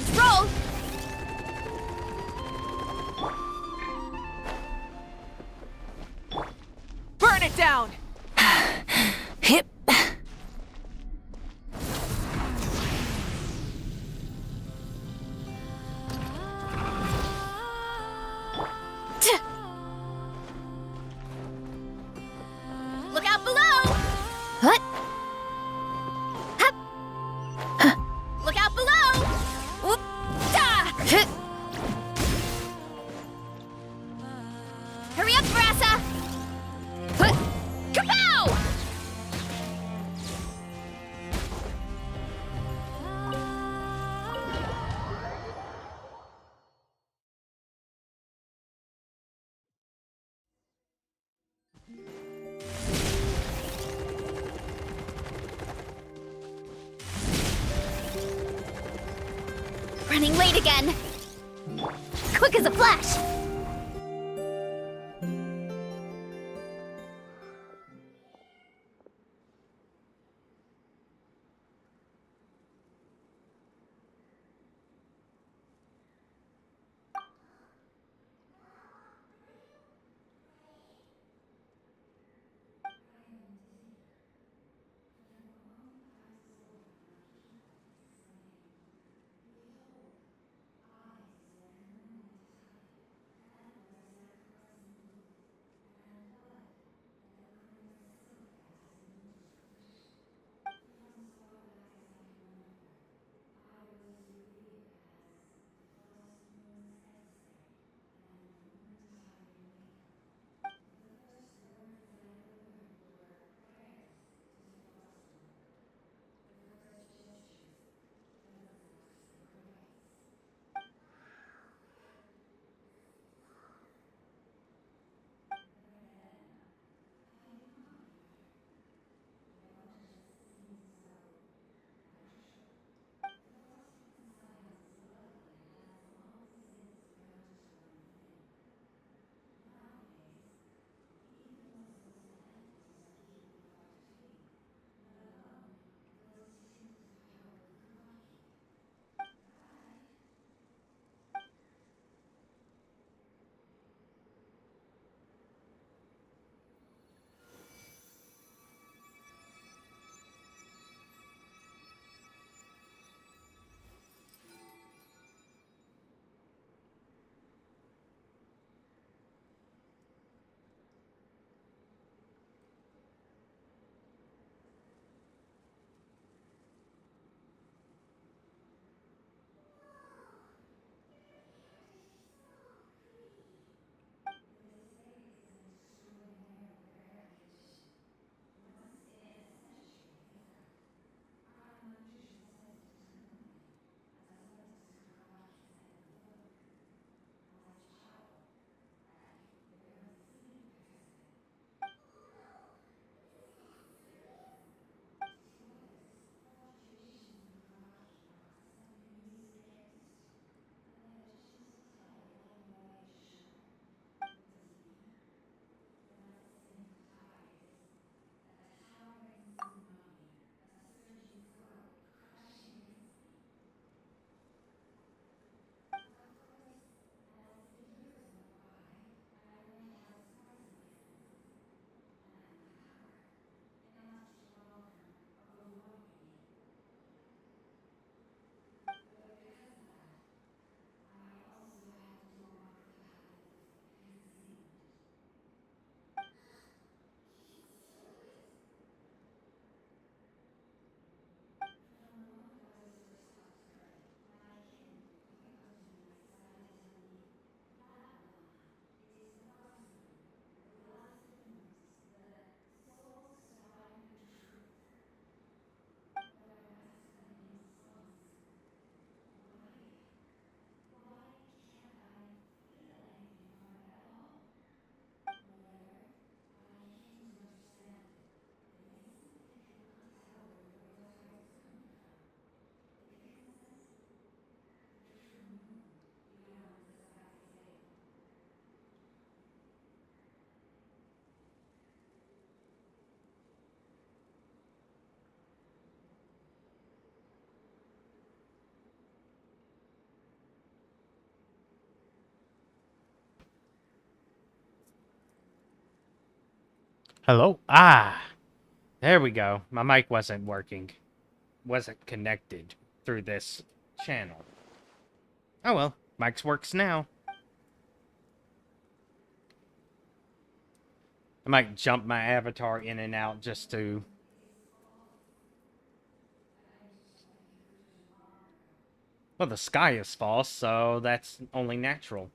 Time to roll! Burn it down! Hip. Look out below! What? Look out below! Whoop! Da! Hurry up, Brassa! Kapow! Running late again. Quick as a flash. Hello? Ah, there we go. My mic wasn't working. Wasn't connected through this channel. Oh well, mic's works now. I might jump my avatar in and out just to... Well, the sky is false, so that's only natural.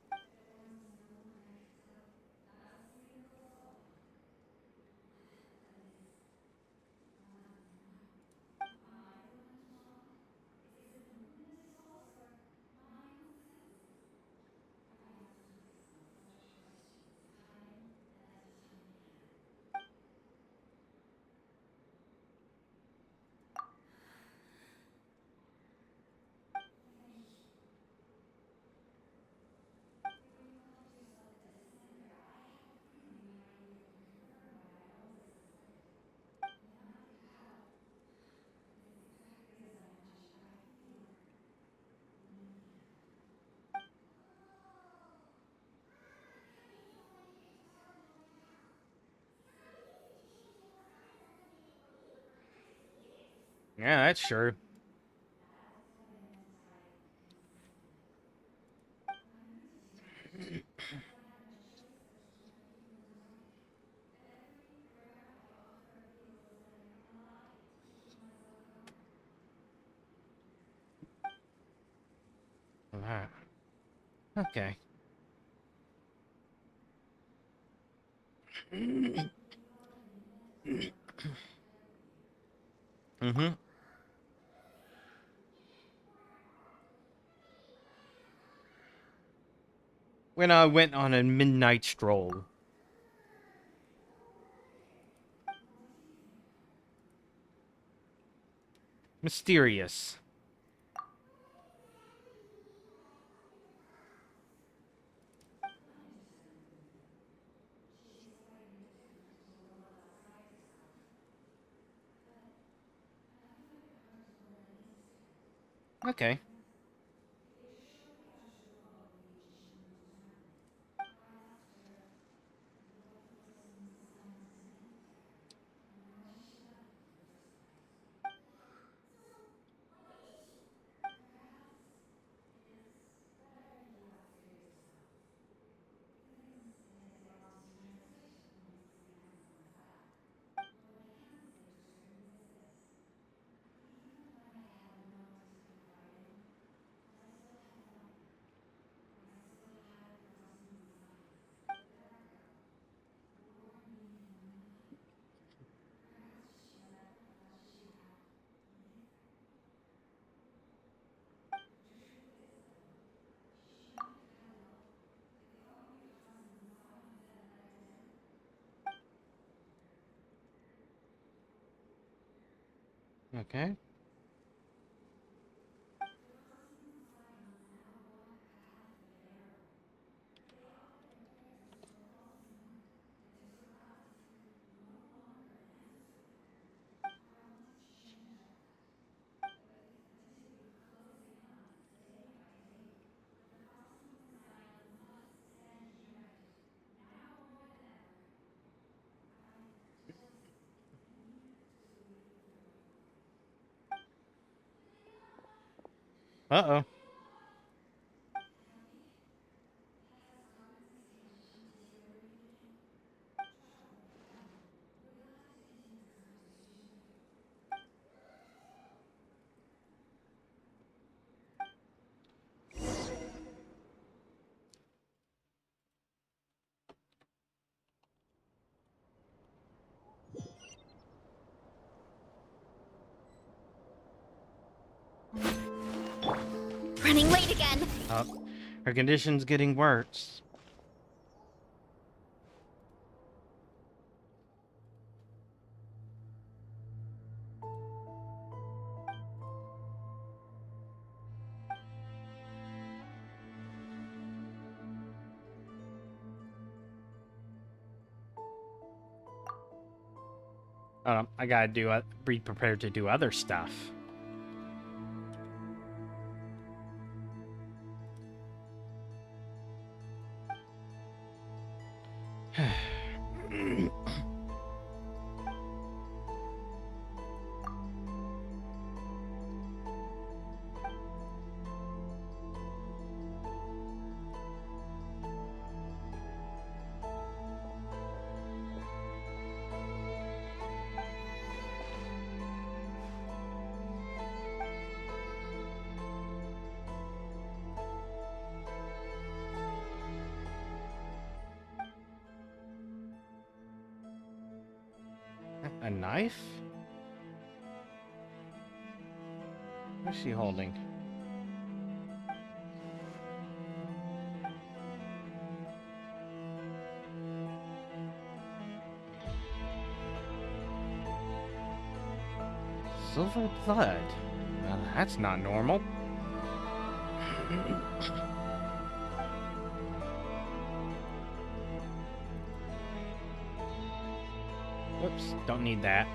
Yeah, that's true. Alright. Okay. Mm-hmm. When I went on a midnight stroll. Mysterious. Okay. Okay. Uh-oh. Running late again. Her condition's getting worse. I gotta be prepared to do other stuff. A knife? What's she holding? Silver blood. Well, that's not normal. Oops, don't need that.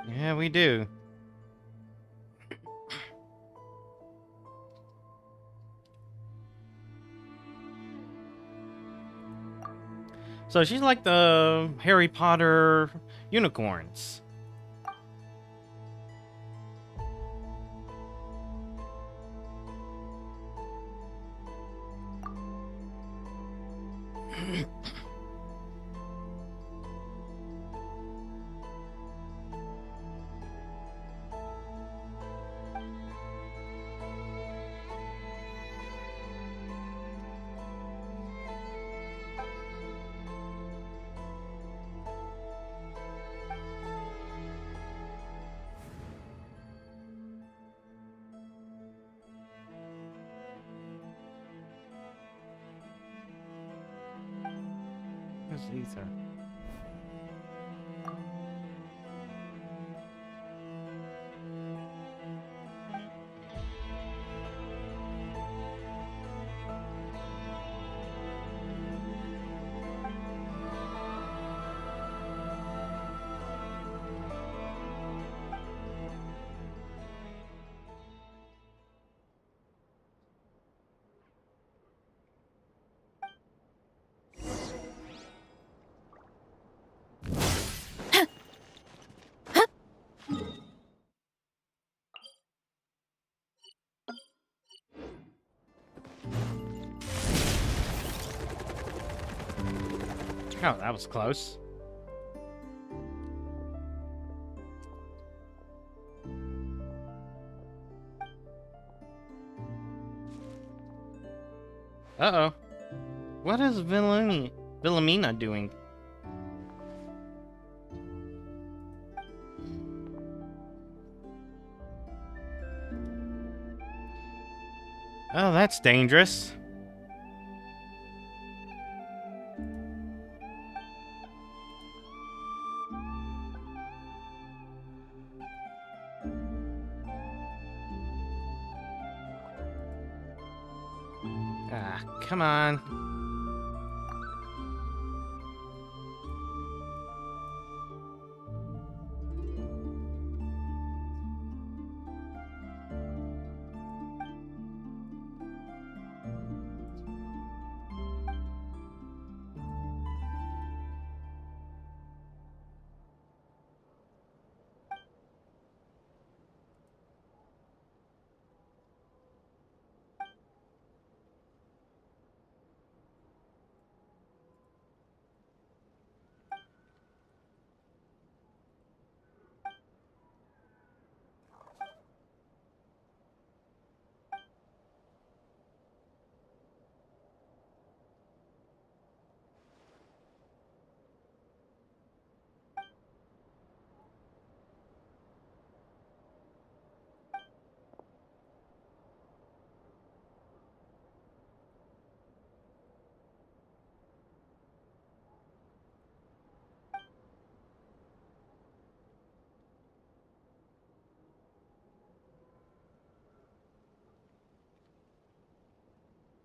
Yeah, we do. So she's like the Harry Potter unicorns. Where's Ether? Oh, that was close. Uh-oh. What is Wilhelmina doing? Oh, that's dangerous. Ah, come on.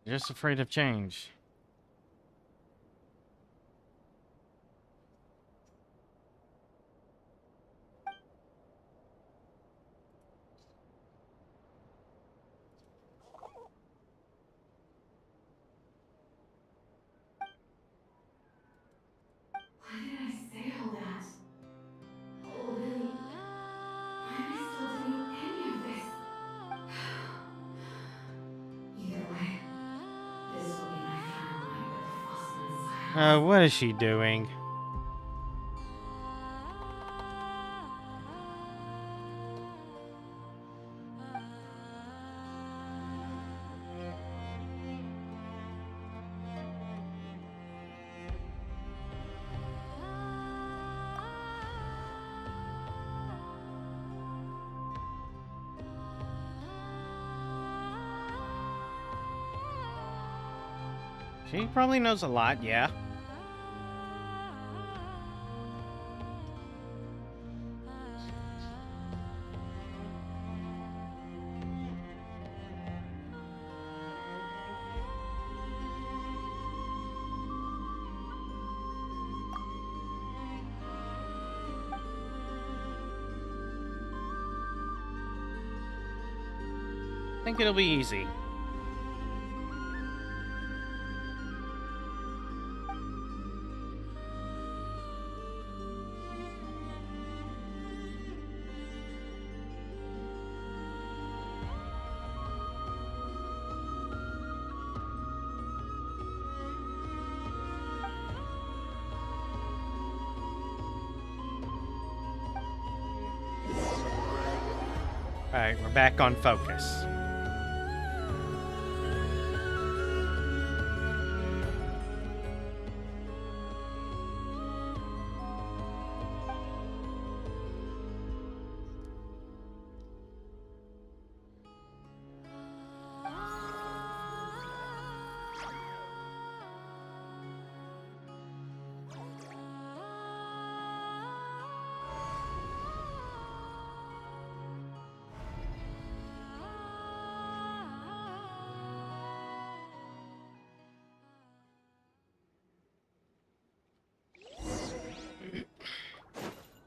Just afraid of change. What is she doing? She probably knows a lot, yeah. I think it'll be easy. Alright, we're back on focus.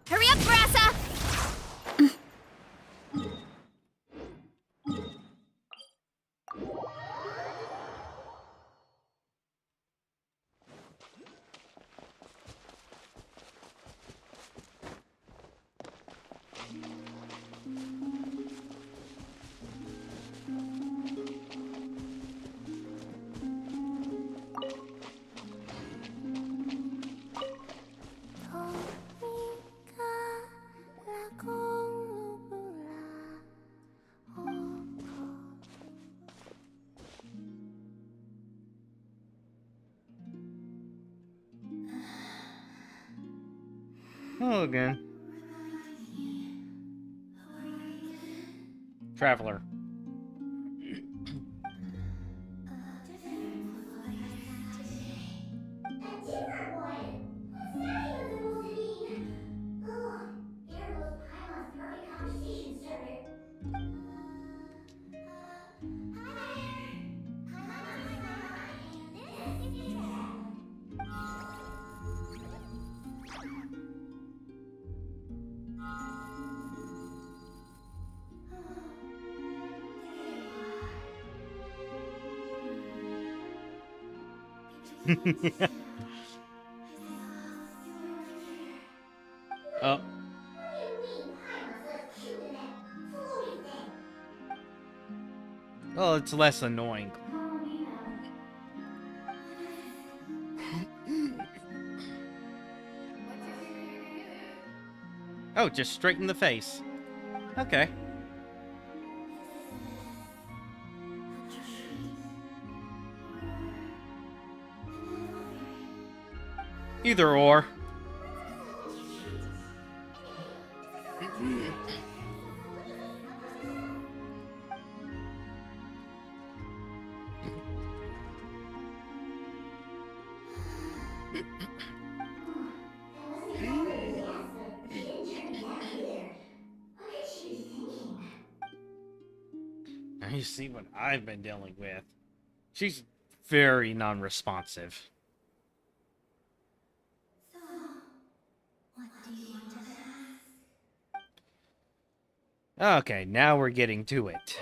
Hurry up, Brassa! Hello again. Traveler. Oh. Well, it's less annoying. Oh, just straight in the face. Okay. Either or. Now you see what I've been dealing with. She's very non-responsive. Okay, now we're getting to it.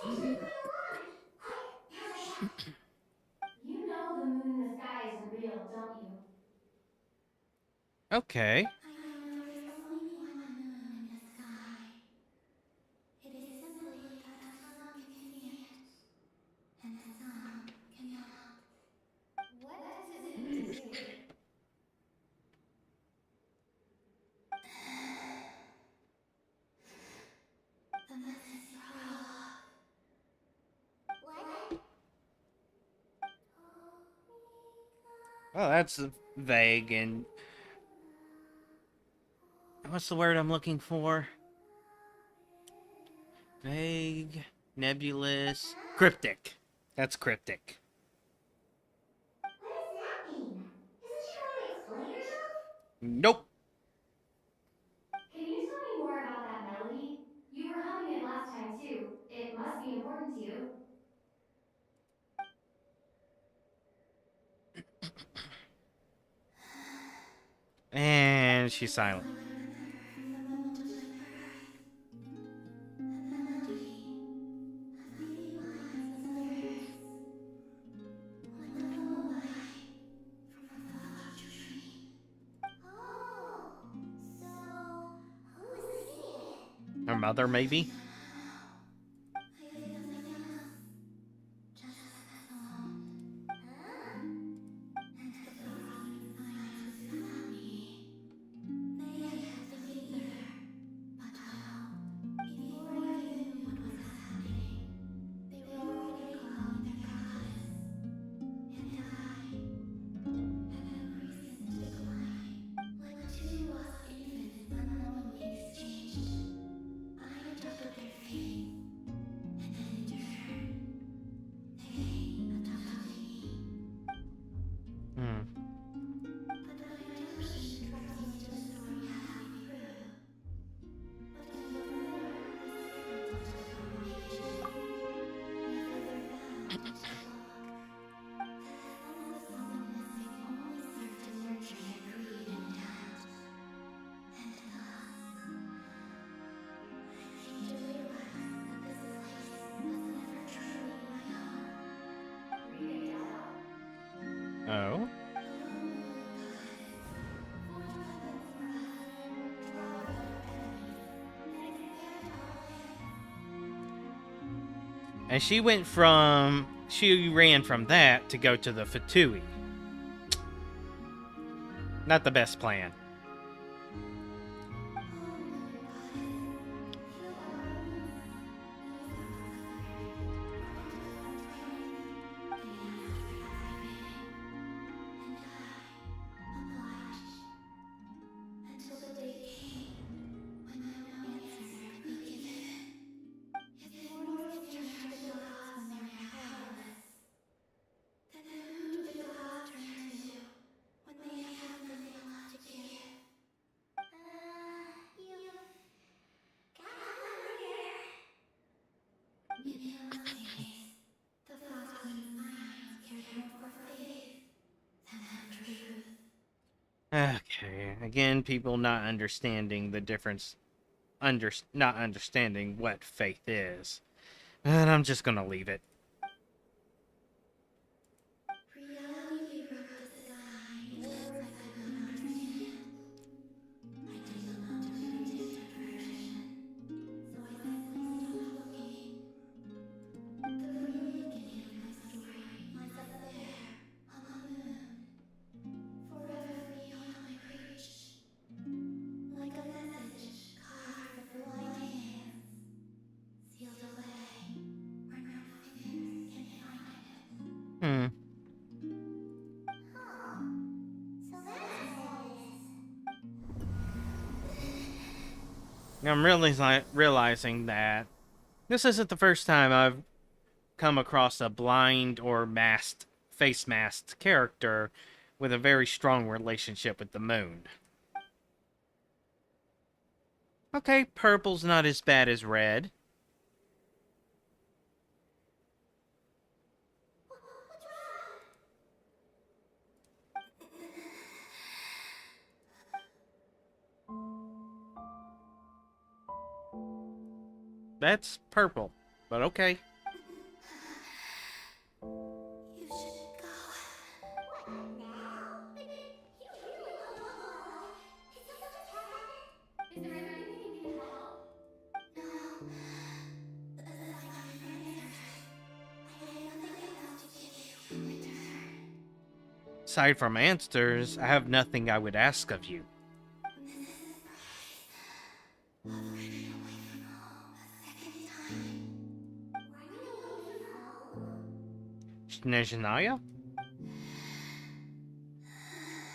You know the moon in the sky isn't real, don't you? Okay. I know there is only one moon in the sky. It is simply that some can see it, and some cannot. What does it mean to Well, that's vague and... What's the word I'm looking for? Vague, nebulous, cryptic. That's cryptic. What does that mean? Isn't she going to explain herself? Nope. Can you tell me more about that melody? You were humming it last time too. It must be important to you. And she's silent. Oh, so who is singing it? Her mother, maybe? Hmm. Oh? And she went from... She ran from that to go to the Fatui. Not the best plan. Okay, again, people not understanding the difference, not understanding what faith is. And I'm just gonna leave it. Hmm. I'm really realizing that this isn't the first time I've come across a blind or face masked character with a very strong relationship with the moon. Okay, purple's not as bad as red. That's purple, but okay. You should go. What now? But you really won't. Is something happened? Is there anything you can help? No. Like my friends. I have nothing else to give you in return. Aside from answers, I have nothing I would ask of you. This is the price of running away from home a second time. Running away from home? Snezhnaya?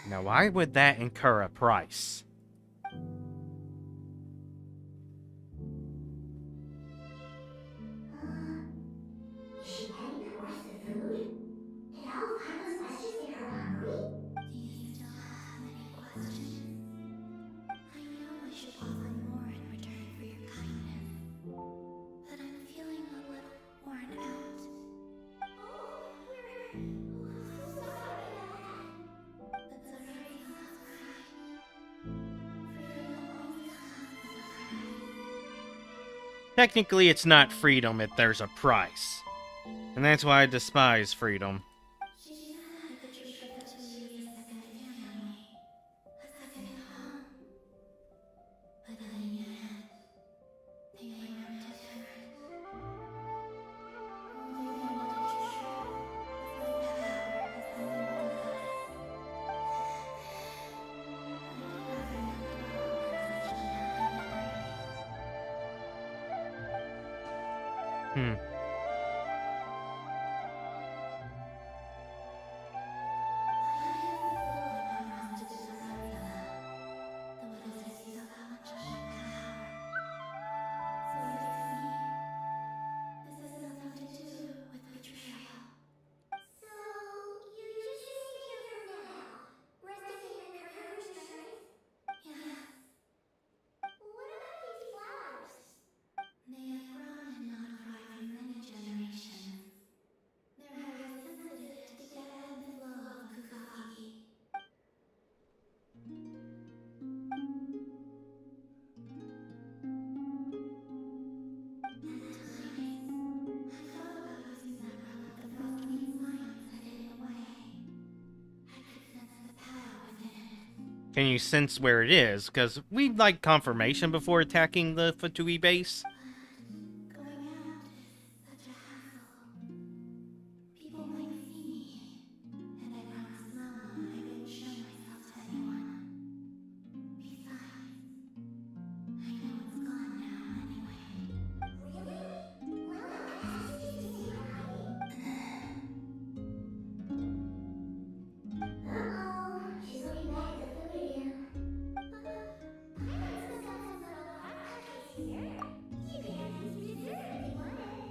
Now, why would that incur a price? Is she heading towards the food? Did all find those questions make her hungry? Do you still have many questions? I know I should offer more in return for your kindness, but I'm feeling a little worn out. Oh, we're so sorry about that. That's alright, that's right. Freedom always comes with a price. Technically, it's not freedom if there's a price. And that's why I despise freedom. She said that you should get to leave a second family, a second home. But in the end, they were different. They wanted to share with my power as the mold of us. I'd rather not dwell on such unhappy memories. They have grown in Nod-Krai for many generations. They're highly sensitive to the ebb and flow of Kukaki. At times, I thought about using that relic of Valkyrie's science I hid away. I could sense the power within it. Can you sense where it is? Because we'd like confirmation before attacking the Fatui base. Going out is such a hassle. People might see me, and I promised Mama I wouldn't show myself to anyone. Besides, I know it's gone now anyway. Really? Well, that's easy, right? Uh-oh, she's looking back at the food again. Pirates must have some little archetypes here. You could have these dessert if you wanted.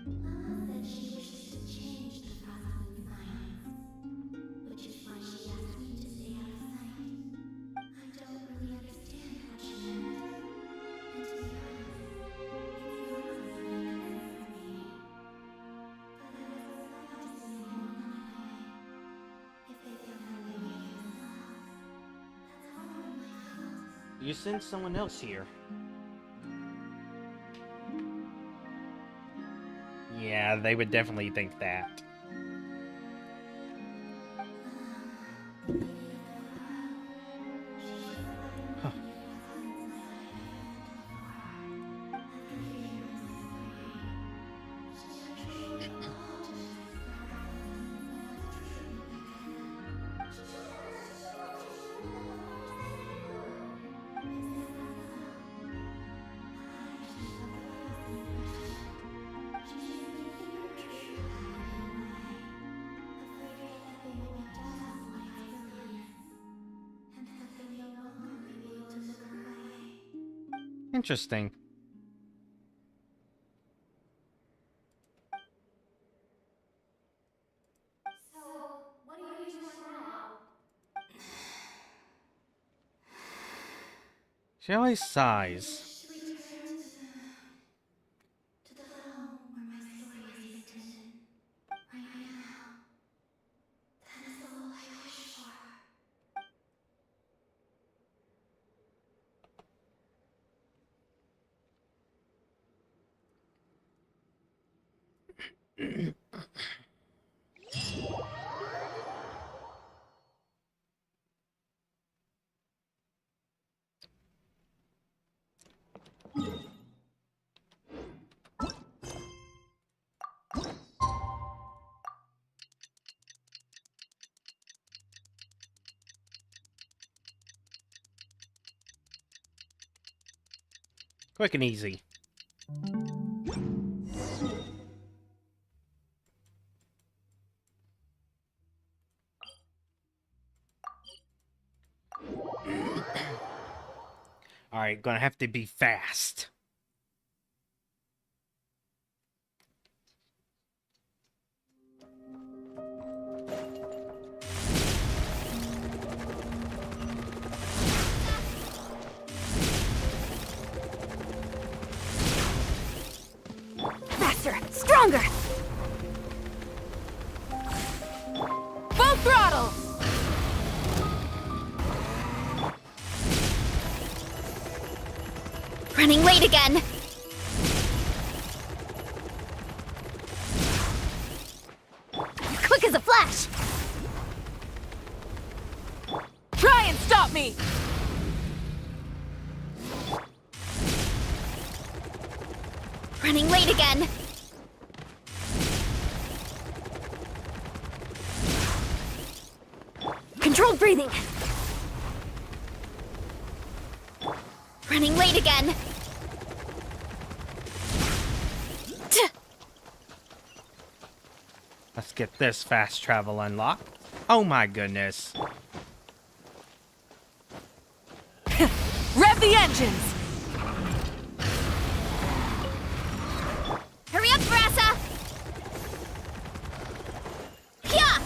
Mama said she wishes to change the processing science, which is why she asked me to stay out of sight. I don't really understand what she meant, and to be honest, it's not something I can for me. But I was surprised to see them anyway. If they found their way here themselves, that's how I felt. You sent someone else here. Yeah, they would definitely think that. Huh. Interesting. So, what are you doing now? She always sighs. Should we return to the home where my story is written? Right now. That is all I wish for. Quick and easy. Alright, gonna have to be fast. Faster! Stronger! Full throttle! Running late again. Quick as a flash. Try and stop me! Running late again. Controlled breathing. Running late again. Let's get this fast travel unlocked. Oh my goodness. Rev the engines! Hurry up, Brassa! Yeah!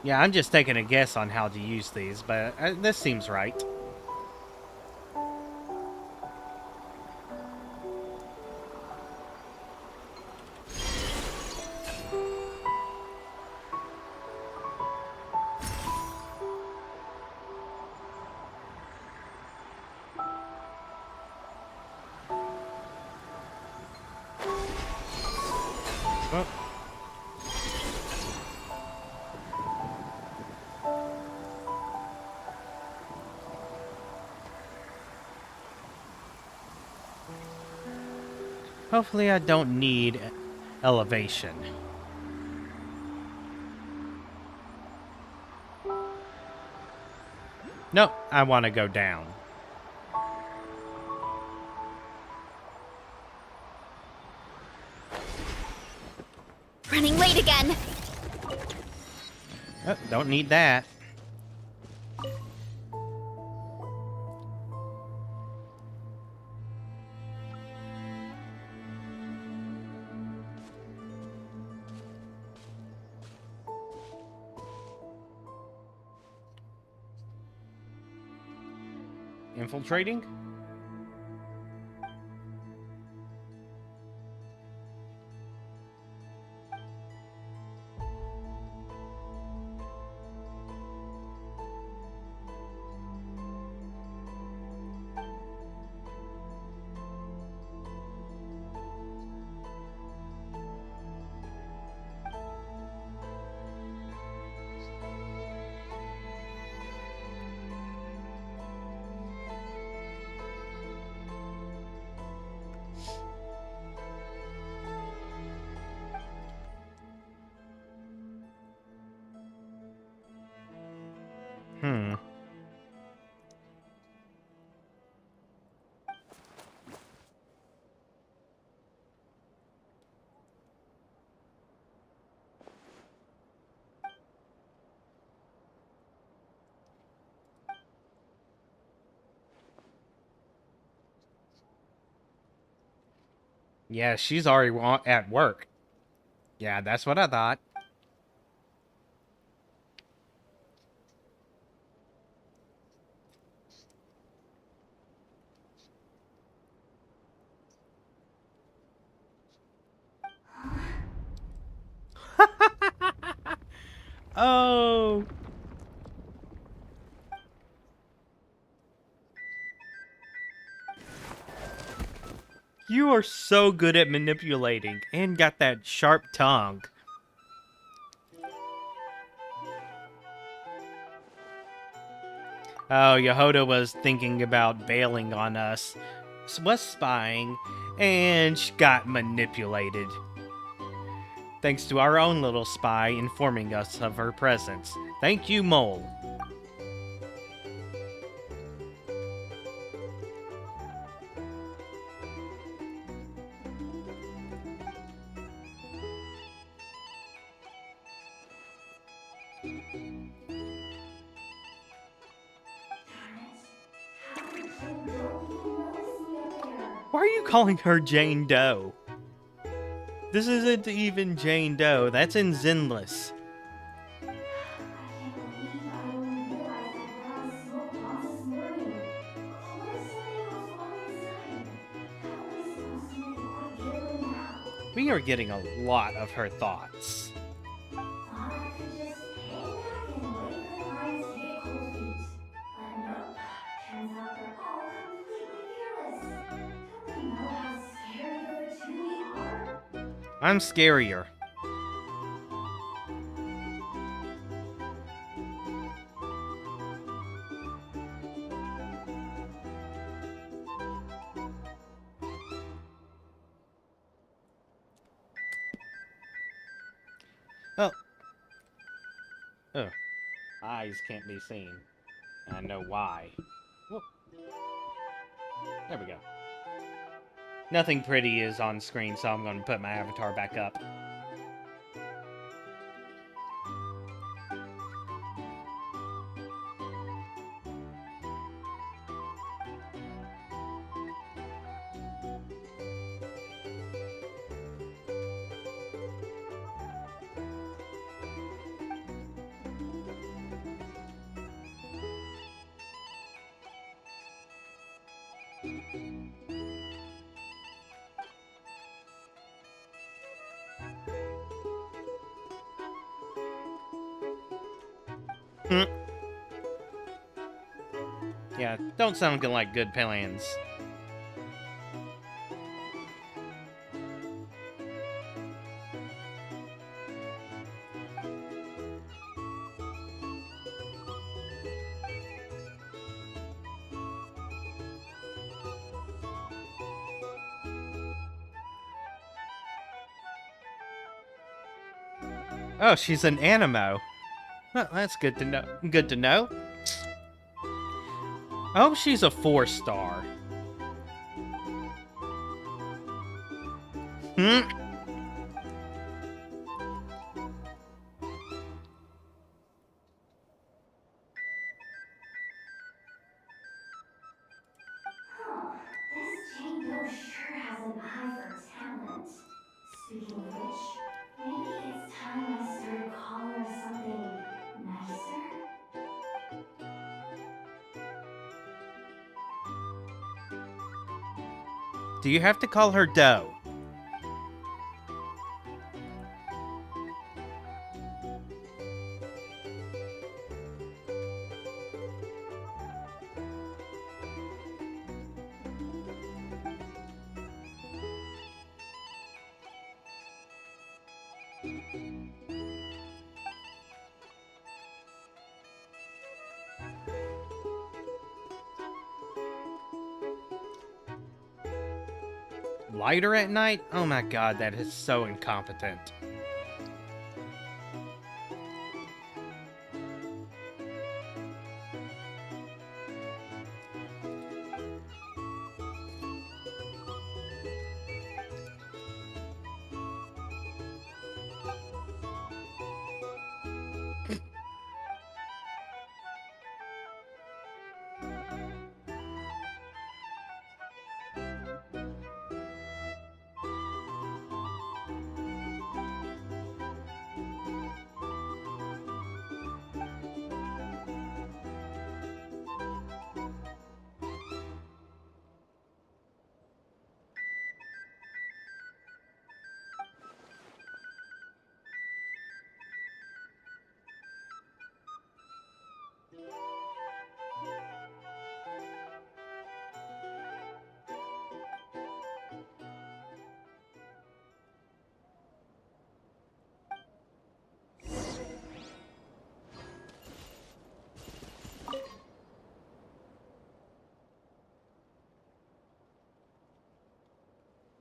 Yeah, I'm just taking a guess on how to use these, but this seems right. Oh. Hopefully I don't need elevation. Nope, I want to go down. Running late again. Oh, don't need that. Infiltrating? Yeah, she's already at work. Yeah, that's what I thought. Oh. You are so good at manipulating and got that sharp tongue. Oh, Yehoda was thinking about bailing on us was spying, and she got manipulated. Thanks to our own little spy informing us of her presence. Thank you, Mole. Why are you calling her Jane Doe? This isn't even Jane Doe. That's in Zenless. I can't believe I only realized I brought on smoke bombs this morning. What if somebody goes wrong inside? How am I supposed to make a quick getaway now? We are getting a lot of her thoughts. Thought I could just hang back and wait for the lions to get cold feet. But nope. Turns out they're all completely fearless. Don't they know how scary the two we are? I'm scarier. Oh. Oh. Eyes can't be seen. I know why. Whoop. There we go. Nothing pretty is on screen, so I'm going to put my avatar back up. Yeah, don't sound like good plans. Oh, she's an animo. Well, that's good to know. Good to know. I hope she's a 4-star. Huh. This Jane Doe sure has an eye for talent. Speaking of which, maybe it's time I started calling her something nicer? Do you have to call her Doe? Lighter at night? Oh my god, that is so incompetent.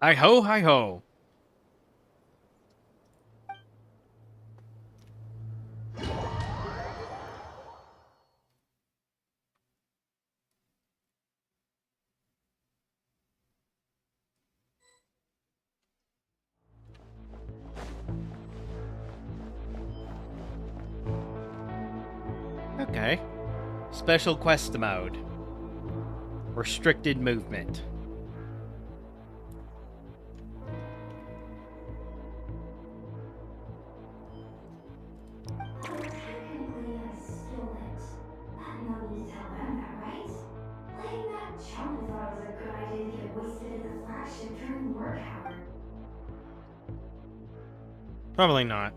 Hi ho, hi ho. Okay. Special quest mode. Restricted movement. Well, technically I stole it. But no need to tell them that, right? Letting that chump who thought it was a good idea to get wasted in the flagship during work hour. Probably not.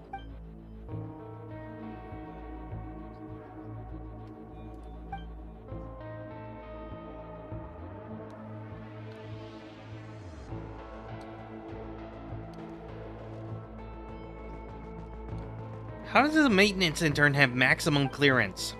How does the maintenance intern have maximum clearance?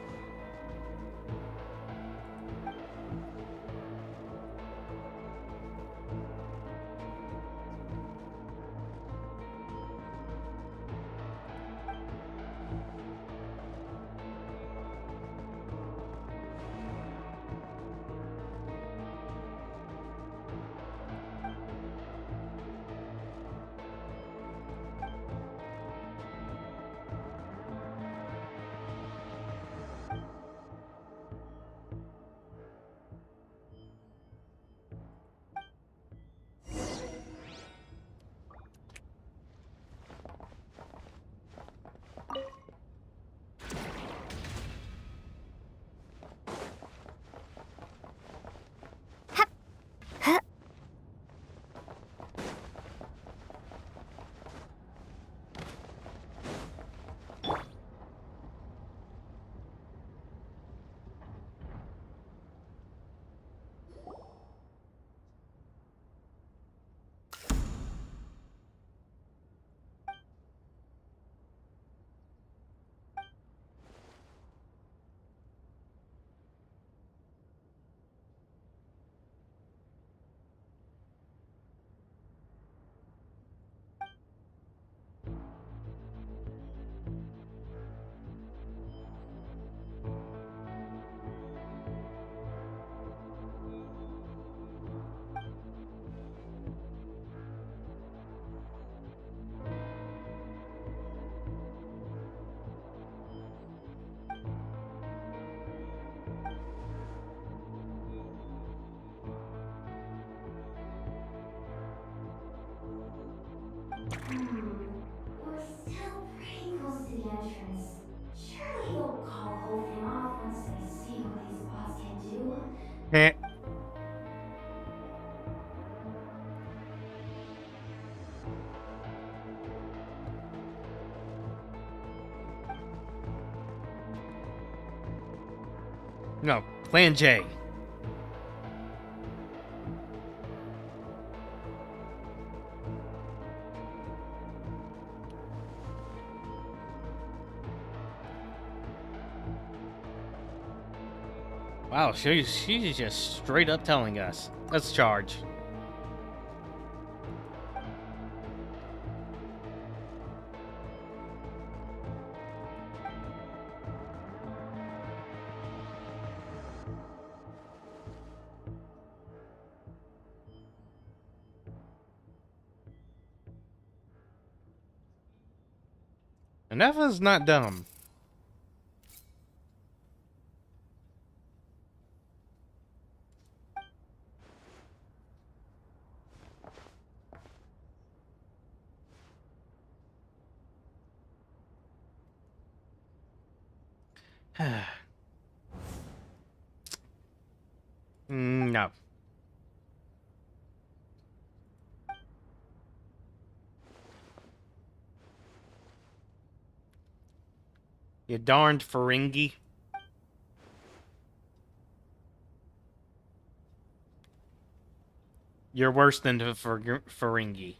We're still pretty close to the entrance. Surely they'll call the whole thing off once they see what these bots can do. Heh. No, Plan J. Wow, she's just straight up telling us. Let's charge. Anefa's not dumb. No. You darned Ferengi. You're worse than the Ferengi.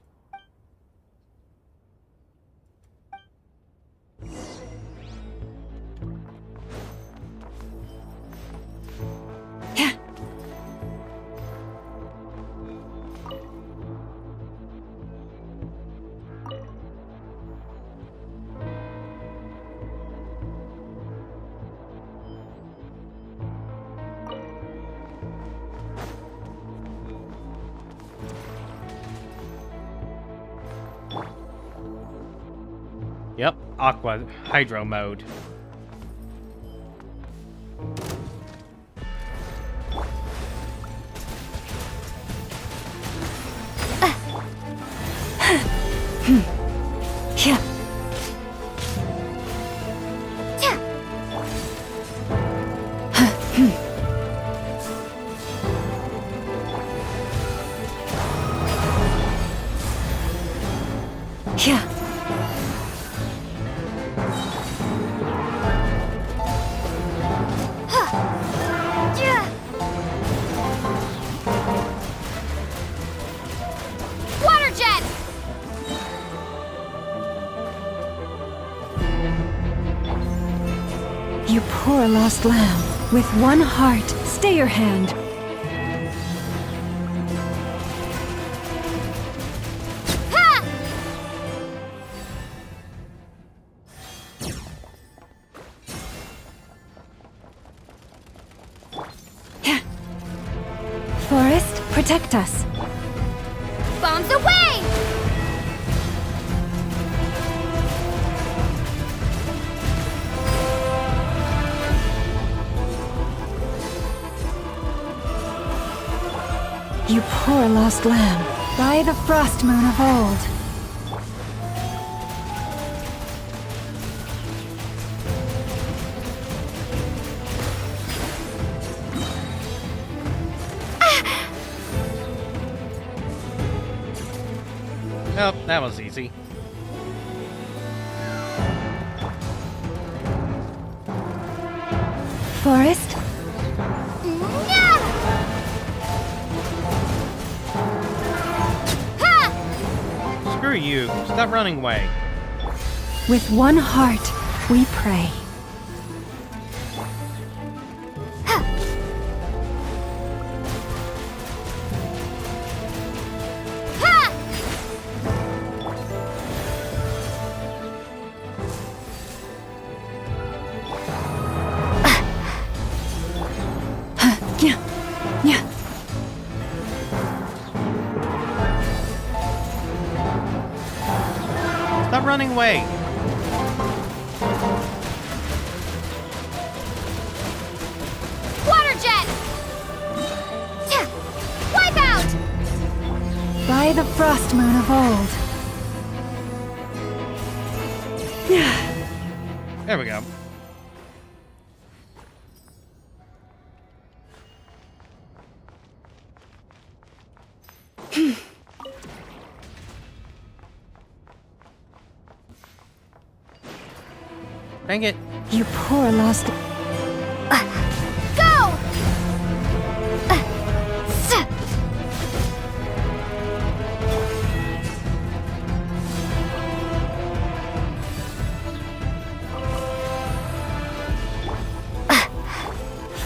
Yep, Aqua Hydro mode. Yeah. Yeah. Water jet! You poor lost lamb. With one heart, stay your hand. Ha! Forest, protect us. Bombs away! You poor lost lamb. By the frost moon of old. Oh, that was easy. Forest, Screw you. Stop running away. with one heart, we pray. Yeah, yeah. Stop running away. Water jet! Wipe out! By the frost moon of old. There we go. Dang it. You poor lost... Go!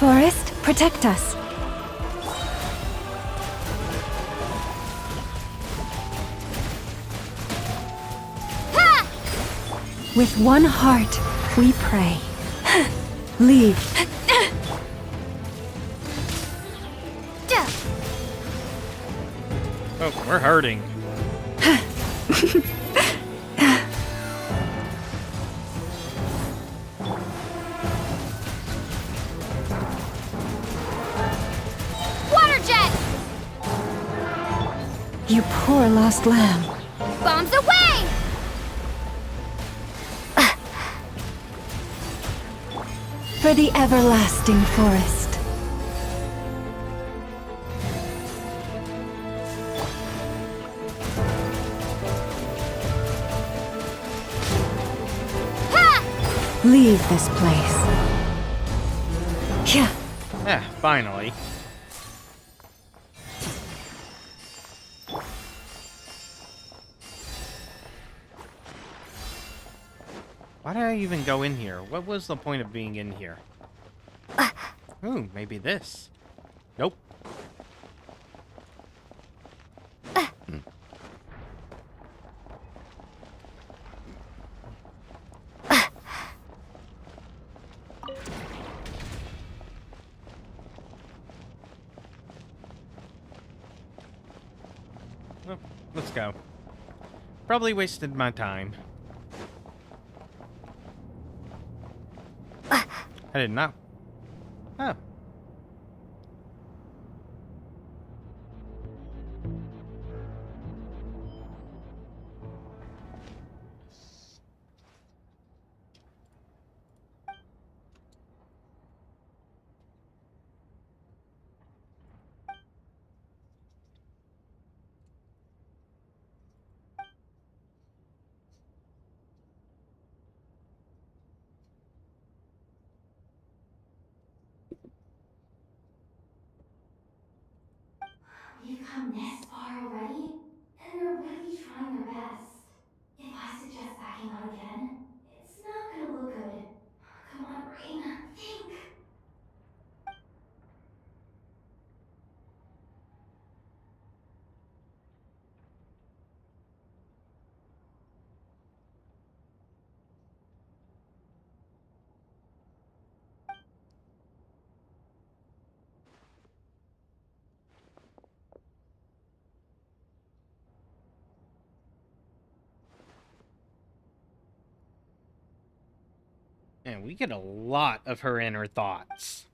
Forest, protect us. Ha! With one heart, we pray. Leave. Oh, we're hurting. Water jet! You poor lost lamb. Bombs away! For the everlasting forest. Ha! Leave this place. Yeah. Ah, finally. Why did I even go in here? What was the point of being in here? Ooh, maybe this. Nope. Well, let's go. Probably wasted my time. I didn't know. Oh. We've come this far already, and they're really trying their best. If I suggest backing out again, it's not gonna look good. Come on, brain, think! And we get a lot of her inner thoughts.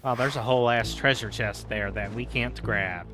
Oh, there's a whole ass treasure chest there that we can't grab.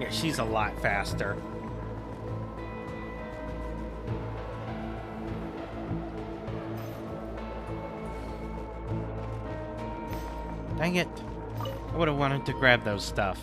Yeah, she's a lot faster. Dang it. I would have wanted to grab those stuff.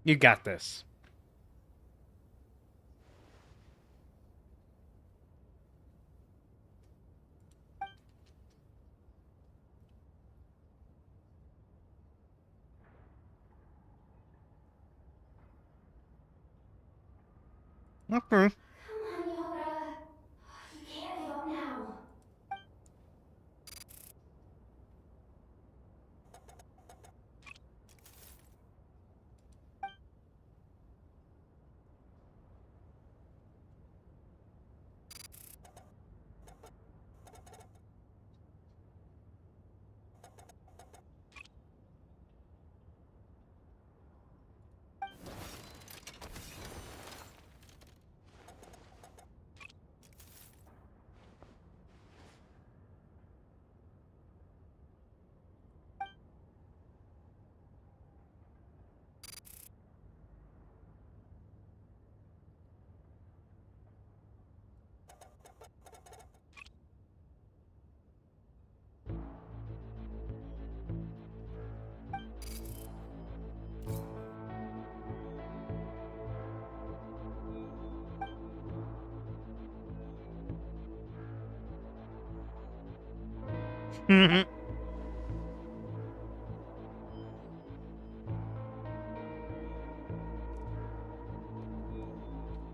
You got this. Okay. Come on, Yoda. You can't give up now.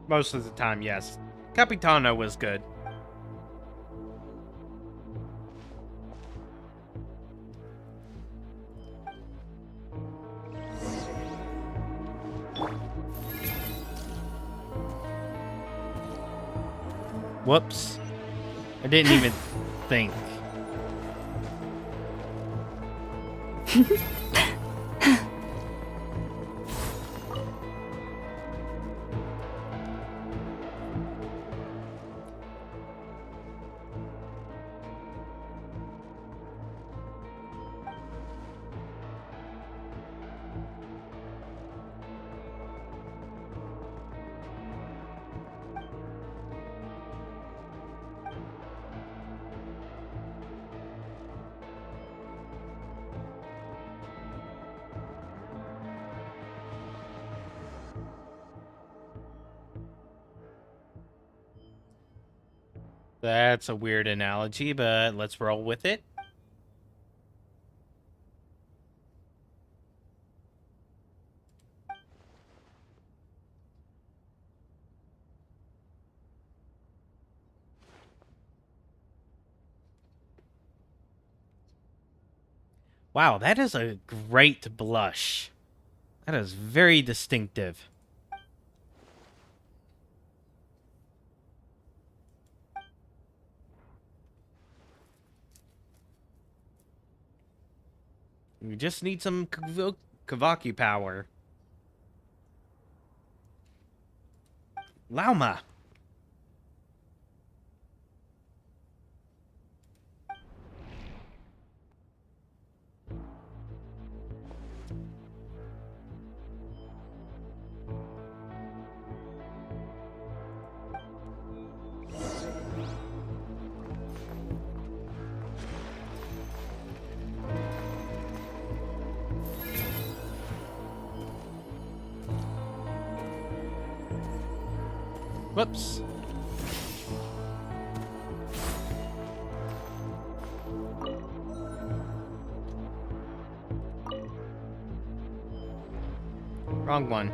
Most of the time, yes. Capitano was good. Whoops. I didn't even think. That's a weird analogy, but let's roll with it. Wow, that is a great blush. That is very distinctive. We just need some Kavaki power. Lauma! Whoops. Wrong one.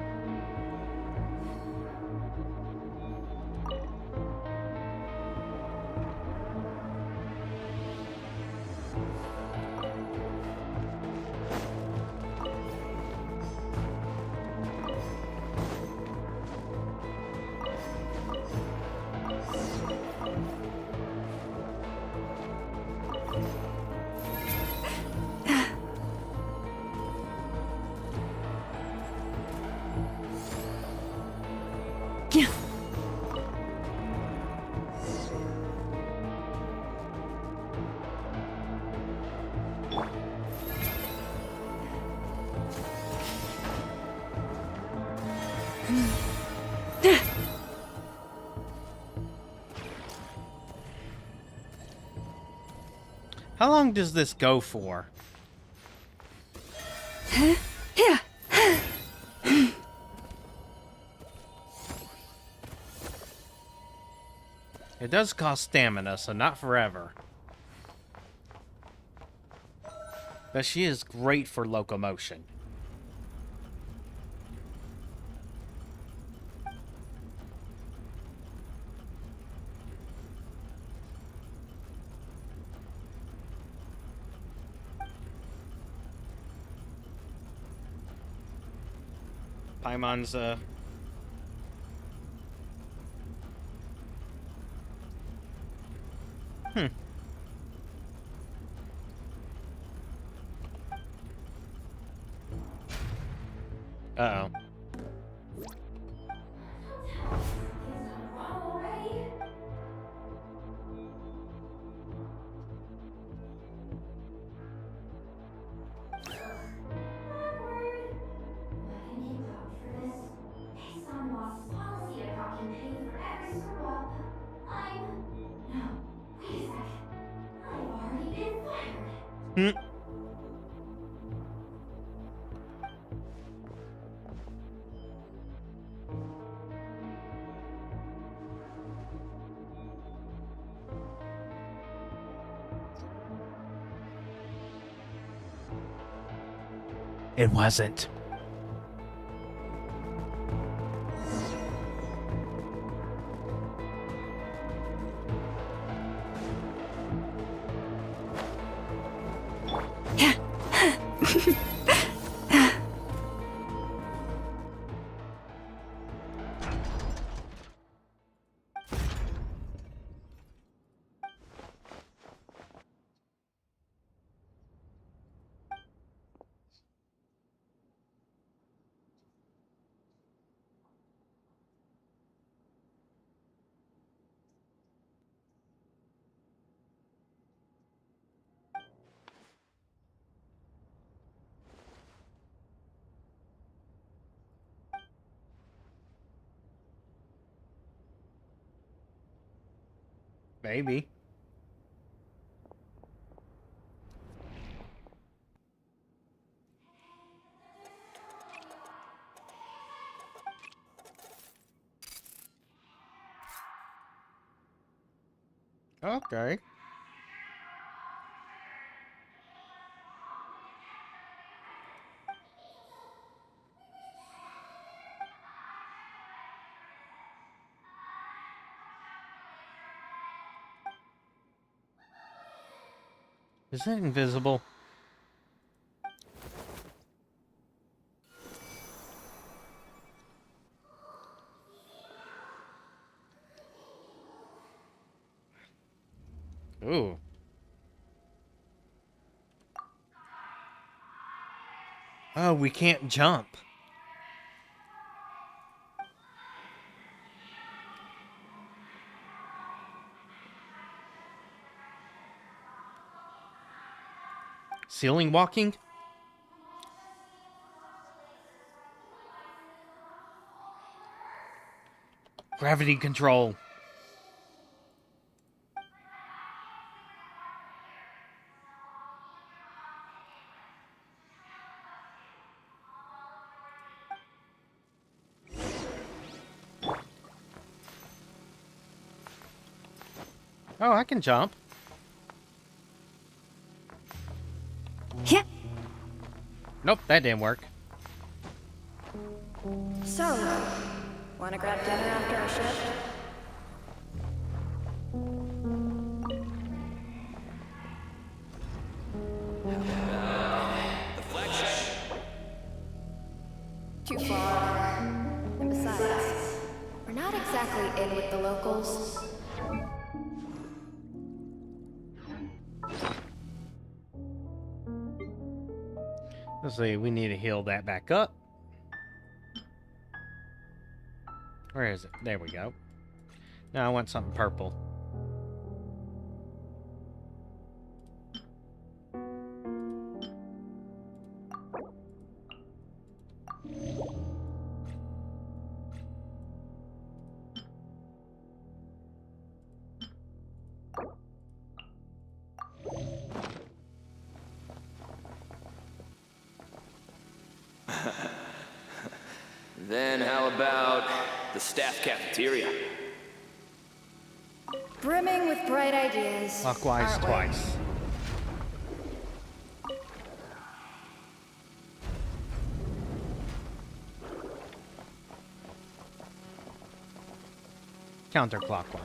How long does this go for? It does cost stamina, so not forever. But she is great for locomotion. Paimon's, Uh-oh. Hmm. It wasn't. Maybe. Okay. Is it invisible? Ooh. Oh, we can't jump. Ceiling walking? Gravity control. Oh, I can jump. Yeah. Nope, that didn't work. So, wanna grab dinner after our shift? Too far. And besides, we're not exactly in with the locals. Let's see, we need to heal that back up. Where is it? There we go. Now I want something purple. Then how about the staff cafeteria? Brimming with bright ideas. Clockwise aren't we? twice. Counterclockwise.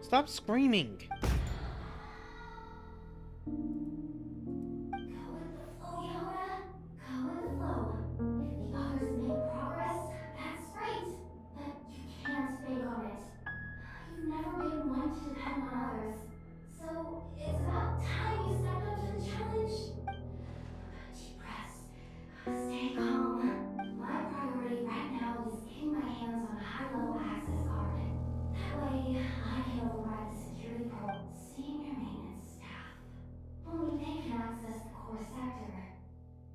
Stop screaming. Go with the flow, Yoda. Go with the flow. If the others make progress, that's great. But you can't bank on it. You've never been one to depend on others. So it's about time you stepped up to the challenge. Deep breaths. Stay calm. My priority right now is getting my hands on a high-level access card. That way, I can override the security probe senior maintenance staff. Only they can access the core sector.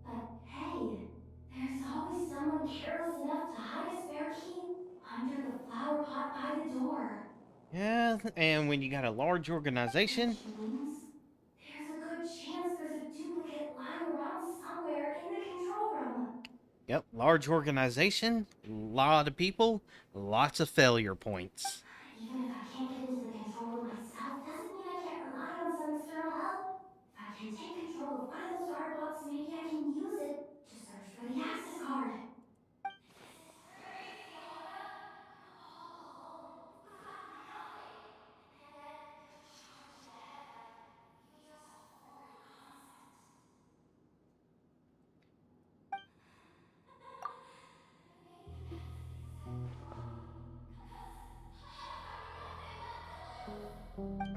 But hey, there's always someone careless enough to hide a spare key under the flower pot by the door. Yeah, and when you got a large organization, Which means there's a good chance there's a duplicate lying around somewhere in the control room. yep, large organization, lot of people, lots of failure points. Even if I can't get into the control room myself, doesn't mean I can't rely on some external help. If I can take control of one of those guard bots, maybe I can use it to search for the access card.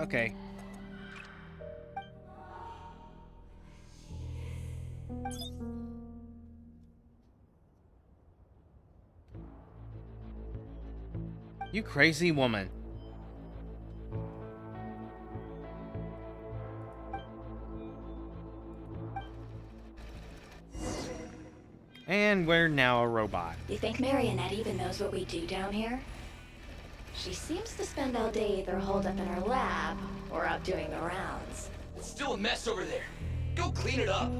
Okay. You crazy woman. And we're now a robot. You think Marionette even knows what we do down here? She seems to spend all day either holed up in her lab or out doing the rounds. It's still a mess over there. Go clean it up.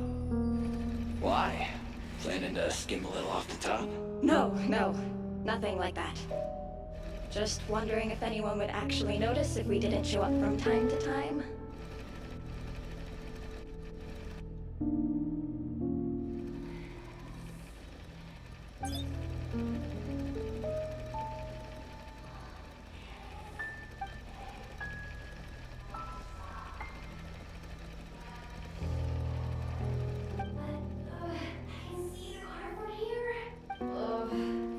Why? Planning to skim a little off the top? No, nothing like that. Just wondering if anyone would actually notice if we didn't show up from time to time. I can see the cardboard here.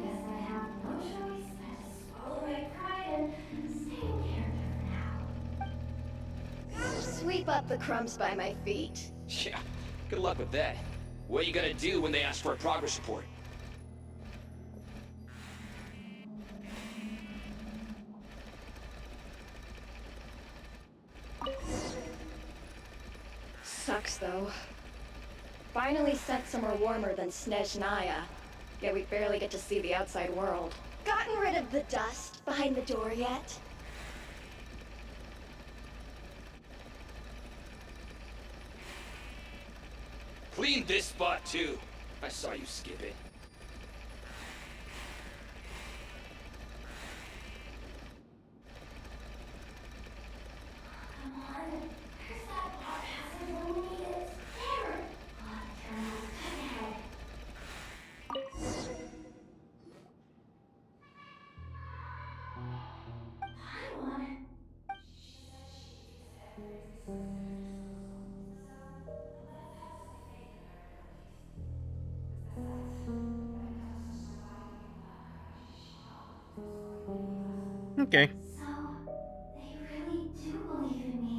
Guess I have no choice but to swallow my pride and stay in character for now. Sweep up the crumbs by my feet. Yeah, good luck with that. What are you gonna do when they ask for a progress report? Sucks though. Finally sent somewhere warmer than Snezhnaya, yet we barely get to see the outside world. Gotten rid of the dust behind the door yet? Clean this spot too. I saw you skip it. Come on. There's that part hasn't illuminated. There. Turn off ahead. Hi, one. Okay. So, they really do believe in me.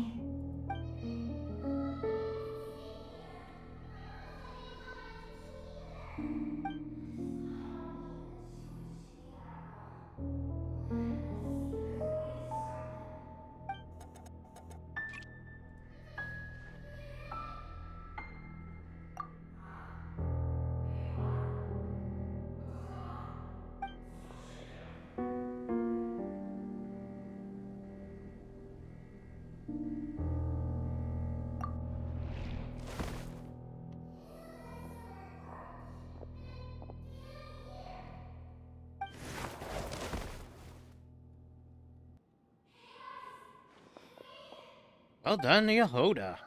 Well done, Yehoda.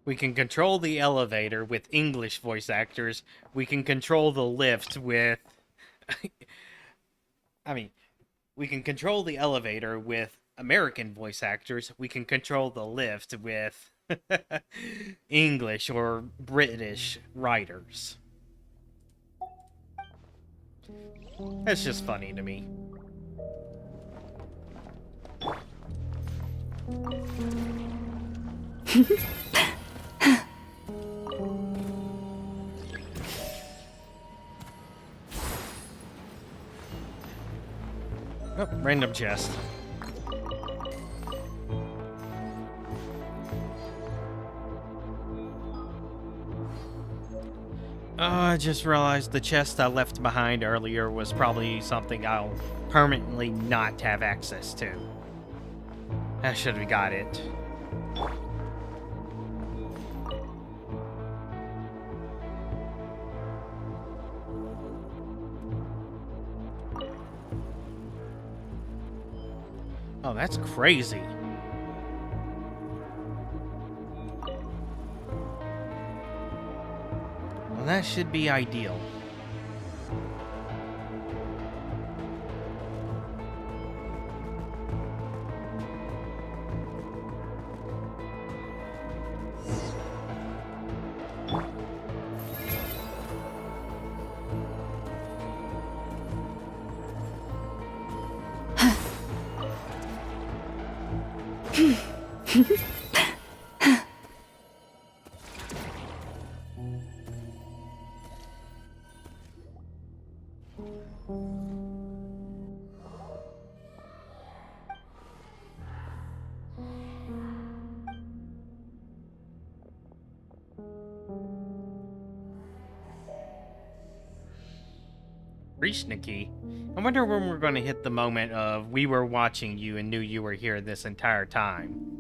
We can control the elevator with English voice actors. We can control the lift with... we can control the elevator with American voice actors. We can control the lift with English or British writers. That's just funny to me. Oh, random chest. I just realized the chest I left behind earlier was probably something I'll permanently not have access to. I should have got it. Oh, that's crazy. That should be ideal. Nikki. I wonder when we're going to hit the moment of we were watching you and knew you were here this entire time.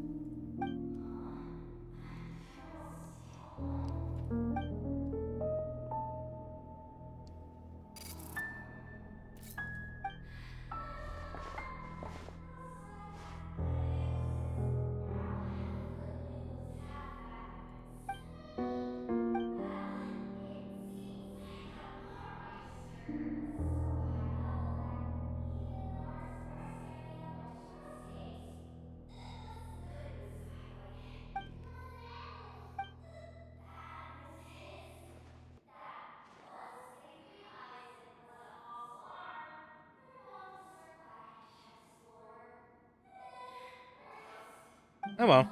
Oh well.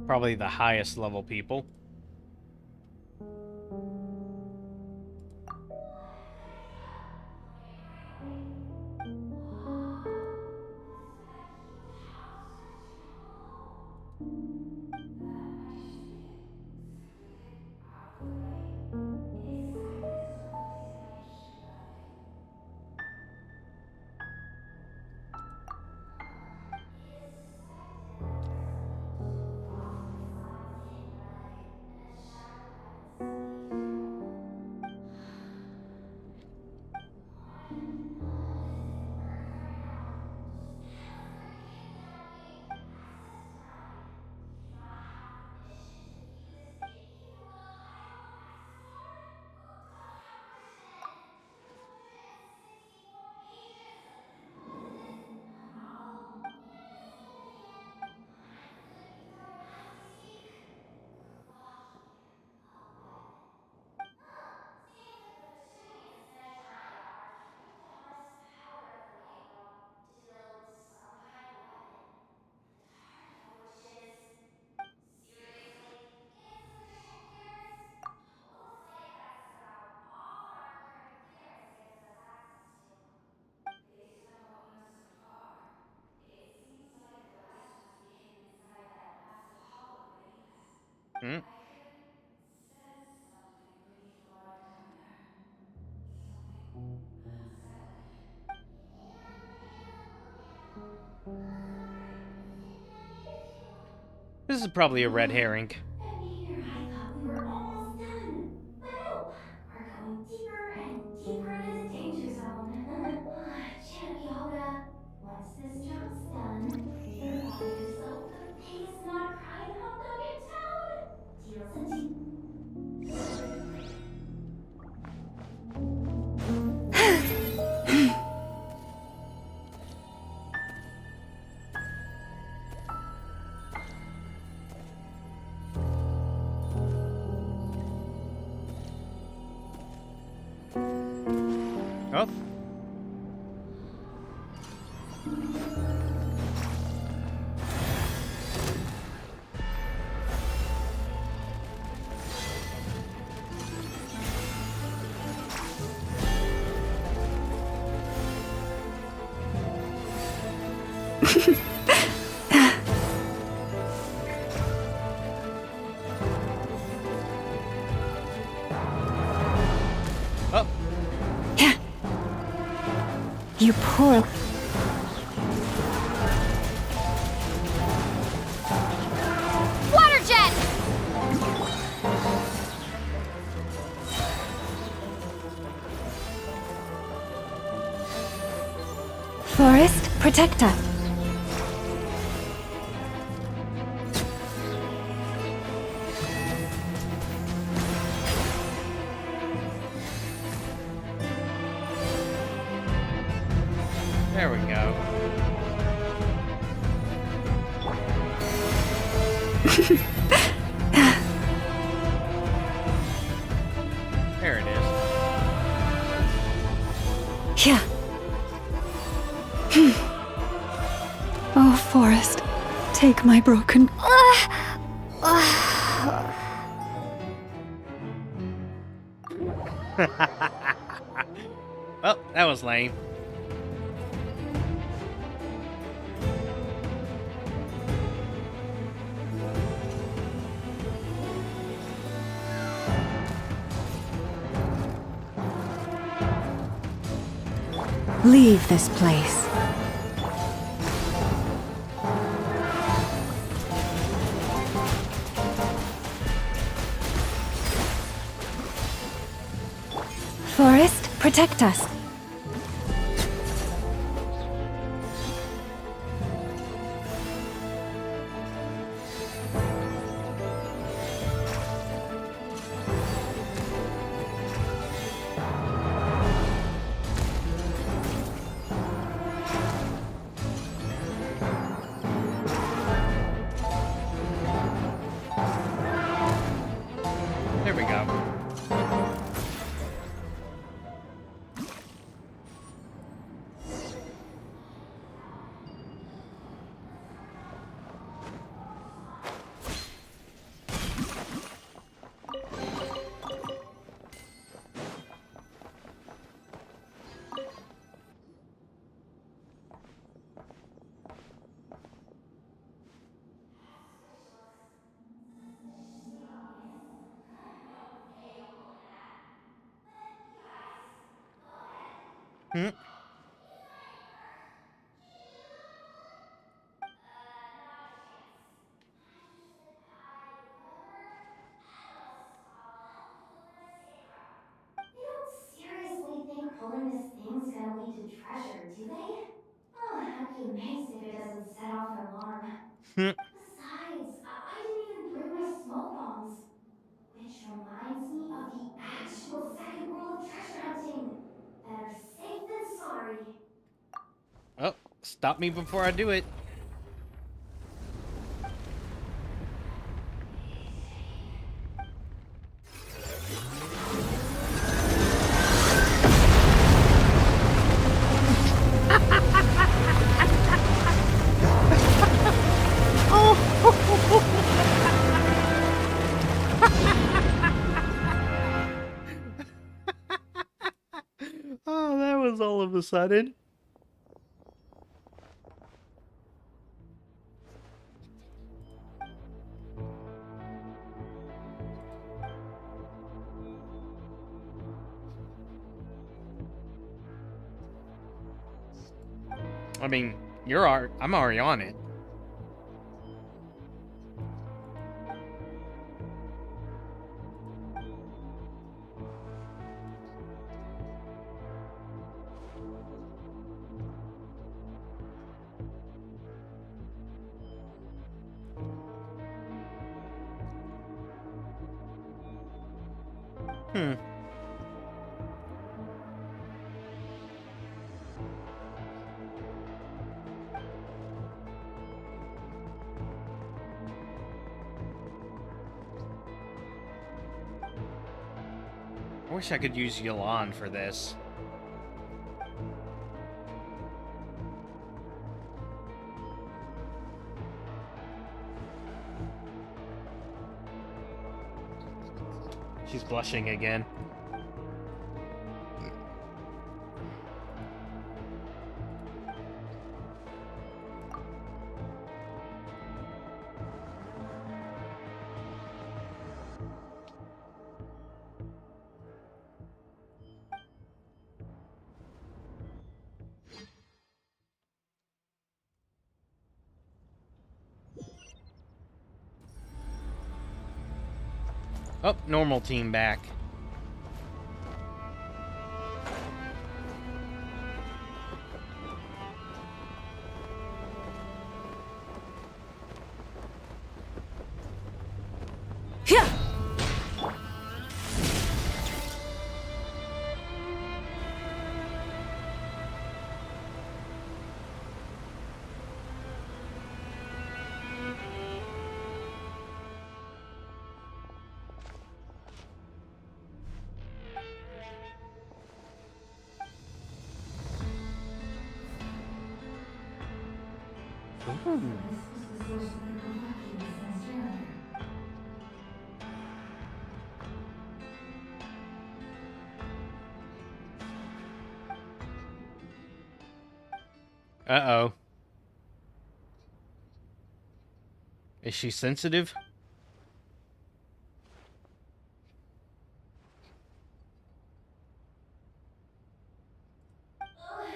Probably the highest level people. Hmm. This is probably a red herring. And here I thought we were almost done. But no, we're going deeper and deeper into the danger zone. Champ Yoda, once this job's done, you're buying yourself the biggest Nod-Krai hot dog in town. Deals and deals. Oh. Oh, You poor... Water jet! Forest, protector. there we go. There it is. Yeah. Oh, Forest, take my broken... Oh, that was lame. Leave this place. Forest, protect us. There we go. Hmm. They don't seriously think pulling this thing's gonna lead to treasure, do they? Oh, I'd be amazed if it doesn't set off an alarm. Besides, I didn't even bring my smoke bombs. Which reminds me of the actual second rule of treasure hunting. Better safe than sorry. Oh, stop me before I do it. Oh, that was all of a sudden. I mean, I'm already on it. Hmm. I wish I could use Yolan for this. She's blushing again. Oh, normal team back. Yeah. Uh-oh. Is she sensitive? How are we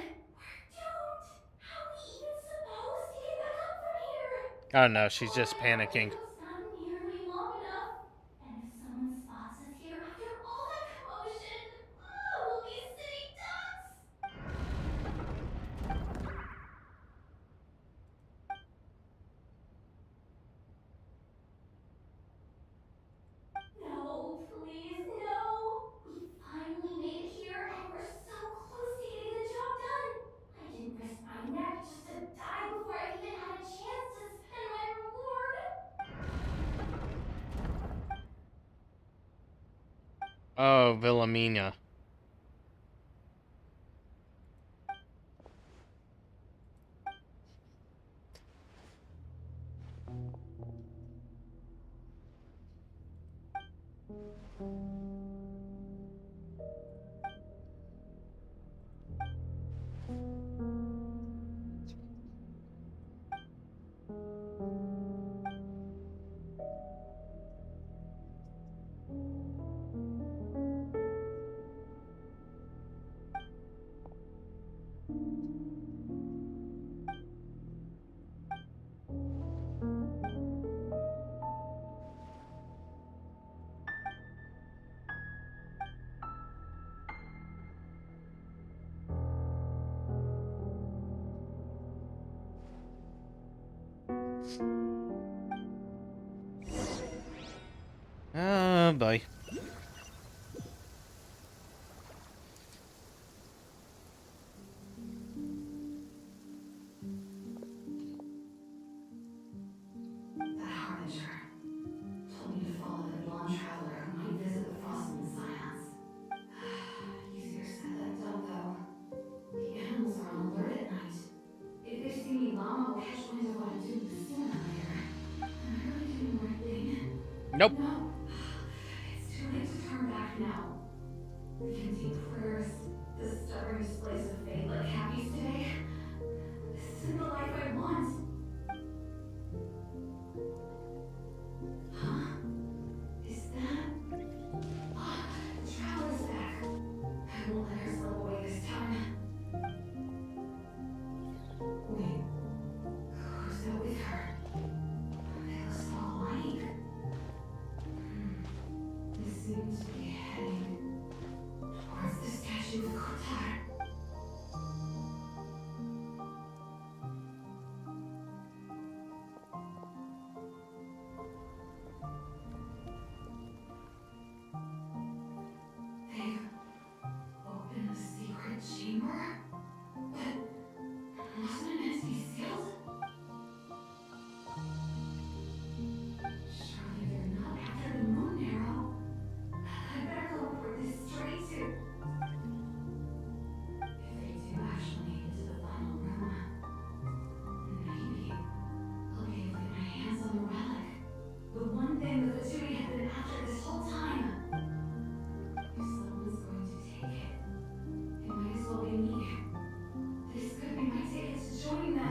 even supposed to get back up from here? Oh no, she's just panicking. It's not nearly long enough. And if someone spots us here after all that commotion, we'll be sitting ducks. No, please, no. We finally made it here, and we're so close to getting the job done. I didn't risk my neck just to die before I even had a chance to spend my reward. Oh, Wilhelmina. Oh boy. That harbinger told me to follow the blonde traveler who might visit the Frostmoon Scions. Easier said than done, though. The animals are on alert at night. If they see me, Llama will catch wind of what I'm doing sooner or later. Am I really doing the right thing? Nope. No. It's too late to turn back now. The empty prayers, the stubborn displays of faith like Happy's today. This isn't the life I want. Huh? Is that... the traveler's back. I won't let her slip away this time. Wait. Who's that with her? They look so alike. They seem to be heading towards the statue of Kotar. They've opened the secret chamber? But wasn't it meant to be sealed? Surely they're not after the moon arrow. I better go report this straight to... If they do actually make it to the final room, maybe I'll be able to get my hands on the relic. The one thing that the Tui have been after this whole time. If someone's going to take it, it might as well be me. This could be my ticket to join them.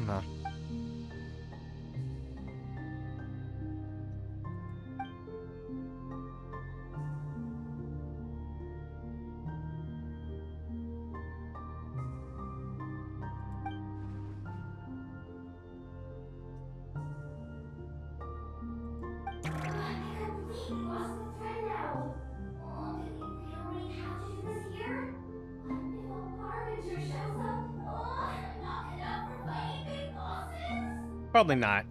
No. I completely lost the thread now. Oh, did we really have to do this here? What if a harbinger shows up? Oh, I'm not cut out for fighting big bosses. Probably not.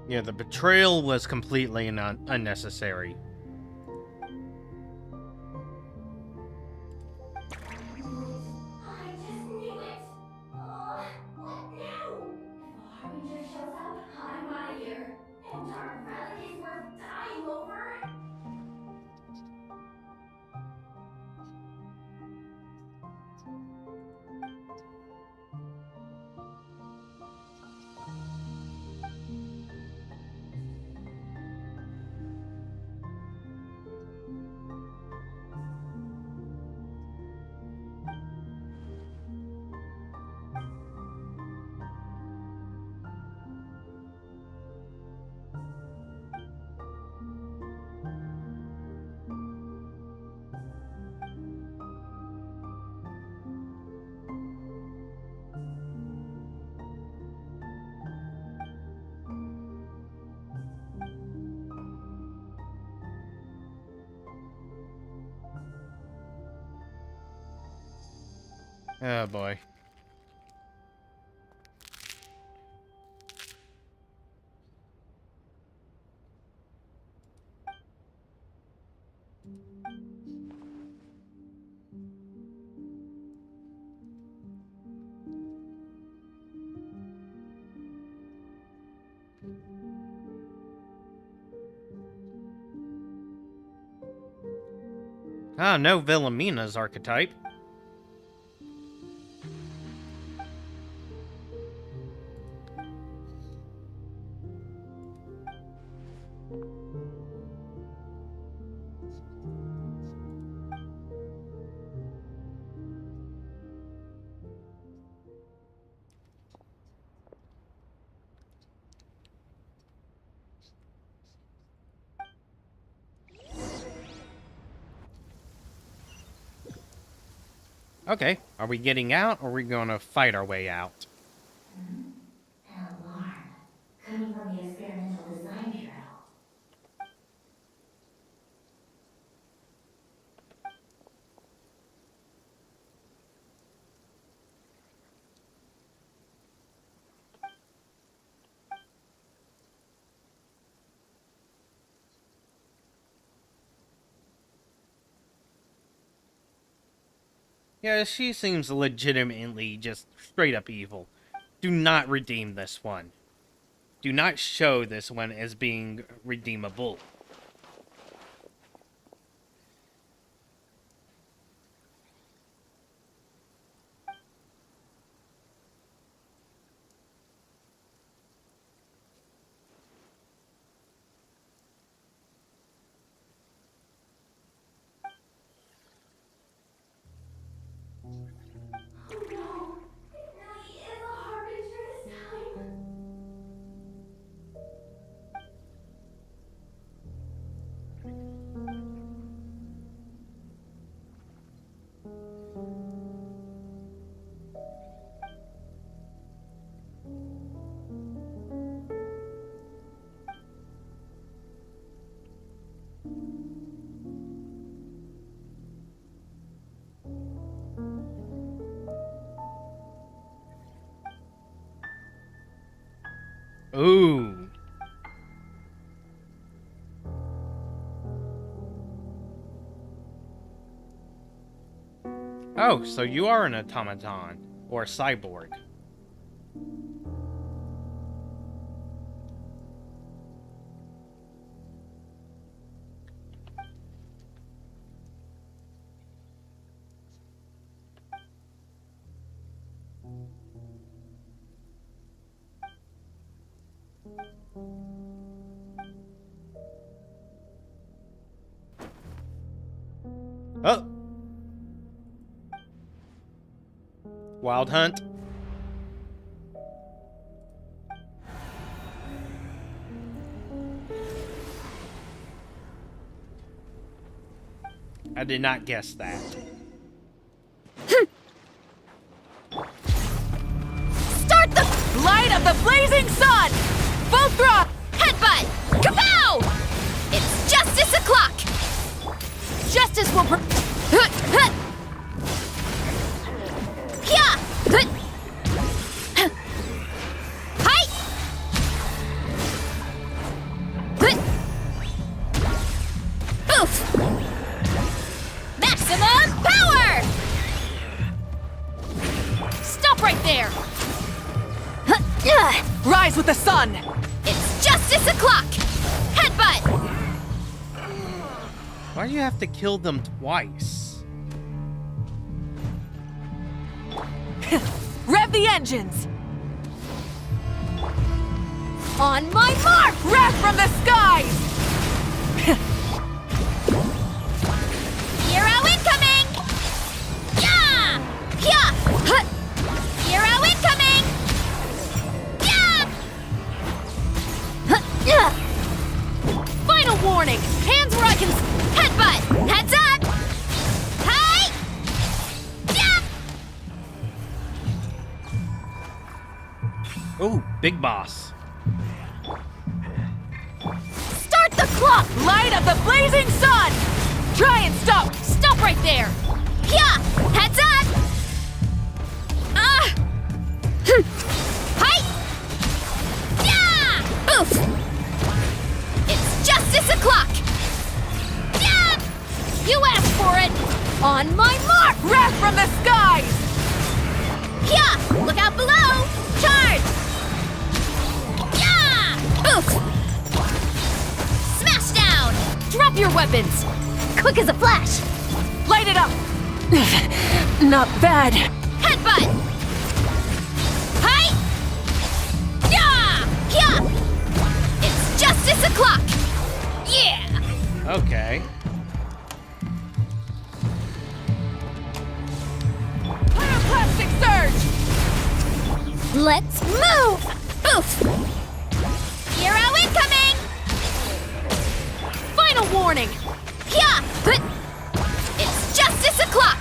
Yeah, the betrayal was completely unnecessary. I just knew it. What now? If a harbinger shows up, I'm out of here. No dark relic is worth dying over. Oh boy. Ah, no Villamina's archetype. Okay, are we getting out, or are we going to fight our way out? An alarm coming from the experimental design bureau. Yeah, she seems legitimately just straight up evil. Do not redeem this one. Do not show this one as being redeemable. Oh no! Now he is a harbinger this time. Ooh. Oh, so you are an automaton, or a cyborg. Oh! Wild Hunt. I did not guess that. Start the light of the blazing sun! Full throttle! Headbutt! Kapow! It's justice o'clock! Justice will Yeah! Hi! Oof! Maximum power! Stop right there! Rise with the sun! It's justice o'clock! Headbutt! Why do you have to kill them twice? Rev the engines! On my mark! Rev from the skies! Hero incoming! Yeah! Yeah! Huh. Hero incoming! Yeah! Huh. Yeah! Final warning! Hands where I can... Headbutt! Heads up! Hi! Yeah! Ooh, big boss. Start the clock! Light of the blazing sun! Try and stop! Stop right there! Yeah! Heads up! Hi! Yeah! Oof! It's justice o'clock! Yeah! You asked for it! On my mark! Rev from the skies! Yeah! Look out below! Charge! Yeah! Oof! Smash down! Drop your weapons! Quick as a flash! Light it up! Not bad. Headbutt! Hi! Yeah! Yeah! It's justice o'clock! Yeah! Okay. Pyroclastic surge! Let's move! Oof! Hero incoming! Final warning! Yeah! Good! It's justice o'clock!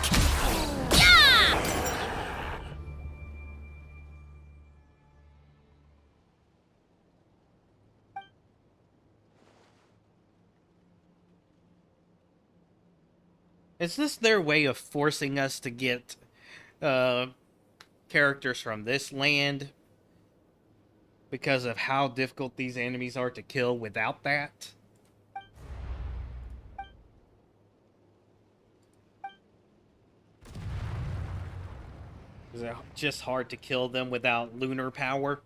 Yeah! Is this their way of forcing us to get characters from this land because of how difficult these enemies are to kill without that? Is it just hard to kill them without lunar power?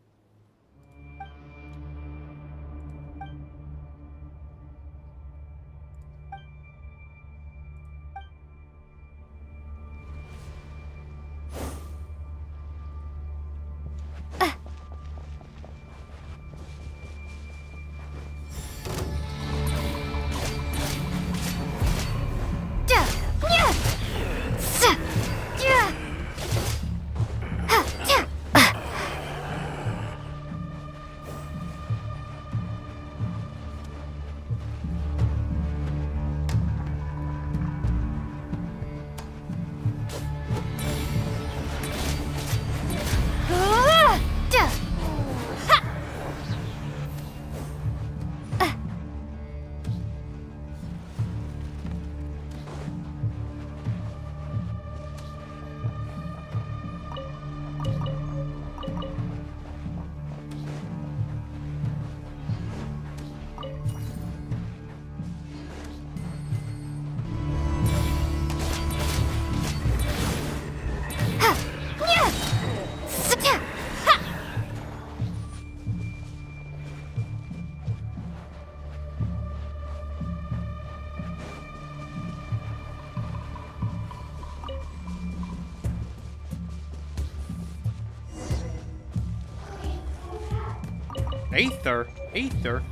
Aether? Aether?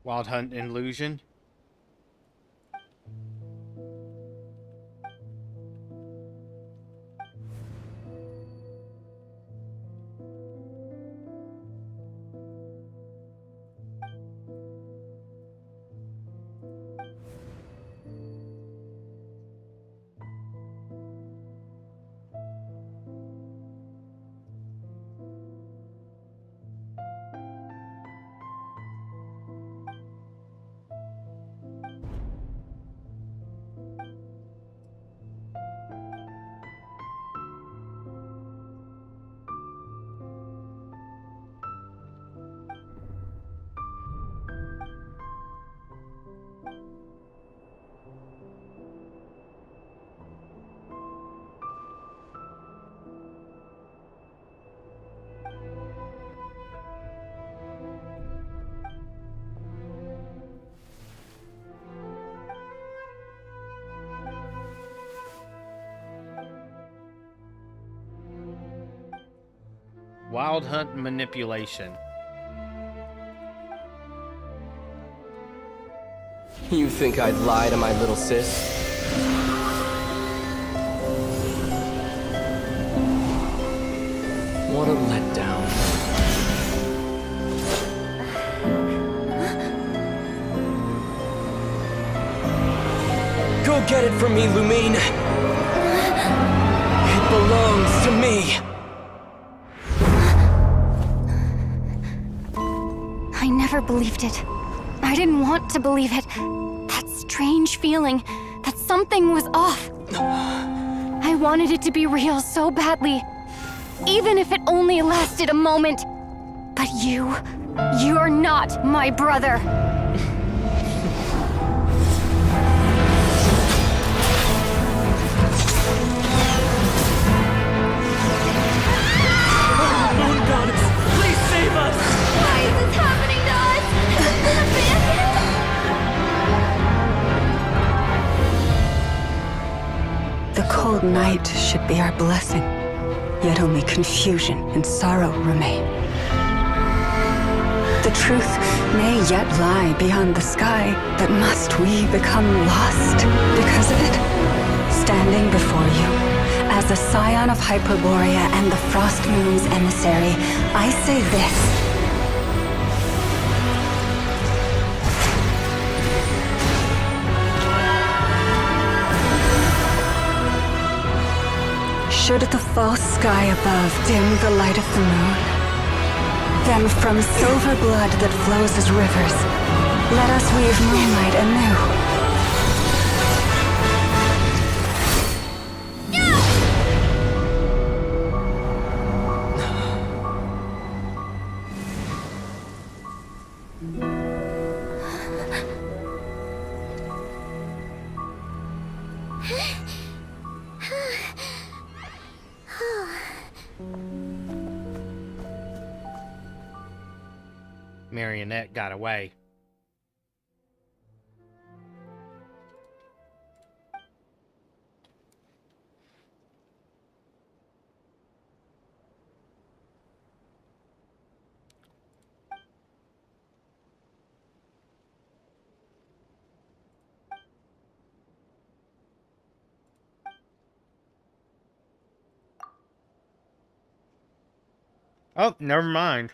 Wild Hunt Illusion? Wild Hunt Manipulation. You think I'd lie to my little sis? What a letdown. Go get it from me, Lumine. It belongs to me. I never believed it. I didn't want to believe it. That strange feeling that something was off. I wanted it to be real so badly, even if it only lasted a moment. But you're not my brother. Moon Goddess, please save us! Why is this happening to us? The cold night should be our blessing, yet only confusion and sorrow remain. The truth may yet lie beyond the sky, but must we become lost because of it? Standing before you, As a scion of Hyperborea and the Frost Moon's emissary, I say this. Should the false sky above dim the light of the moon, then from silver blood that flows as rivers, let us weave moonlight anew. Marionette got away. Oh, never mind.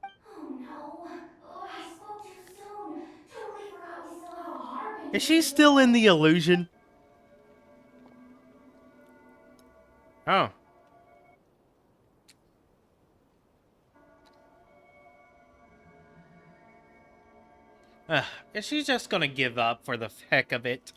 Oh no. Oh, I spoke too soon. Totally forgot we still have a harp in Is she still in the illusion? Oh. Is she just gonna give up for the heck of it?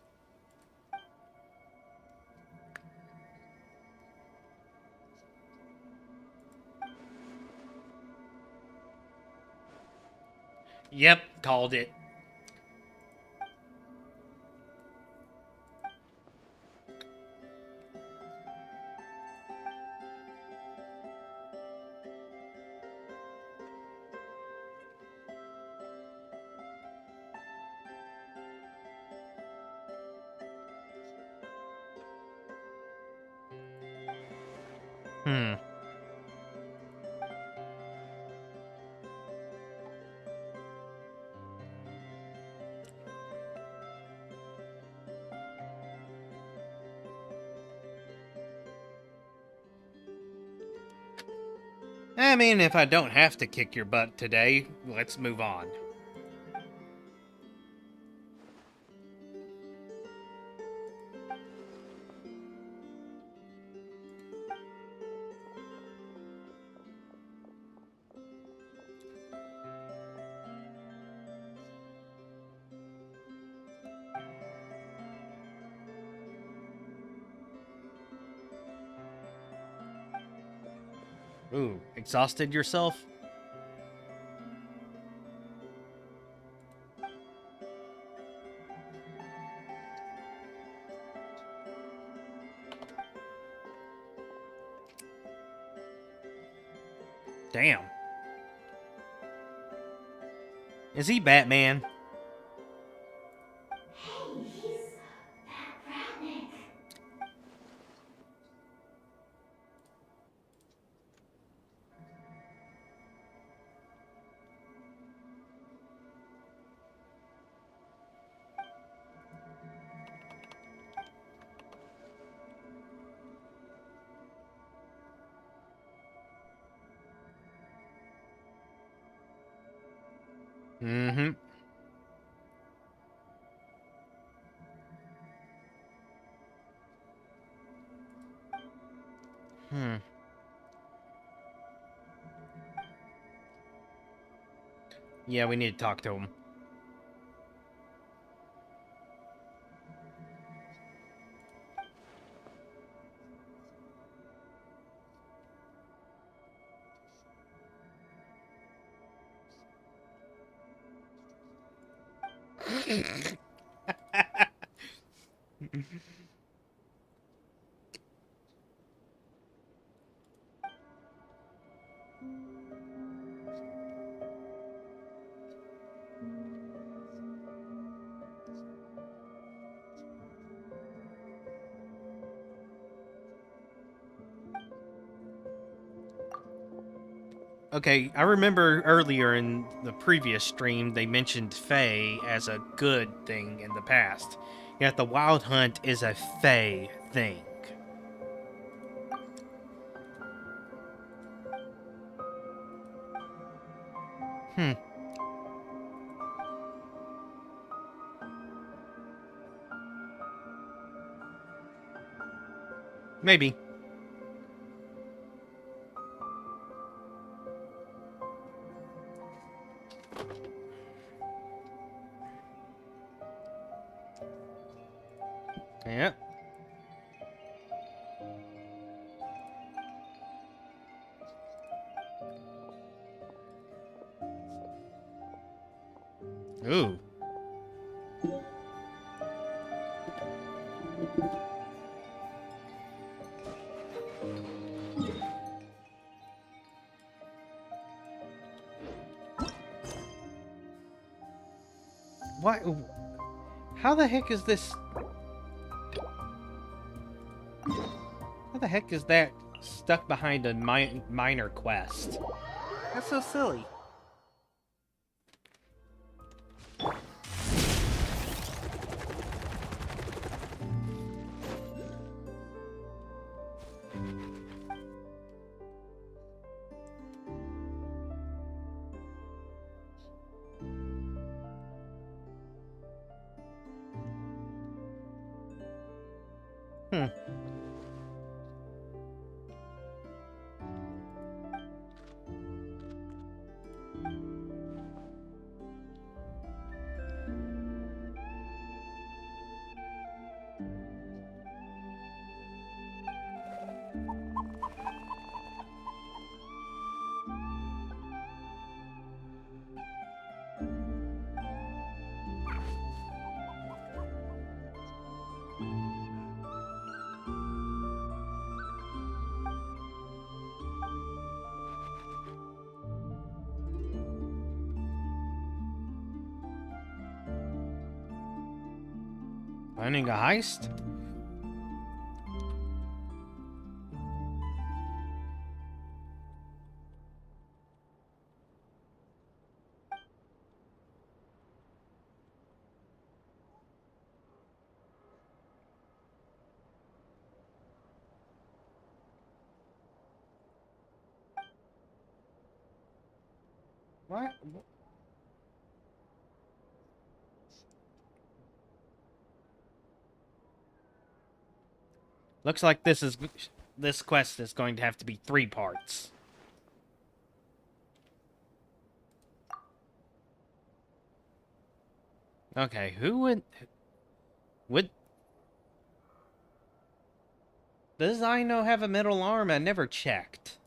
Yep, called it. Hmm. I mean, if I don't have to kick your butt today, let's move on. Ooh, exhausted yourself? Damn. Is he Batman? Hey, he's that Ratnik. Mm-hmm. Hmm. Yeah, we need to talk to him. Okay, I remember earlier in the previous stream they mentioned Fae as a good thing in the past. Yet the Wild Hunt is a Fae thing. Hmm. Maybe. Yeah. Ooh. What? How the heck is this? How the heck is that stuck behind a minor quest? That's so silly. Hmm. Planning a heist? What? Looks like this quest is going to have to be 3 parts. Okay, who would does Ino have a middle arm? I never checked.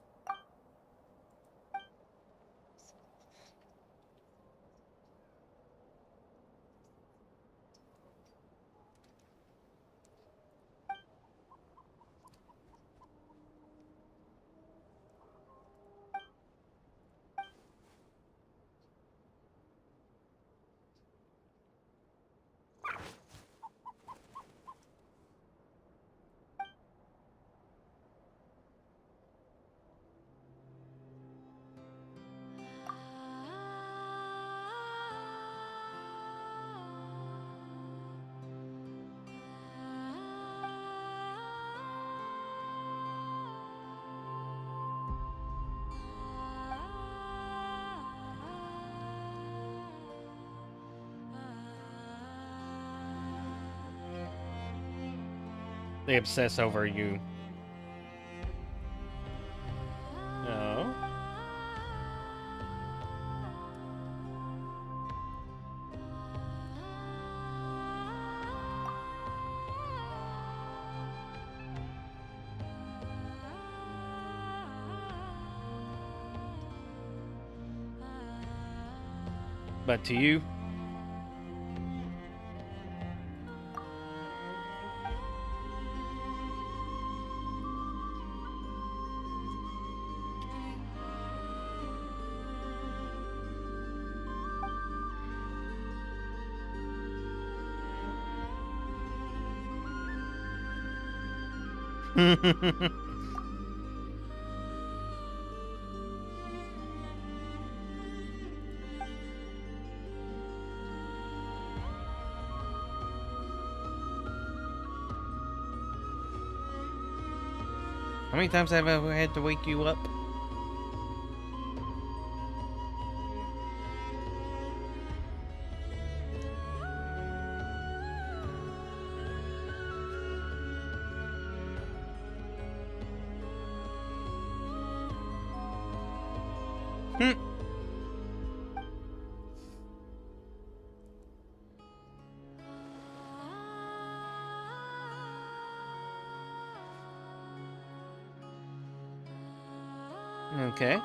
They obsess over you. No. But to you? How many times have I ever had to wake you up? Okay.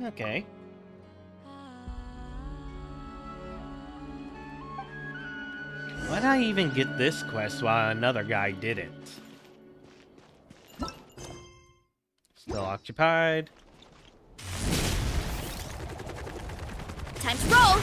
Okay. Why'd I even get this quest while another guy didn't? Still occupied. Time to roll!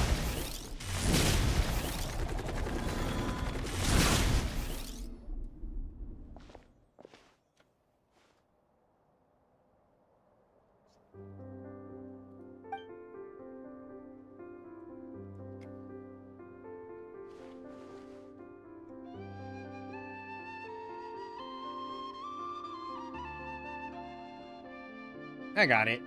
I got it.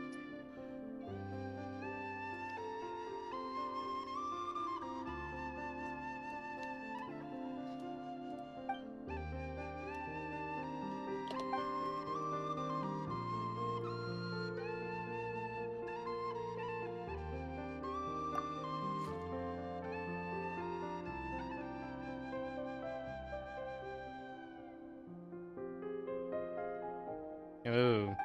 Oh.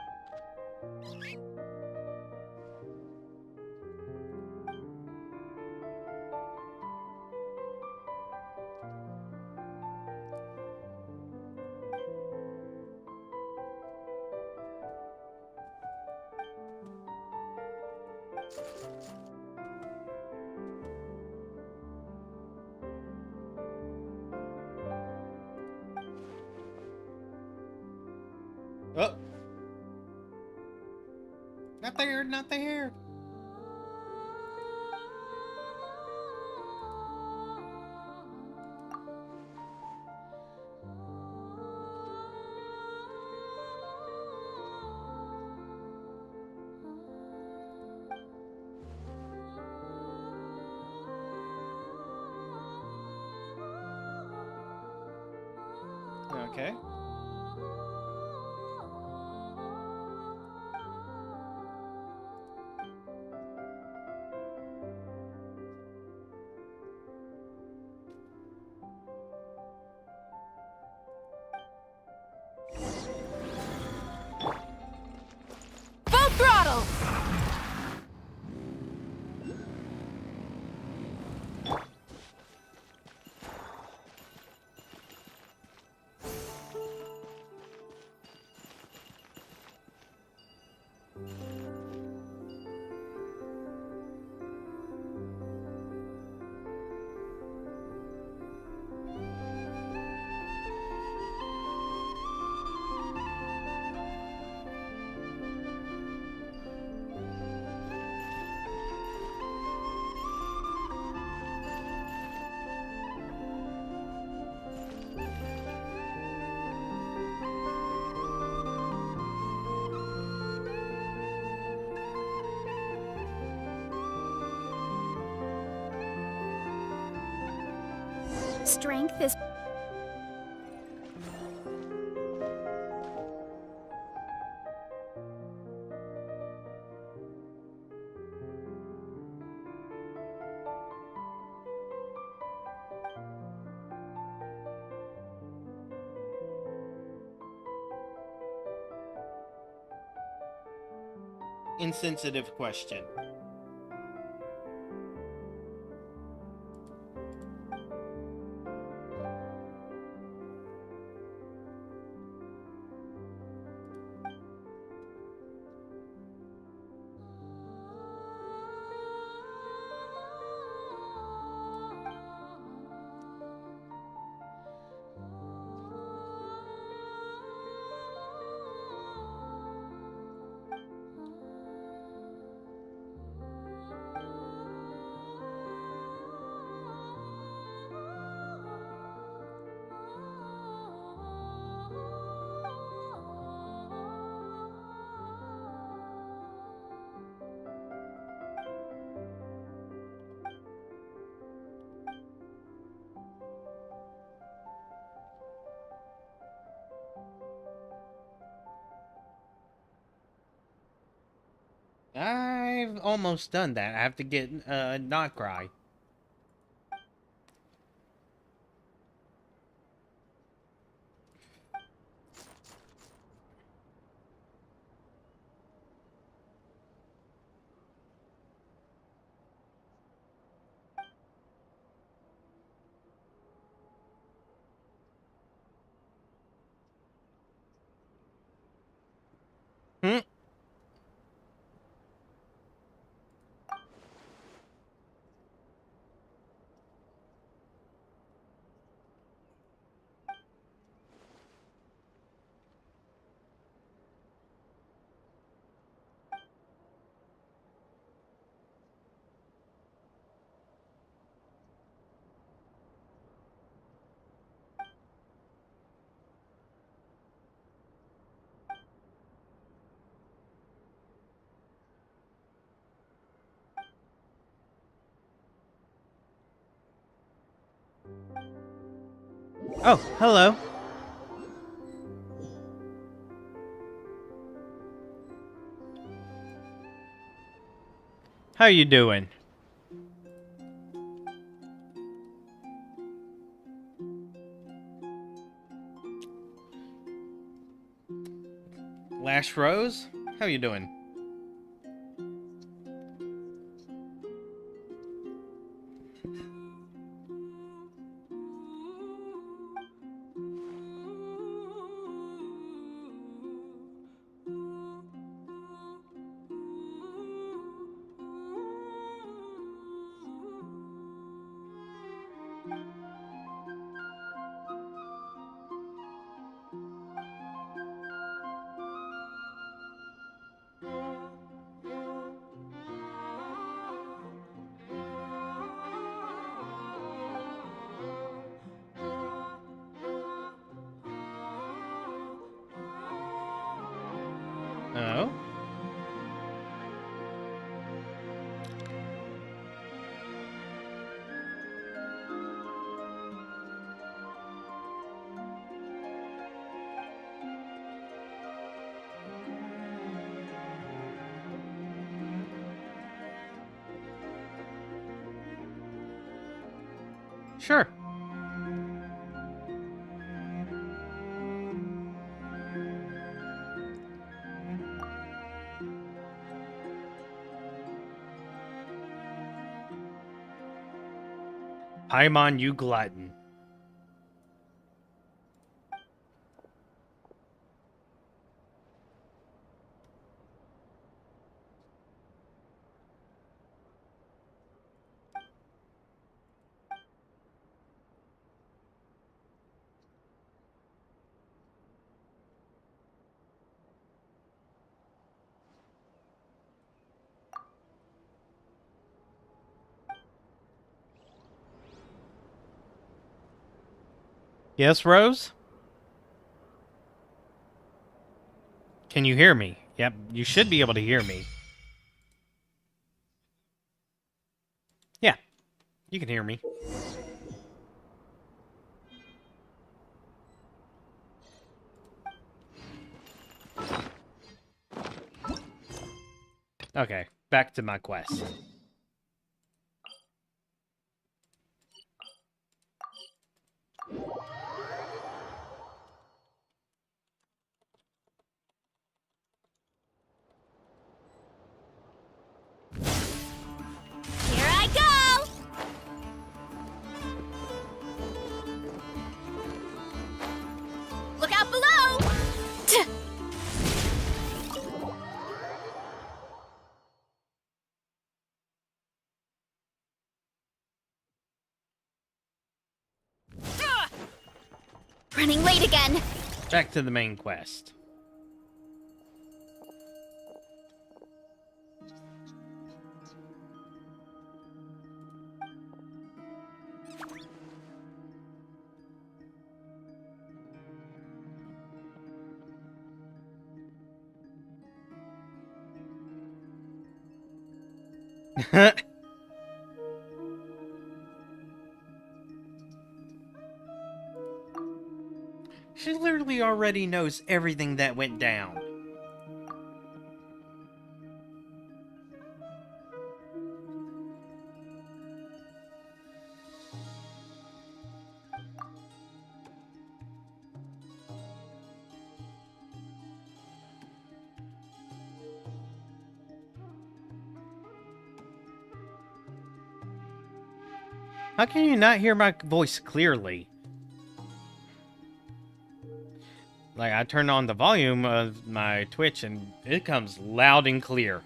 Oh. Not there, not there. Okay. Full throttle! Strength is... Insensitive question. I've almost done that. I have to get Nod-Krai. Hmm? Oh, hello. How you doing? Lash Rose? How you doing? Oh? Sure. Paimon, you glutton. Yes, Rose? Can you hear me? Yep, you should be able to hear me. Yeah, you can hear me. Okay, back to my quest. Here I go! Look out below! Running late again. Back to the main quest. She literally already knows everything that went down. How can you not hear my voice clearly? Like, I turn on the volume of my Twitch and it comes loud and clear.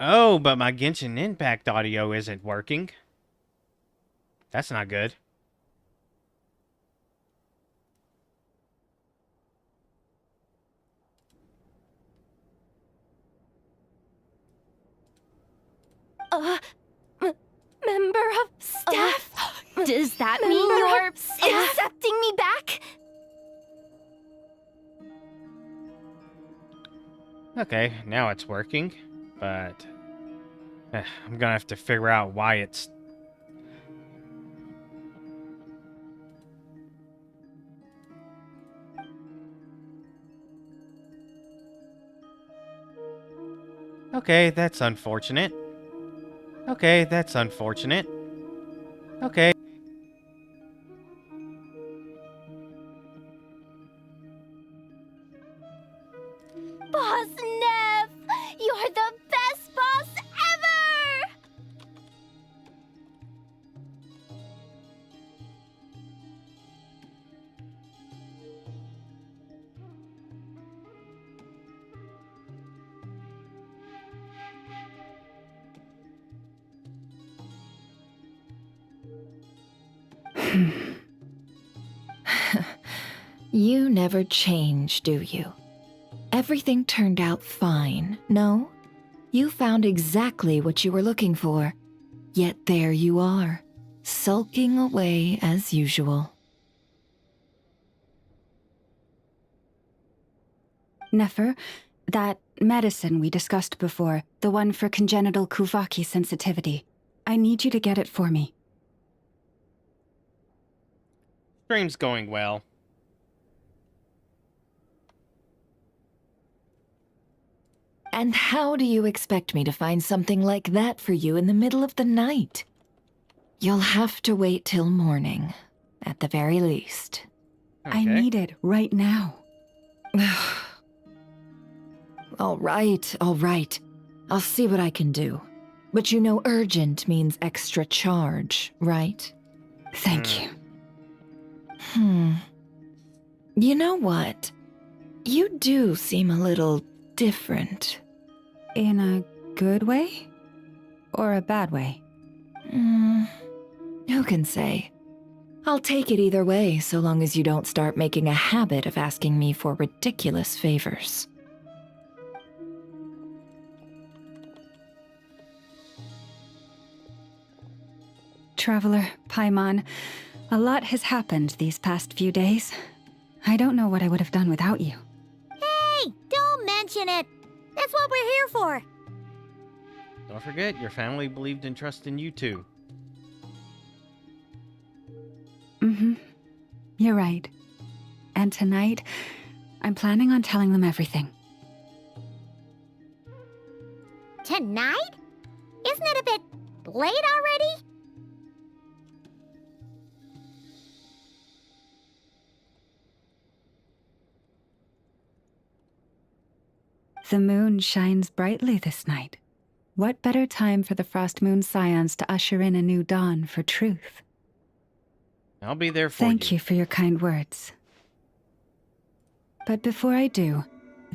Oh, but my Genshin Impact audio isn't working. That's not good. Member of staff? Does that mean you're accepting me back? Okay, now it's working, but I'm gonna have to figure out why it's... Okay, that's unfortunate. Okay, that's unfortunate. Okay. Boss Neff! You're the best boss ever! You never change, do you? Everything turned out fine, no? You found exactly what you were looking for. Yet there you are, sulking away as usual. Nefer, that medicine we discussed before, the one for congenital Kuvaki sensitivity, I need you to get it for me. Stream's going well. And how do you expect me to find something like that for you in the middle of the night? You'll have to wait till morning, at the very least. I Okay. need it right now. All right, all right. I'll see what I can do. But you know urgent means extra charge, right? Thank you. You know what? You do seem a little different. In a good way? Or a bad way? Who can say? I'll take it either way, so long as you don't start making a habit of asking me for ridiculous favors. Traveler, Paimon, a lot has happened these past few days. I don't know what I would have done without you. Hey, don't mention it. That's what we're here for. Don't forget, your family believed and trusted in you too. Mm-hmm. You're right. And tonight, I'm planning on telling them everything. Tonight? Isn't it a bit late already? The moon shines brightly this night. What better time for the Frost Moon Scions to usher in a new dawn for truth? I'll be there for Thank you for your kind words. But before I do,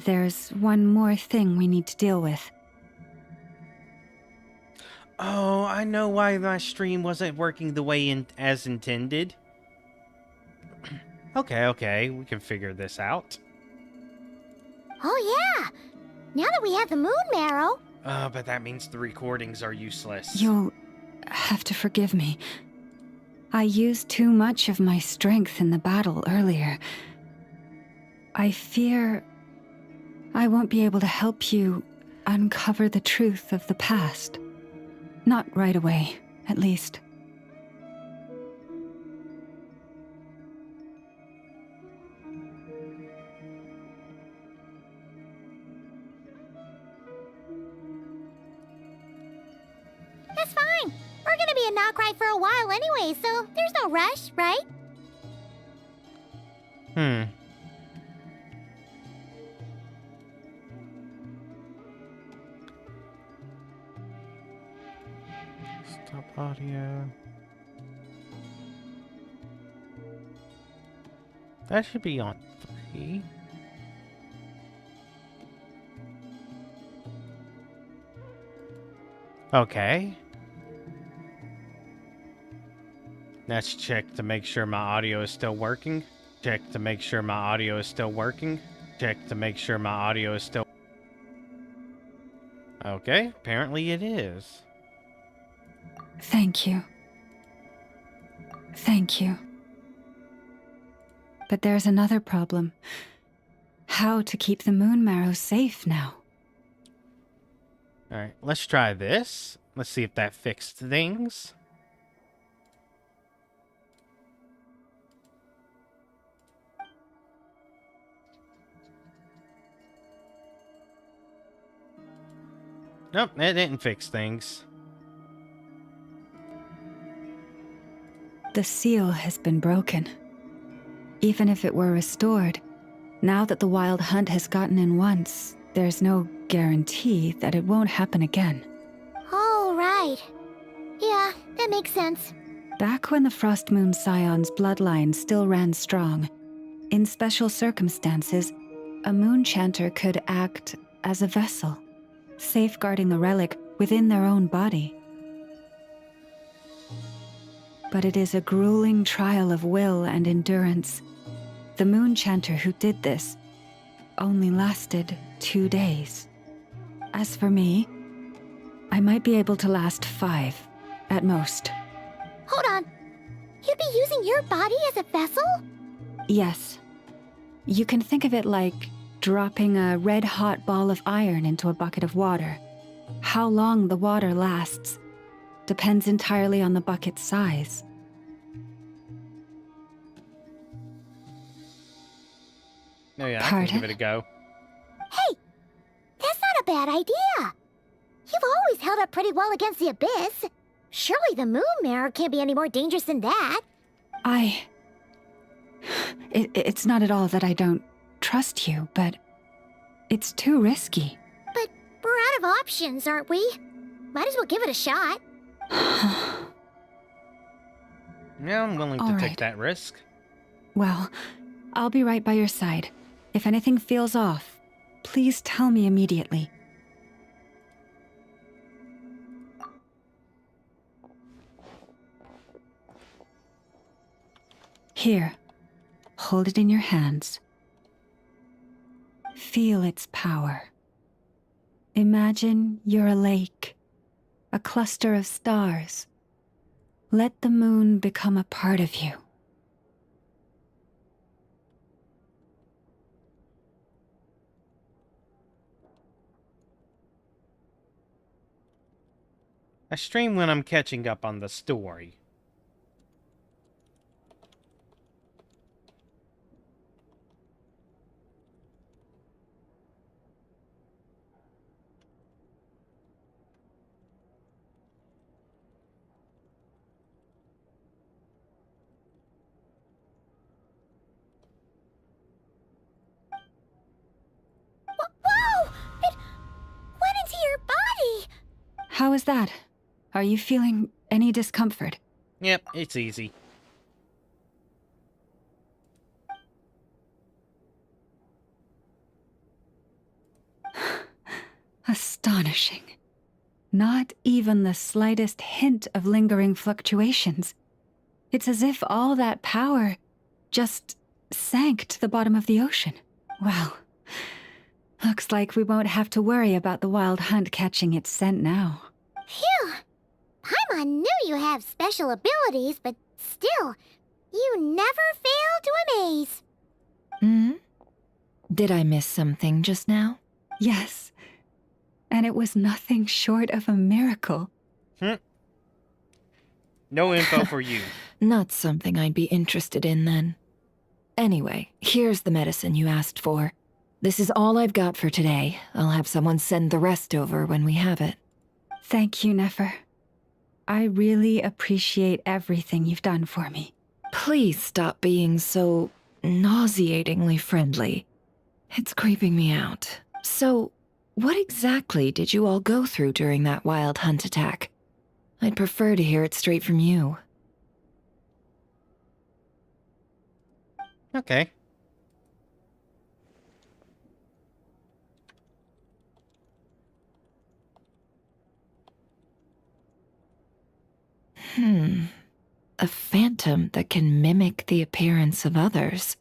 there's one more thing we need to deal with. Oh, I know why my stream wasn't working the way as intended. Okay, we can figure this out. Oh yeah! Now that we have the moon marrow. But that means the recordings are useless. You'll have to forgive me. I used too much of my strength in the battle earlier. I fear I won't be able to help you uncover the truth of the past. Not right away, at least. be in Nod-Krai for a while anyway, so there's no rush, right? Stop audio. That should be on 3. Okay. Let's check to make sure my audio is still working. Check to make sure my audio is still working. Check to make sure my audio is still... Okay, apparently it is. Thank you. Thank you. But there's another problem. How to keep the moon marrow safe now? Alright, let's try this. Let's see if that fixed things. Nope, it didn't fix things. The seal has been broken. Even if it were restored, now that the wild hunt has gotten in once, there's no guarantee that it won't happen again. Oh, right. Yeah, that makes sense. Back when the Frost Moon Scion's bloodline still ran strong, in special circumstances, a moon chanter could act as a vessel, safeguarding the relic within their own body. But it is a grueling trial of will and endurance. The moon chanter who did this only lasted 2 days. As for me, I might be able to last 5, at most. Hold on. You'd be using your body as a vessel? Yes. You can think of it like dropping a red-hot ball of iron into a bucket of water. How long the water lasts depends entirely on the bucket's size. Oh yeah, I Pardon? can give it a go. Hey, that's not a bad idea. You've always held up pretty well against the abyss. Surely the moon mirror can't be any more dangerous than that. It's not at all that I don't trust you, but it's too risky. But we're out of options, aren't we? Might as well give it a shot. Yeah, I'm willing to All take right. that risk. Well, I'll be right by your side. If anything feels off, please tell me immediately. Here, hold it in your hands. Feel its power. Imagine you're a lake, a cluster of stars. Let the moon become a part of you. I stream when I'm catching up on the story. Whoa! It went into your body! How is that? Are you feeling any discomfort? Yep, it's easy. Astonishing. Not even the slightest hint of lingering fluctuations. It's as if all that power just sank to the bottom of the ocean. Well, looks like we won't have to worry about the wild hunt catching its scent now. Phew! Paimon knew you have special abilities, but still, you never fail to amaze. Hmm? Did I miss something just now? Yes, and it was nothing short of a miracle. No info for you. Not something I'd be interested in then. Anyway, here's the medicine you asked for. This is all I've got for today. I'll have someone send the rest over when we have it. Thank you, Nefer. I really appreciate everything you've done for me. Please stop being so nauseatingly friendly. It's creeping me out. So, what exactly did you all go through during that wild hunt attack? I'd prefer to hear it straight from you. Okay. A phantom that can mimic the appearance of others.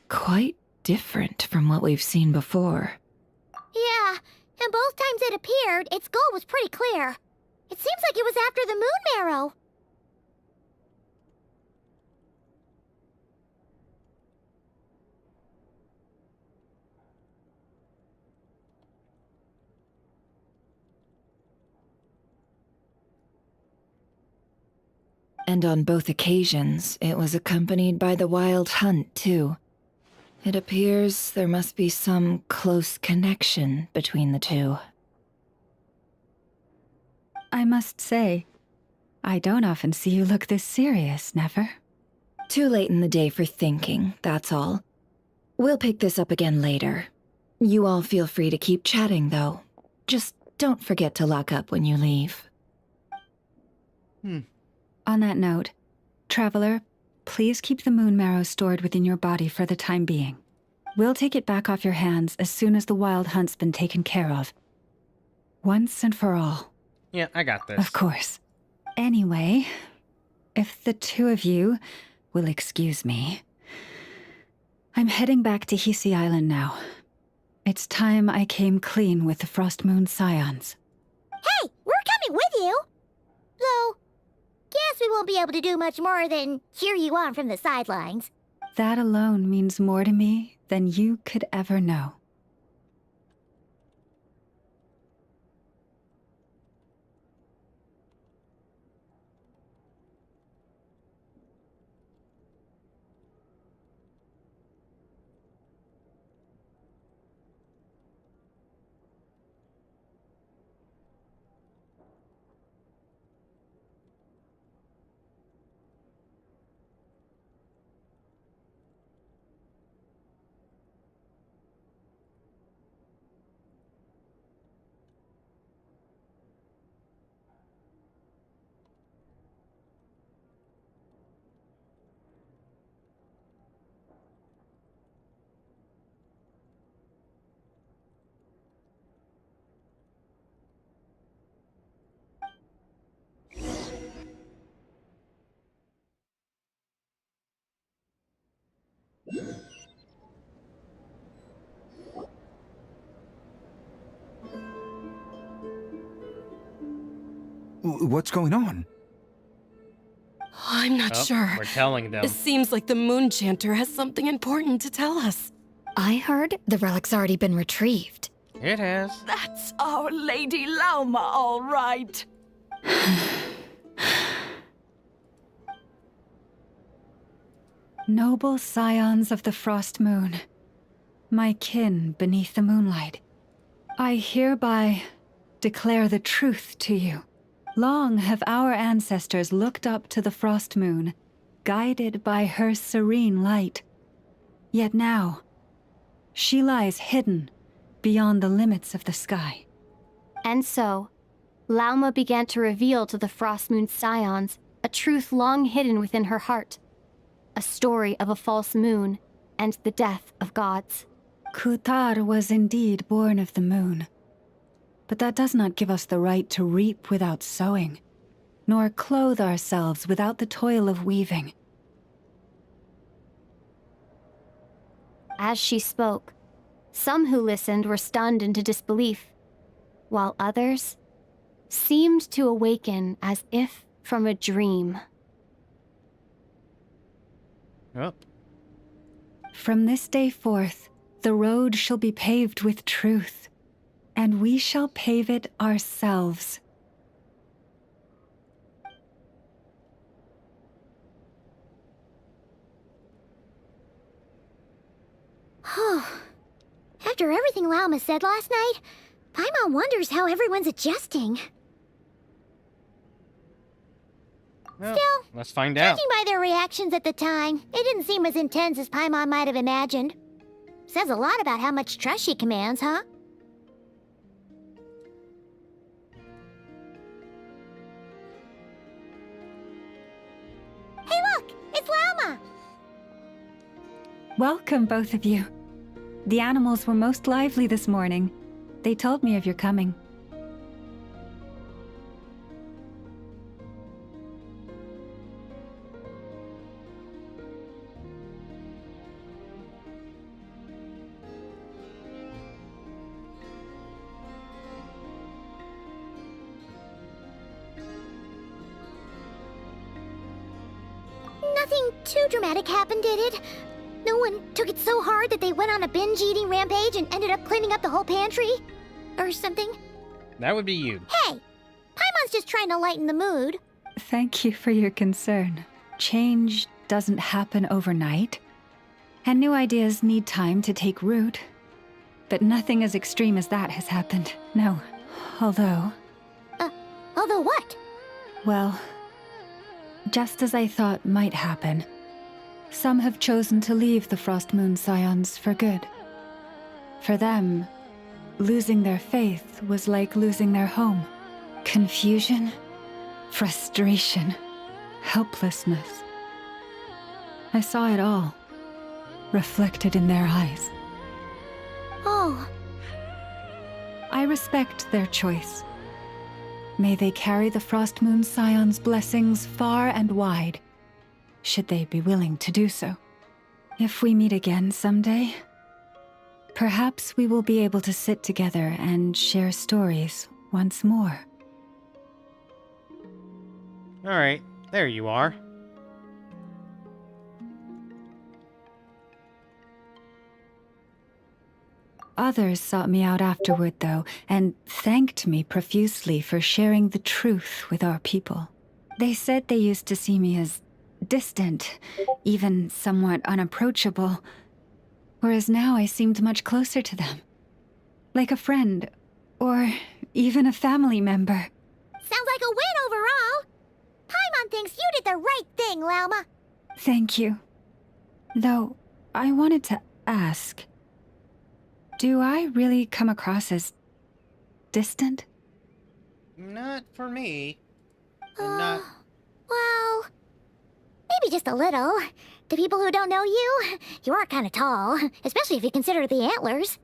Quite different from what we've seen before. Yeah, and both times it appeared, its goal was pretty clear. It seems like it was after the moon marrow. And on both occasions, it was accompanied by the wild hunt, too. It appears there must be some close connection between the two. I must say, I don't often see you look this serious, Never. Too late in the day for thinking, that's all. We'll pick this up again later. You all feel free to keep chatting, though. Just don't forget to lock up when you leave. On that note, Traveler, please keep the moon marrow stored within your body for the time being. We'll take it back off your hands as soon as the wild hunt's been taken care of. Once and for all. Yeah, I got this. Of course. Anyway, if the two of you will excuse me, I'm heading back to Hisi Island now. It's time I came clean with the Frost Moon Scions. Hey, we're coming with you! Though, guess we won't be able to do much more than cheer you on from the sidelines. That alone means more to me than you could ever know. What's going on? I'm not Oh, sure. we're telling them. It seems like the Moon Chanter has something important to tell us. I heard the relic's already been retrieved. It has. That's our Lady Lauma, all right. Noble scions of the Frost Moon, my kin beneath the moonlight, I hereby declare the truth to you. Long have our ancestors looked up to the Frost Moon, guided by her serene light. Yet now, she lies hidden beyond the limits of the sky. And so, Lauma began to reveal to the Frost Moon Scions a truth long hidden within her heart. A story of a false moon and the death of gods. Kutar was indeed born of the moon. But that does not give us the right to reap without sowing, nor clothe ourselves without the toil of weaving. As she spoke, some who listened were stunned into disbelief, while others seemed to awaken as if from a dream. Oh. From this day forth, the road shall be paved with truth, and we shall pave it ourselves. After everything Lauma said last night, Paimon wonders how everyone's adjusting. Well, Still, let's find out. judging by their reactions at the time, it didn't seem as intense as Paimon might have imagined. Says a lot about how much trust she commands, huh? Hey look! It's Lauma! Welcome, both of you. The animals were most lively this morning. They told me of your coming. Nothing too dramatic happened, did it? No one took it so hard that they went on a binge-eating rampage and ended up cleaning up the whole pantry? Or something? That would be you. Hey! Paimon's just trying to lighten the mood. Thank you for your concern. Change doesn't happen overnight, and new ideas need time to take root. But nothing as extreme as that has happened, no. Although, Although what? well, just as I thought might happen, some have chosen to leave the Frost Moon Scions for good. For them, losing their faith was like losing their home. Confusion, frustration, helplessness. I saw it all, reflected in their eyes. Oh, I respect their choice. May they carry the Frost Moon Scion's blessings far and wide, should they be willing to do so. If we meet again someday, perhaps we will be able to sit together and share stories once more. Alright, there you are. Others sought me out afterward, though, and thanked me profusely for sharing the truth with our people. They said they used to see me as distant, even somewhat unapproachable, whereas now I seemed much closer to them. Like a friend, or even a family member. sounds like a win overall. Paimon thinks you did the right thing, Lauma. Thank you. Though, I wanted to ask, do I really come across as distant? Not for me. And not... Well, maybe just a little. To people who don't know you, you are kind of tall, especially if you consider the antlers.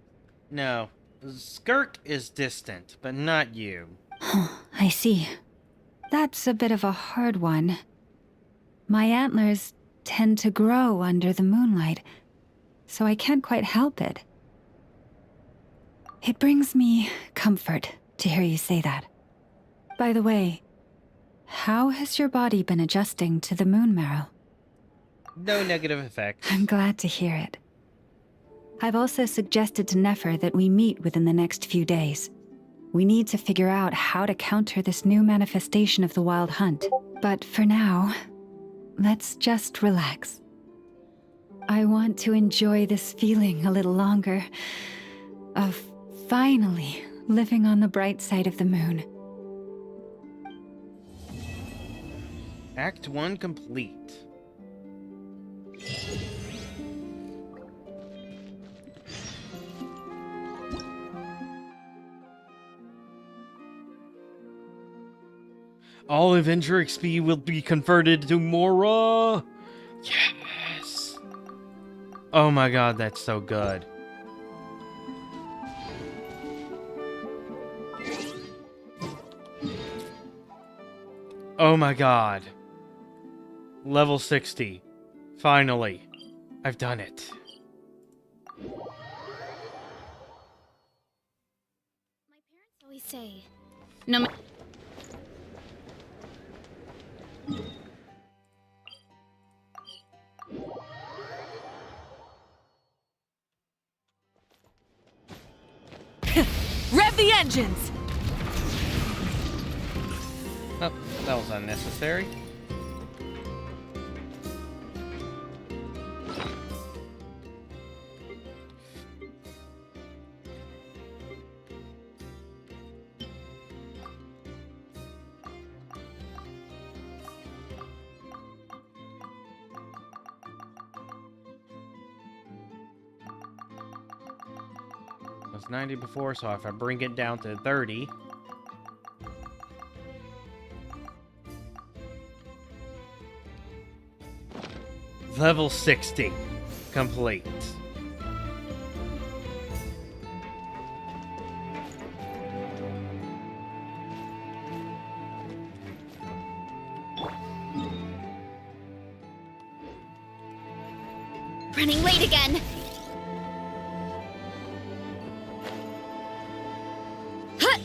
No. Skirk is distant, but not you. I see. That's a bit of a hard one. My antlers tend to grow under the moonlight, so I can't quite help it. It brings me comfort to hear you say that. By the way, how has your body been adjusting to the moon marrow? No negative effects. I'm glad to hear it. I've also suggested to Nefer that we meet within the next few days. We need to figure out how to counter this new manifestation of the Wild Hunt. But for now, let's just relax. I want to enjoy this feeling a little longer of finally living on the bright side of the moon. Act 1 complete. All Avenger XP will be converted to Mora! Yes! Oh my god, that's so good. Oh my god. Level 60. Finally. I've done it. My parents always say, no matter. Rev the engines! Oh, that was unnecessary. It was 90 before, so if I bring it down to 30... Level 60. Complete. Running late again. Hut!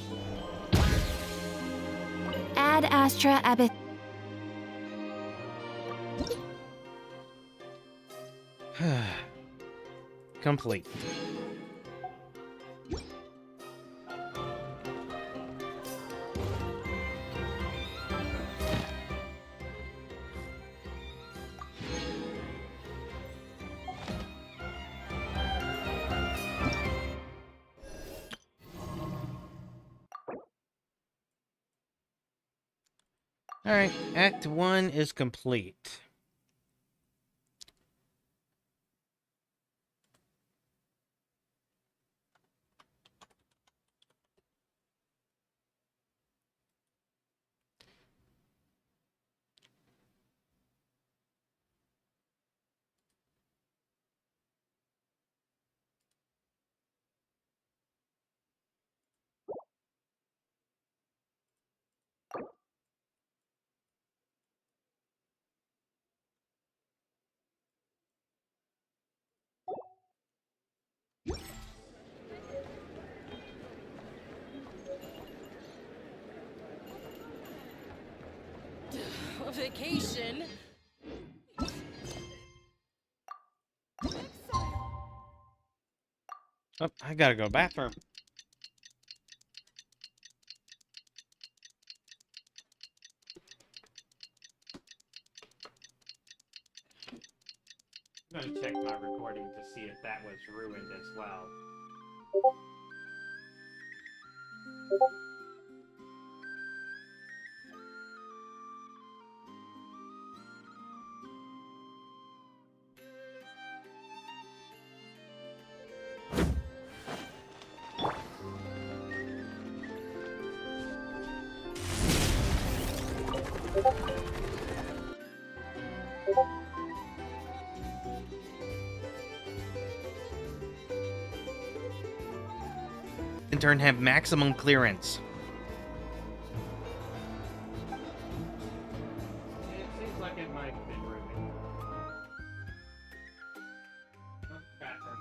Ad Astra Abyss. Complete. Alright, Act 1 is complete. A vacation? Oh, I gotta go bathroom. I'm gonna check my recording to see if that was ruined as well. In turn, have maximum clearance. It seems like it might have been ruined. Oh, bathroom.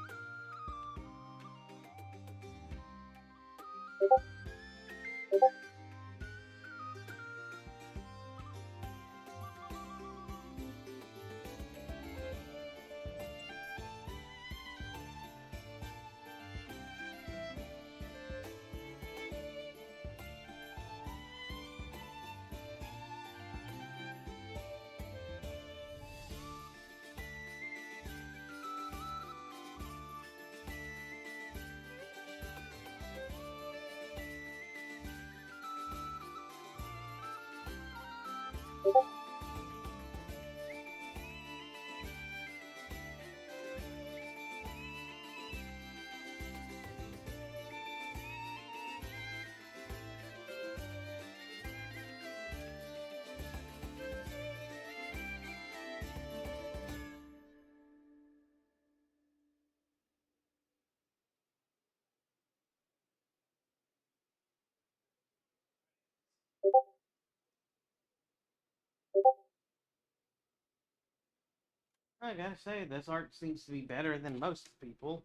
I gotta say, this art seems to be better than most people.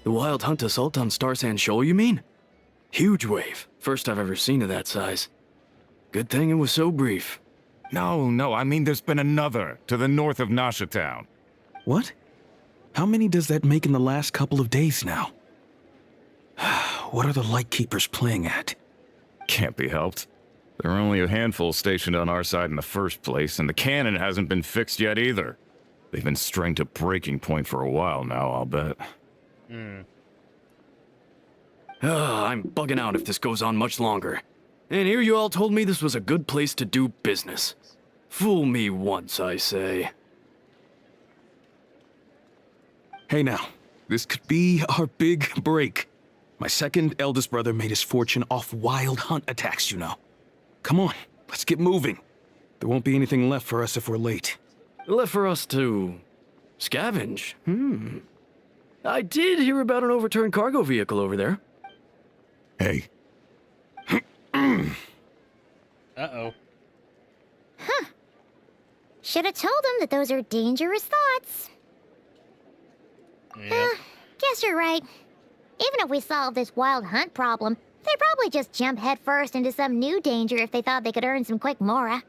The Wild Hunt assault on Star Sand Shoal, you mean? Huge wave. First I've ever seen of that size. Good thing it was so brief. No, I mean there's been another to the north of Nasha Town. What? How many does that make in the last couple of days now? What are the Lightkeepers playing at? Can't be helped. There are only a handful stationed on our side in the first place, and the cannon hasn't been fixed yet either. They've been strained to breaking point for a while now, I'll bet. I'm bugging out if this goes on much longer. And here you all told me this was a good place to do business. Fool me once, I say. Hey now, this could be our big break. My second eldest brother made his fortune off wild hunt attacks, you know. Come on, let's get moving. There won't be anything left for us if we're late. Left for us to scavenge? I did hear about an overturned cargo vehicle over there. Hey. Uh-oh. Should have told him that those are dangerous thoughts. Yep. Guess you're right. Even if we solve this wild hunt problem, they'd probably just jump headfirst into some new danger if they thought they could earn some quick mora.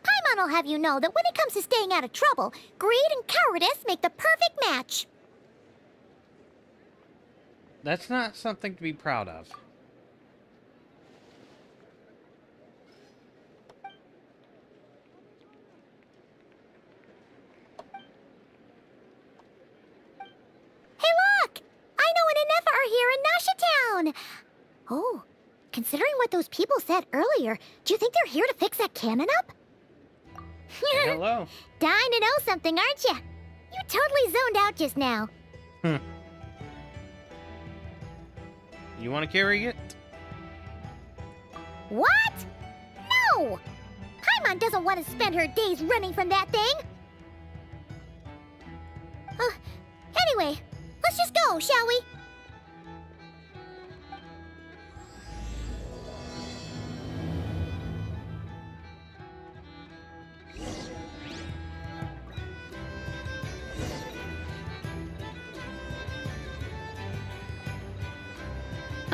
Paimon will have you know that when it comes to staying out of trouble, greed and cowardice make the perfect match. That's not something to be proud of. Hey look! I know an Inefa are here in Nasha Town! Oh, considering what those people said earlier, do you think they're here to fix that cannon up? Hello. Dying to know something, aren't you? You totally zoned out just now. You want to carry it? What? No! Paimon doesn't want to spend her days running from that thing. Anyway, let's just go, shall we?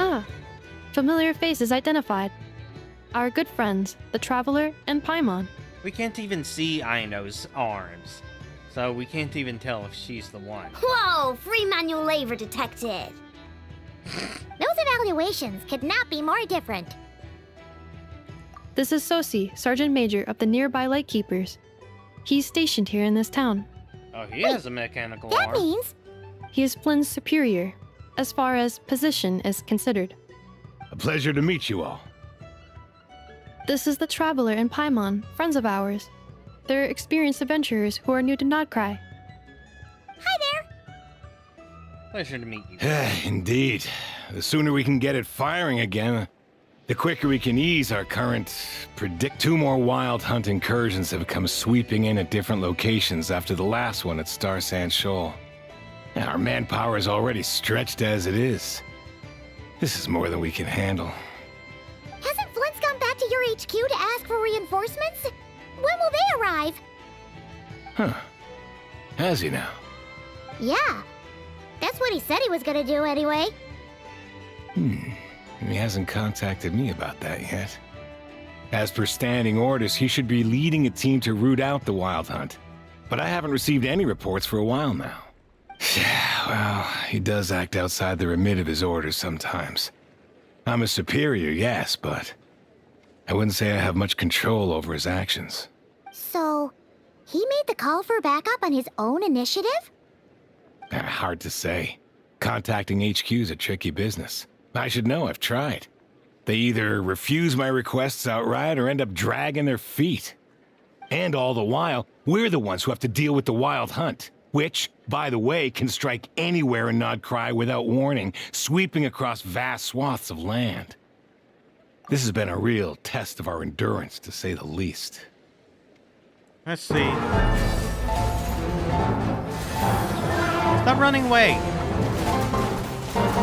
Ah, familiar faces identified. Our good friends, the Traveler and Paimon. We can't even see Aino's arms, so we can't even tell if she's the one. Whoa, free manual labor detected. Those evaluations could not be more different. This is Sosi, Sergeant Major of the nearby Lightkeepers. He's stationed here in this town. Oh, he has a mechanical That arm. means He is Flynn's superior, as far as position is considered. A pleasure to meet you all. This is the Traveler and Paimon, friends of ours. They're experienced adventurers who are new to Nod-Krai. hi there. Pleasure to meet you. Indeed. The sooner we can get it firing again, the quicker we can ease our current predict. 2 more wild hunt incursions have come sweeping in at different locations after the last one at Star Sand Shoal. Our manpower is already stretched as it is. This is more than we can handle. Hasn't Flint's gone back to your HQ to ask for reinforcements? When will they arrive? Huh. Has he now? Yeah. That's what he said he was gonna do anyway. He hasn't contacted me about that yet. As per standing orders, he should be leading a team to root out the wild hunt. But I haven't received any reports for a while now. Well, he does act outside the remit of his orders sometimes. I'm a superior, yes, but I wouldn't say I have much control over his actions. So, he made the call for backup on his own initiative? Hard to say. Contacting HQ is a tricky business. I should know, I've tried. They either refuse my requests outright or end up dragging their feet. And all the while, we're the ones who have to deal with the wild hunt, which, by the way, can strike anywhere in Nod-Krai without warning, sweeping across vast swaths of land. This has been a real test of our endurance, to say the least. Let's see. Stop running away.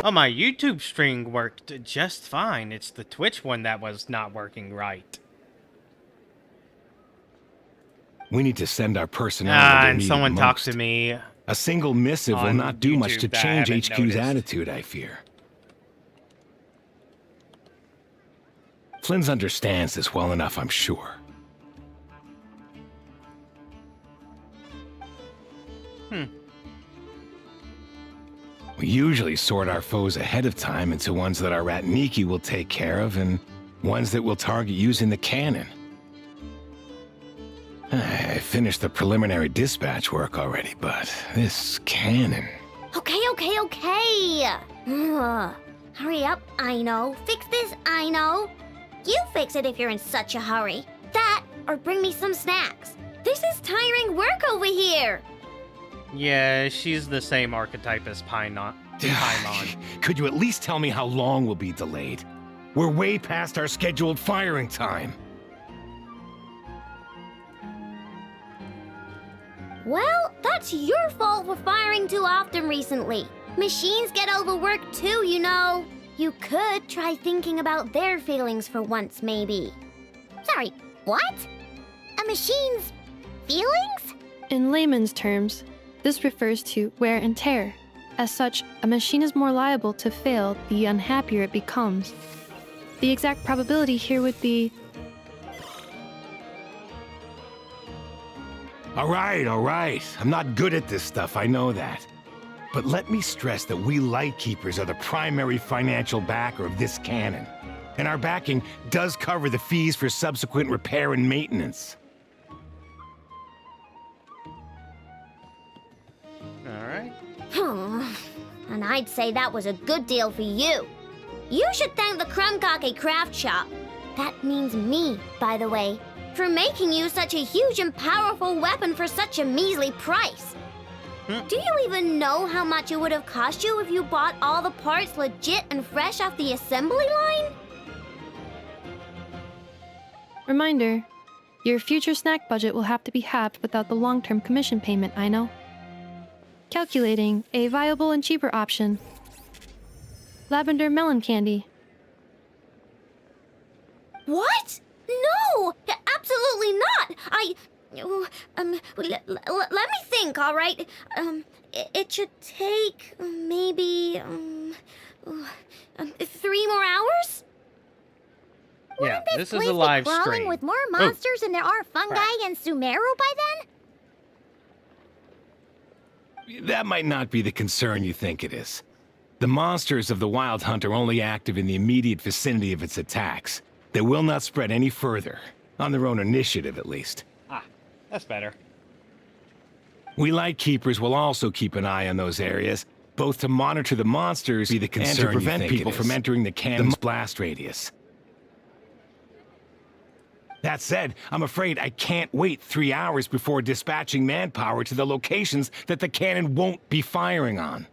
Oh, my YouTube stream worked just fine. It's the Twitch one that was not working right. We need to send our personnel where they're And needed someone talked most. to me A single missive will on not do much to YouTube that I change haven't HQ's noticed. attitude, I fear. Flynn's understands this well enough, I'm sure. We usually sort our foes ahead of time into ones that our Ratniki will take care of and ones that we'll target using the cannon. I finished the preliminary dispatch work already, but this cannon... Okay. Hurry up, I know. Fix this, I know. You fix it if you're in such a hurry. That, or bring me some snacks. This is tiring work over here. Yeah, she's the same archetype as Paimon. Could you at least tell me how long we'll be delayed? We're way past our scheduled firing time. Well, that's your fault for firing too often recently. Machines get overworked too, you know. You could try thinking about their feelings for once, maybe. Sorry, what? A machine's feelings? In layman's terms, this refers to wear and tear. As such, a machine is more liable to fail the unhappier it becomes. The exact probability here would be... All right. I'm not good at this stuff, I know that. But let me stress that we Lightkeepers are the primary financial backer of this cannon. And our backing does cover the fees for subsequent repair and maintenance. Alright. And I'd say that was a good deal for you. You should thank the Krumkake craft shop. That means me, by the way, for making you such a huge and powerful weapon for such a measly price. Do you even know how much it would have cost you if you bought all the parts legit and fresh off the assembly line? Reminder, your future snack budget will have to be halved without the long-term commission payment, I know. Calculating a viable and cheaper option. Lavender melon candy. What? No! Absolutely not! Let me think, all right? It should take maybe 3 more hours? Yeah, this is Place a be live crawling stream. with more monsters than there are fungi and Sumeru by then? That might not be the concern you think it is. The monsters of the Wild Hunt are only active in the immediate vicinity of its attacks. They will not spread any further, on their own initiative at least. Ah, that's better. We Lightkeepers will also keep an eye on those areas, both to monitor the monsters and to prevent people from entering the cannon's blast radius. That said, I'm afraid I can't wait 3 hours before dispatching manpower to the locations that the cannon won't be firing on.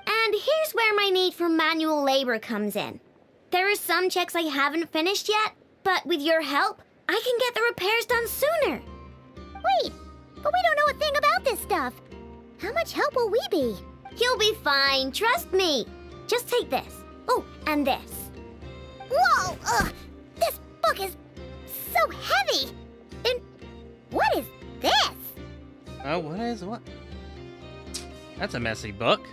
And here's where my need for manual labor comes in. There are some checks I haven't finished yet, but with your help, I can get the repairs done sooner. Wait, but we don't know a thing about this stuff. How much help will we be? You'll be fine, trust me. Just take this. Oh, and this. Whoa! This book is so heavy! And what is this? Oh, what? That's a messy book.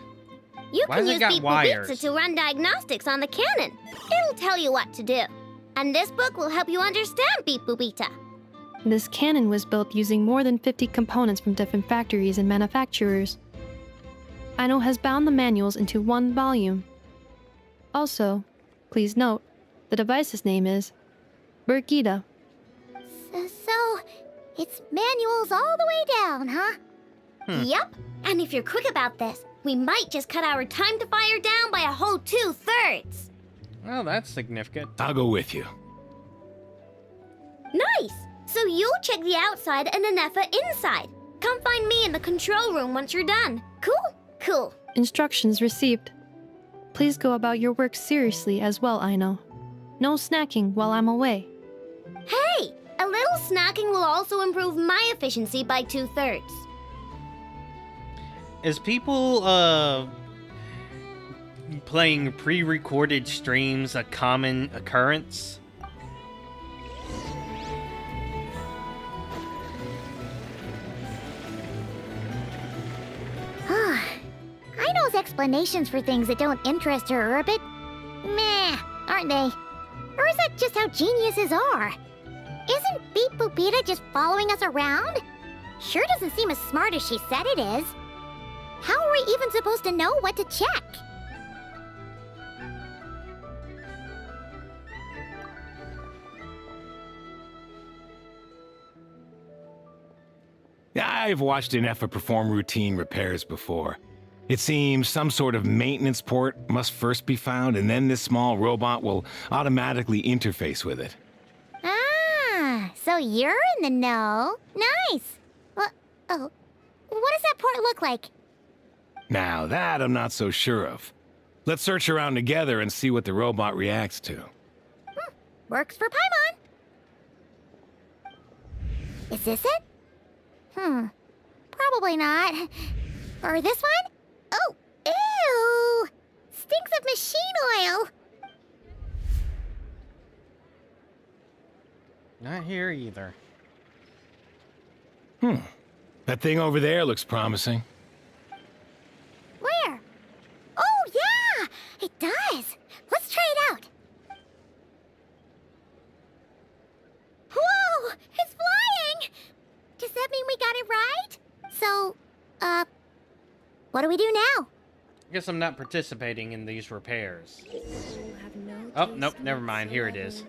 You Why can has it use got Beep wires? Boopitsa to run diagnostics on the cannon. It'll tell you what to do. And this book will help you understand Beep Boopita. This cannon was built using more than 50 components from different factories and manufacturers. Aino has bound the manuals into one volume. Also, please note, the device's name is Burkida. So, it's manuals all the way down, huh? Yep. And if you're quick about this, we might just cut our time to fire down by a whole 2/3. Well, that's significant. I'll go with you. Nice! So you'll check the outside and Anefa inside. Come find me in the control room once you're done. Cool? Cool. Instructions received. Please go about your work seriously as well, Aino. No snacking while I'm away. Hey! A little snacking will also improve my efficiency by 2/3. Is people, playing pre-recorded streams a common occurrence? Those explanations for things that don't interest her are a bit meh, aren't they? Or is that just how geniuses are? Isn't Beep Boopita just following us around? Sure doesn't seem as smart as she said it is. How are we even supposed to know what to check? I've watched an Effa perform routine repairs before. It seems some sort of maintenance port must first be found, and then this small robot will automatically interface with it. Ah, so you're in the know. Nice. Well, oh, what does that port look like? Now, that I'm not so sure of. Let's search around together and see what the robot reacts to. Works for Paimon. Is this it? Probably not. Or this one? Oh, ew! Stinks of machine oil! Not here either. That thing over there looks promising. Where? Oh, yeah! It does! Let's try it out! Whoa! It's flying! Does that mean we got it right? So, what do we do now? I guess I'm not participating in these repairs. Oh, nope, never mind. Here it is.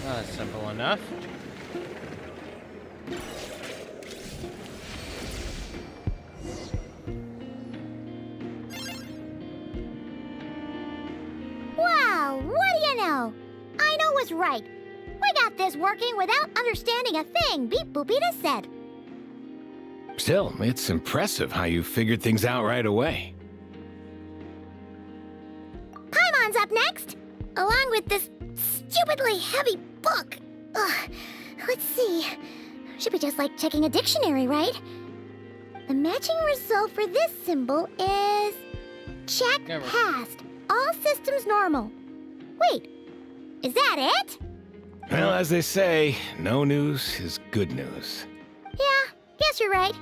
That's simple enough. Wow, what do you know? I know was right. We got this working without understanding a thing Beep Boopita said. Still, it's impressive how you figured things out right away. Paimon's up next, along with this stupidly heavy book. Ugh, let's see. Should be just like checking a dictionary, right? The matching result for this symbol is... check passed. All systems normal. Wait, is that it? Well, as they say, no news is good news. Yeah, guess you're right.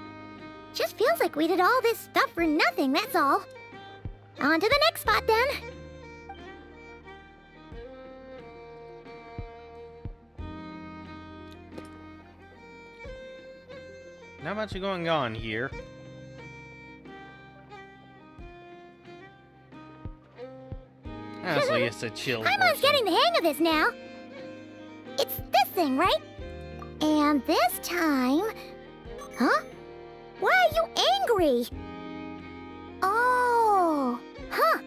Just feels like we did all this stuff for nothing, that's all. On to the next spot, then. Not much going on here. Honestly, it's a chill Paimon's portion. getting the hang of this now. It's this thing, right? And this time... Huh? Why are you angry? Oh... Huh.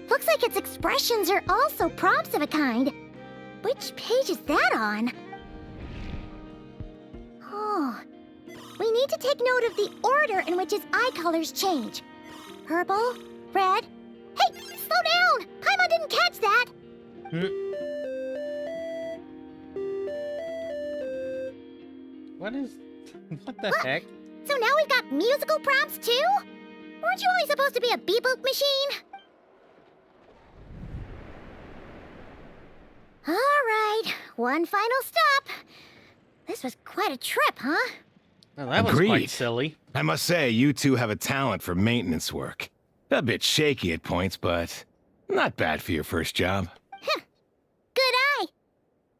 Looks like its expressions are also prompts of a kind. Which page is that on? Oh... We need to take note of the order in which its eye colors change. Purple, red... Hey, slow down! Paimon didn't catch that! What the heck? So now we've got musical prompts too? Weren't you only supposed to be a beep-boop machine? Alright, one final stop. This was quite a trip, huh? Well, that was quite silly. I must say, you two have a talent for maintenance work. A bit shaky at points, but not bad for your first job. Good eye.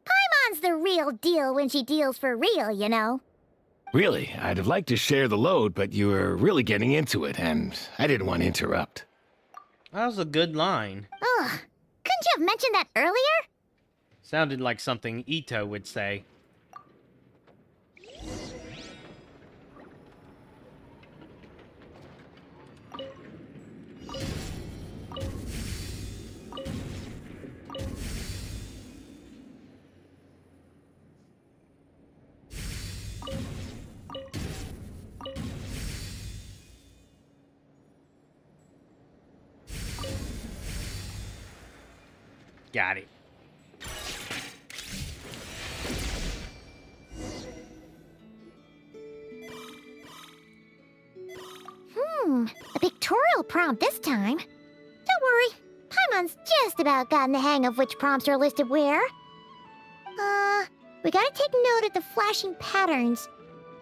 Paimon's the real deal when she deals for real, you know. Really, I'd have liked to share the load, but you were really getting into it, and I didn't want to interrupt. That was a good line. Ugh, couldn't you have mentioned that earlier? Sounded like something Ito would say. Got it. prompt this time. Don't worry, Paimon's just about gotten the hang of which prompts are listed where. We gotta take note of the flashing patterns.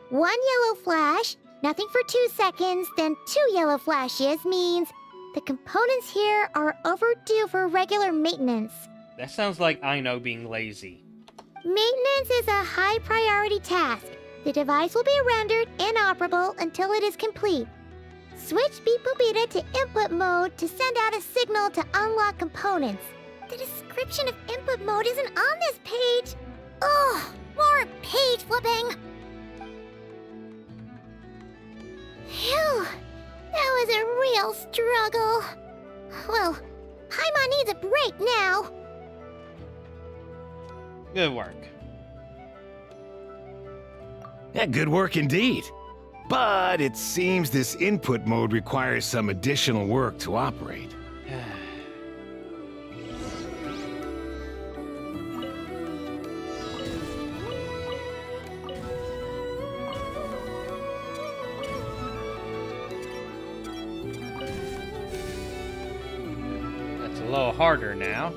1 yellow flash, nothing for 2 seconds, then 2 yellow flashes means the components here are overdue for regular maintenance. That sounds like Aino being lazy. Maintenance is a high priority task. The device will be rendered inoperable until it is complete. Switch Beep Boopita to input mode to send out a signal to unlock components. The description of input mode isn't on this page. Ugh, more page flipping. Phew, that was a real struggle. Well, Paimon needs a break now. Good work. Yeah, good work indeed. But it seems this input mode requires some additional work to operate. That's a little harder now.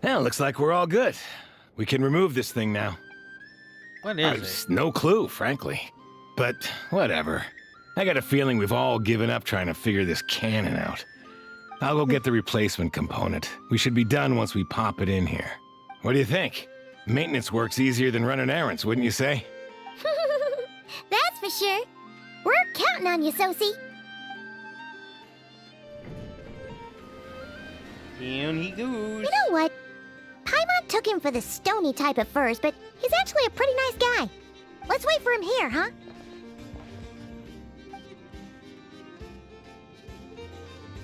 Well, looks like we're all good. We can remove this thing now. What is it? No clue, frankly. But whatever. I got a feeling we've all given up trying to figure this cannon out. I'll go get the replacement component. We should be done once we pop it in here. What do you think? Maintenance work's easier than running errands, wouldn't you say? That's for sure. We're counting on you, Sosie. Down he goes. You know what? Paimon took him for the stony type at first, but he's actually a pretty nice guy. Let's wait for him here, huh?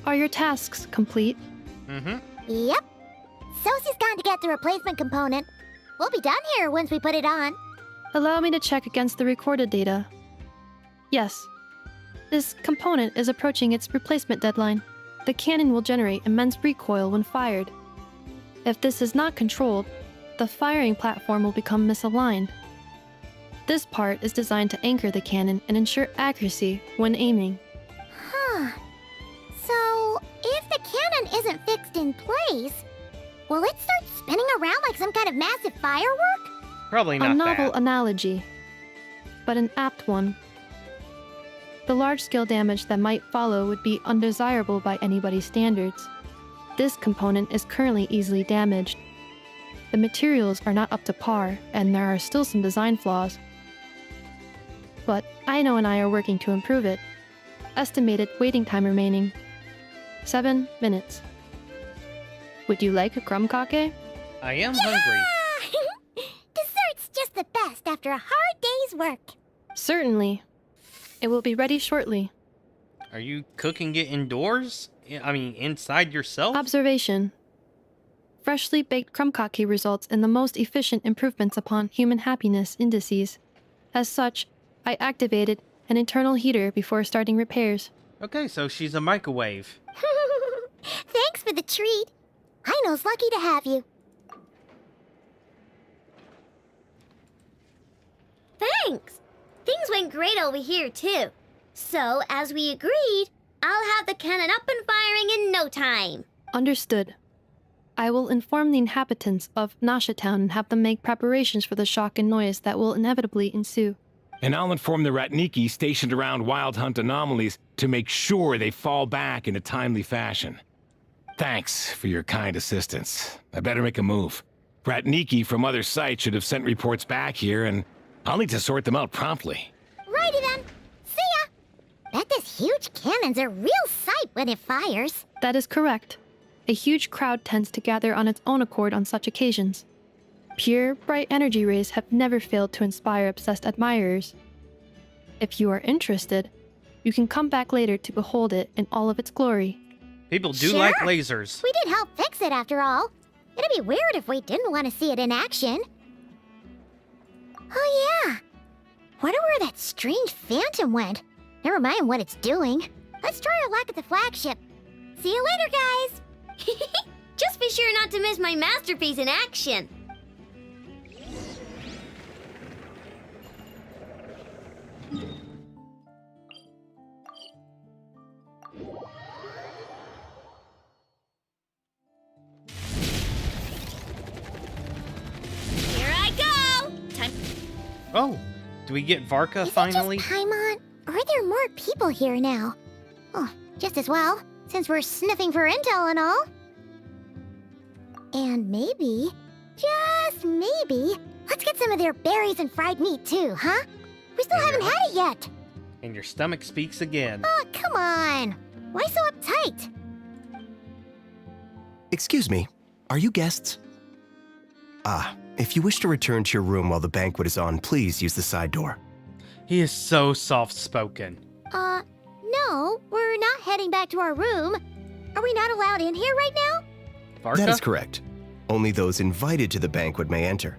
Are your tasks complete? Mm-hmm. Yep. Sosie's gone to get the replacement component. We'll be done here once we put it on. Allow me to check against the recorded data. Yes. This component is approaching its replacement deadline. The cannon will generate immense recoil when fired. If this is not controlled, the firing platform will become misaligned. This part is designed to anchor the cannon and ensure accuracy when aiming. Huh. So, if the cannon isn't fixed in place, will it start spinning around like some kind of massive firework? Probably not A novel that. analogy, but an apt one. The large-scale damage that might follow would be undesirable by anybody's standards. This component is currently easily damaged. The materials are not up to par, and there are still some design flaws. But Aino and I are working to improve it. Estimated waiting time remaining: 7 minutes. Would you like a crumb-kake? I am hungry. Dessert's just the best after a hard day's work. Certainly. It will be ready shortly. Are you cooking it indoors? I mean, inside yourself? Observation. Freshly baked crumb-kake results in the most efficient improvements upon human happiness indices. As such, I activated an internal heater before starting repairs. Okay, so she's a microwave. Thanks for the treat. Aino's lucky to have you. Thanks. Things went great over here, too. So, as we agreed, I'll have the cannon up and firing in no time. Understood. I will inform the inhabitants of Nasha Town and have them make preparations for the shock and noise that will inevitably ensue. And I'll inform the Ratniki stationed around Wild Hunt anomalies to make sure they fall back in a timely fashion. Thanks for your kind assistance. I better make a move. Ratniki from other sites should have sent reports back here, and I'll need to sort them out promptly. Righty then. See ya. Bet this huge cannon's a real sight when it fires. That is correct. A huge crowd tends to gather on its own accord on such occasions. Pure, bright energy rays have never failed to inspire obsessed admirers. If you are interested, you can come back later to behold it in all of its glory. People do Sure. like lasers. We did help fix it after all. It'd be weird if we didn't want to see it in action. Oh yeah. Wonder where that strange phantom went. Never mind what it's doing. Let's try our luck at the flagship. See you later, guys. Just be sure not to miss my masterpiece in action. Here I go! Time. Oh, do we get Varka finally? Is it just Paimon? Or are there more people here now? Oh, just as well, since we're sniffing for intel and all. And maybe, just maybe, let's get some of their berries and fried meat too, huh? We still haven't had it yet. And your stomach speaks again. Oh, come on. Why so uptight? Excuse me, are you guests? Ah, if you wish to return to your room while the banquet is on, please use the side door. He is so soft-spoken. No, we're not heading back to our room. Are we not allowed in here right now? Varka? That is correct. Only those invited to the banquet may enter.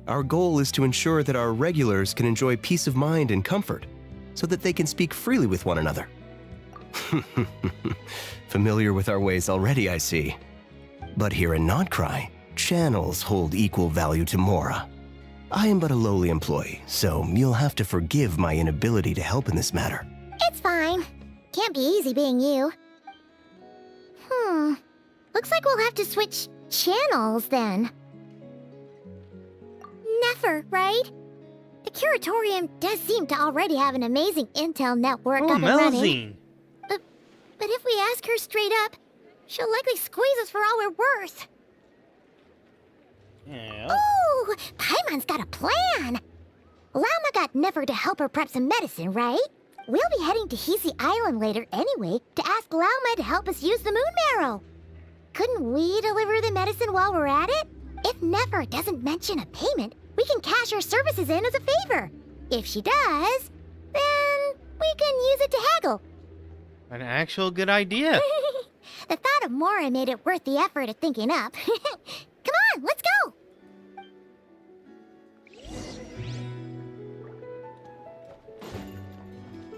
Our goal is to ensure that our regulars can enjoy peace of mind and comfort, so that they can speak freely with one another. Familiar with our ways already, I see. But here in Nod-Krai, channels hold equal value to Mora. I am but a lowly employee, so you'll have to forgive my inability to help in this matter. It's fine. Can't be easy being you. Looks like we'll have to switch channels then. Never, right? The Curatorium does seem to already have an amazing intel network up and running. Melzine. But if we ask her straight up, she'll likely squeeze us for all we're worth. Yeah. Ooh, Paimon's got a plan. Lauma got Nefer to help her prep some medicine, right? We'll be heading to Hisi Island later anyway to ask Lauma to help us use the moon marrow. Couldn't we deliver the medicine while we're at it? If Nefer doesn't mention a payment, we can cash our services in as a favor. If she does, then we can use it to haggle. An actual good idea. The thought of Mora made it worth the effort of thinking up. Come on, let's go!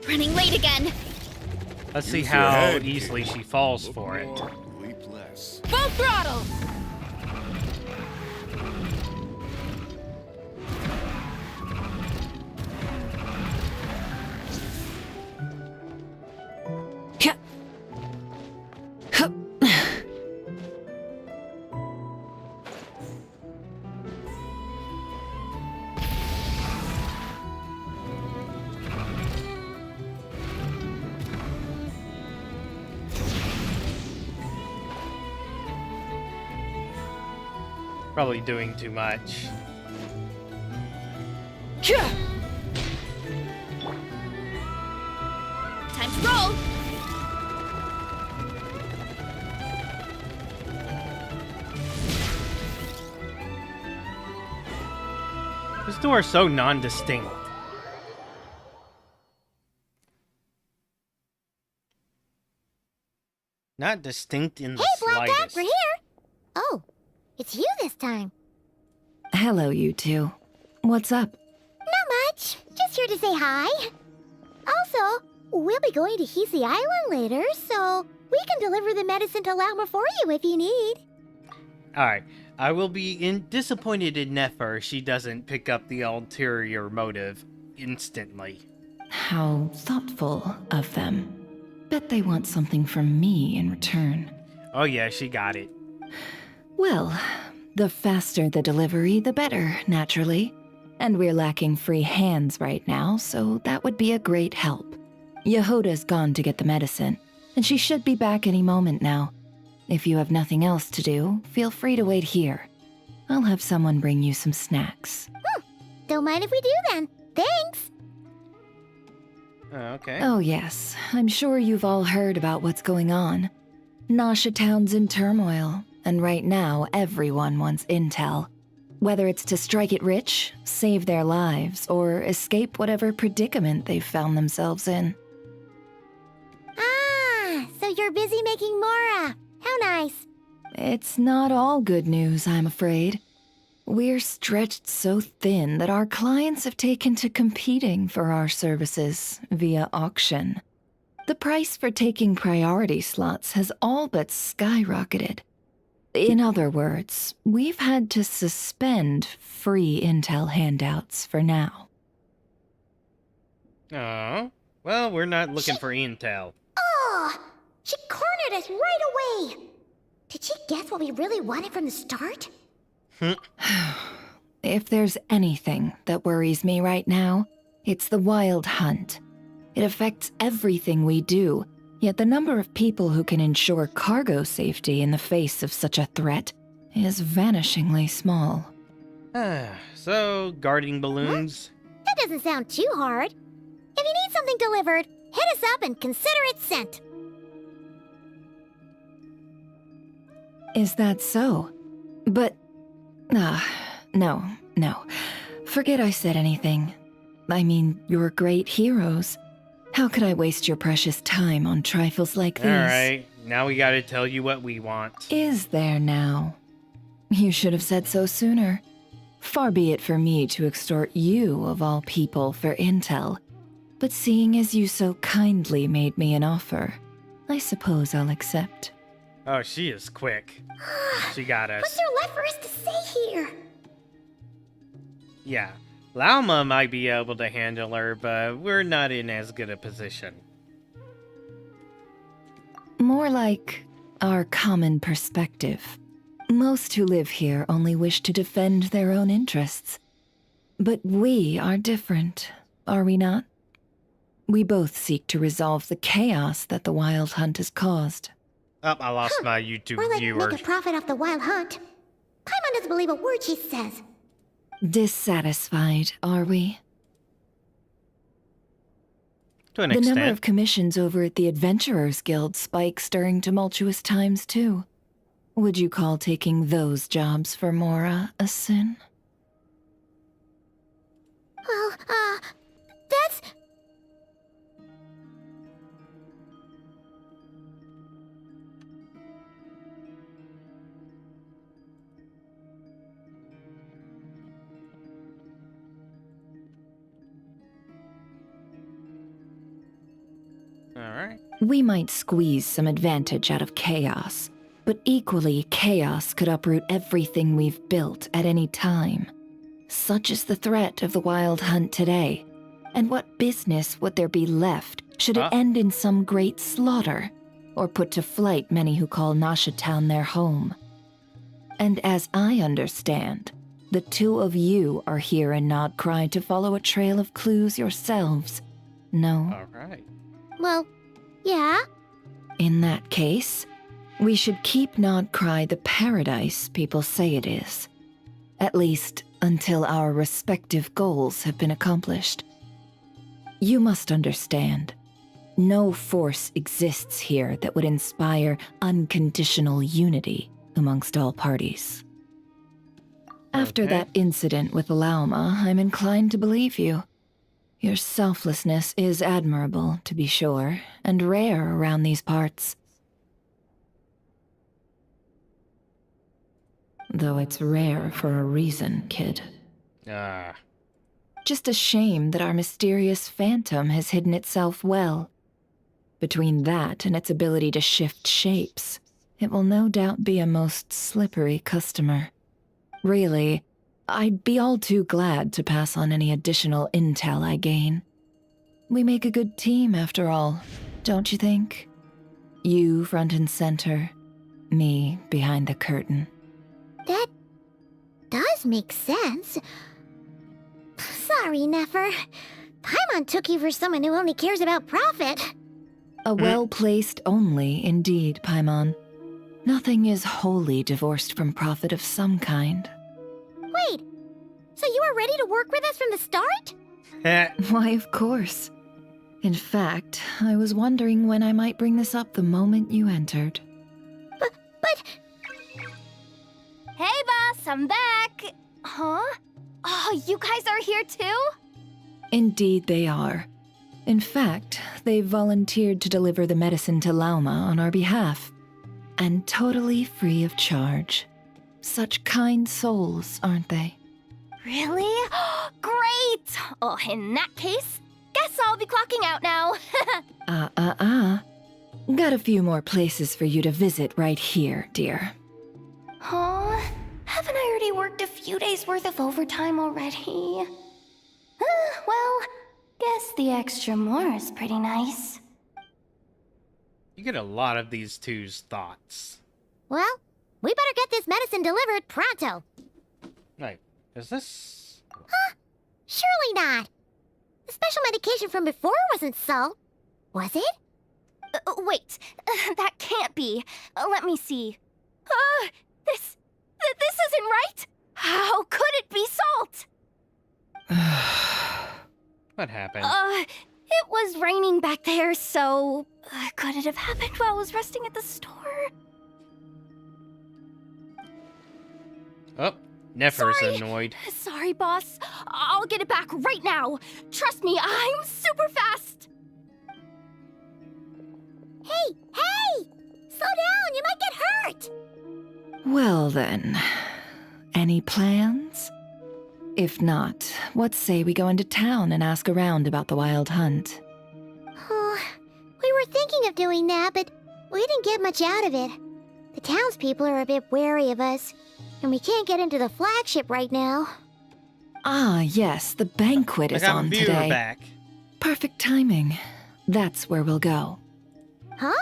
Running late again. Let's see how easily she falls for it. Full throttle! Probably doing too much. Time to roll! This door is so non-distinct. Not distinct in the Hey, Black Cat, slightest. we're here! Oh, it's you this time. Hello, you two. What's up? Not much. Just here to say hi. Also, we'll be going to Hisi Island later, so we can deliver the medicine to Lauma for you if you need. Alright, I will be disappointed in Nefer if she doesn't pick up the ulterior motive instantly. How thoughtful of them. Bet they want something from me in return. Oh yeah, she got it. Well, the faster the delivery, the better, naturally. And we're lacking free hands right now, so that would be a great help. Yehoda's gone to get the medicine, and she should be back any moment now. If you have nothing else to do, feel free to wait here. I'll have someone bring you some snacks. Don't mind if we do then. Thanks. Okay. Oh yes, I'm sure you've all heard about what's going on. Nasha Town's in turmoil, and right now everyone wants intel. Whether it's to strike it rich, save their lives, or escape whatever predicament they've found themselves in. Ah, so So you're busy making Mora. How nice. It's not all good news, I'm afraid. We're stretched so thin that our clients have taken to competing for our services via auction. The price for taking priority slots has all but skyrocketed. In other words, we've had to suspend free intel handouts for now. Oh, well, we're not looking for intel. Oh, she cornered us right away. Did she guess what we really wanted from the start? If there's anything that worries me right now, it's the wild hunt. It affects everything we do, yet the number of people who can ensure cargo safety in the face of such a threat is vanishingly small. So, guarding balloons? That doesn't sound too hard. If you need something delivered, hit us up and consider it sent. Is that so? But... no. Forget I said anything. I mean, you're great heroes. How could I waste your precious time on trifles like these? Alright, now we gotta tell you what we want. Is there now? You should have said so sooner. Far be it for me to extort you, of all people, for intel. But seeing as you so kindly made me an offer, I suppose I'll accept. Oh, she is quick. She got us. What's there left for us to say here? Yeah, Lauma might be able to handle her, but we're not in as good a position. More like our common perspective. Most who live here only wish to defend their own interests. But we are different, are we not? We both seek to resolve the chaos that the Wild Hunt has caused. Oh, I lost my YouTube We're like viewers. make a profit off the Wild Hunt. Paimon doesn't believe a word she says. Dissatisfied, are we? To an The extent. number of commissions over at the Adventurers Guild spikes during tumultuous times, too. Would you call taking those jobs for Mora a sin? Well, that's... Alright. We might squeeze some advantage out of chaos, but equally, chaos could uproot everything we've built at any time. Such is the threat of the Wild Hunt today. And what business would there be left should it end in some great slaughter, or put to flight many who call Nasha Town their home? And as I understand, the two of you are here in Nod-Krai to follow a trail of clues yourselves. No? Alright. Well, yeah. In that case, we should keep Nod-Krai the paradise people say it is. At least, until our respective goals have been accomplished. You must understand, no force exists here that would inspire unconditional unity amongst all parties. After that incident with Lauma, I'm inclined to believe you. Your selflessness is admirable, to be sure, and rare around these parts. Though it's rare for a reason, kid. Just a shame that our mysterious phantom has hidden itself well. Between that and its ability to shift shapes, it will no doubt be a most slippery customer. Really, I'd be all too glad to pass on any additional intel I gain. We make a good team, after all, don't you think? You front and center, me behind the curtain. That does make sense. Sorry, Nefer. Paimon took you for someone who only cares about profit. A well-placed only, indeed, Paimon. Nothing is wholly divorced from profit of some kind. Wait, so you were ready to work with us from the start? Why, of course. In fact, I was wondering when I might bring this up the moment you entered. But... Hey, boss, I'm back. Huh? Oh, you guys are here too? Indeed they are. In fact, they volunteered to deliver the medicine to Lauma on our behalf. And totally free of charge. Such kind souls, aren't they? Really? Great! Oh, in that case, guess I'll be clocking out now. Got a few more places for you to visit right here, dear. Oh, haven't I already worked a few days worth of overtime already? Well, guess the extra more is pretty nice. You get a lot of these two's thoughts. Well, we better get this medicine delivered pronto. Wait, is this... Huh? Surely not. The special medication from before wasn't so. Was it? Wait, that can't be. Let me see. This isn't right. How could it be salt? What happened? It was raining back there, so could it have happened while I was resting at the store? Oh, Nefer's annoyed. Sorry, boss. I'll get it back right now. Trust me, I'm super fast. Hey! Slow down, you might get hurt! Well then, any plans? If not, what say we go into town and ask around about the wild hunt? Oh, we were thinking of doing that, but we didn't get much out of it. The townspeople are a bit wary of us, and we can't get into the flagship right now. Ah, yes, the banquet is on today. Back. Perfect timing. That's where we'll go. Huh?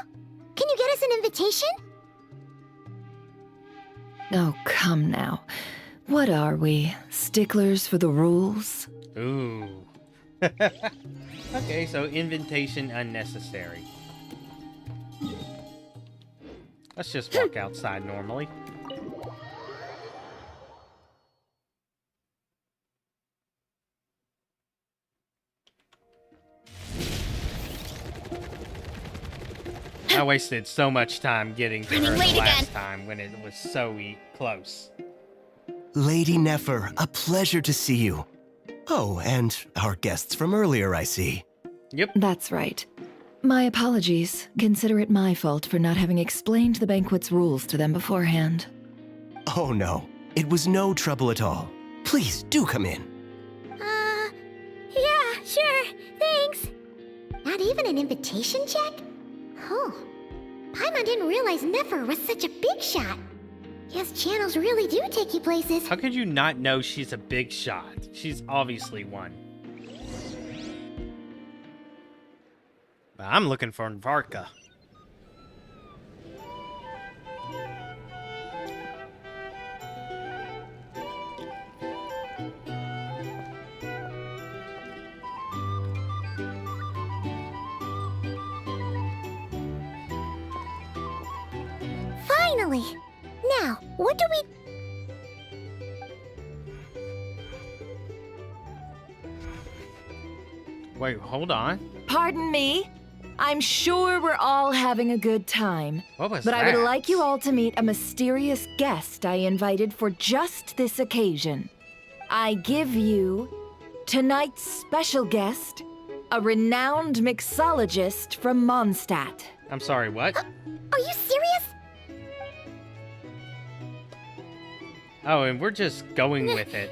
Can you get us an invitation? Oh, come now. What are we? Sticklers for the rules? Ooh. Okay, so invitation unnecessary. Let's just walk outside normally. I wasted so much time getting to her the last time when it was so close. Lady Nefer, a pleasure to see you. Oh, and our guests from earlier, I see. Yep. That's right. My apologies. Consider it my fault for not having explained the banquet's rules to them beforehand. Oh no, it was no trouble at all. Please, do come in. Yeah, sure, thanks. Not even an invitation check? Oh, Paimon didn't realize Nefer was such a big shot. Yes, channels really do take you places. How could you not know she's a big shot? She's obviously one. But I'm looking for Varka. Finally! Now, what do we... Wait, hold on. Pardon me? I'm sure we're all having a good time. What was but that? I would like you all to meet a mysterious guest I invited for just this occasion. I give you tonight's special guest, a renowned mixologist from Mondstadt. I'm sorry, what? Are you serious? Oh, and we're just going with it.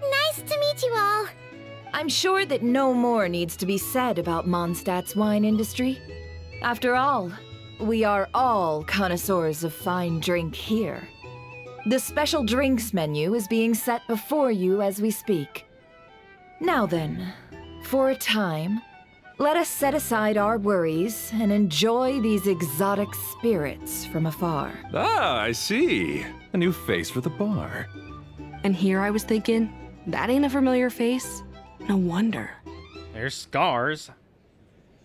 Nice to meet you all. I'm sure that no more needs to be said about Mondstadt's wine industry. After all, we are all connoisseurs of fine drink here. The special drinks menu is being set before you as we speak. Now then, for a time, let us set aside our worries and enjoy these exotic spirits from afar. Ah, I see. A new face for the bar. And here I was thinking, that ain't a familiar face. No wonder. There's scars.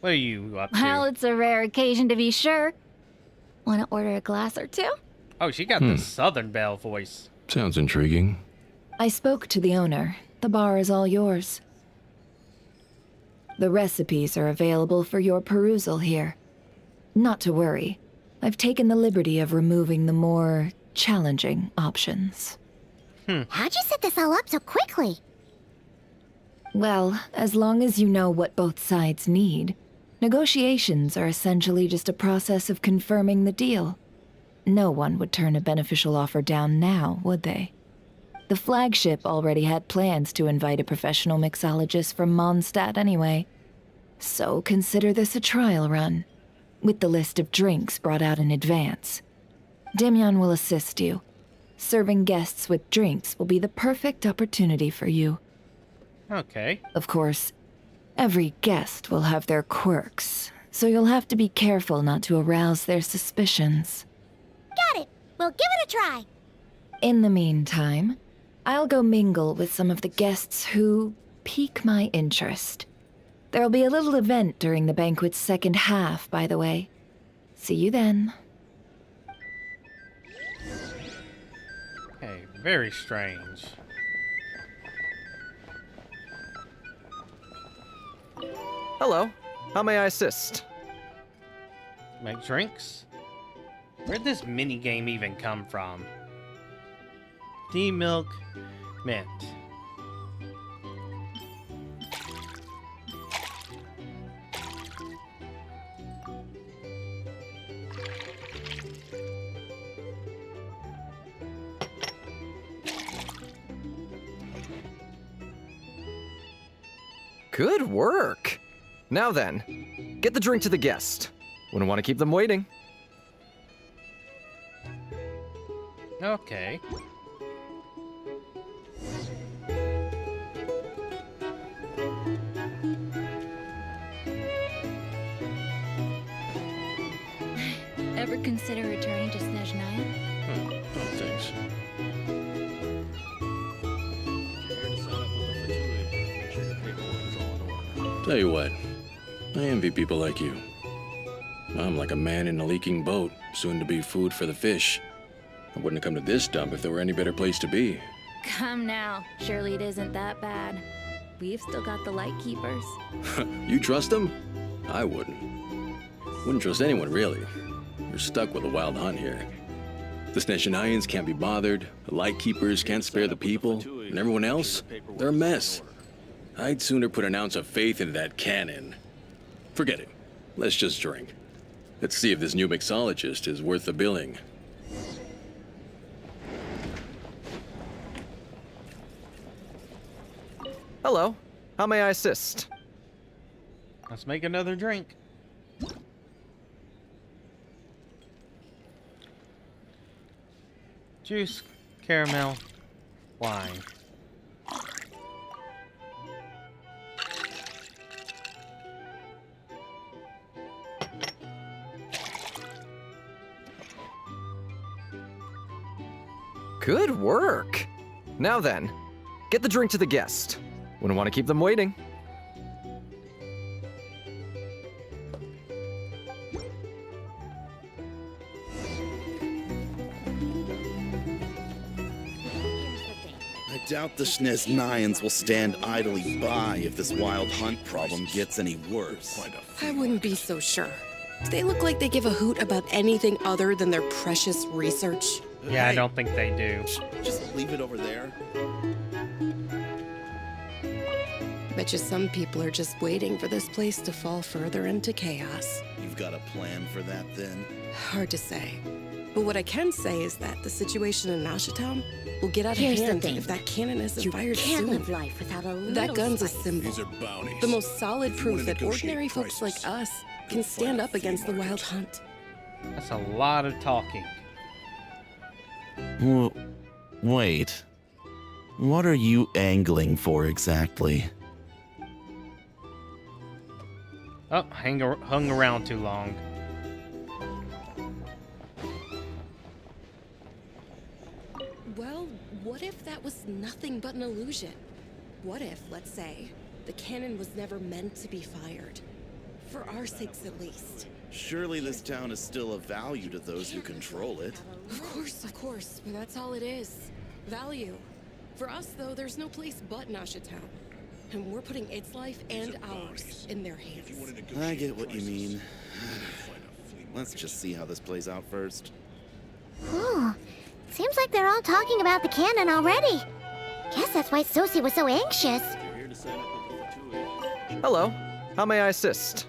What are you up to? Well, it's a rare occasion to be sure. Want to order a glass or two? Oh, she got the Southern Belle voice. Sounds intriguing. I spoke to the owner. The bar is all yours. The recipes are available for your perusal here. Not to worry. I've taken the liberty of removing the more challenging options. How'd you set this all up so quickly? Well, as long as you know what both sides need, negotiations are essentially just a process of confirming the deal. No one would turn a beneficial offer down now, would they? The flagship already had plans to invite a professional mixologist from Mondstadt anyway. So consider this a trial run, with the list of drinks brought out in advance. Demyon will assist you. Serving guests with drinks will be the perfect opportunity for you. Okay. Of course, every guest will have their quirks, so you'll have to be careful not to arouse their suspicions. Got it. We'll give it a try. In the meantime, I'll go mingle with some of the guests who pique my interest. There'll be a little event during the banquet's second half, by the way. See you then. Okay, very strange. Hello. How may I assist? Make drinks? Where'd this mini game even come from? Tea, milk, mint. Good work. Now then, get the drink to the guest. Wouldn't want to keep them waiting. Okay. Ever consider returning to Snezhnaya? Oh, thanks. Tell you what, I envy people like you. I'm like a man in a leaking boat, soon to be food for the fish. I wouldn't have come to this dump if there were any better place to be. Come now. Surely it isn't that bad. We've still got the light keepers. You trust them? I wouldn't. Wouldn't trust anyone, really. You're stuck with a wild hunt here. The Snezhnayans can't be bothered, the Lightkeepers can't spare the people, and everyone else, they're a mess. I'd sooner put an ounce of faith into that cannon. Forget it. Let's just drink. Let's see if this new mixologist is worth the billing. Hello. How may I assist? Let's make another drink. Juice, caramel, wine. Good work. Now then, get the drink to the guest. Wouldn't want to keep them waiting. I doubt the Snezhnayans will stand idly by if this wild hunt problem gets any worse. I wouldn't be so sure. Do they look like they give a hoot about anything other than their precious research? Yeah, I don't think they do. Just leave it over there. Bet you some people are just waiting for this place to fall further into chaos. You've got a plan for that then? Hard to say. But what I can say is that the situation in Nashatown will get out of Here's the hand thing. if that cannon isn't You fired can't soon. live life without a little That gun's a spice. symbol. These are bounties. The most solid If you proof wanna that negotiate ordinary folks prices, like us can stand up against the wild hunt. That's a lot of talking. Well, wait. What are you angling for exactly? Oh, hung around too long. Well, what if that was nothing but an illusion? What if, let's say, the cannon was never meant to be fired? For our sakes, at least. Surely this town is still of value to those who control it. Of course, but that's all it is. Value. For us, though, there's no place but Nashatown. And we're putting its life and ours in their hands. I get what you mean. Let's just see how this plays out first. Ooh, seems like they're all talking about the cannon already. Guess that's why Sosie was so anxious. You're here to sign up with Hello. How may I assist?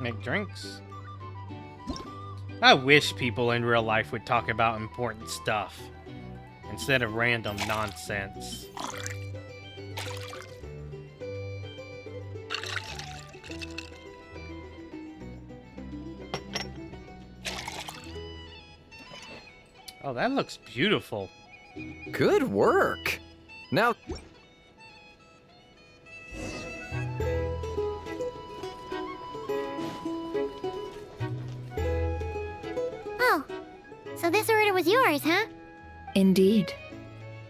Make drinks. I wish people in real life would talk about important stuff instead of random nonsense. Oh, that looks beautiful. Good work. Now... Oh, so this order was yours, huh? Indeed.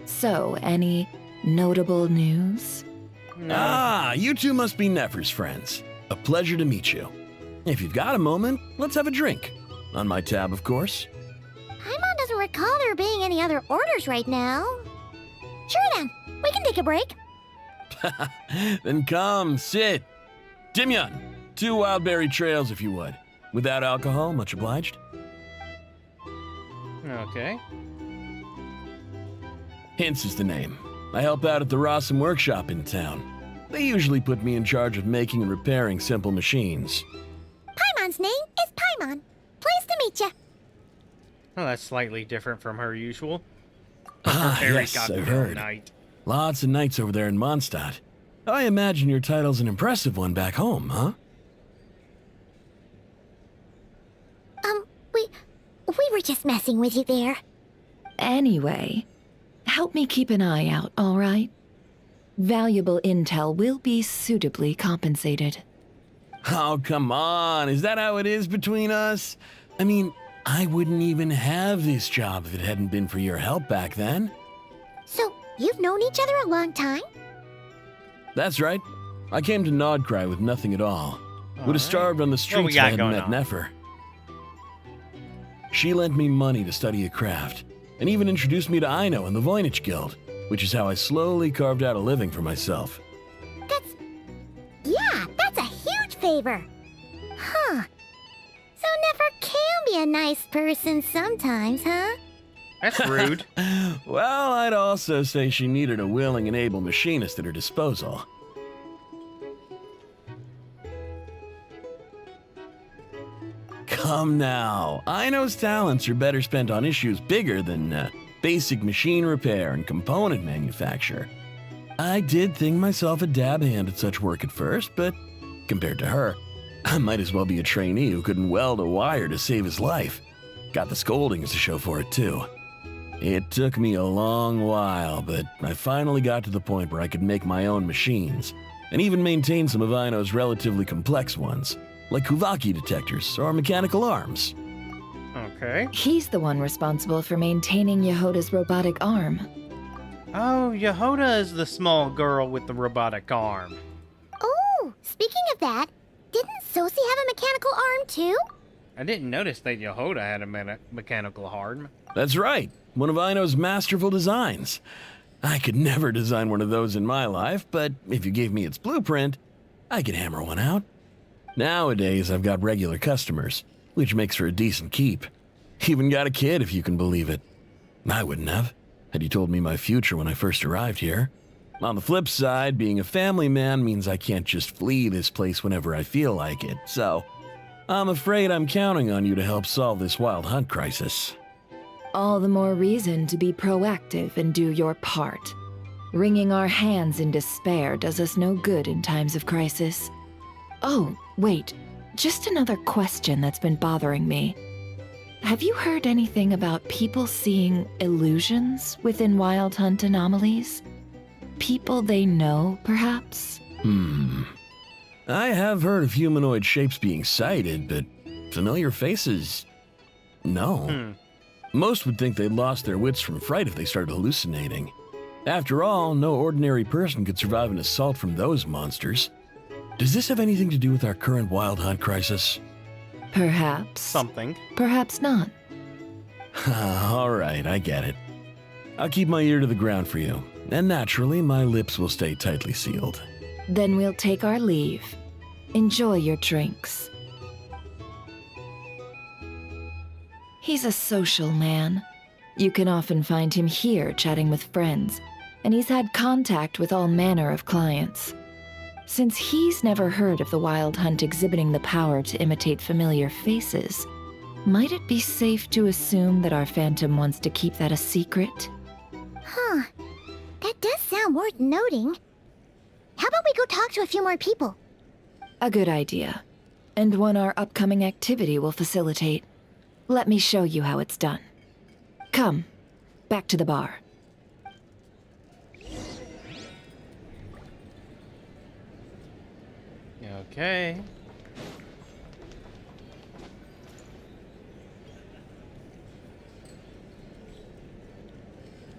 So, any notable news? Ah, you two must be Nefer's friends. A pleasure to meet you. If you've got a moment, let's have a drink. On my tab, of course. Paimon doesn't recall there being any other orders right now. Sure then, we can take a break. Then come, sit. Dimyon, 2 wildberry trails if you would. Without alcohol, much obliged. Okay. Hints is the name. I help out at the Rossum workshop in town. They usually put me in charge of making and repairing simple machines. Paimon's name is Paimon. Pleased to meet you. Oh, that's slightly different from her usual. Ah, Very yes, got I've her heard. night. Lots of nights over there in Mondstadt. I imagine your title's an impressive one back home, huh? We were just messing with you there. Anyway, help me keep an eye out, all right? Valuable intel will be suitably compensated. Oh, come on. Is that how it is between us? I mean, I wouldn't even have this job if it hadn't been for your help back then. So, you've known each other a long time? That's right. I came to Nod-Krai with nothing at all. Would have starved on the streets if I hadn't met Nefer. She lent me money to study a craft, and even introduced me to Aino and the Voynich Guild, which is how I slowly carved out a living for myself. That's a huge favor. Huh. So Nefer can be a nice person sometimes, huh? That's rude. Well, I'd also say she needed a willing and able machinist at her disposal. Come now. Aino's talents are better spent on issues bigger than basic machine repair and component manufacture. I did think myself a dab hand at such work at first, but compared to her, I might as well be a trainee who couldn't weld a wire to save his life. Got the scoldings to show for it, too. It took me a long while, but I finally got to the point where I could make my own machines, and even maintain some of Aino's relatively complex ones, like Kuvaki detectors or mechanical arms. Okay. He's the one responsible for maintaining Yehoda's robotic arm. Oh, Yehoda is the small girl with the robotic arm. Oh, speaking of that, didn't Sosi have a mechanical arm too? I didn't notice that Yehoda had a mechanical arm. That's right, one of Aino's masterful designs. I could never design one of those in my life, but if you gave me its blueprint, I could hammer one out. Nowadays, I've got regular customers, which makes for a decent keep. Even got a kid, if you can believe it. I wouldn't have, had you told me my future when I first arrived here. On the flip side, being a family man means I can't just flee this place whenever I feel like it, so I'm afraid I'm counting on you to help solve this wild hunt crisis. All the more reason to be proactive and do your part. Wringing our hands in despair does us no good in times of crisis. Oh, wait. Just another question that's been bothering me. Have you heard anything about people seeing illusions within Wild Hunt anomalies? People they know, perhaps? I have heard of humanoid shapes being sighted, but familiar faces? No. Most would think they'd lost their wits from fright if they started hallucinating. After all, no ordinary person could survive an assault from those monsters. Does this have anything to do with our current Wild Hunt crisis? Perhaps. Something. Perhaps not. All right, I get it. I'll keep my ear to the ground for you, and naturally, my lips will stay tightly sealed. Then we'll take our leave. Enjoy your drinks. He's a social man. You can often find him here chatting with friends, and he's had contact with all manner of clients. Since he's never heard of the Wild Hunt exhibiting the power to imitate familiar faces, might it be safe to assume that our Phantom wants to keep that a secret? Huh. That does sound worth noting. How about we go talk to a few more people? A good idea. And one our upcoming activity will facilitate. Let me show you how it's done. Come, back to the bar. Okay.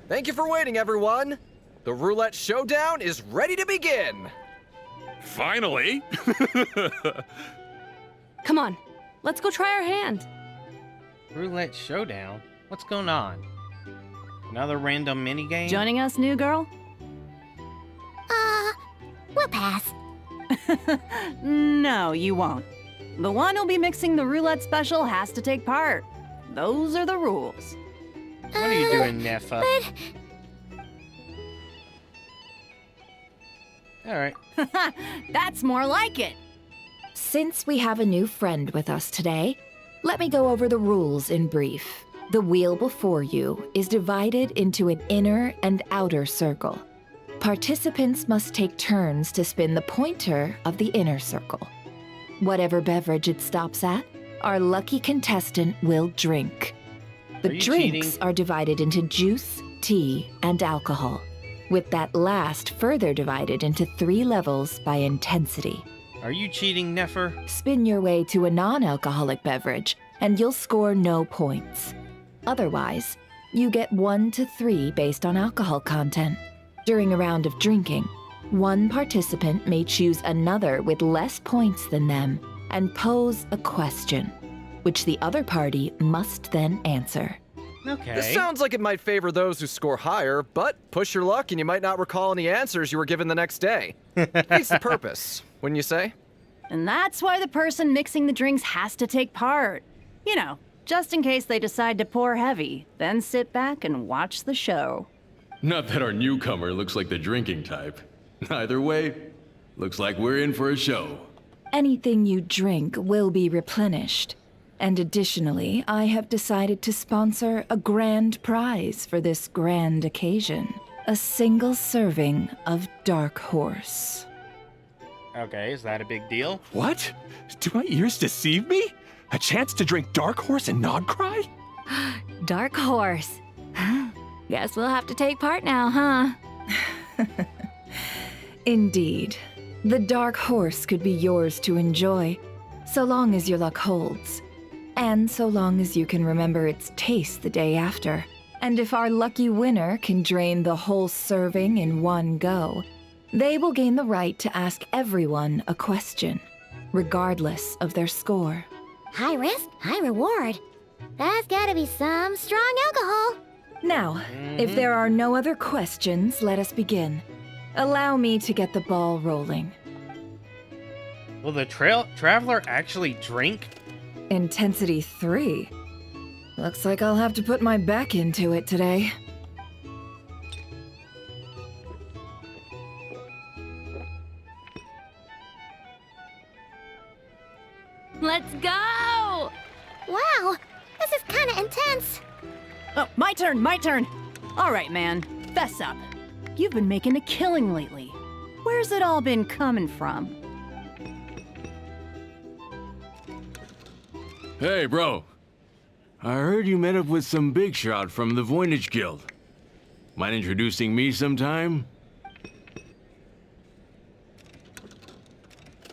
Thank you for waiting, everyone. The roulette showdown is ready to begin. Finally! Come on, let's go try our hand. Roulette showdown? What's going on? Another random minigame? Joining us, new girl? We'll pass. No, you won't. The one who'll be mixing the roulette special has to take part. Those are the rules. What are you doing, Neffa? Alright. That's more like it. Since we have a new friend with us today, let me go over the rules in brief. The wheel before you is divided into an inner and outer circle. Participants must take turns to spin the pointer of the inner circle. Whatever beverage it stops at, our lucky contestant will drink. The drinks are divided into juice, tea, and alcohol, with that last further divided into 3 levels by intensity. Are you cheating, Nefer? Spin your way to a non-alcoholic beverage, and you'll score no points. Otherwise, you get 1 to 3 based on alcohol content. During a round of drinking, one participant may choose another with less points than them and pose a question, which the other party must then answer. Okay. This sounds like it might favor those who score higher, but push your luck and you might not recall any answers you were given the next day. Defeats the purpose, wouldn't you say? And that's why the person mixing the drinks has to take part. You know, just in case they decide to pour heavy, then sit back and watch the show. Not that our newcomer looks like the drinking type. Either way, looks like we're in for a show. Anything you drink will be replenished. And additionally, I have decided to sponsor a grand prize for this grand occasion. A single serving of Dark Horse. Okay, is that a big deal? What? Do my ears deceive me? A chance to drink Dark Horse and Nod-Krai? Dark Horse. Guess we'll have to take part now, huh? Indeed. The Dark Horse could be yours to enjoy, so long as your luck holds. And so long as you can remember its taste the day after. And if our lucky winner can drain the whole serving in one go, they will gain the right to ask everyone a question, regardless of their score. High risk, high reward. That's gotta be some strong alcohol. Now, if there are no other questions, let us begin. Allow me to get the ball rolling. Will the traveler actually drink? Intensity 3. Looks like I'll have to put my back into it today. Let's go! Wow, this is kinda intense. Oh, my turn. All right, man, fess up. You've been making a killing lately. Where's it all been coming from? Hey, bro. I heard you met up with some big shot from the Voynich Guild. Mind introducing me sometime?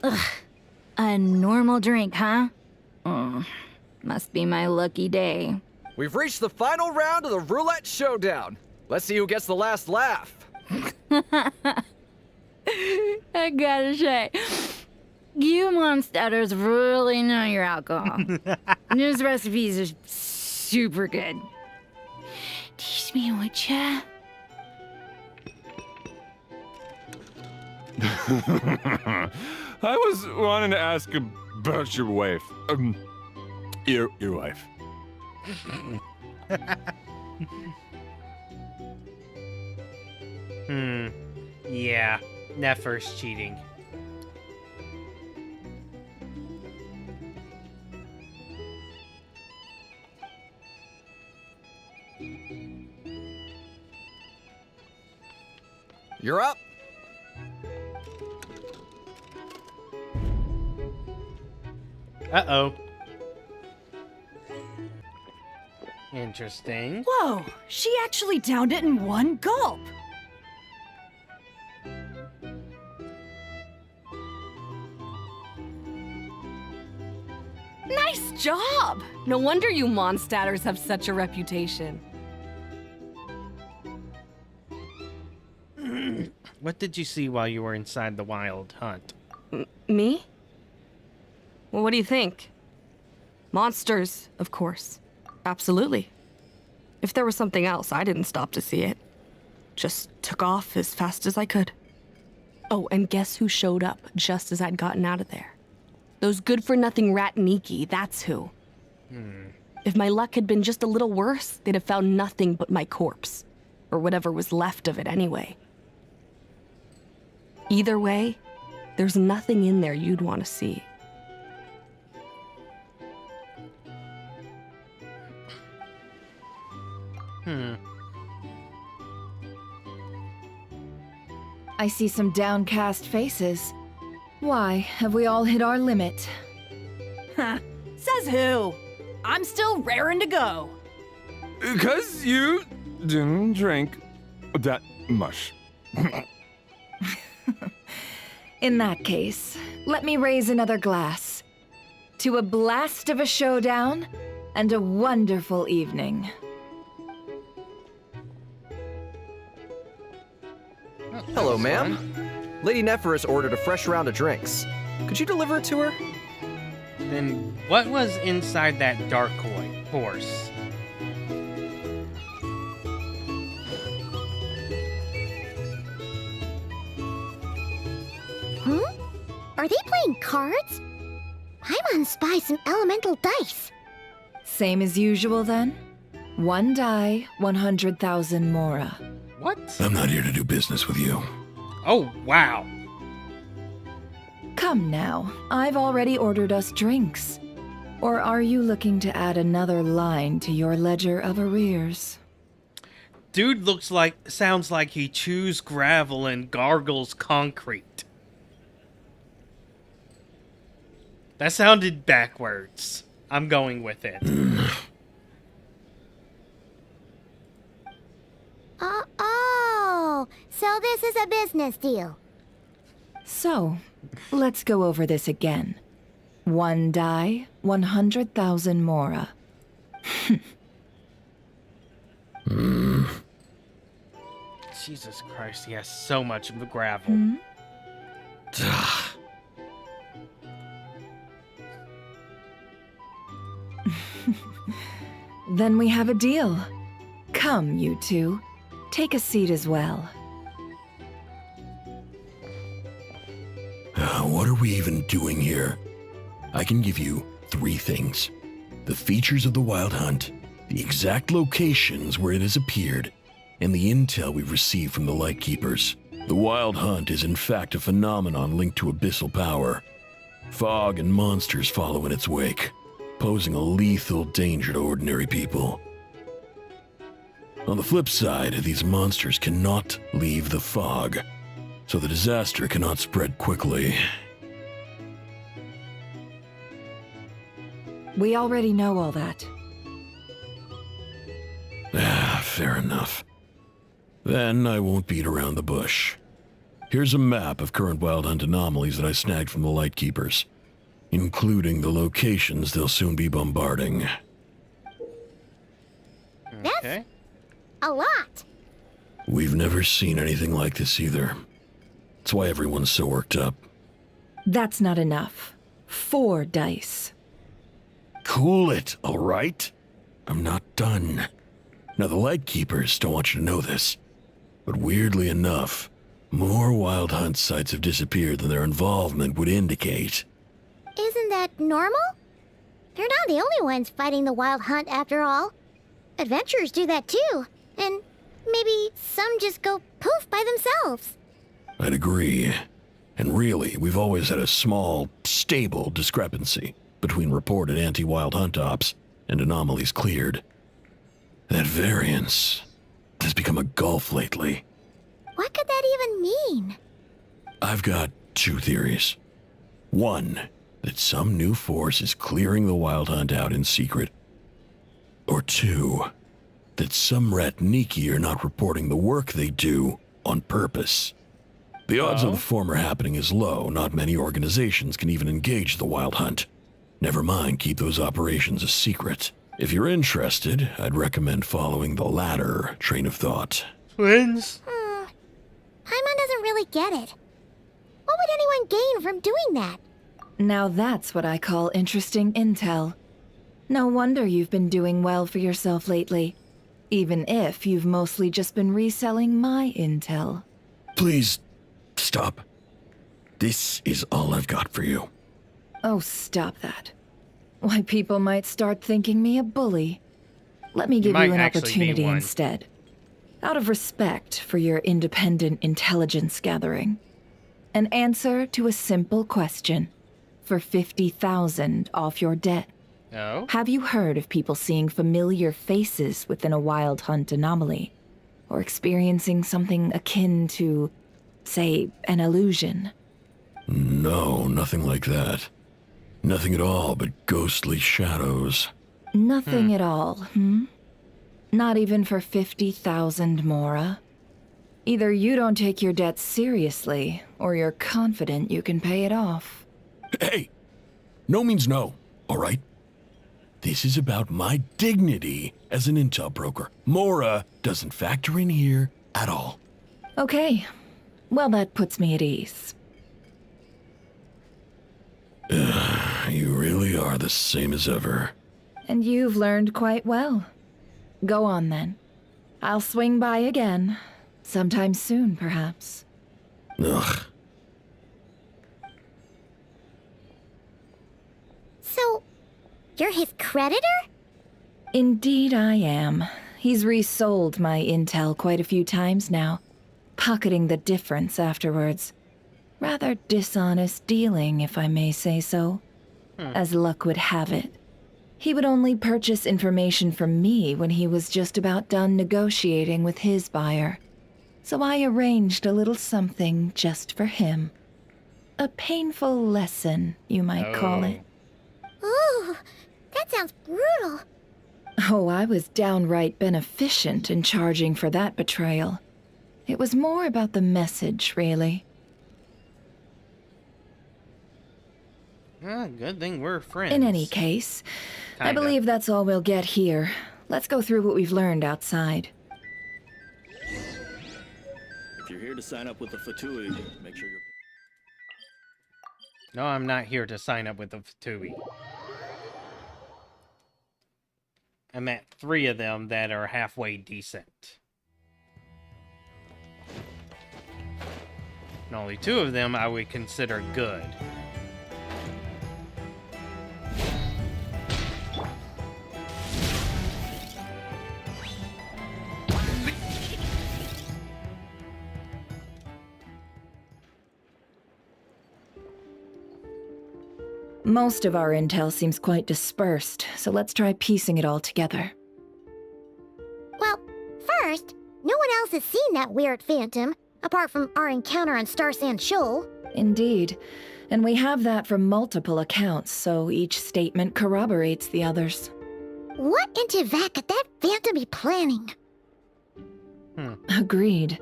Ugh. A normal drink, huh? Must be my lucky day. We've reached the final round of the roulette showdown. Let's see who gets the last laugh. I gotta say, you monsters really know your alcohol. These recipes are super good. Teach me, would ya? I was wanting to ask about your wife. Your wife. Yeah, Nefer's cheating. you're up. Uh-oh. Interesting. Whoa, she actually downed it in one gulp. Nice job! No wonder you Mondstadters have such a reputation. What did you see while you were inside the Wild Hunt? Me? Well, what do you think? Monsters, of course. Absolutely. If there was something else, I didn't stop to see it. Just took off as fast as I could. Oh, and guess who showed up just as I'd gotten out of there? Those good-for-nothing Ratniki, that's who. If my luck had been just a little worse, they'd have found nothing but my corpse. Or whatever was left of it anyway. Either way, there's nothing in there you'd want to see. I see some downcast faces. Why, have we all hit our limit? Huh, says who? I'm still raring to go. 'Cause you didn't drink that much. In that case, let me raise another glass. To a blast of a showdown and a wonderful evening. Hello, ma'am. Lady Nephris ordered a fresh round of drinks. Could you deliver it to her? Then what was inside that dark horse? Huh? Are they playing cards? Paimon spies some elemental dice. Same as usual then? 1 die, 100,000 mora. What? I'm not here to do business with you. Oh, wow. Come now, I've already ordered us drinks. Or are you looking to add another line to your ledger of arrears? Dude sounds like he chews gravel and gargles concrete. That sounded backwards. I'm going with it. Oh, so this is a business deal. So, let's go over this again. 1 die, 100,000 mora. Jesus Christ, he has so much of the gravel. Then we have a deal. Come, you two. Take a seat as well. What are we even doing here? I can give you 3 things. The features of the Wild Hunt, the exact locations where it has appeared, and the intel we've received from the Lightkeepers. The Wild Hunt is in fact a phenomenon linked to abyssal power. Fog and monsters follow in its wake, posing a lethal danger to ordinary people. On the flip side, these monsters cannot leave the fog, so the disaster cannot spread quickly. We already know all that. Fair enough. Then I won't beat around the bush. Here's a map of current Wild Hunt anomalies that I snagged from the Lightkeepers, including the locations they'll soon be bombarding. Okay. A lot. We've never seen anything like this either. That's why everyone's so worked up. That's not enough. 4 dice. Cool it, all right? I'm not done. Now, the Lightkeepers don't want you to know this, but weirdly enough, more Wild Hunt sites have disappeared than their involvement would indicate. Isn't that normal? They're not the only ones fighting the Wild Hunt after all. Adventurers do that too. And maybe some just go poof by themselves. I'd agree. And really, we've always had a small, stable discrepancy between reported anti-Wild Hunt ops and anomalies cleared. That variance has become a gulf lately. What could that even mean? I've got two theories. One, that some new force is clearing the Wild Hunt out in secret. Or two, that some Ratniki are not reporting the work they do on purpose. The odds of the former happening is low. Not many organizations can even engage the Wild Hunt. Never mind keep those operations a secret. If you're interested, I'd recommend following the latter train of thought. Twins? Paimon doesn't really get it. What would anyone gain from doing that? Now that's what I call interesting intel. No wonder you've been doing well for yourself lately. Even if you've mostly just been reselling my intel. Please, stop. This is all I've got for you. Oh, stop that. Why, people might start thinking me a bully. Let me give you an opportunity instead. Out of respect for your independent intelligence gathering. An answer to a simple question. For 50,000 off your debt. Oh? Have you heard of people seeing familiar faces within a Wild Hunt anomaly? Or experiencing something akin to, say, an illusion? No, nothing like that. Nothing at all but ghostly shadows. Nothing at all, hmm? Not even for 50,000 Mora? Either you don't take your debt seriously, or you're confident you can pay it off. Hey! No means no, alright? This is about my dignity as an intel broker. Mora doesn't factor in here at all. Okay. Well, that puts me at ease. You really are the same as ever. And you've learned quite well. Go on, then. I'll swing by again. Sometime soon, perhaps. Ugh. So, you're his creditor? Indeed I am. He's resold my intel quite a few times now, pocketing the difference afterwards. Rather dishonest dealing, if I may say so. As luck would have it, he would only purchase information from me when he was just about done negotiating with his buyer. So I arranged a little something just for him. A painful lesson, you might call it. Ooh, that sounds brutal. Oh, I was downright beneficent in charging for that betrayal. It was more about the message, really. Good thing we're friends. In any case, I believe that's all we'll get here. Let's go through what we've learned outside. If you're here to sign up with the Fatui, make sure you're... No, I'm not here to sign up with the Fatui. I met 3 of them that are halfway decent. And only 2 of them I would consider good. Most of our intel seems quite dispersed, so let's try piecing it all together. Well, first, no one else has seen that weird phantom, apart from our encounter on Star Sand Shoal. Indeed. And we have that from multiple accounts, so each statement corroborates the others. What in Teyvat could that phantom be planning? Agreed.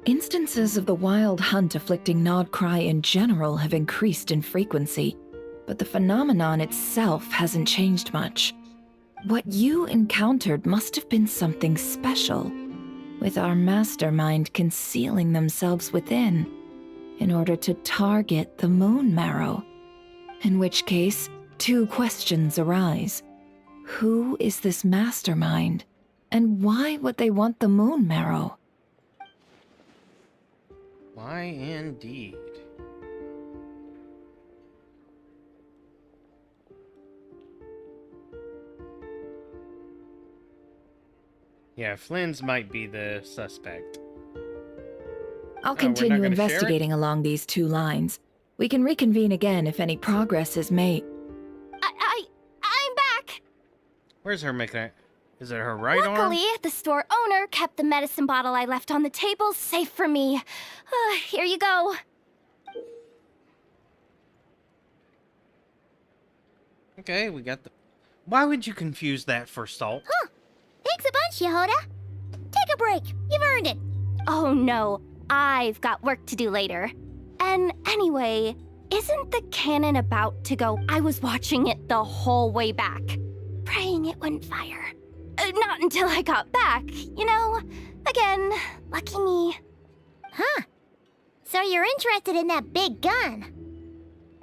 Instances of the Wild Hunt afflicting Nod-Krai in general have increased in frequency, but the phenomenon itself hasn't changed much. What you encountered must have been something special, with our mastermind concealing themselves within, in order to target the Moon Marrow. In which case, 2 questions arise. Who is this mastermind, and why would they want the Moon Marrow? Why indeed? Yeah, Flynn's might be the suspect. I'll continue investigating along these 2 lines. We can reconvene again if any progress is made. I'm back! Where's her Is it her right arm? Luckily, the store owner kept the medicine bottle I left on the table safe for me. Here you go. Okay, we got the... Why would you confuse that for salt? Huh. Thanks a bunch, Yehoda. Take a break. You've earned it. Oh no, I've got work to do later. And anyway, isn't the cannon about to go? I was watching it the whole way back, praying it wouldn't fire. Not until I got back, you know? Again, lucky me. Huh. So you're interested in that big gun?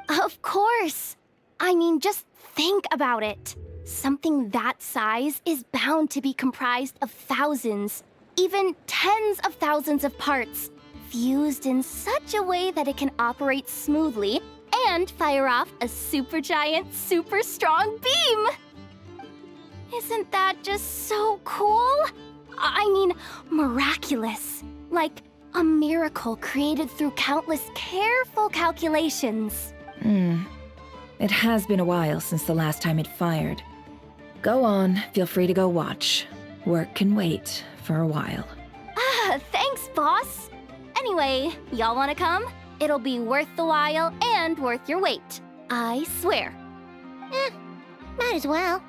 Of course. I mean, just think about it. Something that size is bound to be comprised of thousands, even tens of thousands of parts, fused in such a way that it can operate smoothly and fire off a supergiant, super strong beam. Isn't that just so cool? I mean, miraculous. Like a miracle created through countless careful calculations. It has been a while since the last time it fired. Go on, feel free to go watch. Work can wait for a while. Thanks, boss. Anyway, y'all wanna come? It'll be worth the while and worth your wait. I swear. Might as well.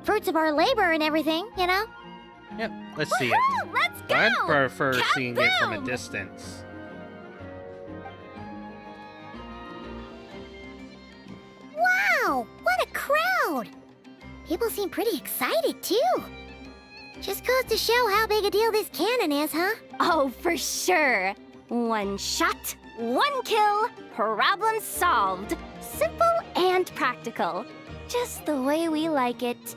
Fruits of our labor and everything, you know? Yep, let's see it. Let's go! I prefer seeing it from a Kaboom! distance. Wow, what a crowd! People seem pretty excited, too. Just goes to show how big a deal this cannon is, huh? Oh, for sure. One shot, one kill, problem solved. Simple and practical. Just the way we like it.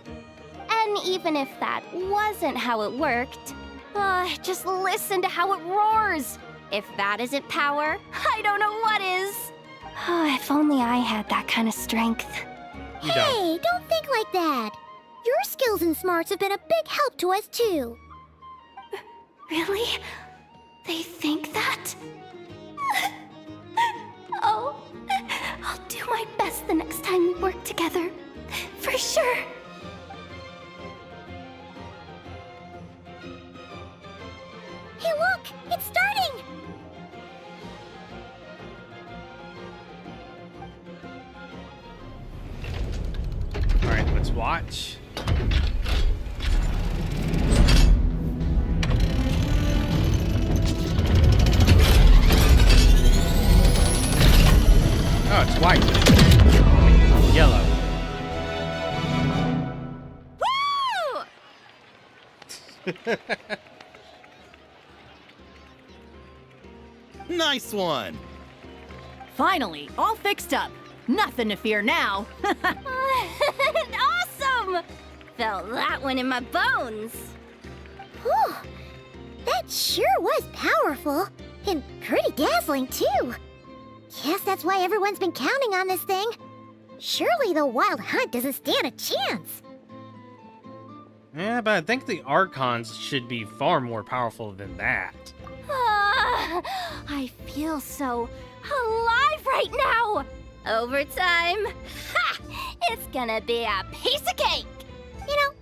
And even if that wasn't how it worked, just listen to how it roars. If that isn't power, I don't know what is. If only I had that kind of strength. Hey, don't think like that. Your skills and smarts have been a big help to us, too. Really? They think that? Oh, I'll do my best the next time we work together. For sure. Hey, look! It's starting! Alright, let's watch. Oh, it's white. Yellow. Woo! Nice one! Finally, all fixed up. Nothing to fear now. Awesome! Felt that one in my bones. Whew. That sure was powerful. And pretty dazzling, too. Guess that's why everyone's been counting on this thing. Surely the Wild Hunt doesn't stand a chance. Yeah, but I think the Archons should be far more powerful than that. I feel so alive right now! Overtime? Ha! It's gonna be a piece of cake! You know,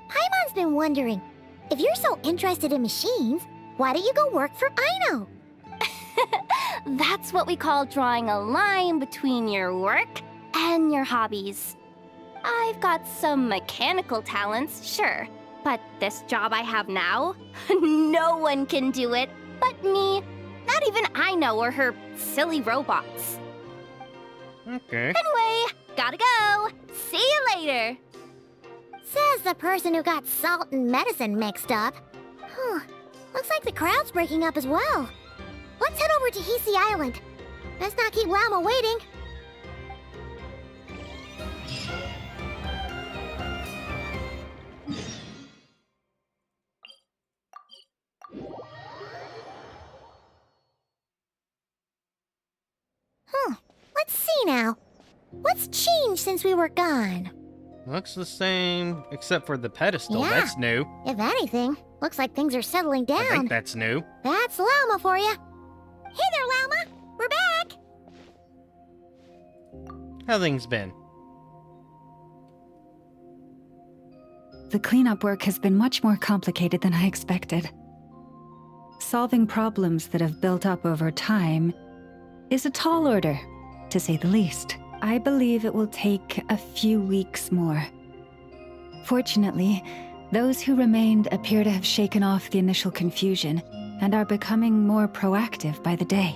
Paimon's been wondering, if you're so interested in machines, why don't you go work for Aino? That's what we call drawing a line between your work and your hobbies. I've got some mechanical talents, sure, but this job I have now, no one can do it but me. Not even Aino or her silly robots. Okay. Anyway, gotta go. See you later. Says the person who got salt and medicine mixed up. Looks like the crowd's breaking up as well. Let's head over to Hisi Island. Best not keep Lama waiting. Let's see now. What's changed since we were gone? Looks the same, except for the pedestal. Yeah. That's new. If anything, looks like things are settling down. I think that's new. That's Lama for you. Hey there, Lama. We're back. How things been? the cleanup work has been much more complicated than I expected. Solving problems that have built up over time is a tall order, to say the least. I believe it will take a few weeks more. Fortunately, those who remained appear to have shaken off the initial confusion and are becoming more proactive by the day.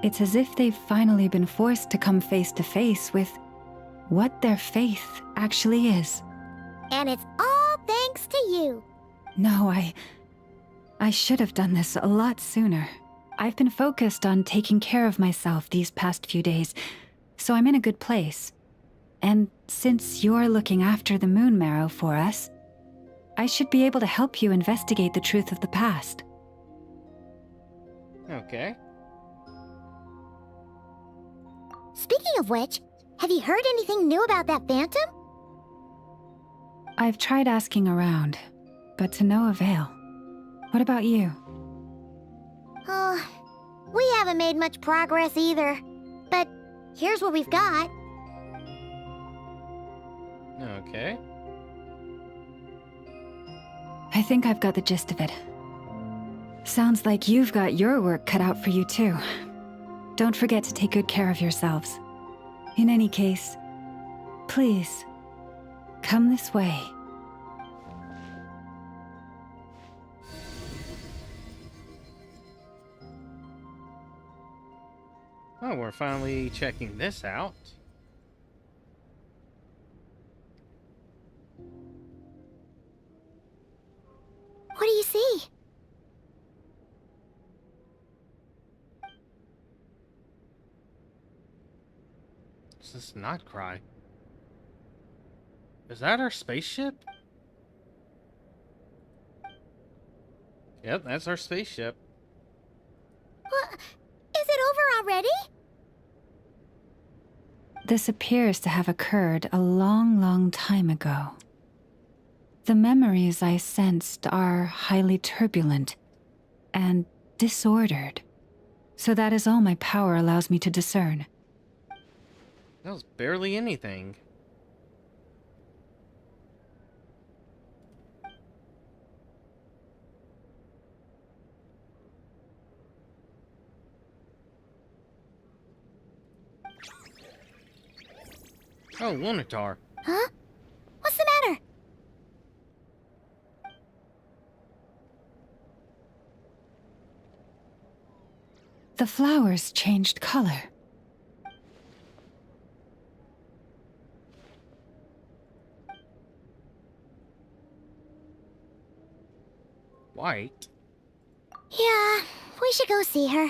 It's as if they've finally been forced to come face to face with what their faith actually is. And it's all thanks to you. No, I should have done this a lot sooner. I've been focused on taking care of myself these past few days, so I'm in a good place. And since you're looking after the moon marrow for us, I should be able to help you investigate the truth of the past. Okay. Speaking of which, have you heard anything new about that phantom? I've tried asking around, but to no avail. What about you? Oh, we haven't made much progress either. But here's what we've got. Okay. I think I've got the gist of it. Sounds like you've got your work cut out for you too. Don't forget to take good care of yourselves. In any case, please, come this way. Oh, we're finally checking this out. What do you see? What's this Nod-Krai? Is that our spaceship? Yep, that's our spaceship. What? Is it over already? This appears to have occurred a long, long time ago. The memories I sensed are highly turbulent and disordered. So that is all my power allows me to discern. That was barely anything. Oh, Lunatar. Huh? What's the matter? The flowers changed color. White? Yeah, we should go see her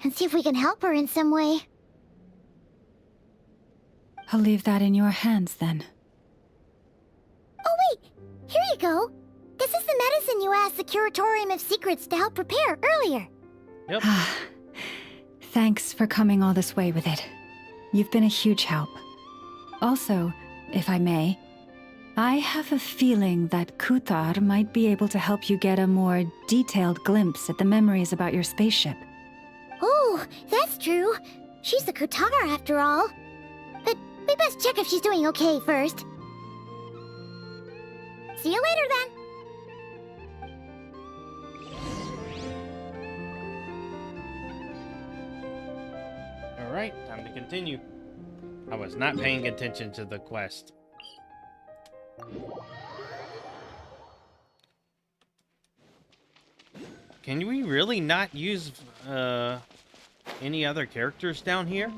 and see if we can help her in some way. I'll leave that in your hands then. Oh wait, here you go. This is the medicine you asked the Curatorium of Secrets to help prepare earlier. Yep. Thanks for coming all this way with it. You've been a huge help. Also, if I may, I have a feeling that Kuthar might be able to help you get a more detailed glimpse at the memories about your spaceship. Oh, that's true. She's the Kutar after all. But we best check if she's doing okay first. See you later then. Alright, time to continue. I was not paying attention to the quest. Can we really not use any other characters down here?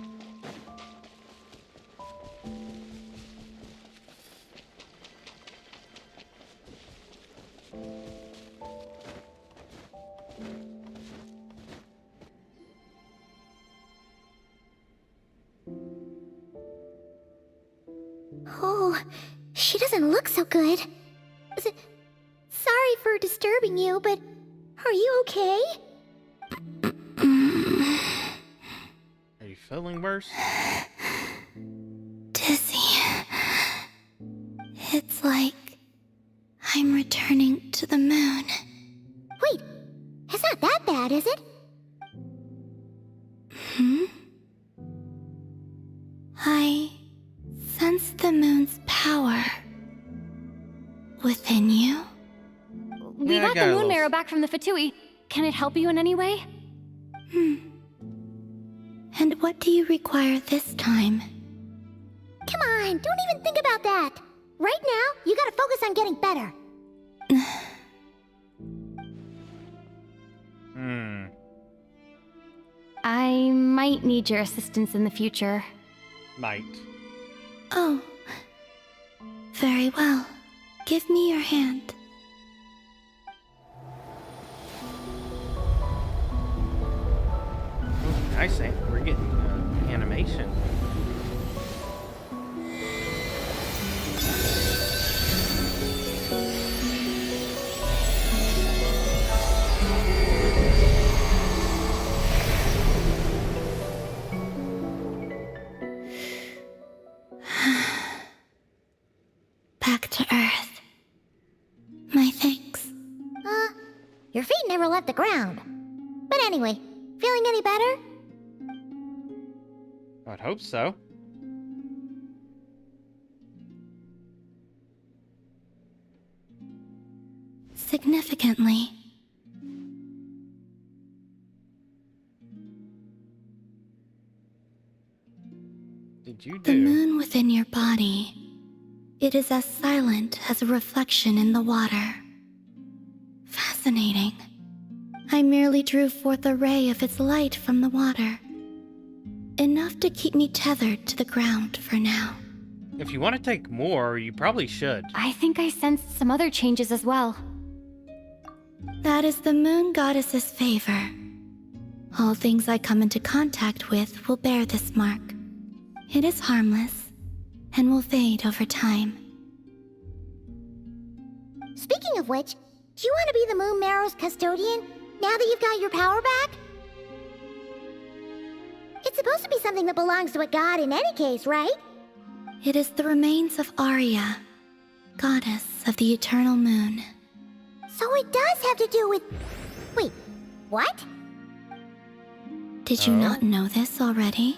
Oh, she doesn't look so good. Sorry for disturbing you, but are you okay? Are you feeling worse? Dizzy. It's like I'm returning to the moon. Wait, it's not that bad, is it? I sense the moon's power. Within you? We Yeah, I got got the a moon little- marrow back from the Fatui. Can it help you in any way? And what do you require this time? Come on, don't even think about that. Right now, you gotta focus on getting better. I might need your assistance in the future. Might. Oh. Very well. Give me your hand. Nice. We're getting animation. Back to Earth. My thanks. Your feet never left the ground. But anyway, feeling any better? I'd hope so. Significantly. Did you The do? moon within your body. It is as silent as a reflection in the water. Fascinating. I merely drew forth a ray of its light from the water. Enough to keep me tethered to the ground for now. If you want to take more, you probably should. I think I sensed some other changes as well. That is the moon goddess's favor. All things I come into contact with will bear this mark. It is harmless and will fade over time. Speaking of which, do you want to be the Moon Marrow's custodian now that you've got your power back? It's supposed to be something that belongs to a god in any case, right? It is the remains of Arya, goddess of the eternal moon. So it does have to do with... Wait, what? Did you not know this already?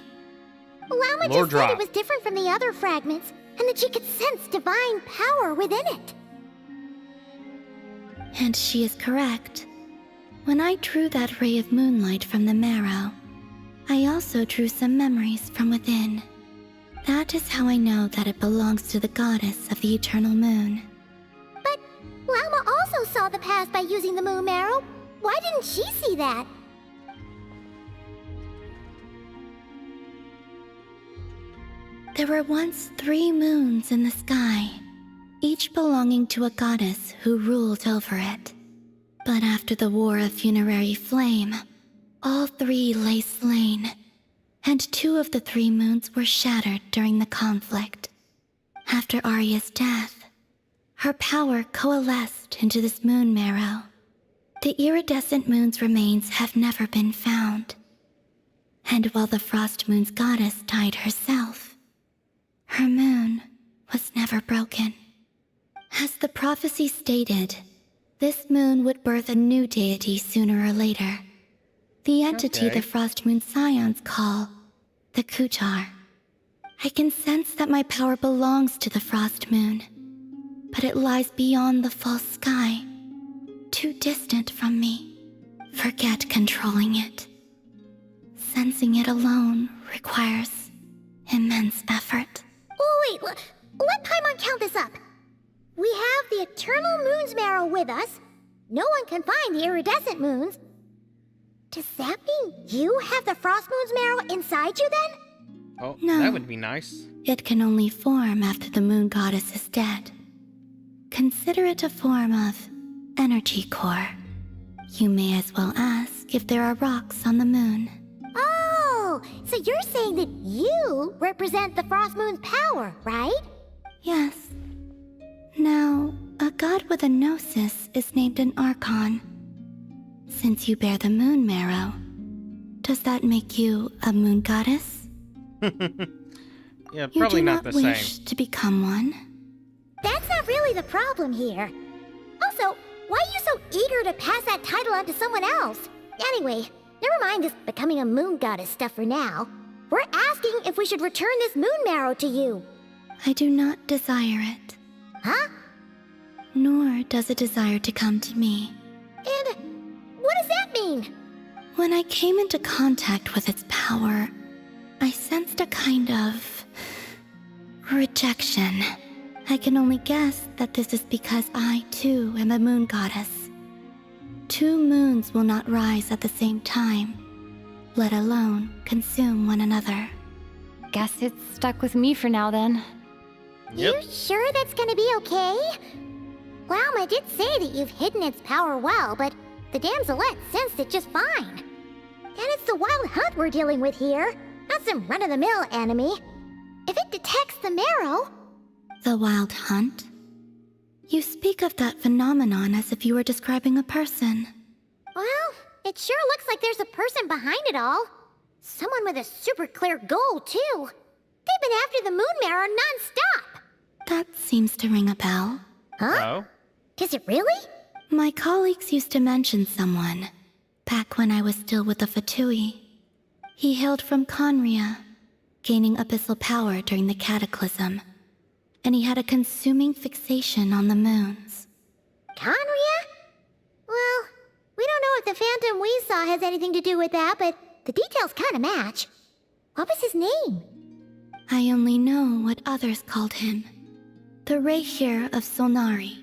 Lama Lore just said drop. it was different from the other fragments, and that she could sense divine power within it. And she is correct. When I drew that ray of moonlight from the marrow, I also drew some memories from within. That is how I know that it belongs to the goddess of the eternal moon. But Lama also saw the past by using the Moon Marrow. Why didn't she see that? There were once 3 moons in the sky, each belonging to a goddess who ruled over it. But after the War of Funerary Flame, all 3 lay slain, and 2 of the 3 moons were shattered during the conflict. After Arya's death, her power coalesced into this moon marrow. The iridescent moon's remains have never been found. And while the Frost Moon's goddess died herself, her moon was never broken. As the prophecy stated, this moon would birth a new deity sooner or later. The entity Okay. the Frost Moon Scions call the Kuchar. I can sense that my power belongs to the Frost Moon, but it lies beyond the false sky, too distant from me. Forget controlling it. Sensing it alone requires immense effort. Oh, wait, let Paimon count this up. We have the Eternal Moon's Marrow with us. No one can find the iridescent moons. Does that mean you have the Frost Moon's Marrow inside you then? Oh, No. that would be nice. It can only form after the moon goddess is dead. Consider it a form of energy core. You may as well ask if there are rocks on the moon. Oh, so you're saying that you represent the Frost Moon's power, right? Yes. Now, a god with a gnosis is named an Archon. Since you bear the moon marrow, does that make you a moon goddess? Yeah, You probably do not not the wish same. to become one. That's not really the problem here. Also, why are you so eager to pass that title on to someone else? Anyway, never mind this becoming a moon goddess stuff for now. We're asking if we should return this moon marrow to you. I do not desire it. Huh? nor does it desire to come to me. And what does that mean? When I came into contact with its power, I sensed a kind of rejection. I can only guess that this is because I, too, am a moon goddess. 2 moons will not rise at the same time, let alone consume one another. Guess it's stuck with me for now then. You sure that's gonna be okay? Walma did say that you've hidden its power well, but the damselette sensed it just fine. And it's the wild hunt we're dealing with here, not some run-of-the-mill enemy. If it detects the marrow... The wild hunt? You speak of that phenomenon as if you were describing a person. Well, it sure looks like there's a person behind it all. Someone with a super clear goal, too. They've been after the moon marrow non-stop. That seems to ring a bell. Huh? Oh? Is it really? My colleagues used to mention someone, back when I was still with the Fatui. He hailed from Conria, gaining abyssal power during the Cataclysm, and he had a consuming fixation on the moons. Conria? Well, we don't know if the phantom we saw has anything to do with that, but the details kind of match. What was his name? I only know what others called him. The Rayhir of Solnari.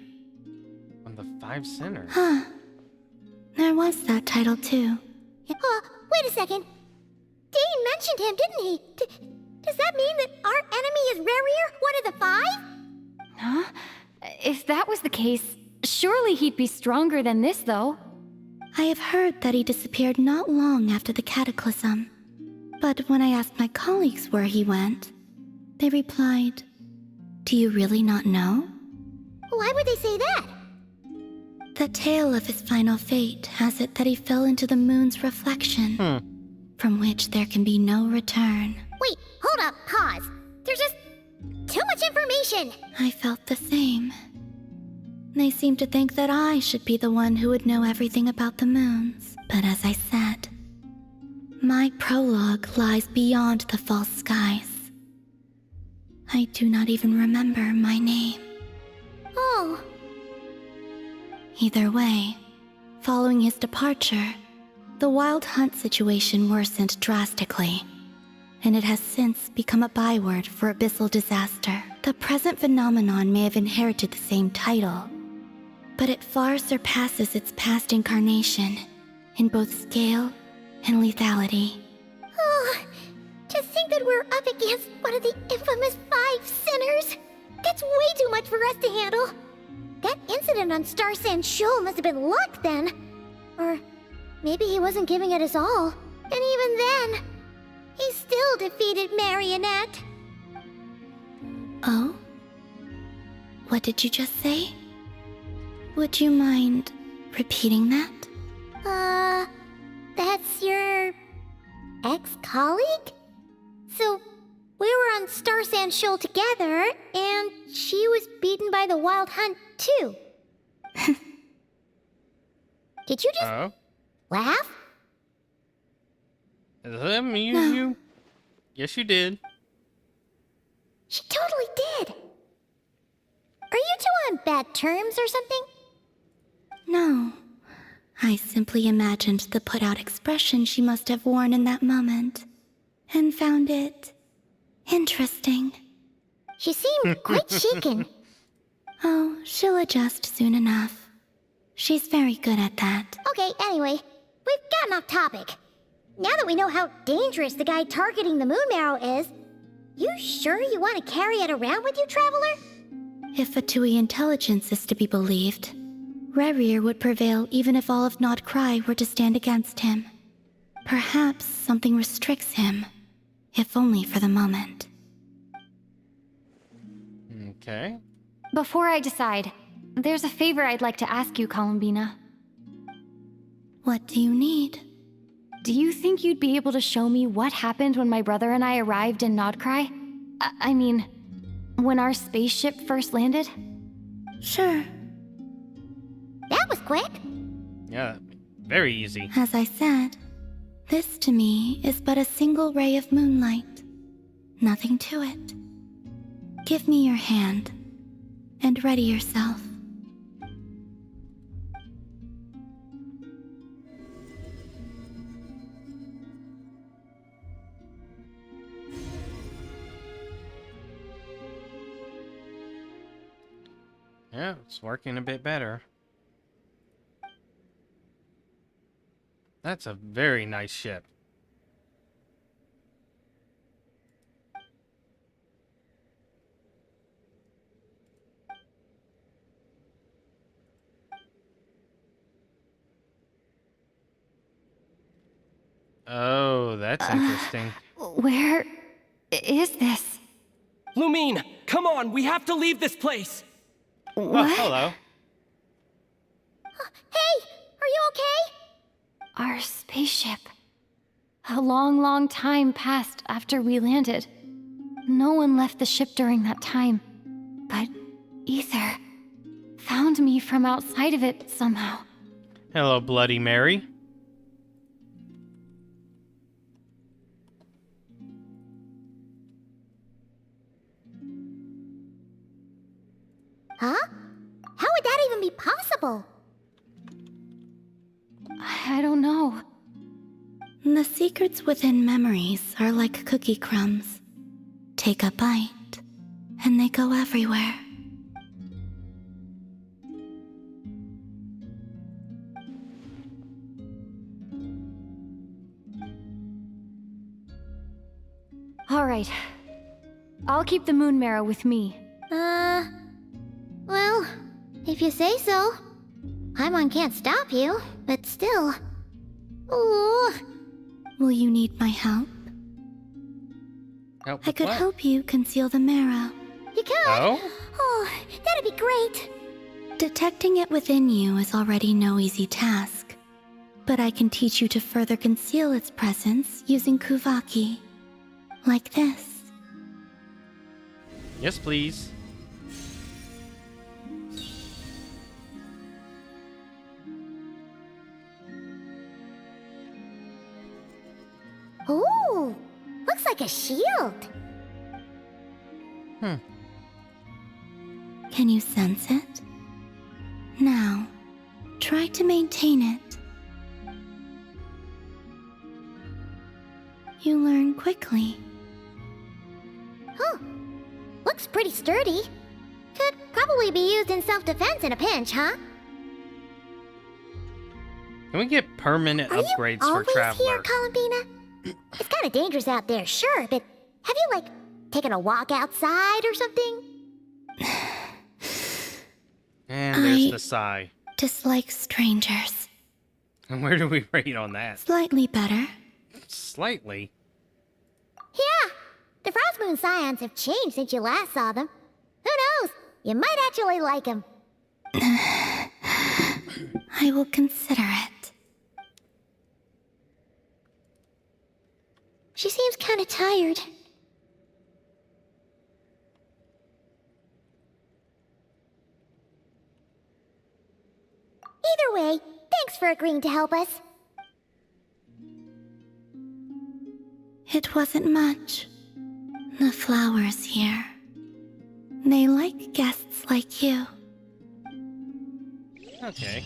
On the 5 Sinners. Huh. There was that title, too. Wait a second. Dane mentioned him, didn't he? Does that mean that our enemy is Rarier, one of the 5? Huh? If that was the case, surely he'd be stronger than this, though. I have heard that he disappeared not long after the Cataclysm. But when I asked my colleagues where he went, they replied, "Do you really not know?" Why would they say that? The tale of his final fate has it that he fell into the moon's reflection, from which there can be no return. Wait, hold up, pause. There's just too much information. I felt the same. They seemed to think that I should be the one who would know everything about the moons. But as I said, my prologue lies beyond the false skies. I do not even remember my name. Oh. Either way, following his departure, the wild hunt situation worsened drastically, and it has since become a byword for abyssal disaster. The present phenomenon may have inherited the same title, but it far surpasses its past incarnation in both scale and lethality. Oh, to think that we're up against one of the infamous 5 sinners! That's way too much for us to handle! That incident on Star Sand Shoal must have been luck then! Or maybe he wasn't giving it his all. And even then, he still defeated Marionette. Oh? What did you just say? Would you mind repeating that? That's your ex-colleague? So, we were on Star Sand Shoal together, and she was beaten by the Wild Hunt, too. Did you just laugh? You? Yes, you did. She totally did. Are you two on bad terms or something? No. I simply imagined the put-out expression she must have worn in that moment, and found it interesting. She seemed quite shaken. Oh, she'll adjust soon enough. She's very good at that. Okay, anyway, we've gotten off topic. Now that we know how dangerous the guy targeting the moon marrow is, you sure you want to carry it around with you, Traveler? If Fatui intelligence is to be believed, Rarier would prevail even if all of Nod-Krai were to stand against him. Perhaps something restricts him, if only for the moment. Okay. Before I decide, there's a favor I'd like to ask you, Columbina. What do you need? Do you think you'd be able to show me what happened when my brother and I arrived in Nod-Krai? I mean, when our spaceship first landed? Sure. That was quick. Yeah, very easy. As I said, this to me is but a single ray of moonlight. Nothing to it. Give me your hand, and ready yourself. Yeah, it's working a bit better. That's a very nice ship. Oh, that's interesting. Where is this? Lumine, come on, we have to leave this place. Oh, hello. Hey, are you okay? Our spaceship. A long, long time passed after we landed. No one left the ship during that time. But Ether found me from outside of it somehow. Hello, Bloody Mary. Huh? How would that even be possible? I don't know. The secrets within memories are like cookie crumbs. Take a bite, and they go everywhere. All right. I'll keep the moon marrow with me. Well, if you say so. Paimon can't stop you, but still. Ooh. Will you need my help? Help I with could what? help you conceal the marrow. You could? Oh? Oh, that'd be great. Detecting it within you is already no easy task. But I can teach you to further conceal its presence using Kuvaki. Like this. Yes, please. Ooh, looks like a shield. Can you sense it? Now, try to maintain it. You learn quickly. Huh. Looks pretty sturdy. Could probably be used in self-defense in a pinch, huh? Can we get permanent upgrades for Always Traveler? here, Columbina? It's kind of dangerous out there, sure, but have you, like, taken a walk outside or something? And there's I the sigh. dislike strangers. And where do we rate on that? Slightly better. Slightly. Yeah, the Frost Moon Scions have changed since you last saw them. Who knows? You might actually like them. I will consider it. She seems kind of tired. Either way, thanks for agreeing to help us. It wasn't much. The flowers here. They like guests like you. Okay.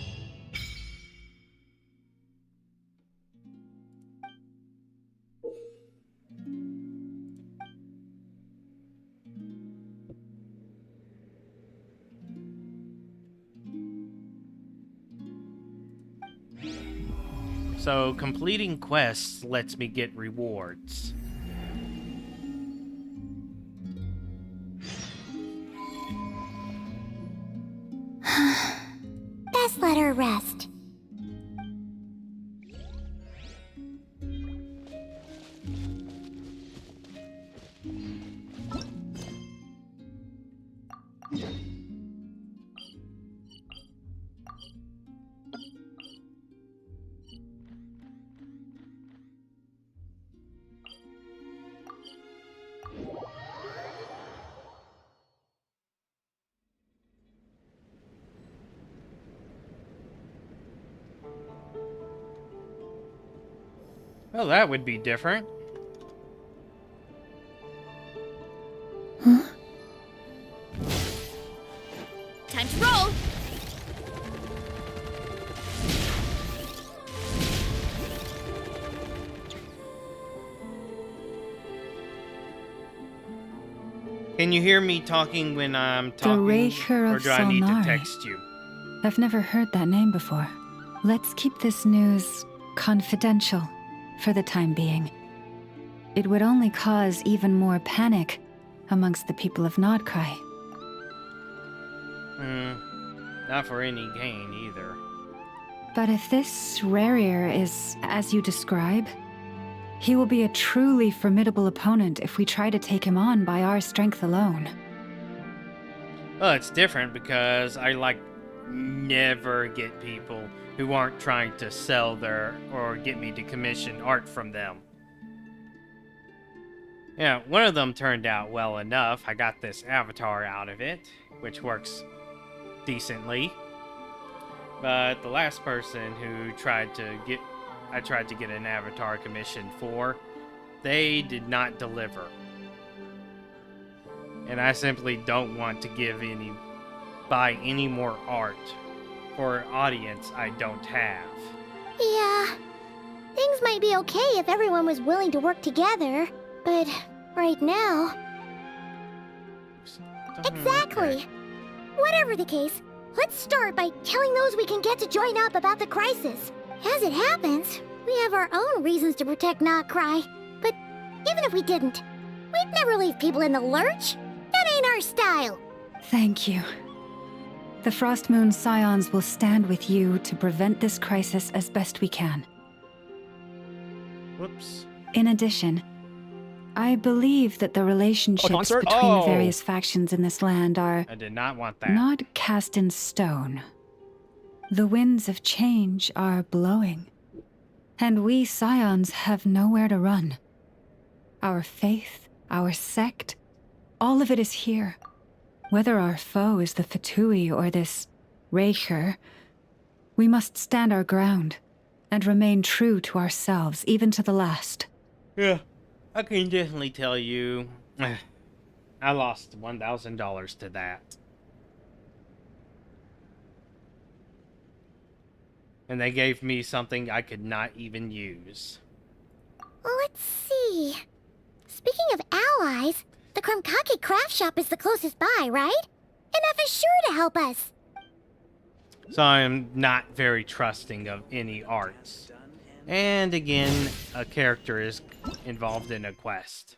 So, completing quests lets me get rewards. Best let her rest. Well, that would be different. Time to roll! Can you hear me talking when I'm talking? Raker Or of do I need to Solnari. text you? I've never heard that name before. Let's keep this news confidential for the time being. It would only cause even more panic amongst the people of Nod-Krai. Not for any gain either. But if this Rarier is as you describe, he will be a truly formidable opponent if we try to take him on by our strength alone. Well, it's different because I never get people who aren't trying to sell their or get me to commission art from them. Yeah, one of them turned out well enough. I got this avatar out of it, which works decently. But the last person who I tried to get an avatar commission for, they did not deliver. And I simply don't want to buy any more art for an audience I don't have. Yeah. Things might be okay if everyone was willing to work together, but right now... Exactly. Whatever the case, let's start by telling those we can get to join up about the crisis. As it happens, we have our own reasons to protect Nod-Krai. But even if we didn't, we'd never leave people in the lurch. That ain't our style. Thank you. The Frost Moon Scions will stand with you to prevent this crisis as best we can. Whoops. In addition, I believe that the relationships between the various factions in this land are I did not want that. not cast in stone. The winds of change are blowing, and we Scions have nowhere to run. Our faith, our sect, all of it is here. Whether our foe is the Fatui or this Raker, we must stand our ground and remain true to ourselves, even to the last. Yeah, I can definitely tell you, I lost $1,000 to that. And they gave me something I could not even use. Let's see. Speaking of allies, the Krumkake craft shop is the closest by, right? And F is sure to help us. So I am not very trusting of any arts. And again, a character is involved in a quest.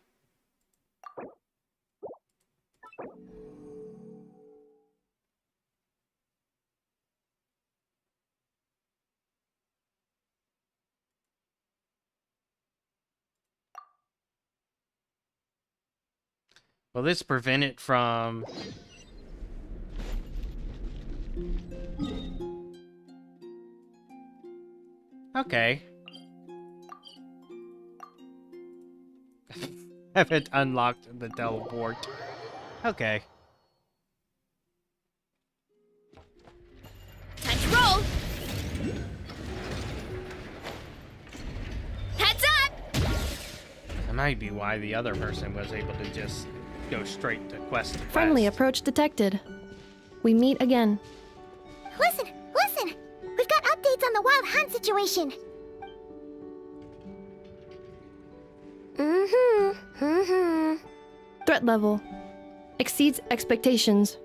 Will this prevent it from... Okay. Haven't unlocked the teleport. Okay. Time to roll! Heads up! That might be why the other person was able to just go straight to quest to quest. Friendly approach detected. We meet again. Listen! We've got updates on the wild hunt situation. Threat level exceeds expectations.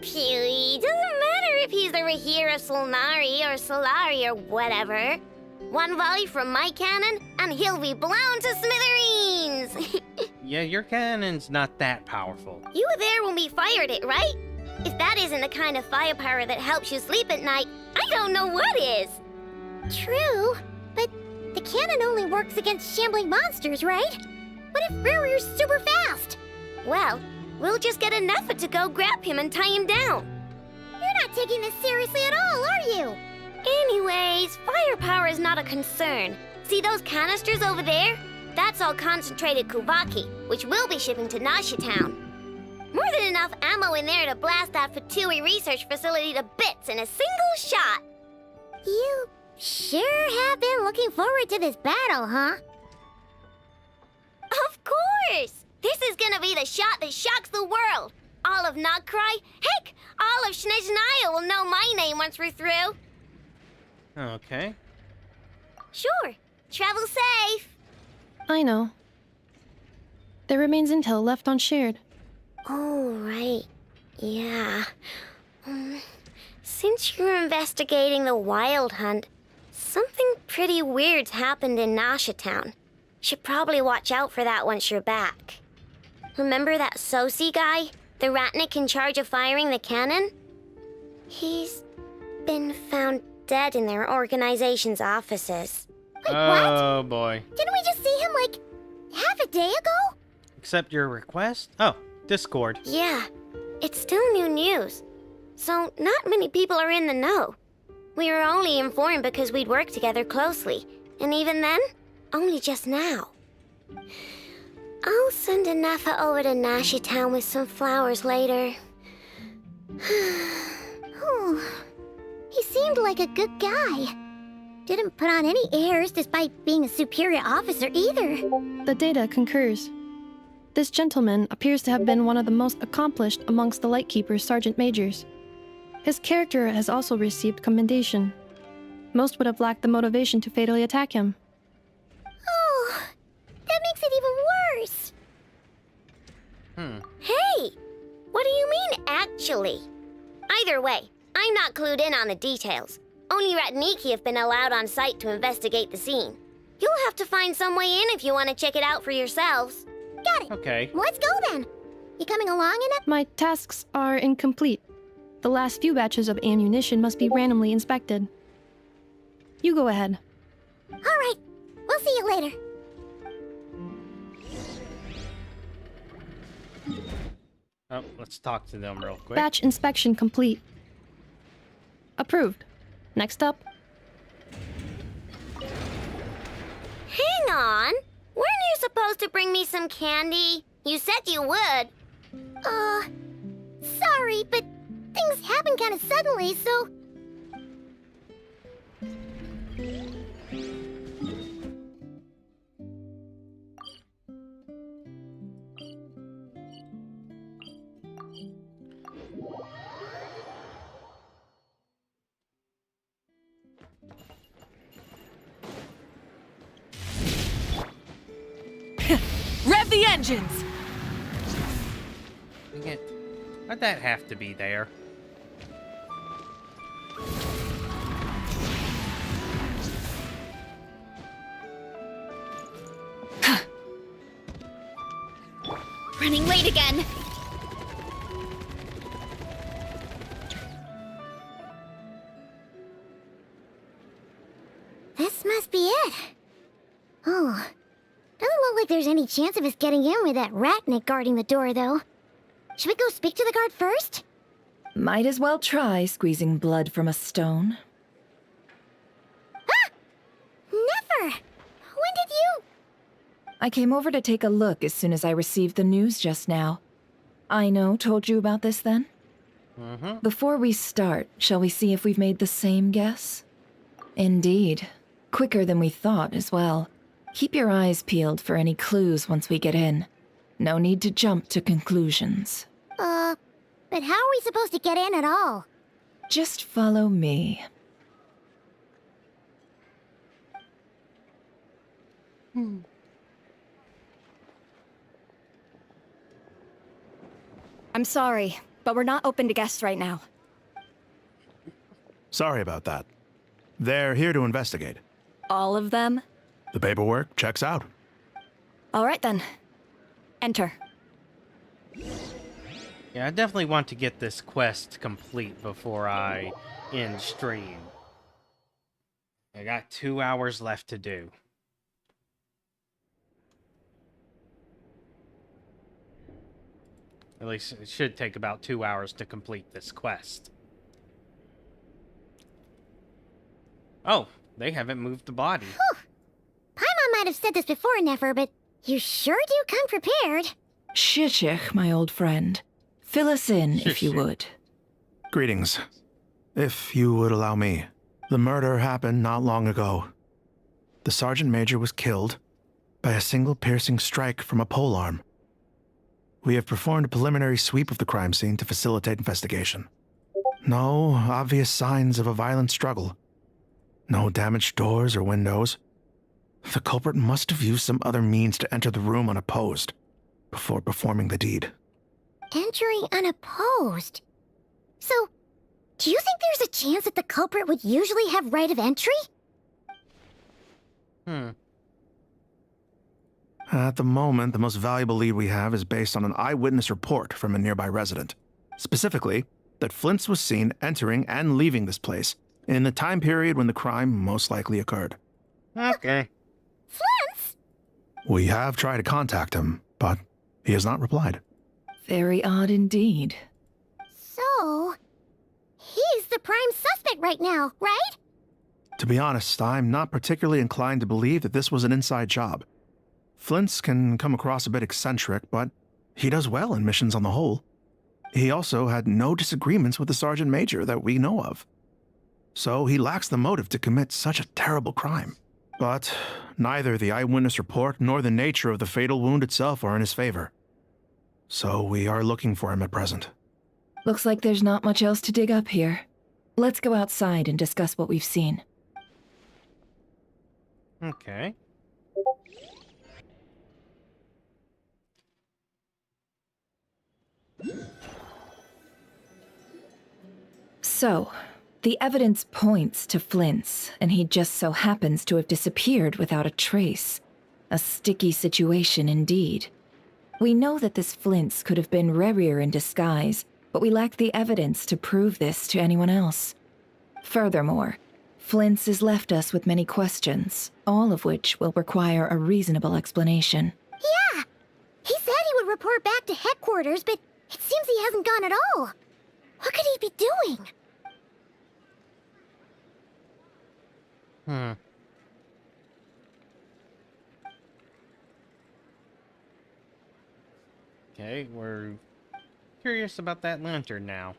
Pewee, doesn't matter if he's the Rahira Solnari or Solari or whatever. One volley from my cannon, and he'll be blown to smithereens! Yeah, your cannon's not that powerful. You were there when we fired it, right? If that isn't the kind of firepower that helps you sleep at night, I don't know what is. True, but the cannon only works against shambling monsters, right? What if Rarier's super fast? Well, we'll just get an effort to go grab him and tie him down. You're not taking this seriously at all, are you? Anyways, firepower is not a concern. See those canisters over there? That's all concentrated Kuvaki, which we'll be shipping to Nasha Town. More than enough ammo in there to blast that Fatui research facility to bits in a single shot. You sure have been looking forward to this battle, huh? Of course! This is gonna be the shot that shocks the world. All of Nod-Krai, heck, all of Snezhnaya will know my name once we're through. Okay. Sure. Travel safe. I know. There remains intel left unshared. Oh, right. Yeah. Since you're investigating the Wild Hunt, something pretty weird's happened in Nasha Town. Should probably watch out for that once you're back. Remember that Sosi guy? The Ratnik in charge of firing the cannon? He's been found dead in their organization's offices. Wait, oh boy. Didn't we just see him like half a day ago? Accept your request? Oh, Discord. Yeah, it's still new news. So not many people are in the know. We were only informed because we'd worked together closely. And even then, only just now. I'll send a Nefa over to Nashi Town with some flowers later. He seemed like a good guy. Didn't put on any airs despite being a superior officer either. The data concurs. This gentleman appears to have been one of the most accomplished amongst the Lightkeeper's sergeant majors. His character has also received commendation. Most would have lacked the motivation to fatally attack him. Oh, that makes it even worse. Hey, what do you mean, actually? Either way, I'm not clued in on the details. Only Ratniki have been allowed on site to investigate the scene. You'll have to find some way in if you want to check it out for yourselves. Got it. Okay. Let's go then. You coming along in it? My tasks are incomplete. The last few batches of ammunition must be randomly inspected. You go ahead. All right. We'll see you later. Oh, let's talk to them real quick. Batch inspection complete. Approved. Next up. Hang on. Weren't you supposed to bring me some candy? You said you would. Sorry, but things happened kind of suddenly, so... Rev the engines! Dang it. Why'd that have to be there? Running late again. This must be it. Oh, doesn't look like there's any chance of us getting in with that Ratnik guarding the door, though. Should we go speak to the guard first? Might as well try squeezing blood from a stone. Ah! Never! When did you... I came over to take a look as soon as I received the news just now. Aino told you about this then? Before we start, shall we see if we've made the same guess? Indeed. Quicker than we thought as well. Keep your eyes peeled for any clues once we get in. No need to jump to conclusions. But how are we supposed to get in at all? Just follow me. I'm sorry, but we're not open to guests right now. Sorry about that. They're here to investigate. All of them? The paperwork checks out. All right then. Enter. Yeah, I definitely want to get this quest complete before I end stream. I got 2 hours left to do. At least it should take about 2 hours to complete this quest. Oh, they haven't moved the body. Whew. Paimon might have said this before, Nefer, but you sure do come prepared. Shishich, my old friend. Fill us in, if you would. Greetings. If you would allow me. The murder happened not long ago. The Sergeant Major was killed by a single piercing strike from a polearm. We have performed a preliminary sweep of the crime scene to facilitate investigation. No obvious signs of a violent struggle. No damaged doors or windows. The culprit must have used some other means to enter the room unopposed before performing the deed. entering unopposed. So, do you think there's a chance that the culprit would usually have right of entry? At the moment, the most valuable lead we have is based on an eyewitness report from a nearby resident. Specifically, that Flint's was seen entering and leaving this place in the time period when the crime most likely occurred. Okay. Flint's? We have tried to contact him, but he has not replied. Very odd indeed. So, he's the prime suspect right now, right? To be honest, I'm not particularly inclined to believe that this was an inside job. Flint's can come across a bit eccentric, but he does well in missions on the whole. He also had no disagreements with the Sergeant Major that we know of. So he lacks the motive to commit such a terrible crime. But neither the eyewitness report nor the nature of the fatal wound itself are in his favor. So we are looking for him at present. Looks like there's not much else to dig up here. Let's go outside and discuss what we've seen. Okay. So, the evidence points to Flint's, and he just so happens to have disappeared without a trace. A sticky situation indeed. We know that this Flint's could have been Rerir in disguise, but we lack the evidence to prove this to anyone else. Furthermore, Flint's has left us with many questions, all of which will require a reasonable explanation. Yeah! He said he would report back to headquarters, but it seems he hasn't gone at all. What could he be doing? Okay, we're curious about that lantern now.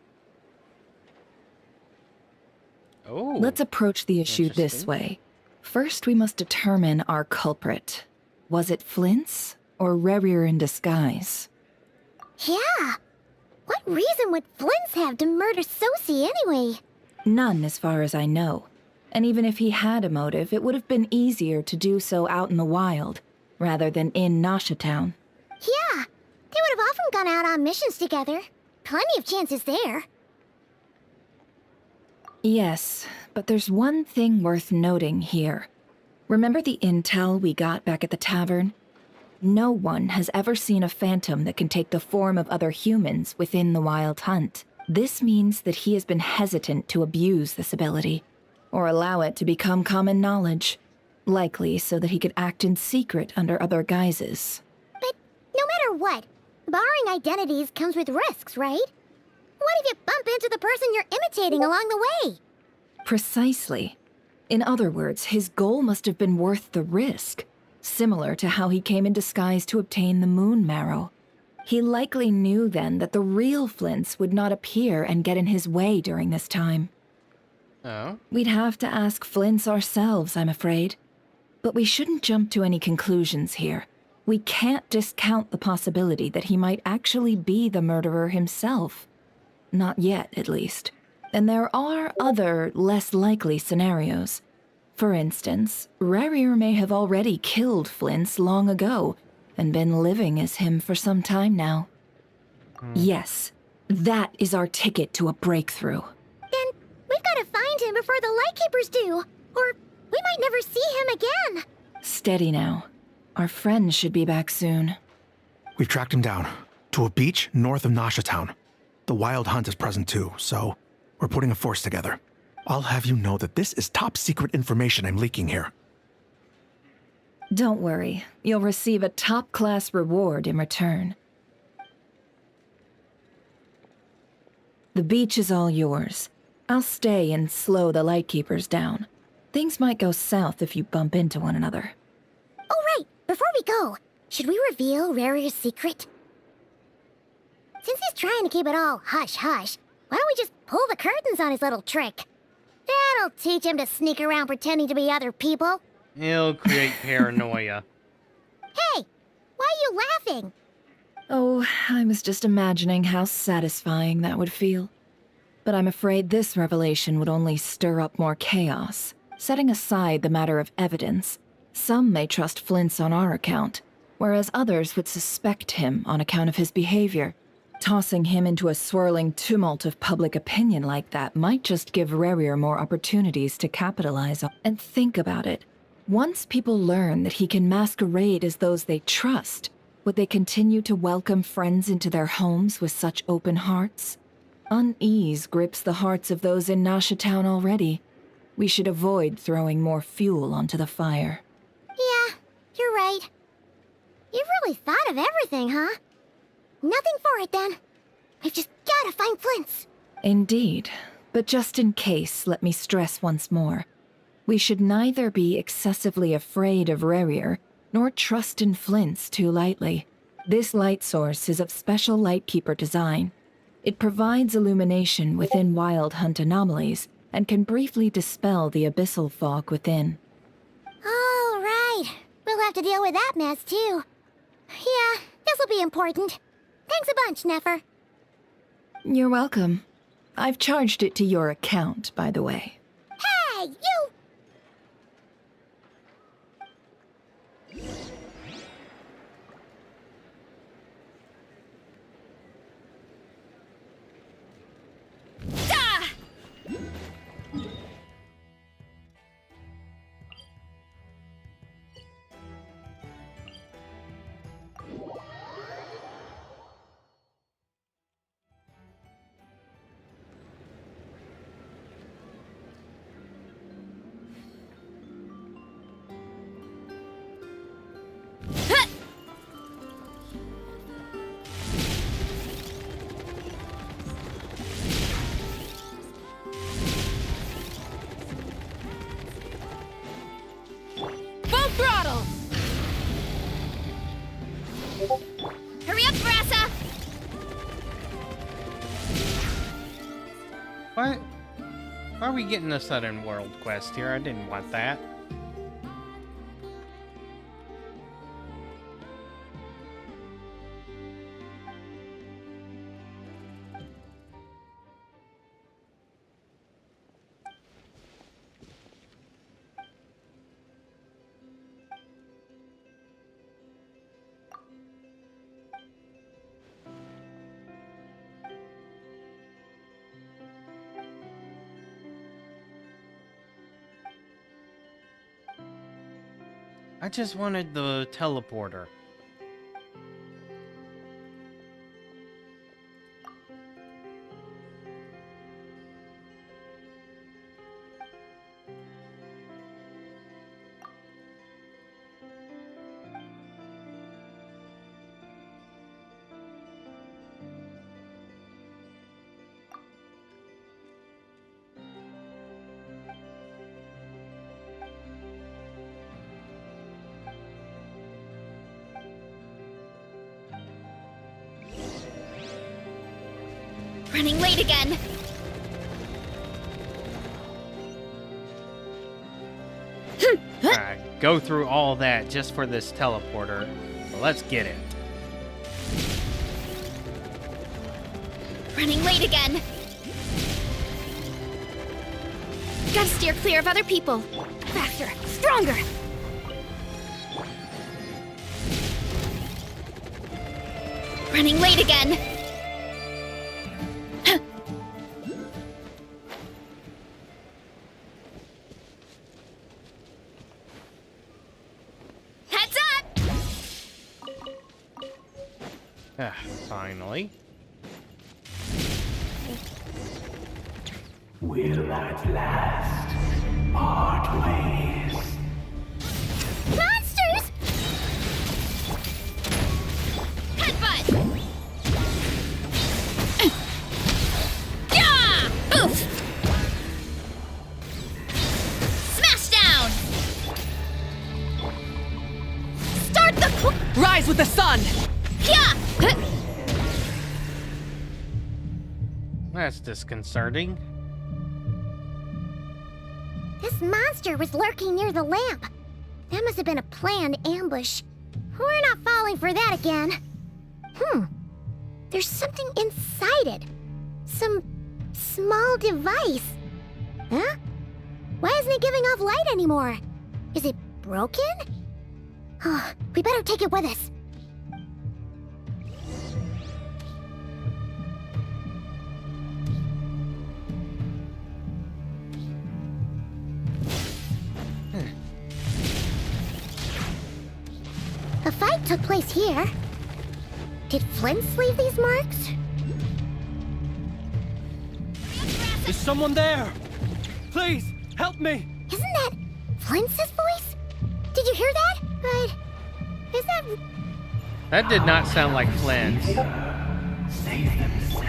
Oh. Let's approach the issue this way. First, we must determine our culprit. Was it Flint's or Rerir in disguise? Yeah! What reason would Flint's have to murder Sosie anyway? None, as far as I know. And even if he had a motive, it would have been easier to do so out in the wild, rather than in Nasha Town. Yeah! They would have often gone out on missions together. Plenty of chances there. Yes, but there's one thing worth noting here. Remember the intel we got back at the tavern? No one has ever seen a phantom that can take the form of other humans within the Wild Hunt. This means that he has been hesitant to abuse this ability, or allow it to become common knowledge, likely so that he could act in secret under other guises. But no matter what, borrowing identities comes with risks, right? What if you bump into the person you're imitating along the way? Precisely. In other words, his goal must have been worth the risk, similar to how he came in disguise to obtain the moon marrow. He likely knew then that the real Flint's would not appear and get in his way during this time. Oh? We'd have to ask Flint's ourselves, I'm afraid. But we shouldn't jump to any conclusions here. We can't discount the possibility that he might actually be the murderer himself. Not yet, at least. And there are other, less likely scenarios. For instance, Rerir may have already killed Flint's long ago, and been living as him for some time now. Yes, that is our ticket to a breakthrough. Then we've got to find him before the Lightkeepers do, or we might never see him again. Steady now. Our friends should be back soon. We've tracked him down to a beach north of Nasha Town. The Wild Hunt is present too, so we're putting a force together. I'll have you know that this is top secret information I'm leaking here. Don't worry, you'll receive a top-class reward in return. The beach is all yours. I'll stay and slow the Lightkeepers down. Things might go south if you bump into one another. Oh right, before we go, should we reveal Rerir's secret? Since he's trying to keep it all hush-hush, why don't we just pull the curtains on his little trick? That'll teach him to sneak around pretending to be other people. It'll create paranoia. Hey, why are you laughing? Oh, I was just imagining how satisfying that would feel. But I'm afraid this revelation would only stir up more chaos. Setting aside the matter of evidence, some may trust Flint's on our account, whereas others would suspect him on account of his behavior. Tossing him into a swirling tumult of public opinion like that might just give Rerir more opportunities to capitalize on. And think about it. Once people learn that he can masquerade as those they trust, would they continue to welcome friends into their homes with such open hearts? Unease grips the hearts of those in Nasha Town already. We should avoid throwing more fuel onto the fire. Yeah, you're right. You've really thought of everything, huh? Nothing for it, then. We've just gotta find Flint's. Indeed. But just in case, let me stress once more. We should neither be excessively afraid of Rerir, nor trust in Flint's too lightly. This light source is of special Lightkeeper design. It provides illumination within Wild Hunt anomalies, and can briefly dispel the abyssal fog within. Oh, right. We'll have to deal with that mess, too. Yeah, this'll be important. Thanks a bunch, Nefer. You're welcome. I've charged it to your account, by the way. Hey, you! Hurry up, Brassa! What? Why are we getting a sudden world quest here? I didn't want that. I just wanted the teleporter. Running late again. Alright, go through all that just for this teleporter. So let's get it. Running late again. Gotta steer clear of other people. Faster, stronger. Running late again. Heads up! Finally. Will at last part ways. Monsters! Headbutt! Yeah! Oof! Smash down! Start the Rise with the sun! Yeah! That's disconcerting. This monster was lurking near the lamp. That must have been a planned ambush. We're not falling for that again. There's something inside it. Some small device. Huh? Why isn't it giving off light anymore? Is it broken? Oh, we better take it with us. what took place here. Did Flint's leave these marks? Is someone there? Please, help me! Isn't that Flint's voice? Did you hear that? But is that... That did not sound like Flint's. Save themselves.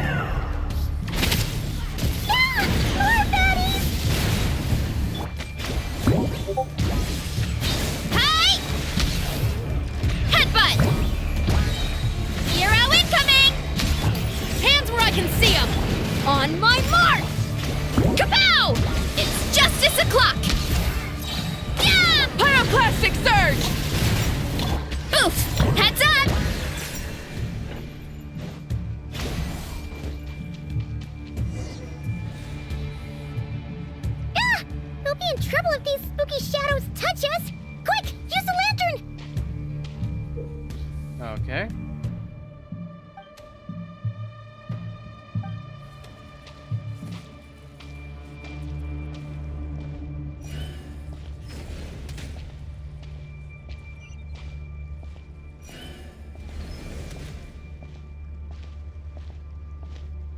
Yeah! More baddies! Hey! Headbutt! Hero incoming! Hands where I can see them! On my mark! Kapow! It's justice o'clock! Yeah! Pyroclastic surge! Oof! Heads up! Ah! We'll be in trouble if these spooky shadows touch us! Quick! Use the lantern! Okay.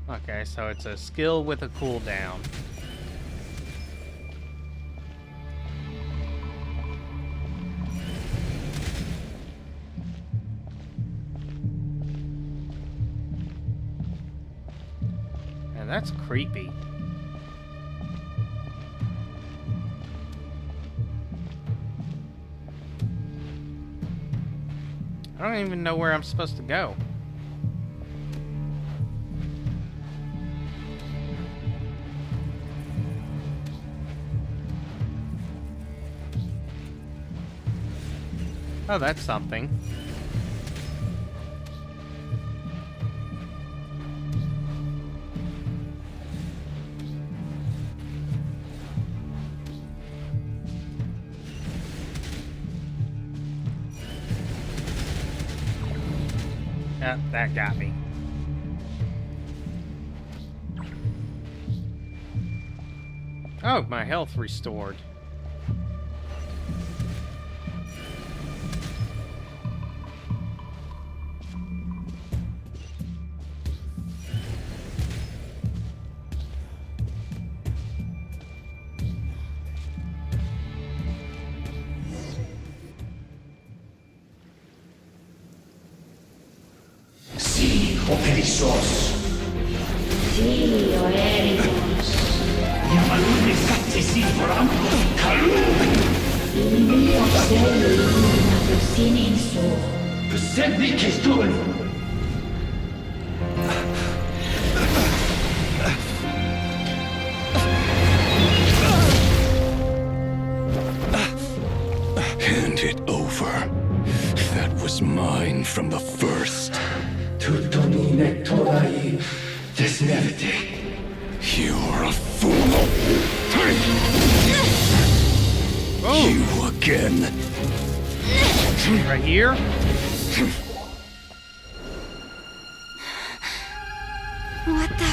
Okay, so it's a skill with a cooldown. And that's creepy. I don't even know where I'm supposed to go. Oh, that's something. Yeah, that got me. Oh, my health restored. Operissos. Sì, oericos. Yamalune sattesi forampus kalum. Il mio cielo illuminato sininso. Semmi che stun. Hand it over. That was mine from the first. Tutto mi nettorai desmerte. You're a fool. You again. Right here? What the?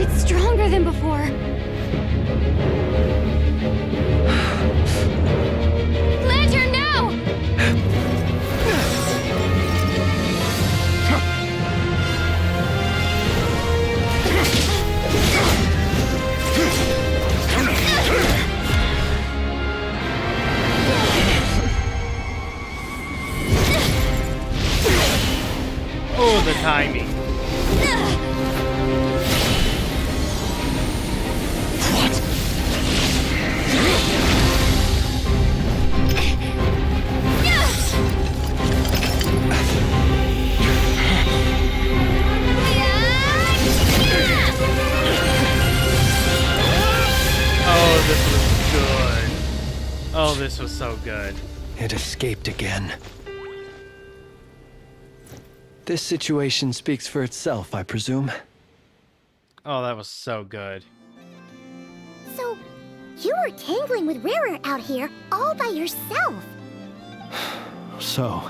It's stronger than before. Lantern now! Oh, the timing. Oh, this was good. Oh, this was so good. It escaped again. This situation speaks for itself, I presume. Oh, that was so good. So, you were tangling with Rarer out here all by yourself. So,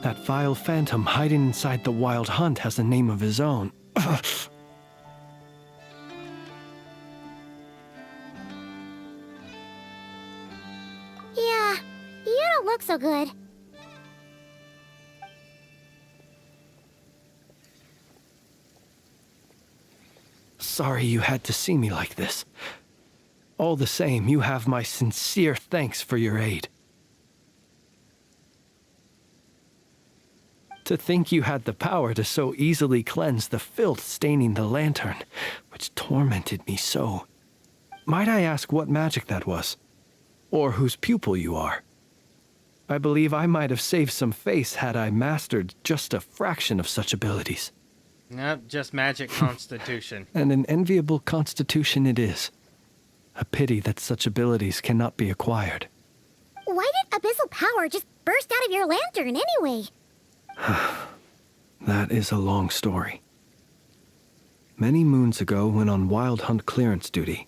that vile phantom hiding inside the Wild Hunt has a name of his own. Yeah, you don't look so good. sorry you had to see me like this. All the same, you have my sincere thanks for your aid. To think you had the power to so easily cleanse the filth staining the lantern, which tormented me so. Might I ask what magic that was? Or whose pupil you are? I believe I might have saved some face had I mastered just a fraction of such abilities. Nope, just magic constitution. And an enviable constitution it is. A pity that such abilities cannot be acquired. Why did abyssal power just burst out of your lantern anyway? That is a long story. Many moons ago, when on wild hunt clearance duty,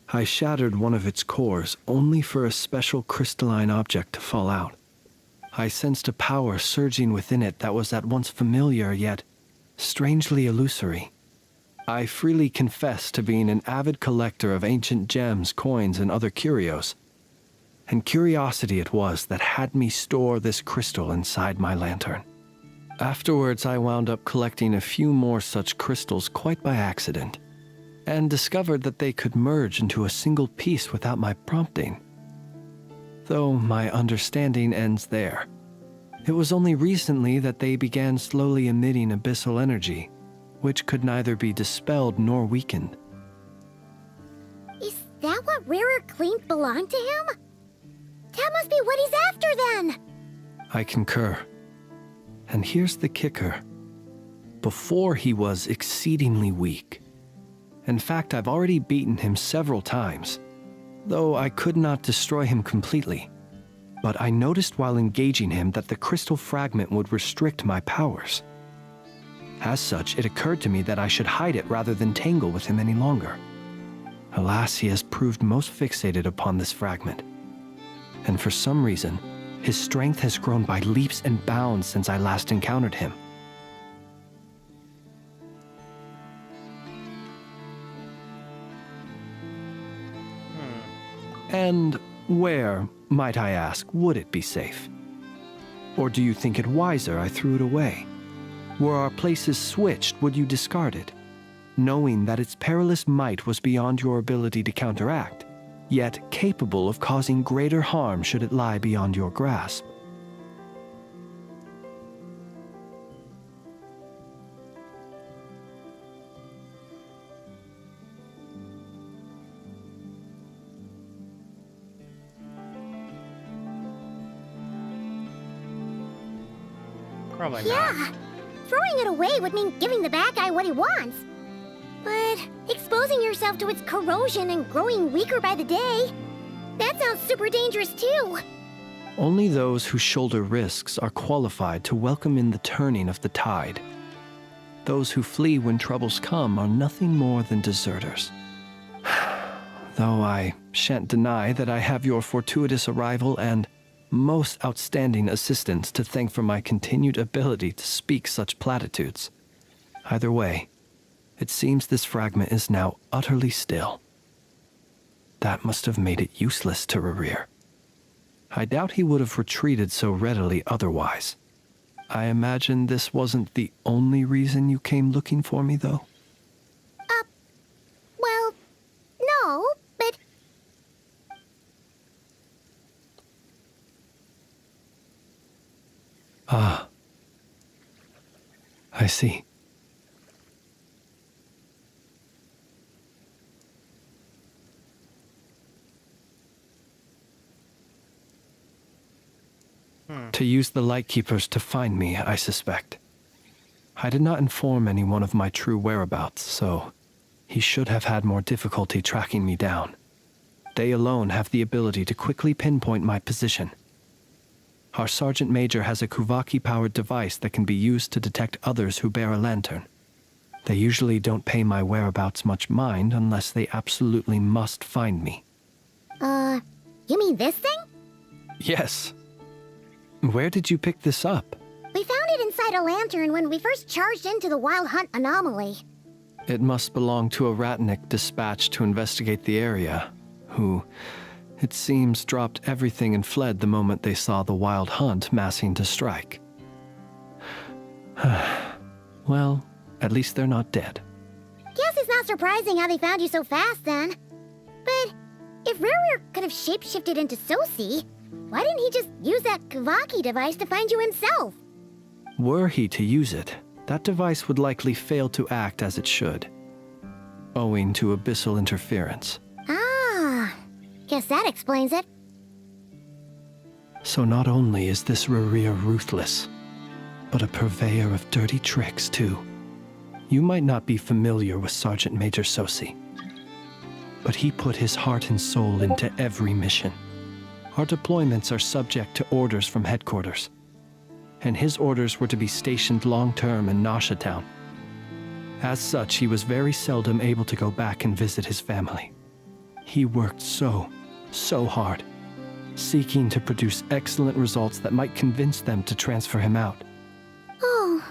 I shattered one of its cores only for a special crystalline object to fall out. I sensed a power surging within it that was at once familiar yet strangely illusory. I freely confess to being an avid collector of ancient gems, coins, and other curios. And curiosity it was that had me store this crystal inside my lantern. Afterwards, I wound up collecting a few more such crystals quite by accident, and discovered that they could merge into a single piece without my prompting. Though my understanding ends there. It was only recently that they began slowly emitting abyssal energy, which could neither be dispelled nor weakened. Is that what Rarer claimed belonged to him? That must be what he's after then! I concur. And here's the kicker. Before he was exceedingly weak. In fact, I've already beaten him several times, though I could not destroy him completely. But I noticed while engaging him that the crystal fragment would restrict my powers. As such, it occurred to me that I should hide it rather than tangle with him any longer. Alas, he has proved most fixated upon this fragment. And for some reason, his strength has grown by leaps and bounds since I last encountered him. And where, might I ask, would it be safe? Or do you think it wiser I threw it away? Were our places switched, would you discard it, knowing that its perilous might was beyond your ability to counteract, yet capable of causing greater harm should it lie beyond your grasp? Probably not. Yeah, throwing it away would mean giving the bad guy what he wants. But exposing yourself to its corrosion and growing weaker by the day, that sounds super dangerous too. Only those who shoulder risks are qualified to welcome in the turning of the tide. Those who flee when troubles come are nothing more than deserters. Though I shan't deny that I have your fortuitous arrival and most outstanding assistance to thank for my continued ability to speak such platitudes. Either way, it seems this fragment is now utterly still. That must have made it useless to Rarir. I doubt he would have retreated so readily otherwise. I imagine this wasn't the only reason you came looking for me, though? Well, no, but... Ah. I see. To use the Lightkeepers to find me, I suspect. I did not inform anyone of my true whereabouts, so he should have had more difficulty tracking me down. They alone have the ability to quickly pinpoint my position. Our Sergeant Major has a Kuvaki-powered device that can be used to detect others who bear a lantern. They usually don't pay my whereabouts much mind unless they absolutely must find me. You mean this thing? Yes. Where did you pick this up? We found it inside a lantern when we first charged into the Wild Hunt anomaly. It must belong to a Ratnik dispatched to investigate the area, who, it seems, dropped everything and fled the moment they saw the Wild Hunt massing to strike. Well, at least they're not dead. Guess it's not not surprising how they found you so fast then. But if Ruru could have shapeshifted into Sosi, why didn't he just use that Kavaki device to find you himself? Were he to use it, that device would likely fail to act as it should, owing to abyssal interference. Ah, guess that explains it. So not only is this Rurir ruthless, but a purveyor of dirty tricks too. You might not be familiar with Sergeant Major Sosi, but he put his heart and soul into every mission. Our deployments are subject to orders from headquarters, and his orders were to be stationed long-term in Nasha Town. As such, he was very seldom able to go back and visit his family. He worked so hard, seeking to produce excellent results that might convince them to transfer him out. Oh.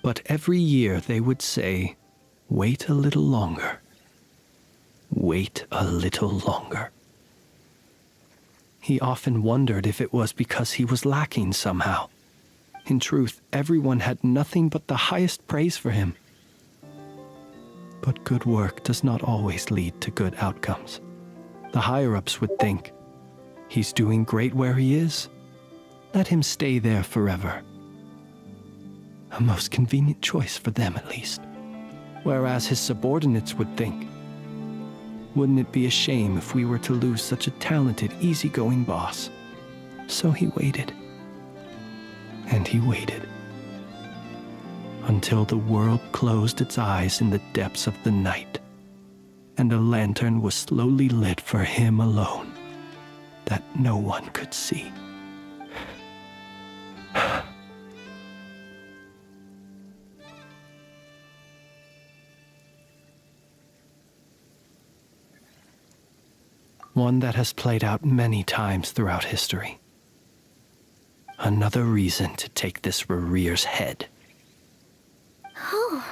But every year they would say, "Wait a little longer. Wait a little longer." He often wondered if it was because he was lacking somehow. In truth, everyone had nothing but the highest praise for him. But good work does not always lead to good outcomes. The higher-ups would think, he's doing great where he is. Let him stay there forever. A most convenient choice for them, at least. Whereas his subordinates would think, wouldn't it be a shame if we were to lose such a talented, easygoing boss? So he waited. And he waited. Until the world closed its eyes in the depths of the night, and a lantern was slowly lit for him alone, that no one could see. One that has played out many times throughout history. Another reason to take this Rurir's head. Oh.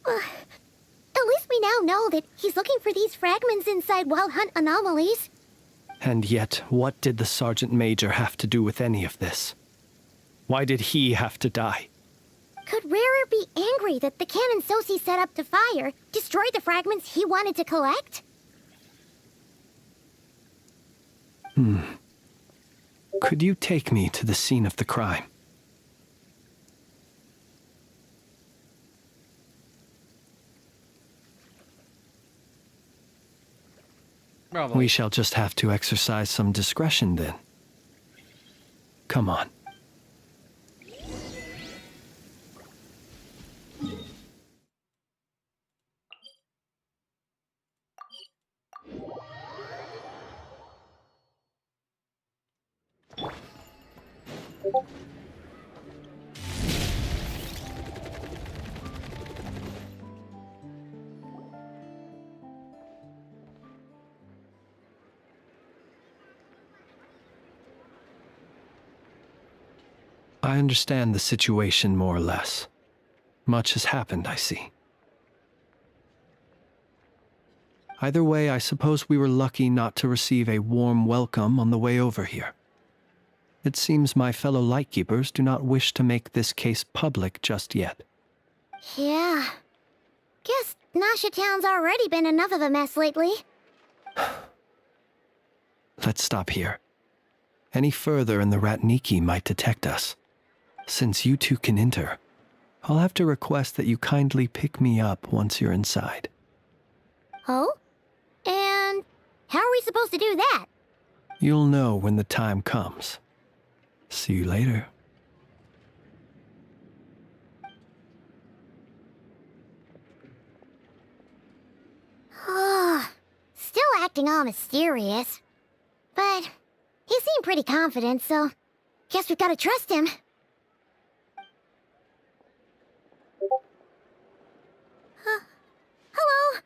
At least we now know that he's looking for these fragments inside Wild Hunt anomalies. And yet, what did the Sergeant Major have to do with any of this? Why did he have to die? Could Rarer be angry that the cannon Sosi set up to fire destroyed the fragments he wanted to collect? Could you take me to the scene of the crime? Probably. We shall just have to exercise some discretion then. Come on. I understand the situation more or less. Much has happened, I see. Either way, I suppose we were lucky not to receive a warm welcome on the way over here. It seems my fellow Lightkeepers do not wish to make this case public just yet. Yeah. Guess Nasha Town's already been enough of a mess lately. Let's stop here. Any further and the Ratniki might detect us. Since you two can enter, I'll have to request that you kindly pick me up once you're inside. Oh? And how are we supposed to do that? You'll know when the time comes. See you later. Still acting all mysterious. But he seemed pretty confident, so guess we've got to trust him. Hello?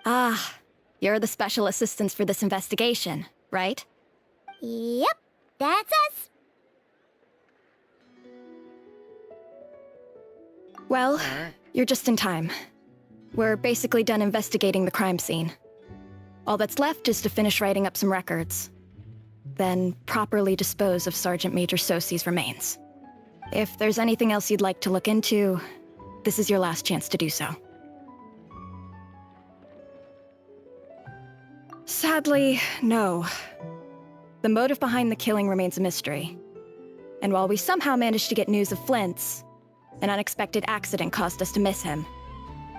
Ah, you're the special assistants for this investigation, right? Yep, that's us. Well, you're just in time. We're basically done investigating the crime scene. All that's left is to finish writing up some records. Then properly dispose of Sergeant Major Sosi's remains. If there's anything else you'd like to look into, this is your last chance to do so. Sadly, no. The motive behind the killing remains a mystery. And while we somehow managed to get news of Flint's, an unexpected accident caused us to miss him.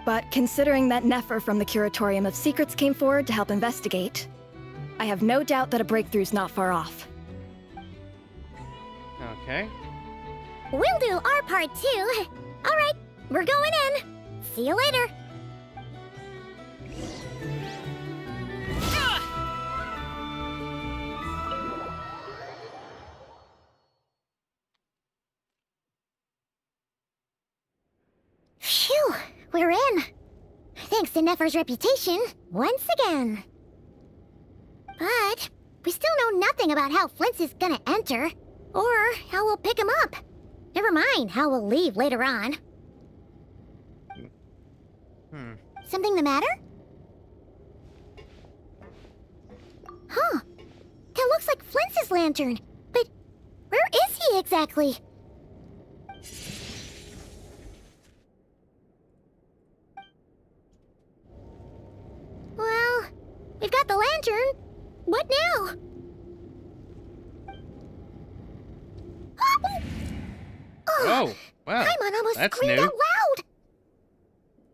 But considering that Nefer from the Curatorium of Secrets came forward to help investigate, I have no doubt that a breakthrough's not far off. Okay. We'll do our part too. All right, we're going in. See you later. Phew, we're in. Thanks to Nefer's reputation, once again. But we still know nothing about how Flint's is gonna enter, or how we'll pick him up. Never mind how we'll leave later on. Something the matter? Huh. That looks like Flint's lantern. But where is he exactly? Well, we've got the lantern. What now? Oh, wow. Paimon almost That's screamed new. out loud.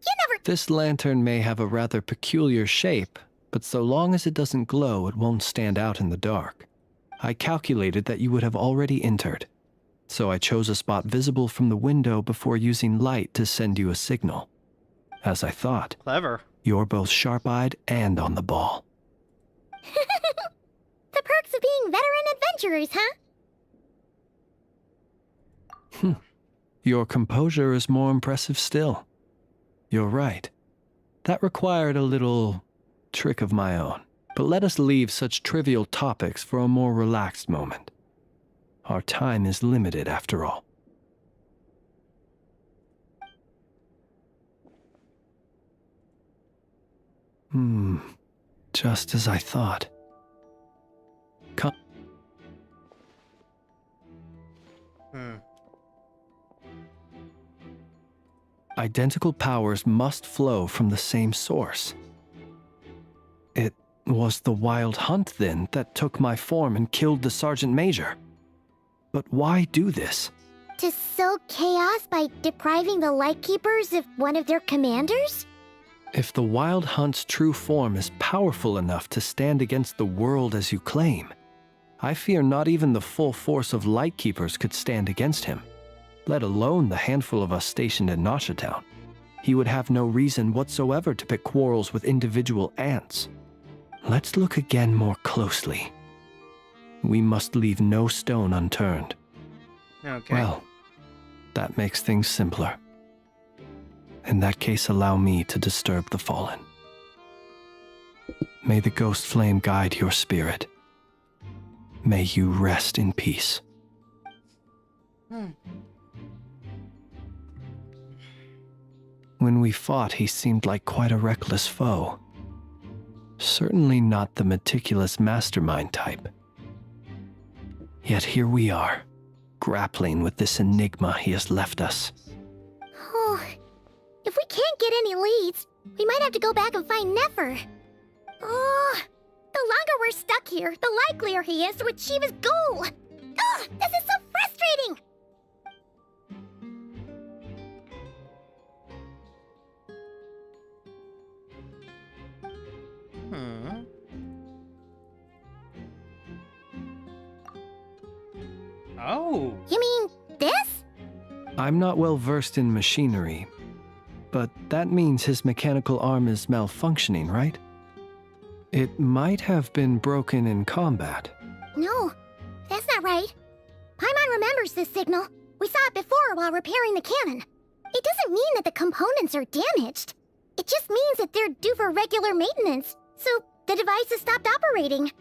You never. This lantern may have a rather peculiar shape, but so long as it doesn't glow, it won't stand out in the dark. I calculated that you would have already entered, so I chose a spot visible from the window before using light to send you a signal. As I thought, Clever. you're both sharp-eyed and on the ball. The perks of being veteran adventurers, huh? Your composure is more impressive still. You're right. That required a little trick of my own. But let us leave such trivial topics for a more relaxed moment. Our time is limited after all. Just as I thought. Come. Identical powers must flow from the same source. It was the Wild Hunt, then, that took my form and killed the Sergeant Major. But why do this? To sow chaos by depriving the Lightkeepers of one of their commanders? If the Wild Hunt's true form is powerful enough to stand against the world as you claim, I fear not even the full force of Lightkeepers could stand against him, let alone the handful of us stationed in Noshatown. He would have no reason whatsoever to pick quarrels with individual ants. Let's look again more closely. We must leave no stone unturned. Okay. Well, that makes things simpler. In that case, allow me to disturb the fallen. May the ghost flame guide your spirit. May you rest in peace. When we fought, he seemed like quite a reckless foe. Certainly not the meticulous mastermind type. Yet here we are, grappling with this enigma he has left us. Oh, if we can't get any leads, we might have to go back and find Nefer. Oh, the longer we're stuck here, the likelier he is to achieve his goal. Ugh, this is so frustrating! Oh. You mean this? I'm not well versed in machinery, but that means his mechanical arm is malfunctioning, right? It might have been broken in combat. No, that's not right. Paimon remembers this signal. We saw it before while repairing the cannon. It doesn't mean that the components are damaged. It just means that they're due for regular maintenance, so the device has stopped operating.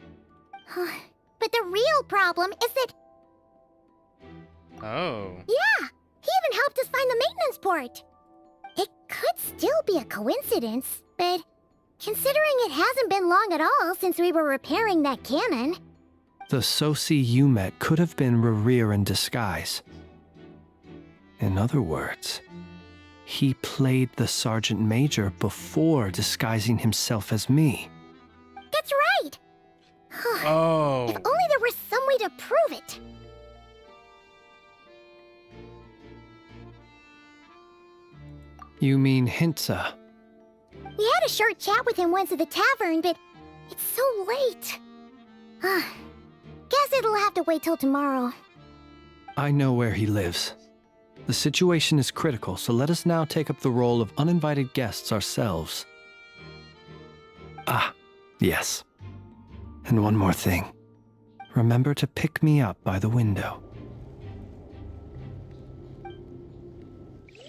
But the real problem is that... Oh. Yeah, he even helped us find the maintenance port. It could still be a coincidence, but considering it hasn't been long at all since we were repairing that cannon... The Soci you met could have been Rerir in disguise. In other words, he played the Sergeant Major before disguising himself as me. That's right! Oh. If only there was some way to prove it. You mean Hintsa? We had a short chat with him once at the tavern, but it's so late. Guess it'll have to wait till tomorrow. I know where he lives. The situation is critical, so let us now take up the role of uninvited guests ourselves. Ah, yes. And one more thing. Remember to pick me up by the window.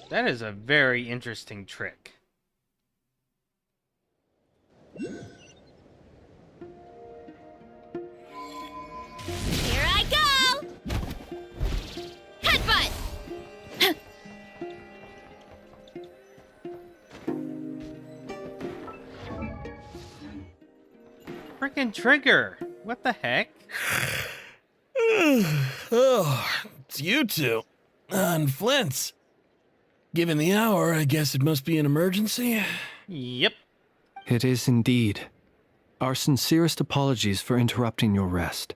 That is a very interesting trick. Here I go! Headbutt! Freaking trigger! What the heck? Oh, it's you two. And Flint's. Given the hour, I guess it must be an emergency. Yep. It is indeed. Our sincerest apologies for interrupting your rest.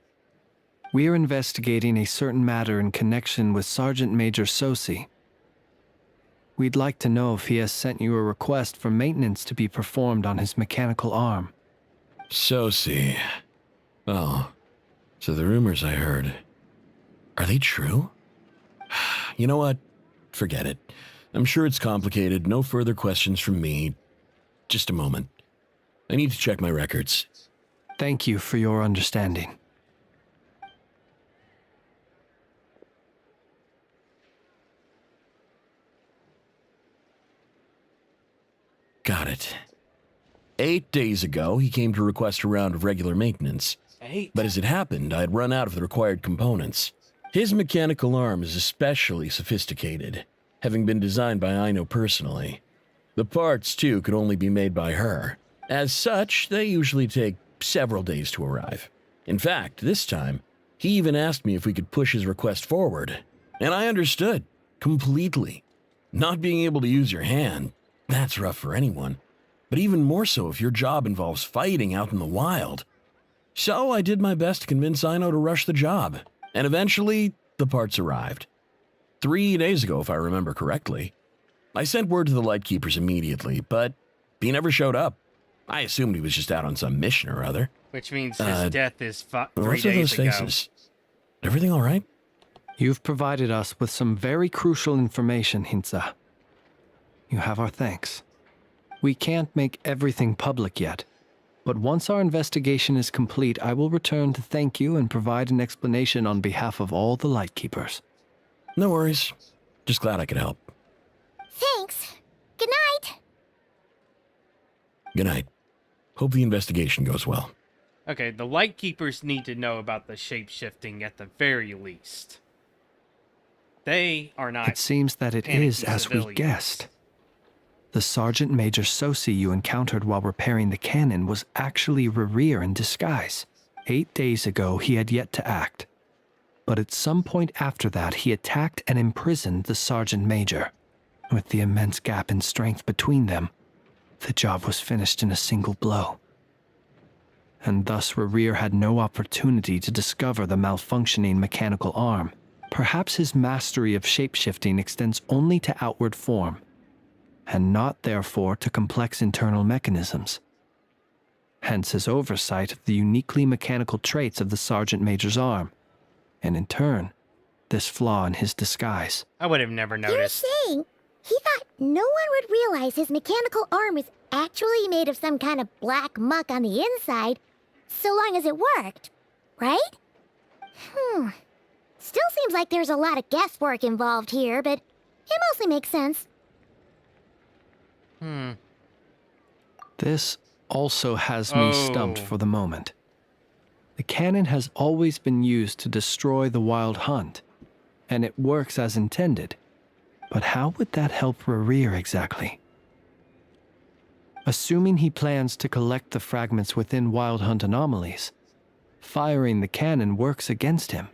We are investigating a certain matter in connection with Sergeant Major Sosi. We'd like to know if he has sent you a request for maintenance to be performed on his mechanical arm. Sosi. Oh, so the rumors I heard, are they true? You know what? Forget it. I'm sure it's complicated. No further questions from me. Just a moment. I need to check my records. Thank you for your understanding. Got it. 8 days ago, he came to request a round of regular maintenance. 8? But as it happened, I had run out of the required components. His mechanical arm is especially sophisticated, having been designed by Aino personally. The parts, too, could only be made by her. As such, they usually take several days to arrive. In fact, this time, he even asked me if we could push his request forward. And I understood, completely. Not being able to use your hand, that's rough for anyone. But even more so if your job involves fighting out in the wild. So I did my best to convince Aino to rush the job. And eventually, the parts arrived. 3 days ago, if I remember correctly. I sent word to the Lightkeepers immediately, but he never showed up. I assumed he was just out on some mission or other. Which means his death is 3 What's with days those ago. faces? Everything all right? You've provided us with some very crucial information, Hintsa. You have our thanks. We can't make everything public yet, but once our investigation is complete, I will return to thank you and provide an explanation on behalf of all the Lightkeepers. No worries. Just glad I could help. Thanks. Good night. Good night. Hope the investigation goes well. Okay, the Lightkeepers need to know about the shape-shifting at the very least. They are not. It seems that it panicky is as we civilians. guessed. The Sergeant Major Sosi you encountered while repairing the cannon was actually Rerir in disguise. 8 days ago, he had yet to act. But at some point after that, he attacked and imprisoned the Sergeant Major. With the immense gap in strength between them, the job was finished in a single blow. And thus Rerir had no opportunity to discover the malfunctioning mechanical arm. Perhaps his mastery of shapeshifting extends only to outward form, and not therefore to complex internal mechanisms. Hence his oversight of the uniquely mechanical traits of the Sergeant Major's arm, and in turn, this flaw in his disguise. I would have never noticed. You're saying he thought no one would realize his mechanical arm was actually made of some kind of black muck on the inside, so long as it worked, right? Still seems like there's a lot of guesswork involved here, but it mostly makes sense. This also has me stumped for the moment. The cannon has always been used to destroy the Wild Hunt, and it works as intended. But how would that help Rerir exactly? Assuming he plans to collect the fragments within Wild Hunt anomalies, firing the cannon works against him,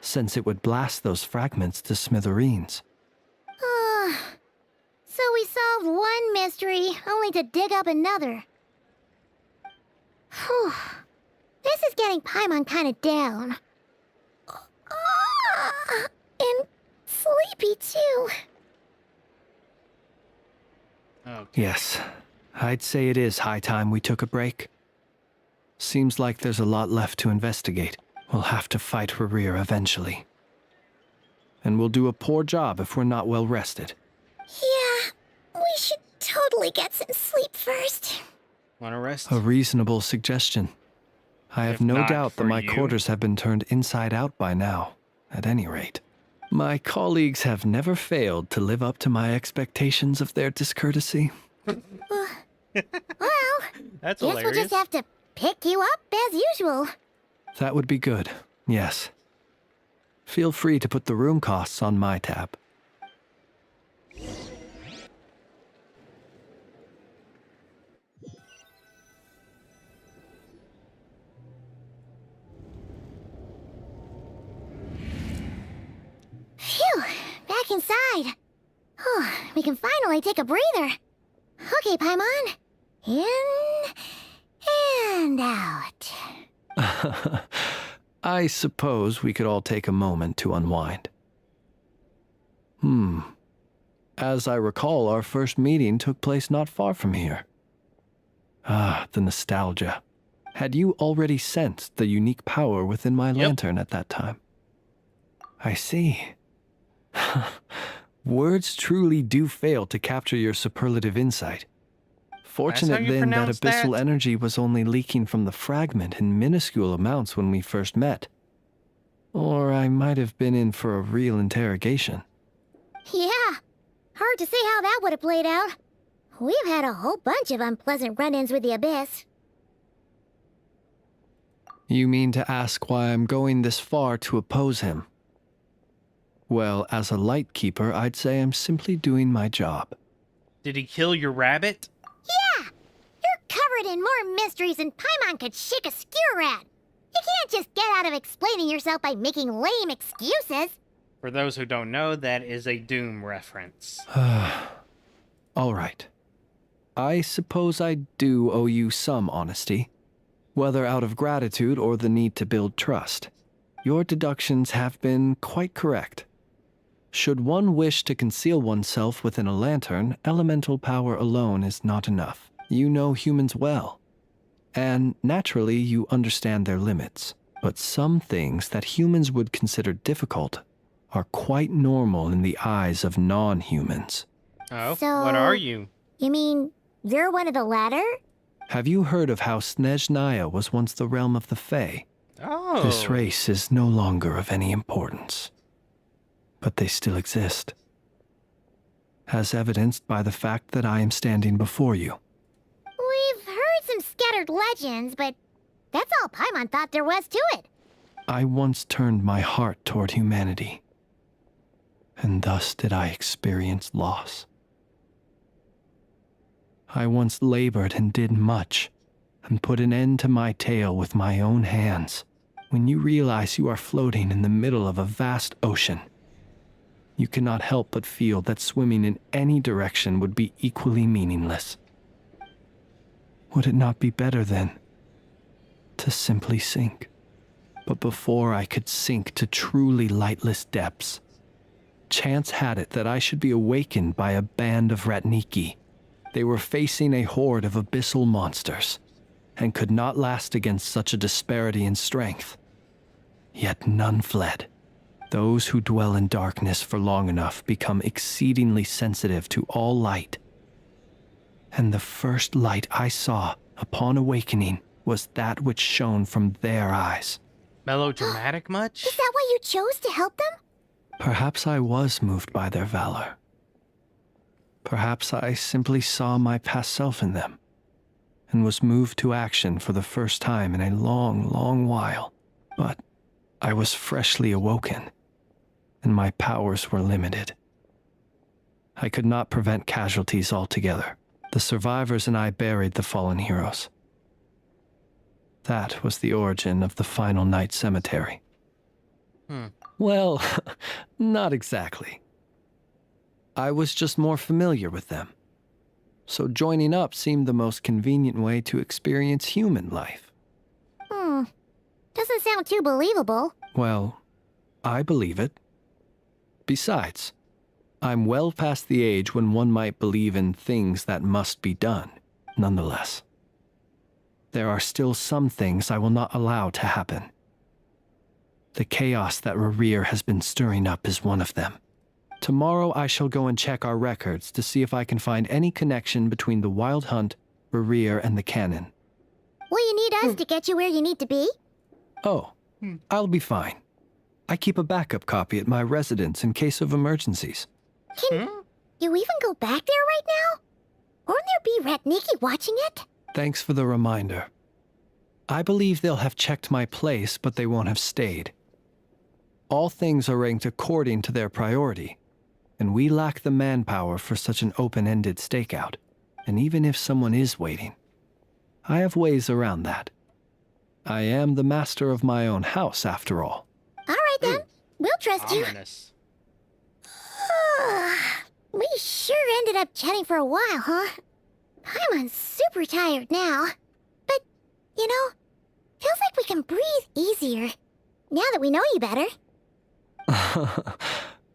since it would blast those fragments to smithereens. So we solved one mystery, only to dig up another. Whew. This is getting Paimon kind of down. And sleepy, too. Okay. Yes, I'd say it is high time we took a break. Seems like there's a lot left to investigate. We'll have to fight Rerir eventually. And we'll do a poor job if we're not well rested. Yeah, we should totally get some sleep first. Wanna rest? A reasonable suggestion. I have If no not doubt that for my you. quarters have been turned inside out by now, at any rate. My colleagues have never failed to live up to my expectations of their discourtesy. Well, That's guess we'll hilarious. just have to pick you up as usual. That would be good, yes. Feel free to put the room costs on my tab. Phew, back inside. Oh, we can finally take a breather. Okay, Paimon. In and out. I suppose we could all take a moment to unwind. As I recall, our first meeting took place not far from here. Ah, the nostalgia. Had you already sensed the unique power within my lantern at that time? I see. Words truly do fail to capture your superlative insight. Fortunate you then that pronounce abyssal that? energy was only leaking from the fragment in minuscule amounts when we first met. Or I might have been in for a real interrogation. Yeah, hard to say how that would have played out. We've had a whole bunch of unpleasant run-ins with the Abyss. You mean to ask why I'm going this far to oppose him? Well, as a light keeper, I'd say I'm simply doing my job. Did he kill your rabbit? Yeah! You're covered in more mysteries than Paimon could shake a skewer at. You can't just get out of explaining yourself by making lame excuses. For those who don't know, that is a Doom reference. All right. I suppose I do owe you some honesty, whether out of gratitude or the need to build trust. Your deductions have been quite correct. Should one wish to conceal oneself within a lantern, elemental power alone is not enough. You know humans well, and naturally you understand their limits. But some things that humans would consider difficult are quite normal in the eyes of non-humans. Oh, So- what are you? You mean, you're one of the latter? Have you heard of how Snezhnaya was once the realm of the Fae? Oh. This race is no longer of any importance, but they still exist, as evidenced by the fact that I am standing before you. We've heard some scattered legends, but that's all Paimon thought there was to it. I once turned my heart toward humanity, and thus did I experience loss. I once labored and did much, and put an end to my tale with my own hands. When you realize you are floating in the middle of a vast ocean, you cannot help but feel that swimming in any direction would be equally meaningless. Would it not be better, then, to simply sink? But before I could sink to truly lightless depths, chance had it that I should be awakened by a band of Ratniki. They were facing a horde of abyssal monsters, and could not last against such a disparity in strength. Yet none fled. Those who dwell in darkness for long enough become exceedingly sensitive to all light. And the first light I saw upon awakening was that which shone from their eyes. Melodramatic much? Is that why you chose to help them? Perhaps I was moved by their valor. Perhaps I simply saw my past self in them, and was moved to action for the first time in a long, long while. But I was freshly awoken, and my powers were limited. I could not prevent casualties altogether. The survivors and I buried the fallen heroes. That was the origin of the Final Night Cemetery. Well, not exactly. I was just more familiar with them. So joining up seemed the most convenient way to experience human life. Doesn't sound too believable. Well, I believe it. Besides, I'm well past the age when one might believe in things that must be done, nonetheless. There are still some things I will not allow to happen. The chaos that Rerir has been stirring up is one of them. Tomorrow I shall go and check our records to see if I can find any connection between the Wild Hunt, Rerir, and the Canon. Will you need us to get you where you need to be? Oh, I'll be fine. I keep a backup copy at my residence in case of emergencies. Can you even go back there right now? Won't there be Ratniki watching it? Thanks for the reminder. I believe they'll have checked my place, but they won't have stayed. All things are ranked according to their priority, and we lack the manpower for such an open-ended stakeout. And even if someone is waiting, I have ways around that. I am the master of my own house, after all. All right then, we'll trust Ominous. you. We sure ended up chatting for a while, huh? I'm super tired now. But, feels like we can breathe easier, now that we know you better.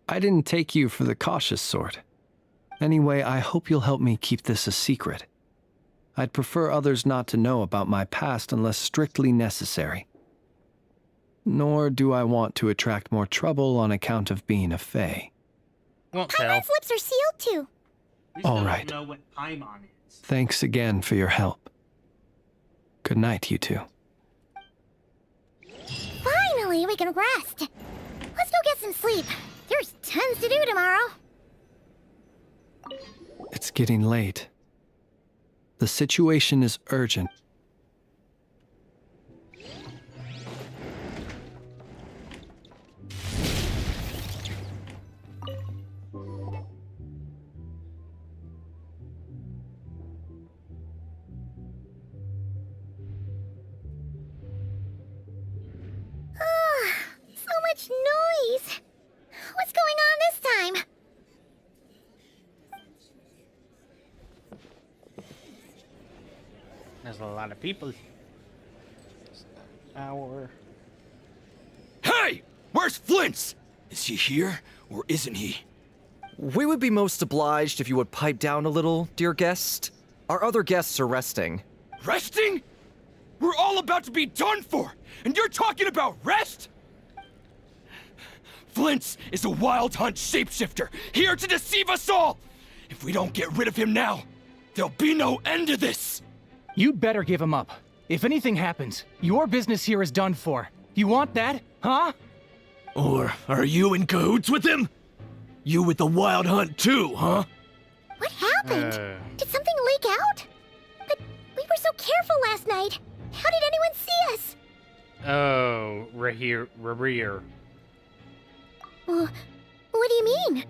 I didn't take you for the cautious sort. Anyway, I hope you'll help me keep this a secret. I'd prefer others not to know about my past unless strictly necessary. Nor do I want to attract more trouble on account of being a fae. Won't tell. Paimon's lips are sealed too. All right. Know what Paimon is. Thanks again for your help. Good night, you two. Finally, we can rest. Let's go get some sleep. There's tons to do tomorrow. It's getting late. The situation is urgent. So much noise. What's going on this time? There's a lot of people. Our... Hey! Where's Flint's? Is he here, or isn't he? We would be most obliged if you would pipe down a little, dear guest. Our other guests are resting. Resting? We're all about to be done for, and you're talking about rest? Flint's is a Wild Hunt shapeshifter, here to deceive us all! If we don't get rid of him now, there'll be no end to this! You'd better give him up. If anything happens, your business here is done for. You want that, huh? Or are you in cahoots with him? You with the Wild Hunt too, huh? What happened? Did something leak out? But we were so careful last night. How did anyone see us? Oh, Rerir. What do you mean?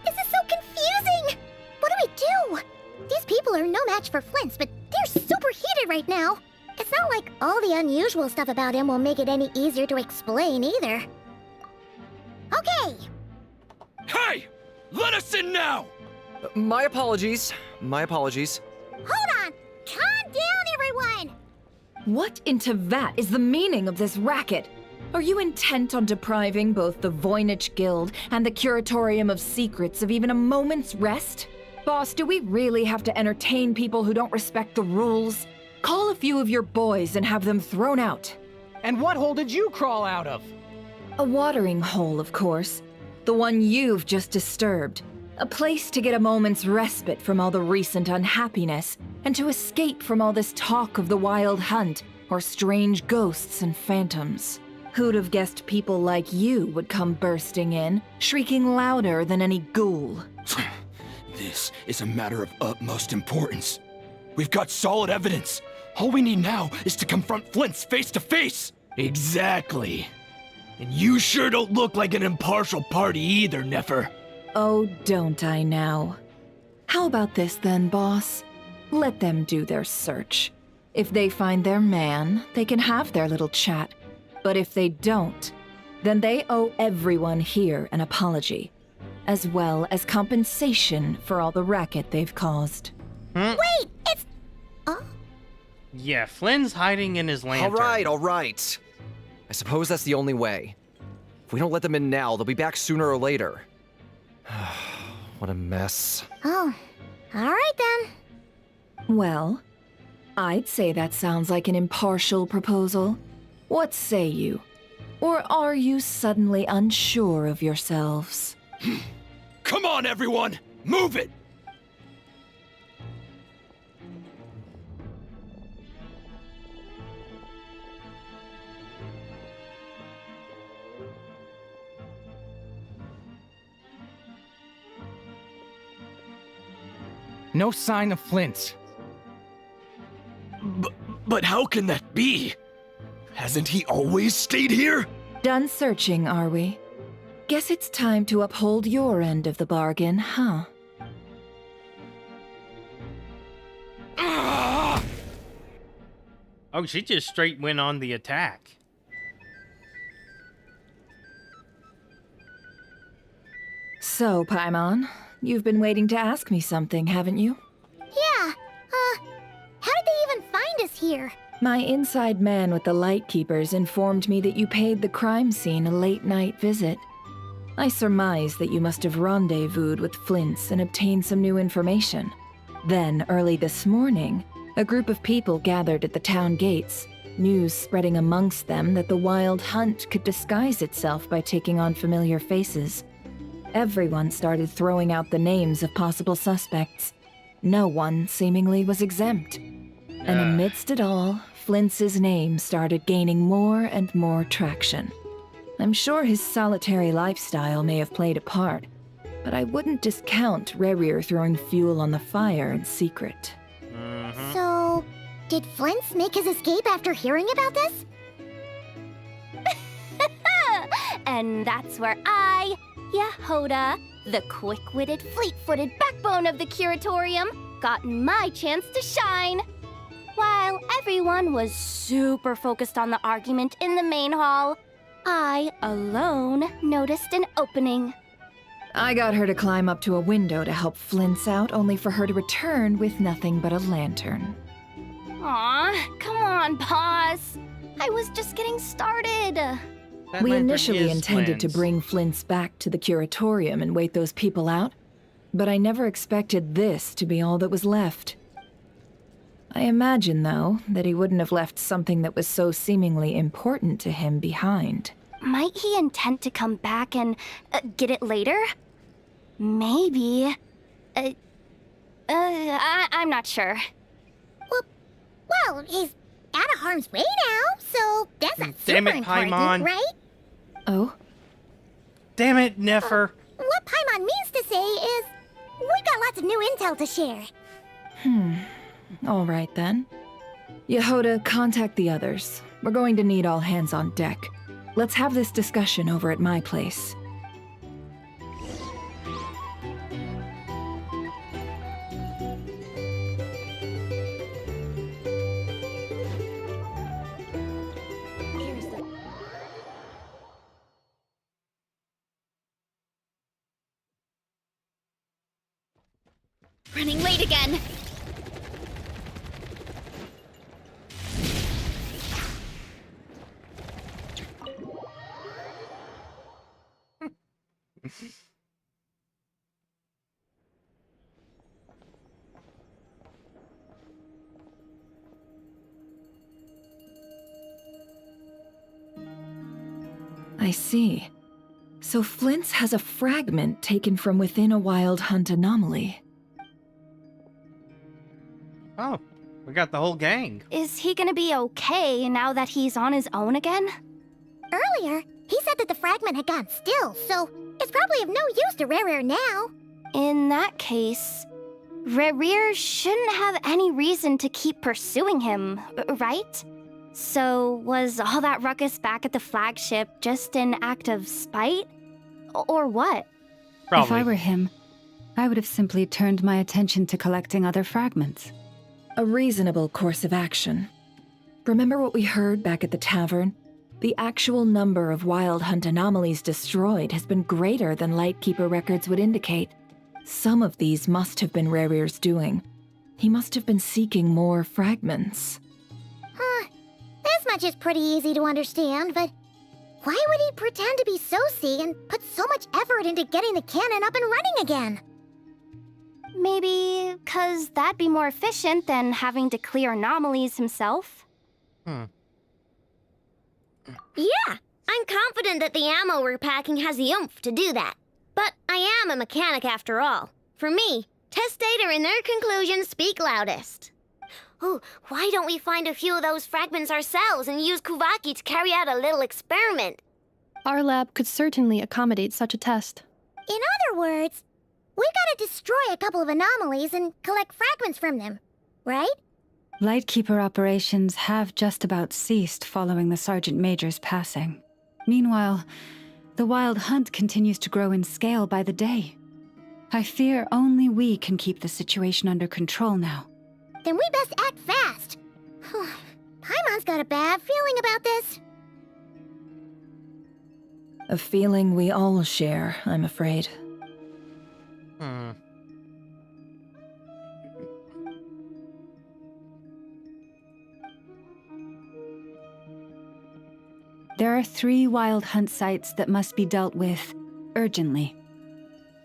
This is so confusing! What do we do? These people are no match for Flint's, but they're super heated right now. It's not like all the unusual stuff about him will make it any easier to explain either. Okay! Hey! Let us in now! My apologies. My apologies. Hold on! Calm down, everyone! What in Tevat is the meaning of this racket? Are you intent on depriving both the Voynich Guild and the Curatorium of Secrets of even a moment's rest? Boss, do we really have to entertain people who don't respect the rules? Call a few of your boys and have them thrown out. And what hole did you crawl out of? A watering hole, of course. The one you've just disturbed. A place to get a moment's respite from all the recent unhappiness, and to escape from all this talk of the Wild Hunt, or strange ghosts and phantoms. Who'd have guessed people like you would come bursting in, shrieking louder than any ghoul? This is a matter of utmost importance. We've got solid evidence. All we need now is to confront Flint's face to face. Exactly. And you sure don't look like an impartial party either, Nefer. Oh, don't I now? How about this then, boss? Let them do their search. If they find their man, they can have their little chat. But if they don't, then they owe everyone here an apology, as well as compensation for all the racket they've caused. Wait, it's... Yeah, Flynn's hiding in his lantern. All right. I suppose that's the only way. If we don't let them in now, they'll be back sooner or later. What a mess. Oh, alright then. Well, I'd say that sounds like an impartial proposal. What say you? Or are you suddenly unsure of yourselves? Come on, everyone! Move it! No sign of Flint. But how can that be? Hasn't he always stayed here? Done searching, are we? Guess it's time to uphold your end of the bargain, huh? Oh, she just straight went on the attack. So, Paimon, you've been waiting to ask me something, haven't you? Yeah, how did they even find us here? My inside man with the Lightkeepers informed me that you paid the crime scene a late-night visit. I surmise that you must have rendezvoused with Flint's and obtained some new information. Then, early this morning, a group of people gathered at the town gates, news spreading amongst them that the Wild Hunt could disguise itself by taking on familiar faces. Everyone started throwing out the names of possible suspects. No one, seemingly, was exempt. And amidst it all, Flint's name started gaining more and more traction. I'm sure his solitary lifestyle may have played a part, but I wouldn't discount Rerir throwing fuel on the fire in secret. So, did Flint make his escape after hearing about this? And that's where I, Yehoda, the quick-witted, fleet-footed backbone of the Curatorium, got my chance to shine. While everyone was super focused on the argument in the main hall, I, alone, noticed an opening. I got her to climb up to a window to help Flint's out, only for her to return with nothing but a lantern. Aw, come on, boss. I was just getting started. We initially intended to bring Flint's back to the Curatorium and wait those people out, but I never expected this to be all that was left. I imagine, though, that he wouldn't have left something that was so seemingly important to him behind. Might he intend to come back and get it later? Maybe. I'm not sure. Well, he's out of harm's way now, so that's not Damn super it, important, Paimon. right? Oh? Damn it, Nefer. What Paimon means to say is, we've got lots of new intel to share. All right, then. Yehoda, contact the others. We're going to need all hands on deck. Let's have this discussion over at my place. Running late again. I see. So Flint's has a fragment taken from within a Wild Hunt anomaly. Oh, we got the whole gang. Is he gonna be okay now that he's on his own again? Earlier, he said that the fragment had gone still, so it's probably of no use to Rerir now. In that case, Rerir shouldn't have any reason to keep pursuing him, right? So was all that ruckus back at the flagship just an act of spite? Or what? If I were him, I would have simply turned my attention to collecting other fragments. A reasonable course of action. Remember what we heard back at the tavern? The actual number of Wild Hunt anomalies destroyed has been greater than Lightkeeper records would indicate. Some of these must have been Rarir's doing. He must have been seeking more fragments. This much is pretty easy to understand, but why would he pretend to be Soci and put so much effort into getting the cannon up and running again? Maybe 'cause that'd be more efficient than having to clear anomalies himself? Yeah, I'm confident that the ammo we're packing has the oomph to do that. But I am a mechanic after all. For me, test data and their conclusions speak loudest. Oh, why don't we find a few of those fragments ourselves and use Kuvaki to carry out a little experiment? Our lab could certainly accommodate such a test. In other words, we gotta destroy a couple of anomalies and collect fragments from them, right? Lightkeeper operations have just about ceased following the Sergeant Major's passing. Meanwhile, the Wild Hunt continues to grow in scale by the day. I fear only we can keep the situation under control now. Then we best act fast. Paimon's got a bad feeling about this. A feeling we all share, I'm afraid. There are 3 Wild Hunt sites that must be dealt with urgently.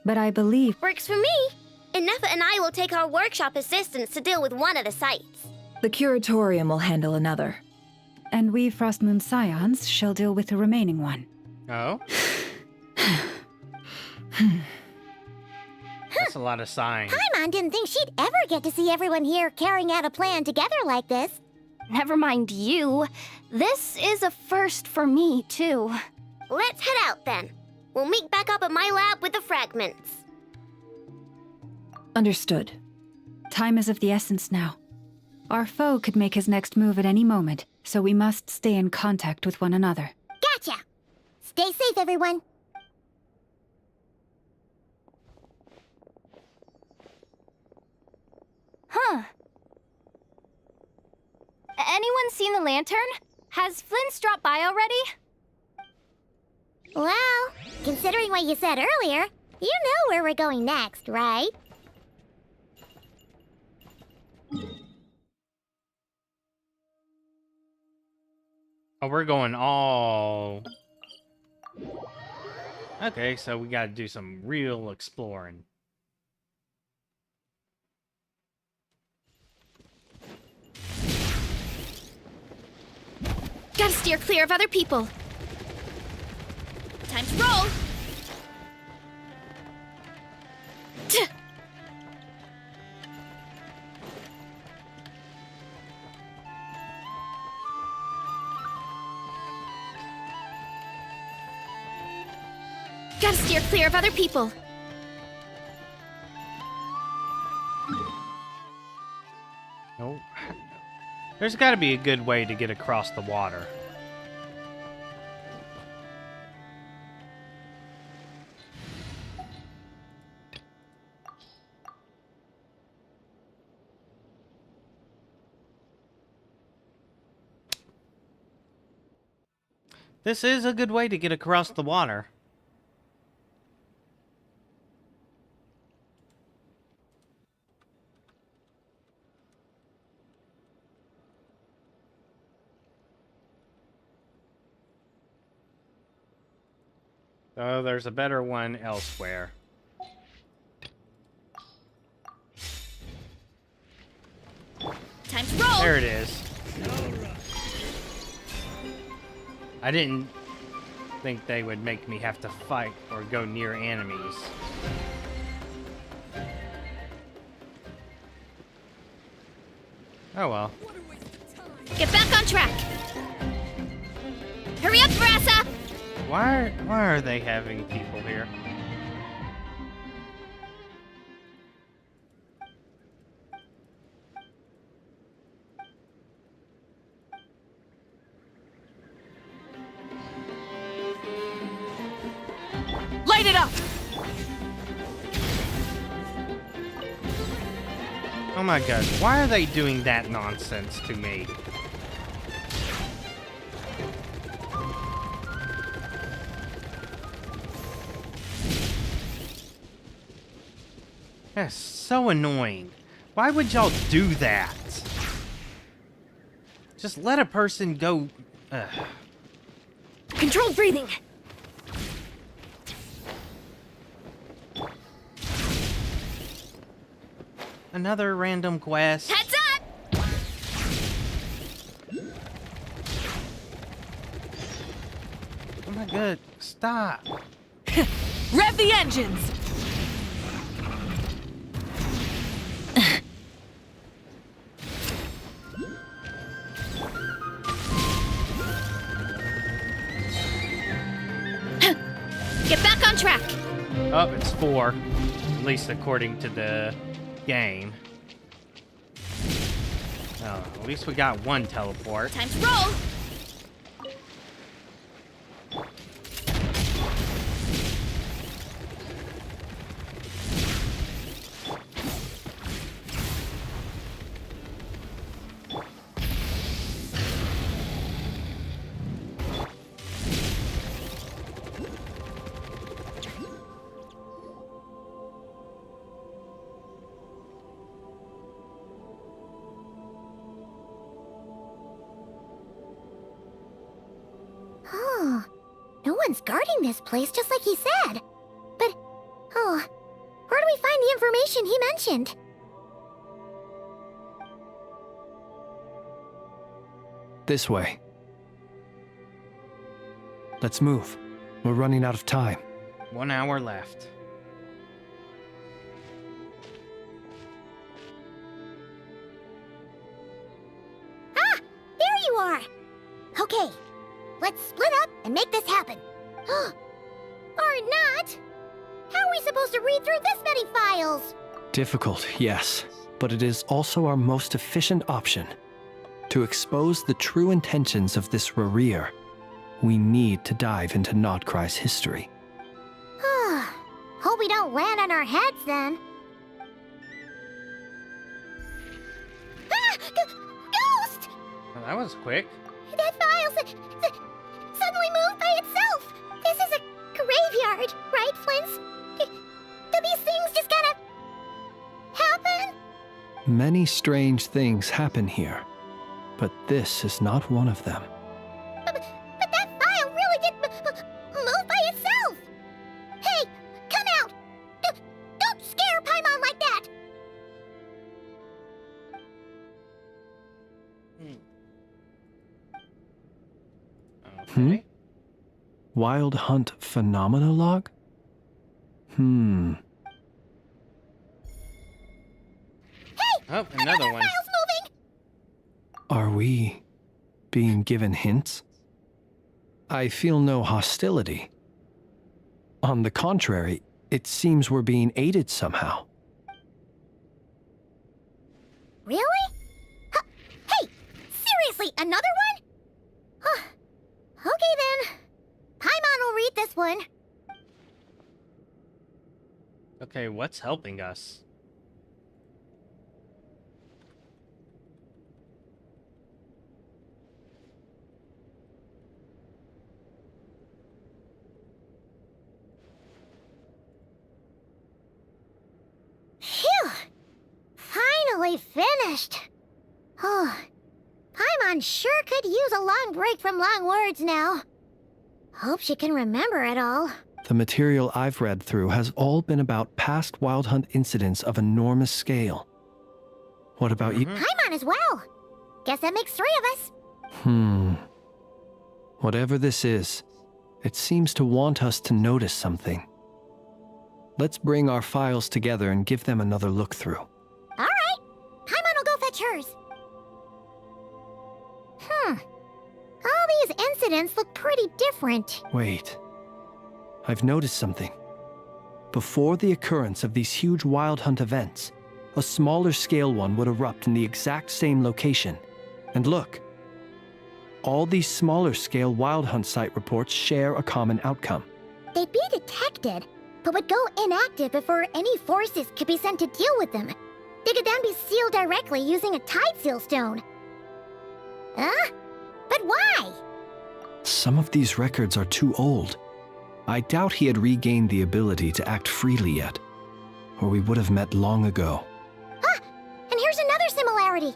But I believe... Works for me. Nefa and I will take our workshop assistants to deal with one of the sites. The Curatorium will handle another. And we Frostmoon Scions shall deal with the remaining one. Oh? That's a lot of sighing. Paimon didn't think she'd ever get to see everyone here carrying out a plan together like this. Never mind you. This is a first for me, too. Let's head out, then. We'll meet back up at my lab with the fragments. Understood. Time is of the essence now. Our foe could make his next move at any moment, so we must stay in contact with one another. Gotcha! Stay safe, everyone. Huh. Anyone seen the lantern? Has Flint's dropped by already? Well, considering what you said earlier, you know where we're going next, right? Oh, we're going all... Okay, so we gotta do some real exploring. Gotta steer clear of other people. Time to roll. Gotta steer clear of other people. No. There's gotta be a good way to get across the water. This is a good way to get across the water. Oh, there's a better one elsewhere. Time to roll. There it is. I didn't think they would make me have to fight or go near enemies. Oh well. Get back on track. Hurry up, Brassa! Why are they having people here? Light it up! Oh my god, why are they doing that nonsense to me? That's so annoying. Why would y'all do that? Just let a person go... Controlled breathing. Another random quest. Heads up! Oh my god, stop. Rev the engines! Get back on track! Oh, it's 4. At least according to the game. Oh, at least we got 1 teleport. Time to roll! Oh, no one's guarding this place, just like he said. But, oh, where do we find the information he mentioned? This way. Let's move. We're running out of time. 1 hour left. Ah, there you are. Okay, let's split up and make this happen. Or not. How are we supposed to read through this many files? Difficult, yes, but it is also our most efficient option. To expose the true intentions of this Rarir, we need to dive into Nod-Krai's history. Hope we don't land on our heads then. Ah! Ghost! Well, that was quick. That file suddenly moved by itself. This is a graveyard, right, Flint's? Do these things just kind of happen? Many strange things happen here, but this is not one of them. But that file really did move by itself. Hey, come out! Don't scare Paimon like that! Okay. Wild Hunt Phenomenologue? Oh, another one. Are we being given hints? I feel no hostility. On the contrary, it seems we're being aided somehow. Really? Hey, seriously, another one? Okay then. Paimon will read this one. Okay, what's helping us? Phew! Finally finished. Oh, Paimon sure could use a long break from long words now. Hope she can remember it all. The material I've read through has all been about past Wild Hunt incidents of enormous scale. What about you? Paimon as well. Guess that makes 3 of us. Whatever this is, it seems to want us to notice something. Let's bring our files together and give them another look through. All right. Paimon will go fetch hers. All these incidents look pretty different. Wait. I've noticed something. Before the occurrence of these huge Wild Hunt events, a smaller scale one would erupt in the exact same location. And look. All these smaller scale Wild Hunt site reports share a common outcome. They'd be detected, but would go inactive before any forces could be sent to deal with them. They could then be sealed directly using a tide seal stone. Huh? But why? Some of these records are too old. I doubt he had regained the ability to act freely yet. or we would have met long ago. Ah! And here's another similarity.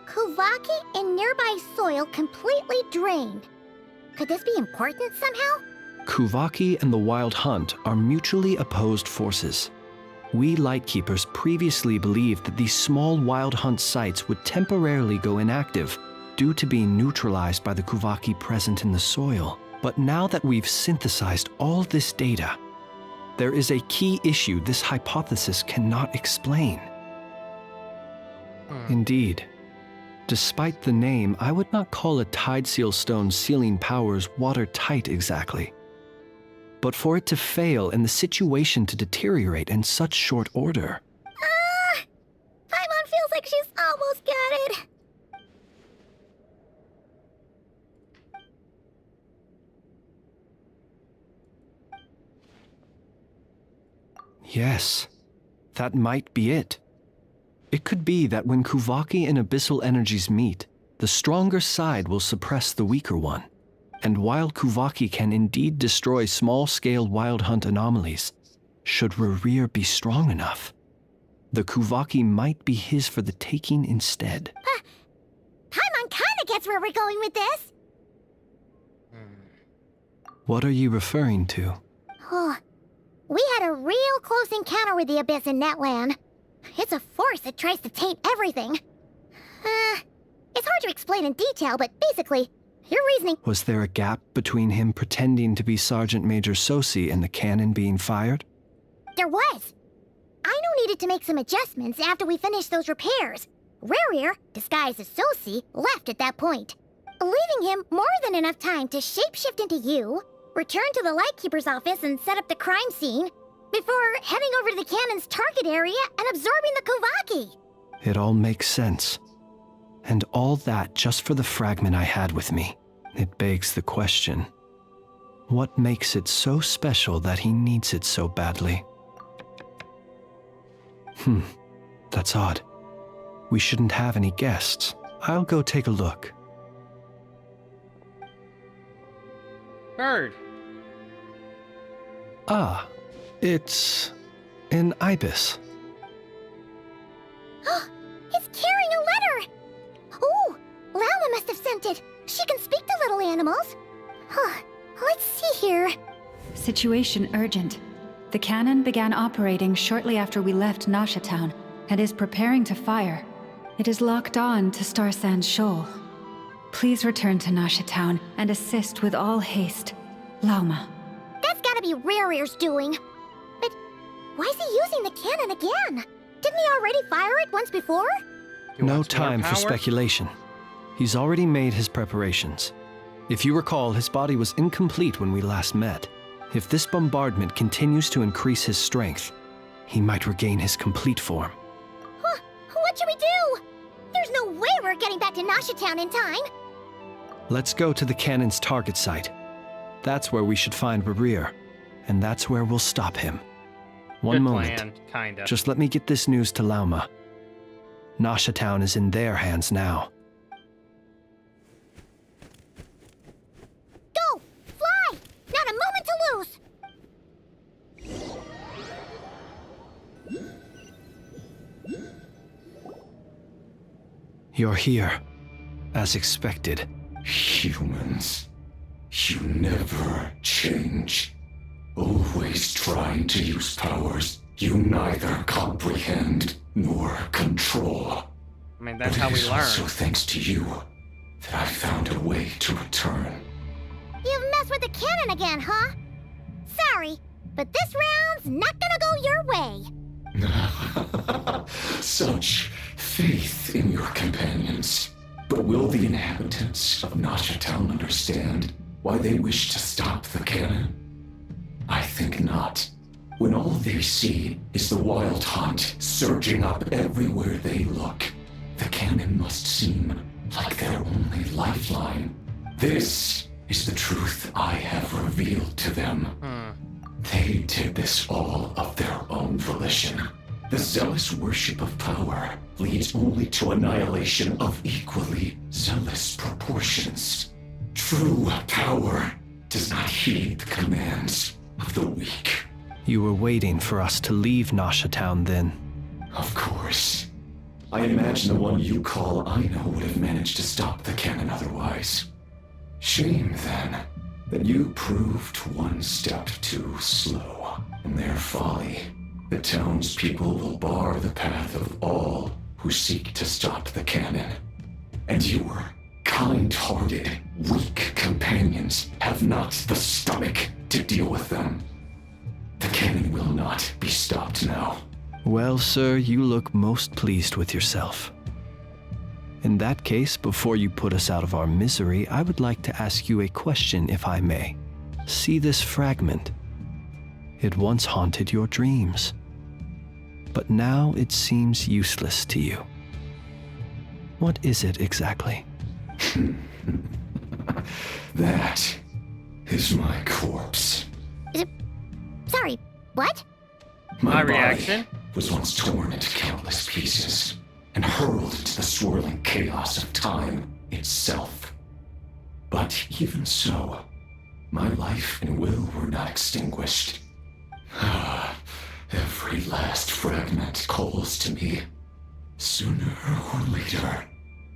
Kuvaki and nearby soil completely drained. Could this be important somehow? Kuvaki and the Wild Hunt are mutually opposed forces. We Lightkeepers previously believed that these small Wild Hunt sites would temporarily go inactive due to being neutralized by the Kuvaki present in the soil. But now that we've synthesized all this data, there is a key issue this hypothesis cannot explain. Indeed, despite the name, I would not call a Tideseal Stone's sealing powers watertight exactly. But for it to fail and the situation to deteriorate in such short order. Paimon feels like she's almost got it. Yes, that might be it. It could be that when Kuvaki and abyssal energies meet, the stronger side will suppress the weaker one. And while Kuvaki can indeed destroy small-scale Wild Hunt anomalies, should Rerir be strong enough, the Kuvaki might be his for the taking instead. Paimon kinda gets where we're going with this. What are you referring to? Oh, we had a real close encounter with the Abyss in Netland. It's a force that tries to taint everything. It's hard to explain in detail, but basically, your reasoning... Was there a gap between him pretending to be Sergeant Major Sosi and the cannon being fired? There was. Aino needed to make some adjustments after we finished those repairs. Rerir, disguised as Sosi, left at that point, leaving him more than enough time to shapeshift into you, return to the Lightkeeper's office and set up the crime scene, before heading over to the cannon's target area and absorbing the Kuvaki. It all makes sense. And all that just for the fragment I had with me. It begs the question, what makes it so special that he needs it so badly? That's odd. We shouldn't have any guests. I'll go take a look. Bird. Ah, it's an ibis. It's carrying a letter! Ooh, Lala must have sent it. She can speak to little animals. Let's see here. Situation urgent. The cannon began operating shortly after we left Nasha Town and is preparing to fire. It is locked on to Star Sand Shoal. Please return to Nasha Town and assist with all haste. Lauma. That's gotta be Rerir's doing. But why is he using the cannon again? Didn't he already fire it once before? No time for speculation. He's already made his preparations. If you recall, his body was incomplete when we last met. If this bombardment continues to increase his strength, he might regain his complete form. What should we do? There's no way we're getting back to Nasha Town in time. Let's go to the cannon's target site. That's where we should find Rerir, and that's where we'll stop him. One moment. Plan, kinda. Just let me get this news to Lauma. Nasha Town is in their hands now. Go! Fly! Not a moment to lose! You're here, as expected. Humans, you never change. Always trying to use powers you neither comprehend nor control. I mean, that's how we learn. Also thanks to you that I found a way to return. You've messed with the cannon again, huh? Sorry, but this round's not gonna go your way. Such faith in your companions. But will the inhabitants of Nasha Town understand why they wish to stop the cannon? I think not. When all they see is the Wild Hunt surging up everywhere they look, the cannon must seem like their only lifeline. This is the truth I have revealed to them. They did this all of their own volition. The zealous worship of power leads only to annihilation of equally zealous proportions. True power does not heed the commands of the weak. You were waiting for us to leave Nasha Town then. Of course. I imagine the one you call Aino would have managed to stop the cannon otherwise. Shame, then, that you proved one step too slow. In their folly, the townspeople will bar the path of all who seek to stop the cannon. And your kind-hearted, weak companions have not the stomach to deal with them. The cannon will not be stopped now. Well, sir, you look most pleased with yourself. In that case, before you put us out of our misery, I would like to ask you a question, if I may. See this fragment? It once haunted your dreams, but now it seems useless to you. What is it exactly? That is my corpse. Sorry, what? My reaction body was once torn into countless pieces and hurled into the swirling chaos of time itself. But even so, my life and will were not extinguished. Every last fragment calls to me. Sooner or later,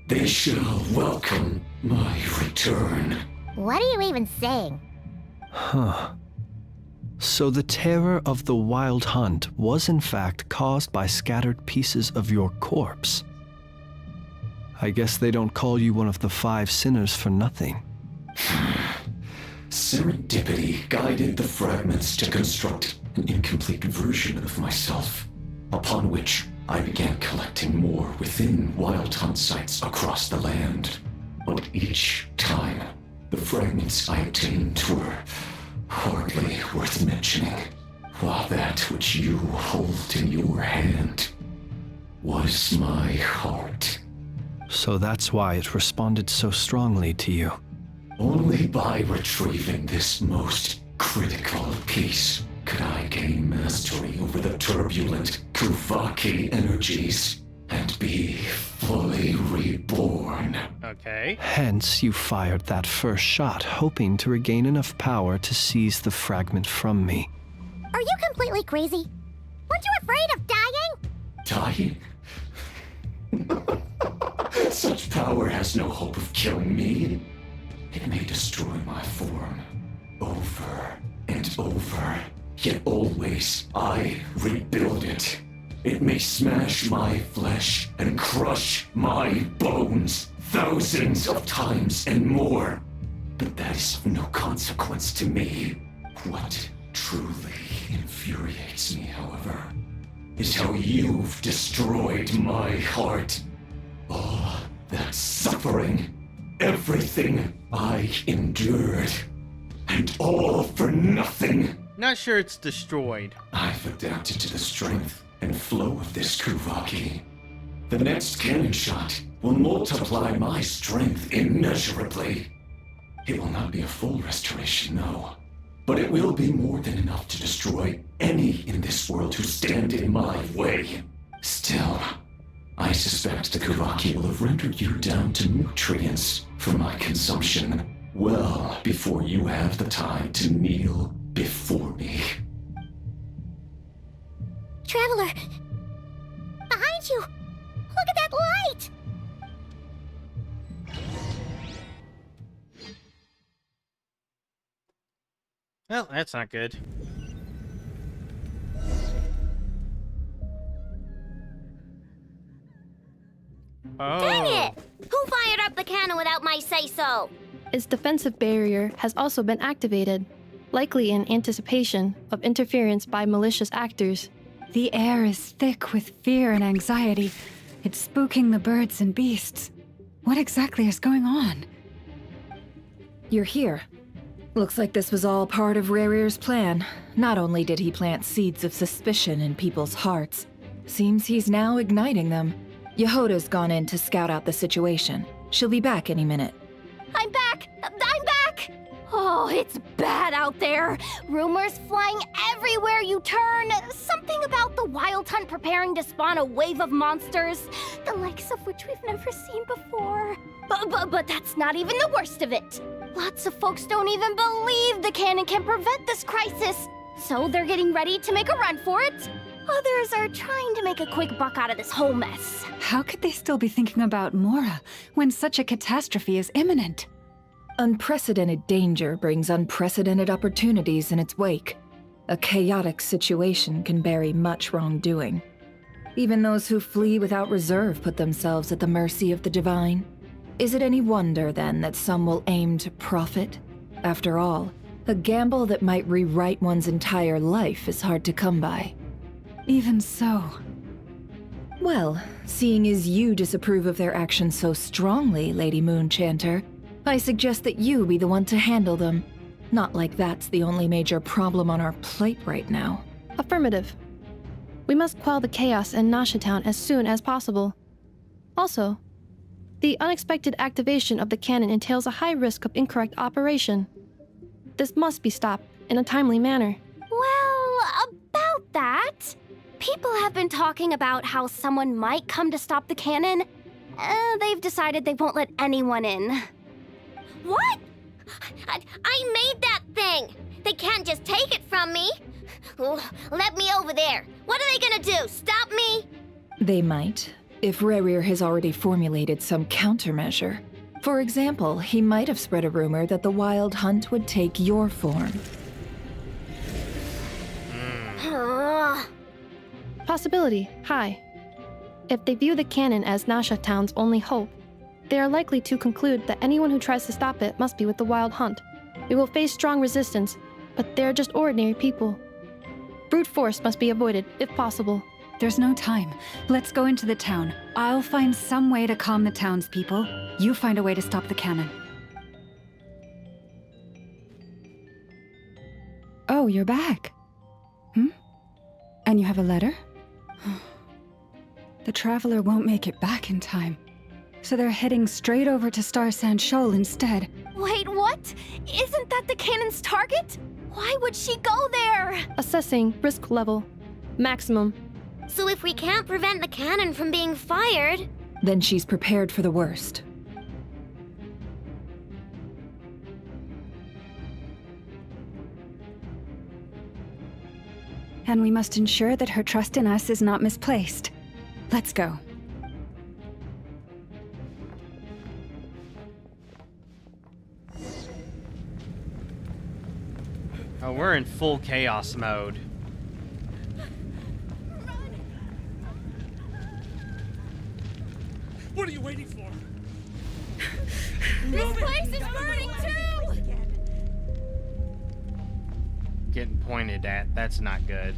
they shall welcome my return. What are you even saying? Huh. So the terror of the Wild Hunt was in fact caused by scattered pieces of your corpse. I guess they don't call you one of the 5 sinners for nothing. Serendipity guided the fragments to construct an incomplete version of myself, upon which I began collecting more within Wild Hunt sites across the land. But each time, the fragments I obtained were hardly worth mentioning, while that which you hold in your hand was my heart. So that's why it responded so strongly to you. Only by retrieving this most critical piece could I gain mastery over the turbulent Kuvaki energies and be fully reborn. Okay. Hence, you fired that first shot, hoping to regain enough power to seize the fragment from me. Are you completely crazy? Weren't you afraid of dying? Dying? Such power has no hope of killing me. It may destroy my form over and over, yet always I rebuild it. It may smash my flesh and crush my bones thousands of times and more. But that is of no consequence to me. What truly infuriates me, however, is how you've destroyed my heart. All that suffering, everything I endured, and all for nothing. Not sure it's destroyed. I've adapted to the strength and flow of this Kuvaki. The next cannon shot will multiply my strength immeasurably. It will not be a full restoration, no. But it will be more than enough to destroy any in this world who stand in my way. Still, I suspect the Kuvaki will have rendered you down to nutrients for my consumption well before you have the time to kneel before me. Traveler! Behind you! Look at that light! Well, that's not good. Oh. Dang it! Who fired up the cannon without my say-so? Its defensive barrier has also been activated, likely in anticipation of interference by malicious actors. The air is thick with fear and anxiety. It's spooking the birds and beasts. What exactly is going on? You're here. Looks like this was all part of Rarir's plan. Not only did he plant seeds of suspicion in people's hearts, seems he's now igniting them. Yehoda's gone in to scout out the situation. She'll be back any minute. I'm back! I'm back! Oh, it's bad out there. Rumors flying everywhere you turn. Something about the Wild Hunt preparing to spawn a wave of monsters, the likes of which we've never seen before. But that's not even the worst of it. Lots of folks don't even believe the cannon can prevent this crisis. So they're getting ready to make a run for it. Others are trying to make a quick buck out of this whole mess. How could they still be thinking about Mora when such a catastrophe is imminent? Unprecedented danger brings unprecedented opportunities in its wake. A chaotic situation can bury much wrongdoing. Even those who flee without reserve put themselves at the mercy of the divine. Is it any wonder, then, that some will aim to profit? After all, a gamble that might rewrite one's entire life is hard to come by. Even so. Well, seeing as you disapprove of their actions so strongly, Lady Moonchanter, I suggest that you be the one to handle them. Not like that's the only major problem on our plate right now. Affirmative. We must quell the chaos in Nasha Town as soon as possible. Also, the unexpected activation of the cannon entails a high risk of incorrect operation. This must be stopped in a timely manner. Well, about that, people have been talking about how someone might come to stop the cannon. They've decided they won't let anyone in. What? I made that thing! They can't just take it from me! Let me over there! What are they gonna do? Stop me? They might, if Rerir has already formulated some countermeasure. For example, he might have spread a rumor that the Wild Hunt would take your form. Possibility high. If they view the cannon as Nasha Town's only hope, they are likely to conclude that anyone who tries to stop it must be with the Wild Hunt. We will face strong resistance, but they're just ordinary people. Brute force must be avoided, if possible. There's no time. Let's go into the town. I'll find some way to calm the townspeople. You find a way to stop the cannon. Oh, you're back. And you have a letter? The Traveler won't make it back in time. So they're heading straight over to Star Sand Shoal instead. Wait, what? Isn't that the cannon's target? Why would she go there? Assessing risk level. Maximum. So if we can't prevent the cannon from being fired... Then she's prepared for the worst. And we must ensure that her trust in us is not misplaced. Let's go. Oh, we're in full chaos mode. What are you waiting for? This place is burning too! Getting pointed at. That's not good.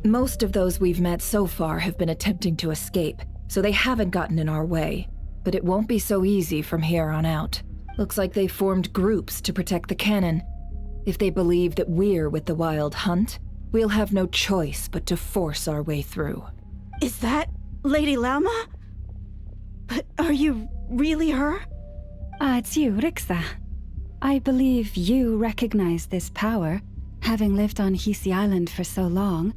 Most of those we've met so far have been attempting to escape, so they haven't gotten in our way. But it won't be so easy from here on out. Looks like they formed groups to protect the cannon. If they believe that we're with the Wild Hunt, we'll have no choice but to force our way through. Is that Lady Lauma? But are you really her? It's you, Rixa. I believe you recognize this power, having lived on Hisi Island for so long.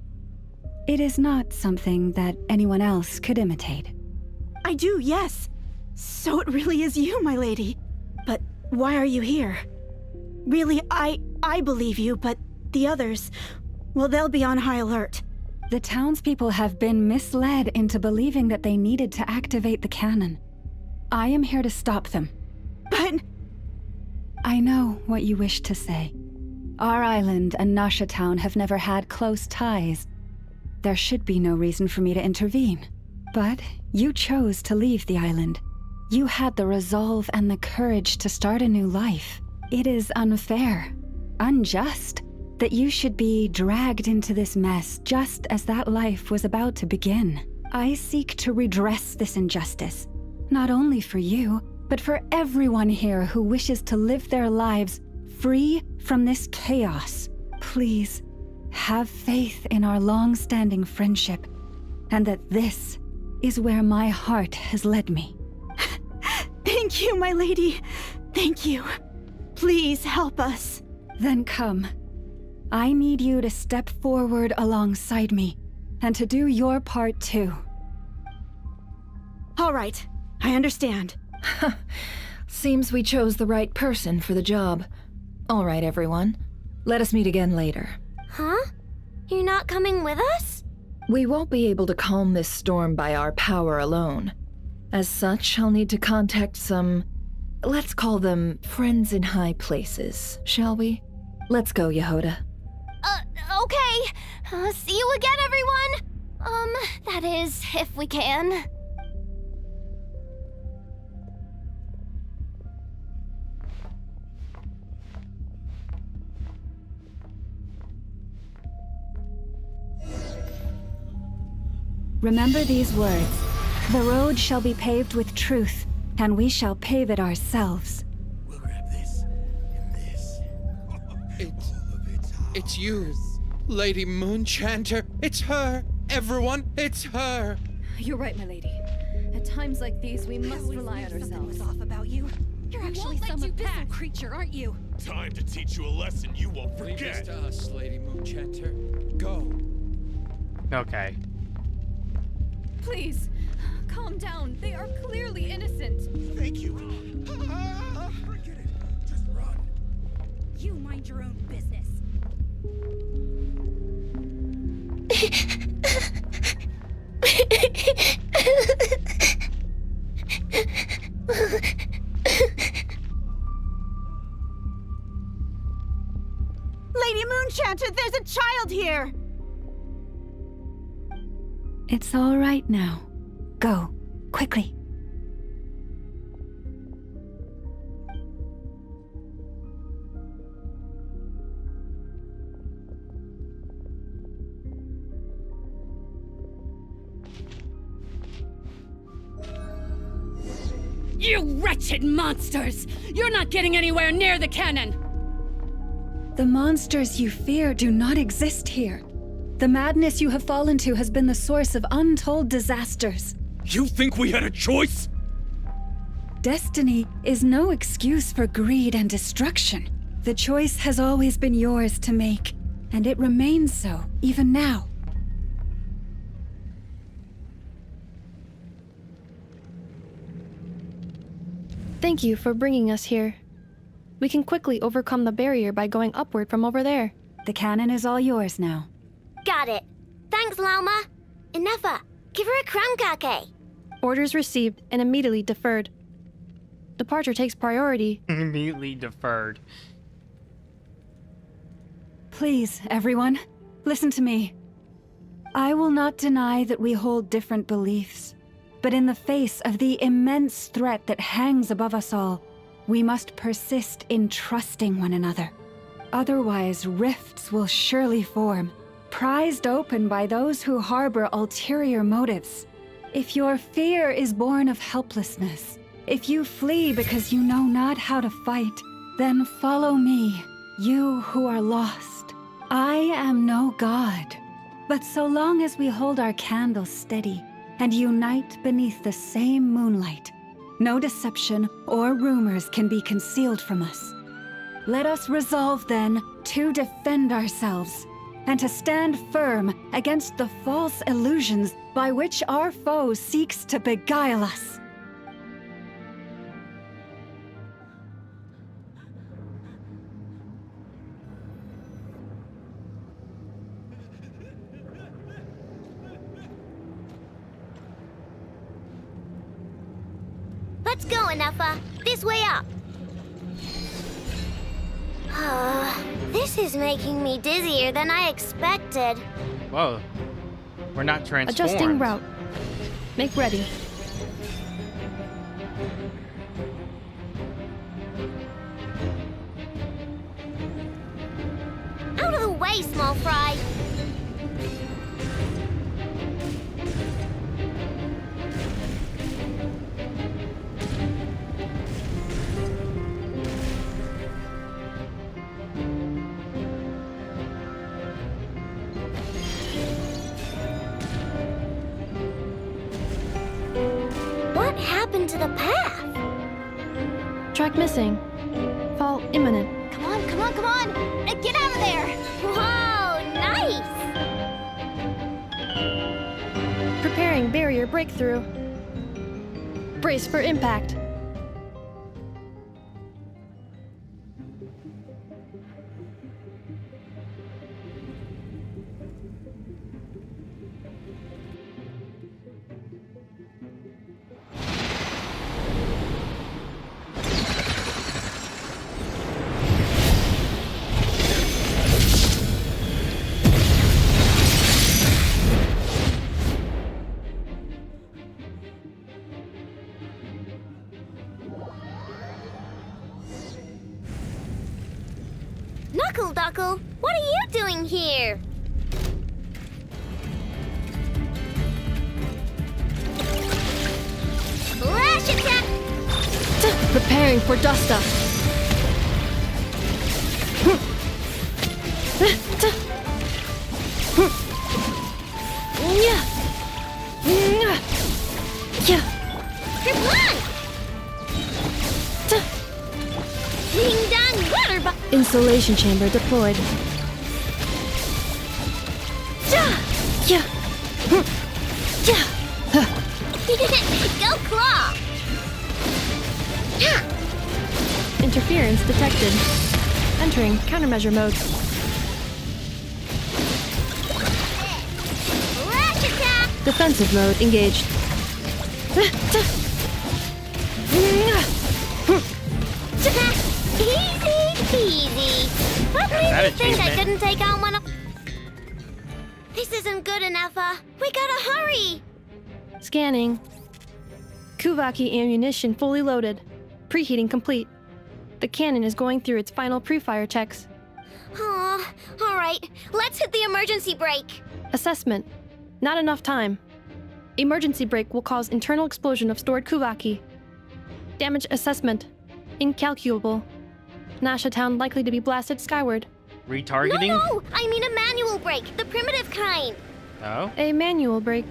It is not something that anyone else could imitate. I do, yes. So it really is you, my lady. But why are you here? Really, I believe you, but the others, well, they'll be on high alert. The townspeople have been misled into believing that they needed to activate the cannon. I am here to stop them. But... I know what you wish to say. Our island and Nasha Town have never had close ties. There should be no reason for me to intervene. But you chose to leave the island. You had the resolve and the courage to start a new life. It is unfair, unjust, that you should be dragged into this mess just as that life was about to begin. I seek to redress this injustice, not only for you, but for everyone here who wishes to live their lives free from this chaos. Please, have faith in our long-standing friendship, and that this is where my heart has led me. Thank you, my lady. Thank you. Please help us. Then come. I need you to step forward alongside me, and to do your part too. All right, I understand. Seems we chose the right person for the job. All right, everyone. Let us meet again later. Huh? You're not coming with us? We won't be able to calm this storm by our power alone. As such, I'll need to contact some... let's call them friends in high places, shall we? Let's go, Yehoda. Okay. See you again, everyone. That is, if we can. Remember these words. The road shall be paved with truth, and we shall pave it ourselves. We'll grab this and this. It's you, Lady Moonchanter. It's her. Everyone, it's her. You're right, my lady. At times like these, we must rely on ourselves. Something was off about you. You're actually some abyssal creature, aren't you? Time to teach you a lesson you won't Leave this forget. to us, Lady Moonchanter. Go. Okay. Please, calm down. They are clearly innocent. Thank you. Forget it. Just run. You mind your own business. Lady Moonchanter, there's a child here! It's all right now. Go, quickly. You wretched monsters! You're not getting anywhere near the cannon! The monsters you fear do not exist here. The madness you have fallen to has been the source of untold disasters. You think we had a choice? Destiny is no excuse for greed and destruction. The choice has always been yours to make, and it remains so, even now. Thank you for bringing us here. We can quickly overcome the barrier by going upward from over there. The cannon is all yours now. Got it. Thanks, Lauma. Inefa, give her a krankake. Orders received and immediately deferred. Departure takes priority. Immediately deferred. Please, everyone, listen to me. I will not deny that we hold different beliefs, but in the face of the immense threat that hangs above us all, we must persist in trusting one another. Otherwise, rifts will surely form, prized open by those who harbor ulterior motives. If your fear is born of helplessness, if you flee because you know not how to fight, then follow me, you who are lost. I am no god, but so long as we hold our candles steady and unite beneath the same moonlight, no deception or rumors can be concealed from us. Let us resolve then to defend ourselves and to stand firm against the false illusions by which our foe seeks to beguile us. Let's go, Inefa. This way up. This is making me dizzier than I expected. Whoa. We're not transformed. Adjusting route. Make ready. Out of the way, small fry. What happened to the path? Track missing. Fall imminent. Come on, come on, come on! Get out of there! Whoa, nice! Preparing barrier breakthrough. Brace for impact. Duckle, what are you doing here? Lash attack! Preparing for dust up. Ding dong water Insulation chamber deployed. Go claw! Interference detected. Entering countermeasure mode. Lash attack! Defensive mode engaged. Easy peasy. What made you think I couldn't take on one of... This isn't good enough, we gotta hurry! Scanning. Kuvaki ammunition fully loaded. Preheating complete. The cannon is going through its final pre-fire checks. Aw, alright. Let's hit the emergency brake. Assessment. Not enough time. Emergency brake will cause internal explosion of stored Kuvaki. Damage assessment. Incalculable. Nasha Town likely to be blasted skyward. Retargeting? No, I mean a manual brake, the primitive kind. Oh? A manual brake.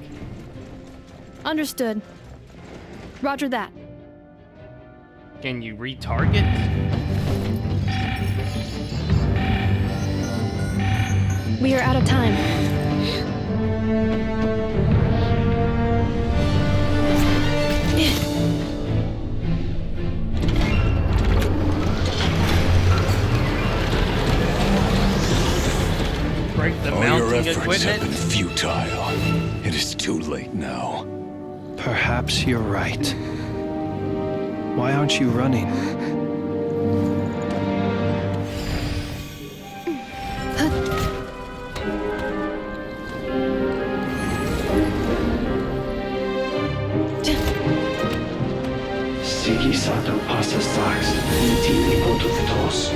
Understood. Roger that. Can you retarget? We are out of time. Break the All your mounting efforts have equipment? been futile. It is too late now. Perhaps you're right. Why aren't you running? Sigisato passa sax, intimi potutos.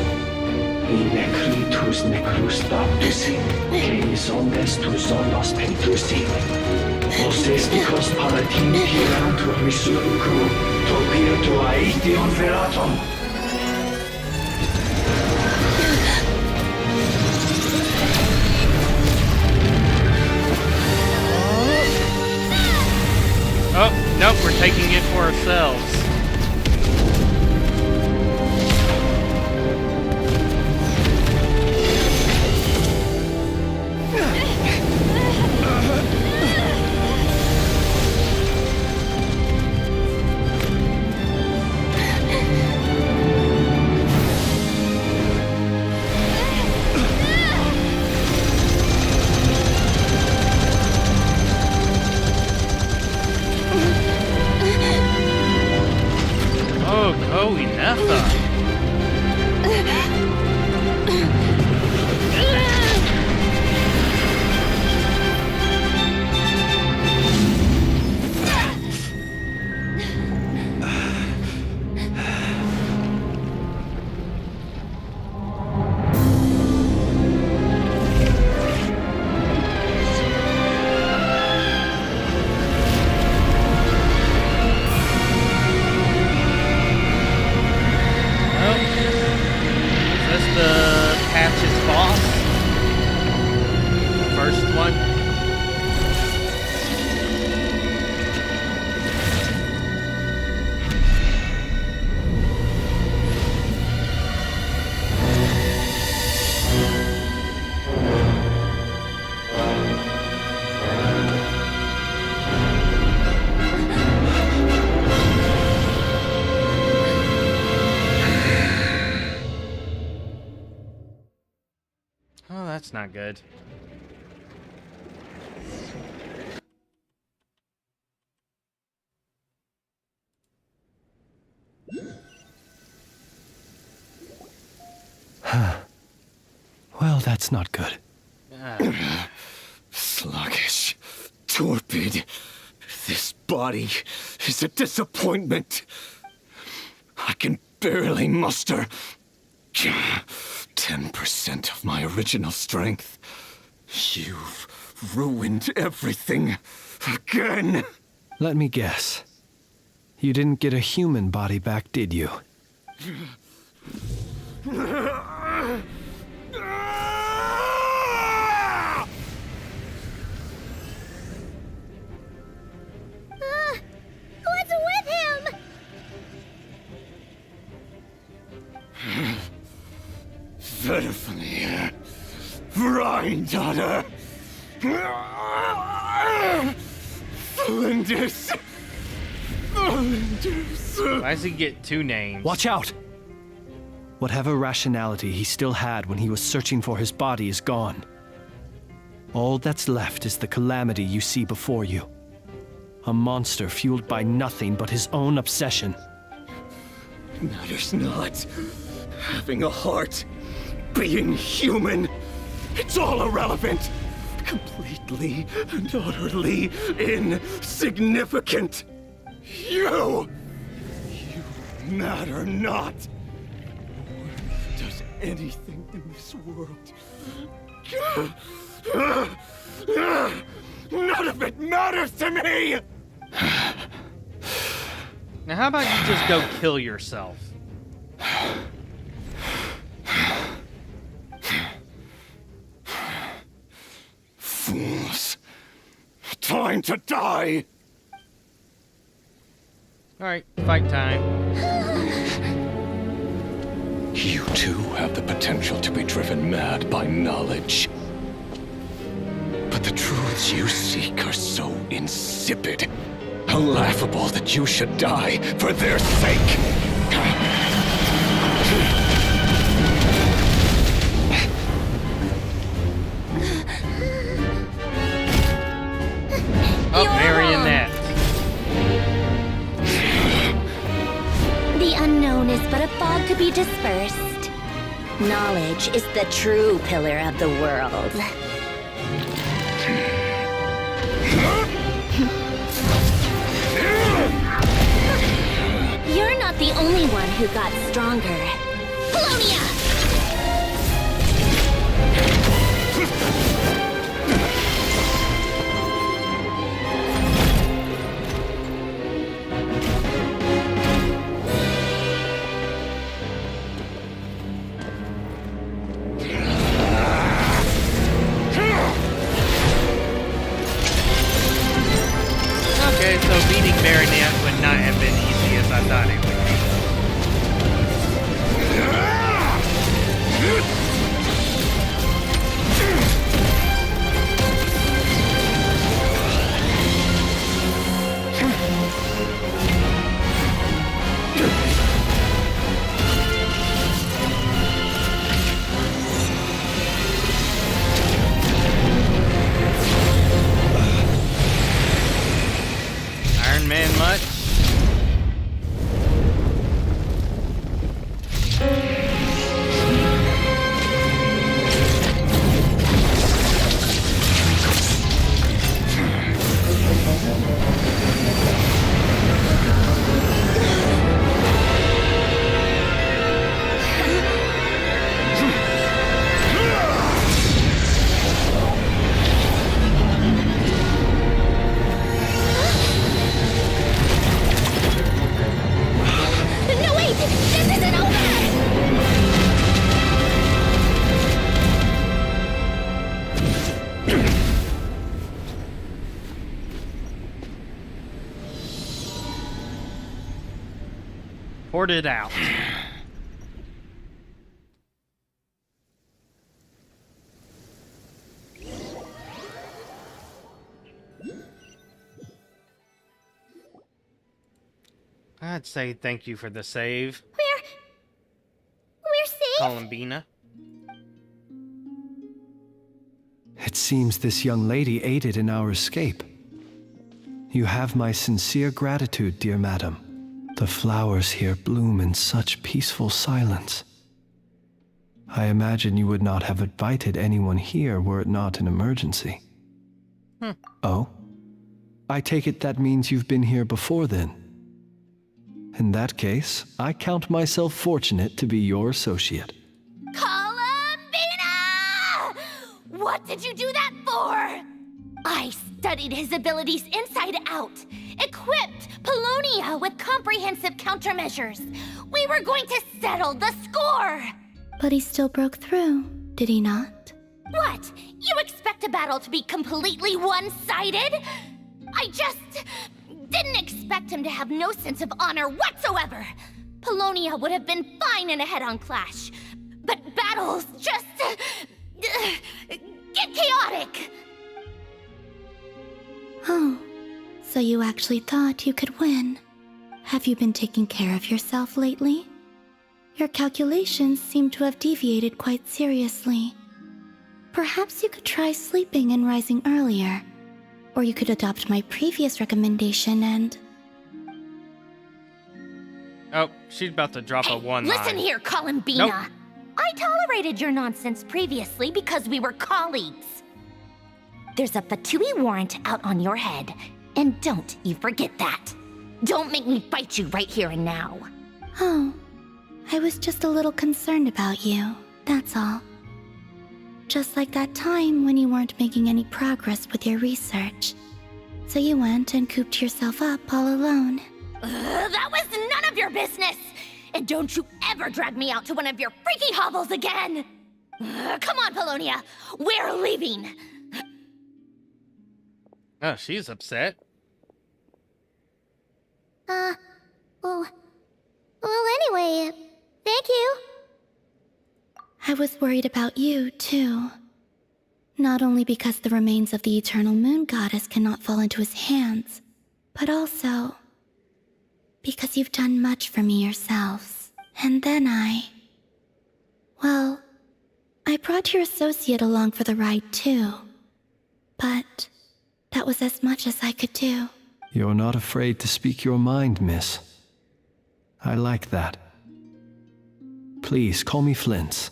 In necritus necrus baptusi, ceis omnes tu zonos pentusi. Osesticos palatin pirantur resurgu, topia tua ition veratum. Oh, nope, we're taking it for ourselves. Oh, enough. That's not good. Well, that's not good. Sluggish. Torpid. This body is a disappointment. I can barely muster 10 10% of my original strength. You've ruined everything again. Let me guess. You didn't get a human body back, did you? What's with him? Verfnir, Rheindaughter, Flinders. Why does he get two names? Watch out! Whatever rationality he still had when he was searching for his body is gone. All that's left is the calamity you see before you. A monster fueled by nothing but his own obsession. Matters not. Having a heart, being human, it's all irrelevant. Completely and utterly insignificant. You matter not. Nor does anything in this world. None of it matters to me! Now how about you just go kill yourself? Fools. Time to die! Alright, fight time. You too have the potential to be driven mad by knowledge. But the truths you seek are so insipid, laughable that you should die for their sake. Oh, marionette. The unknown is but a fog to be dispersed. Knowledge is the true pillar of the world. You're not the only one who got stronger. Polonia! Okay, so beating Marionette would not have been easy as I thought it would Iron Man much? No, wait! This isn't over! Poured it out. I'd say thank you for the save, We're safe? Columbina. It seems this young lady aided in our escape. You have my sincere gratitude, dear madam. The flowers here bloom in such peaceful silence. I imagine you would not have invited anyone here were it not an emergency. Oh? I take it that means you've been here before then. In that case, I count myself fortunate to be your associate. Columbina! did you do that for? I studied his abilities inside out, equipped Polonia with comprehensive countermeasures. We were going to settle the score! But he still broke through, did he not? What? You expect a battle to be completely one-sided? I just didn't expect him to have no sense of honor whatsoever. Polonia would have been fine in a head-on clash, but battles just get chaotic. Oh, so you actually thought you could win. Have you been taking care of yourself lately? Your calculations seem to have deviated quite seriously. Perhaps you could try sleeping and rising earlier. Or you could adopt my previous recommendation and... Oh, she's about to drop a one line. Listen here, Columbina. Nope. I tolerated your nonsense previously because we were colleagues. There's a Fatui warrant out on your head, and don't you forget that. Don't make me fight you right here and now. Oh, I was just a little concerned about you, that's all. Just like that time when you weren't making any progress with your research. So you went and cooped yourself up all alone. That was none of your business! And don't you ever drag me out to one of your freaky hovels again! Come on, Polonia! We're leaving! Oh, she's upset. Well, anyway, thank you. I was worried about you, too. Not only because the remains of the eternal moon goddess cannot fall into his hands, but also because you've done much for me yourselves. And then well, I brought your associate along for the ride, too. But that was as much as I could do. You're not afraid to speak your mind, miss. I like that. Please, call me Flint's.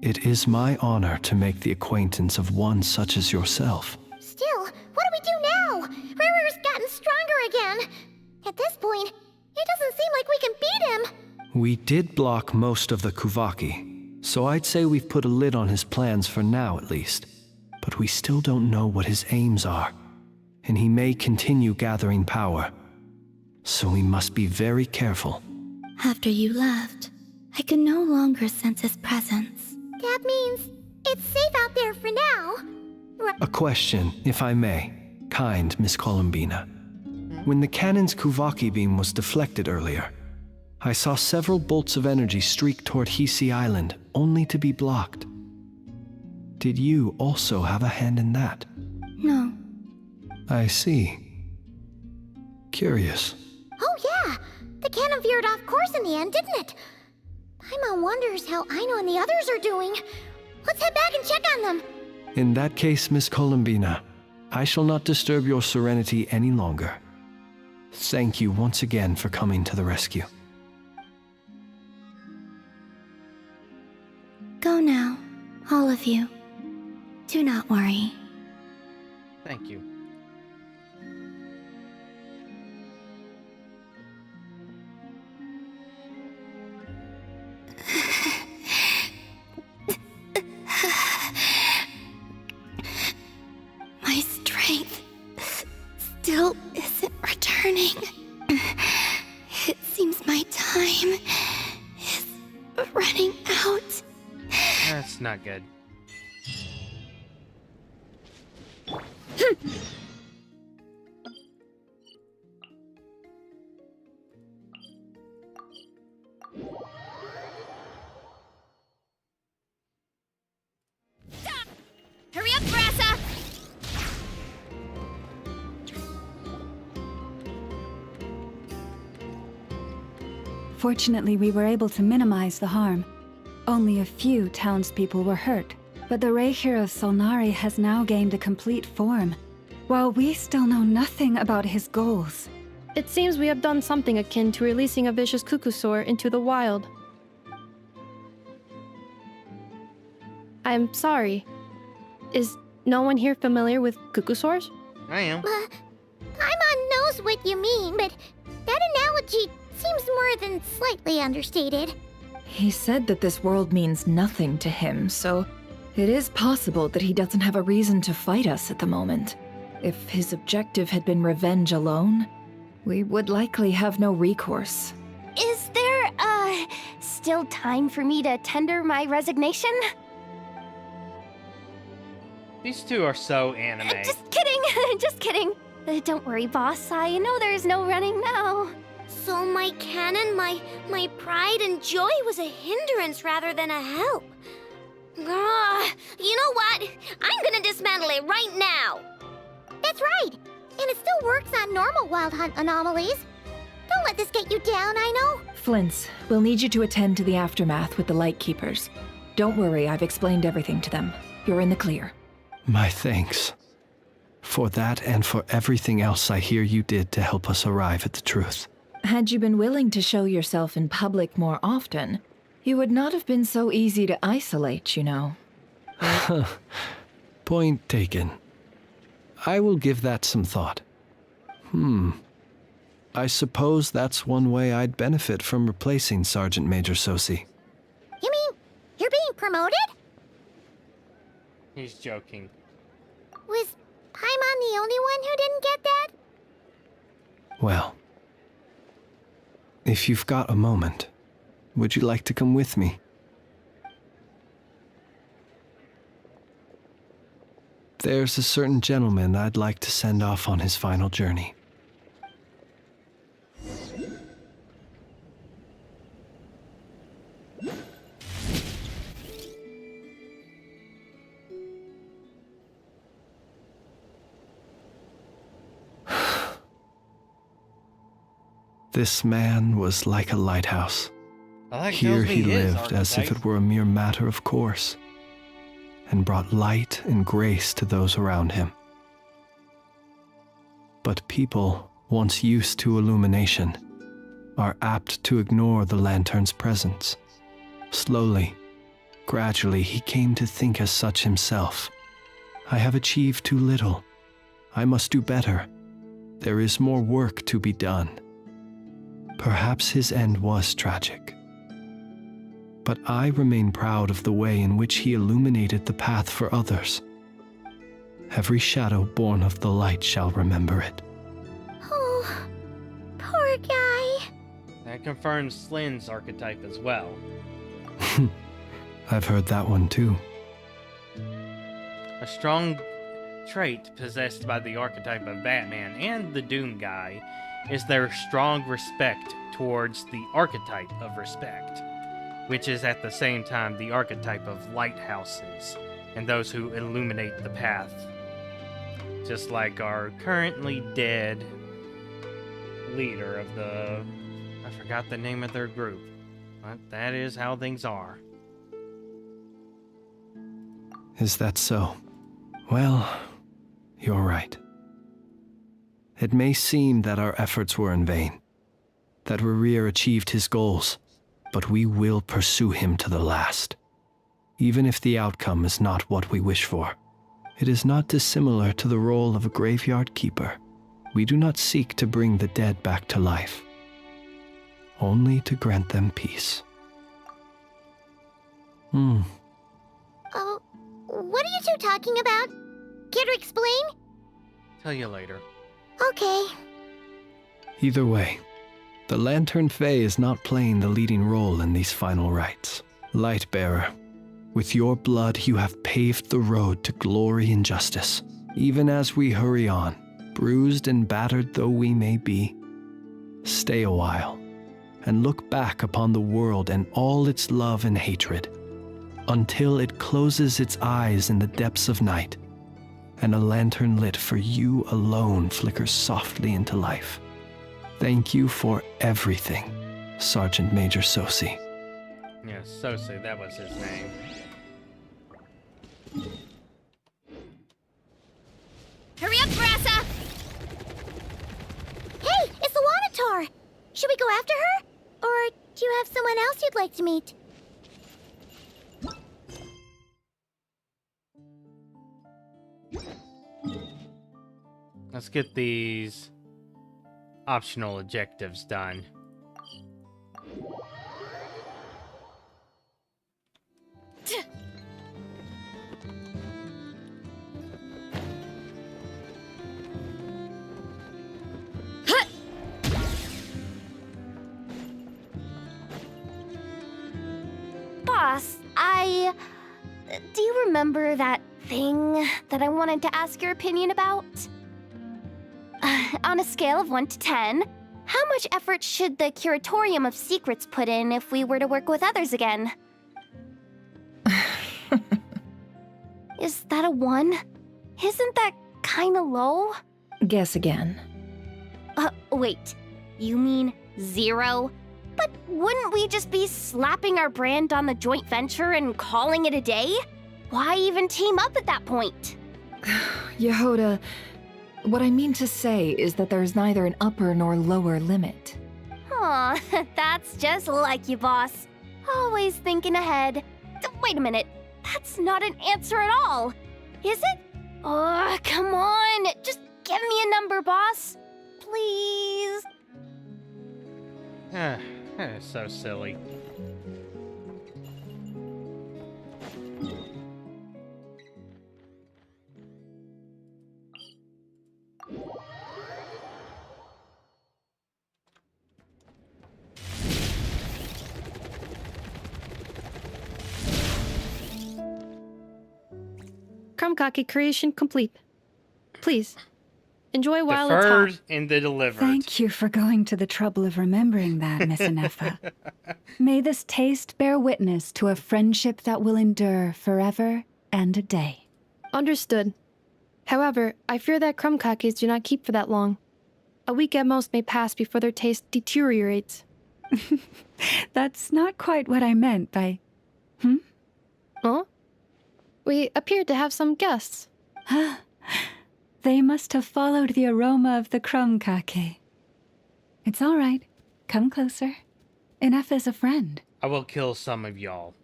It is my honor to make the acquaintance of one such as yourself. Still, what do we do now? Riri's gotten stronger again. At this point, it doesn't seem like we can beat him. We did block most of the Kuvaki, so I'd say we've put a lid on his plans for now at least. But we still don't know what his aims are, and he may continue gathering power. So we must be very careful. After you left, I could no longer sense his presence. That means it's safe out there for now. A question, if I may, kind Miss Columbina. When the cannon's Kuvaki beam was deflected earlier, I saw several bolts of energy streak toward Hisi Island, only to be blocked. Did you also have a hand in that? No. I see. Curious. Oh yeah, the cannon veered off course in the end, didn't it? Paimon wonders how Aino and the others are doing. Let's head back and check on them. In that case, Miss Columbina, I shall not disturb your serenity any longer. Thank you once again for coming to the rescue. Go now, all of you. Do not worry. Thank you. My strength still isn't returning. It seems my time is running out. That's not good. Hurry up, Brassa! Fortunately, we were able to minimize the harm. Only a few townspeople were hurt, but the Reikir of Solnari has now gained a complete form, while we still know nothing about his goals. It seems we have done something akin to releasing a vicious Kukusaur into the wild. I'm sorry. Is no one here familiar with Kukusaurs? I am. Paimon knows what you mean, but that analogy seems more than slightly understated. He said that this world means nothing to him, so It is possible that he doesn't have a reason to fight us at the moment. If his objective had been revenge alone, we would likely have no recourse. Is there, still time for me to tender my resignation? These two are so anime. Just kidding, just kidding. Don't worry, boss. I know there's no running now. So my cannon, my pride and joy was a hindrance rather than a help. You know what? I'm gonna dismantle it right now. That's right. And it still works on normal Wild Hunt anomalies. Don't let this get you down, I know. Flint's, we'll need you to attend to the aftermath with the Lightkeepers. Don't worry, I've explained everything to them. You're in the clear. My thanks. For that and for everything else I hear you did to help us arrive at the truth. Had you been willing to show yourself in public more often, you would not have been so easy to isolate, you know. Point taken. I will give that some thought. I suppose that's one way I'd benefit from replacing Sergeant Major Sosi. You mean you're being promoted? He's joking. Was Paimon the only one who didn't get that? Well, if you've got a moment, would you like to come with me? There's a certain gentleman I'd like to send off on his final journey. This man was like a lighthouse. Here he lived as if it were a mere matter of course, and brought light and grace to those around him. But people, once used to illumination, are apt to ignore the lantern's presence. Slowly, gradually, he came to think as such himself. I have achieved too little. I must do better. There is more work to be done. Perhaps his end was tragic. But I remain proud of the way in which he illuminated the path for others. Every shadow born of the light shall remember it. Oh, poor guy. That confirms Slin's archetype as well. I've heard that one too. A strong trait possessed by the archetype of Batman and the Doom guy is their strong respect towards the archetype of respect, which is at the same time the archetype of lighthouses and those who illuminate the path. Just like our currently dead leader of the... I forgot the name of their group, but that is how things are. Is that so? Well, you're right. It may seem that our efforts were in vain, that Rerir achieved his goals, but we will pursue him to the last, even if the outcome is not what we wish for. It is not dissimilar to the role of a graveyard keeper. We do not seek to bring the dead back to life, only to grant them peace. Oh, what are you two talking about? Care to explain? Tell you later. Okay. Either way, the Lantern Fae is not playing the leading role in these final rites. Lightbearer, with your blood you have paved the road to glory and justice. Even as we hurry on, bruised and battered though we may be, stay a while and look back upon the world and all its love and hatred, until it closes its eyes in the depths of night, and a lantern lit for you alone flickers softly into life. Thank you for everything, Sergeant Major Sosi. Yes, Sosi, that was his name. Hurry up, Grassa! Hey, it's the Wanatar! Should we go after her? Or do you have someone else you'd like to meet? Let's get these optional objectives done. Boss, do you remember that thing that I wanted to ask your opinion about? On a scale of 1 to 10, how much effort should the Curatorium of Secrets put in if we were to work with others again? Is that a 1? Isn't that kinda low? Guess again. Wait. You mean 0? But wouldn't we just be slapping our brand on the joint venture and calling it a day? Why even team up at that point? Yehoda, what I mean to say is that there's neither an upper nor lower limit. Aw, that's just like you, boss. Always thinking ahead. Wait a minute. That's not an answer at all. Is it? Oh, come on. Just give me a number, boss. Please. So silly. Krumkake creation complete. Please, enjoy while it's Deferred hot. and the delivered. Thank you for going to the trouble of remembering that, Miss Anefa. May this taste bear witness to a friendship that will endure forever and a day. Understood. However, I fear that Krumkakes do not keep for that long. A week at most may pass before their taste deteriorates. That's not quite what I meant by... Huh? We appeared to have some guests. They must have followed the aroma of the Krumkake. It's all right. Come closer. Anefa's a friend. I will kill some of y'all.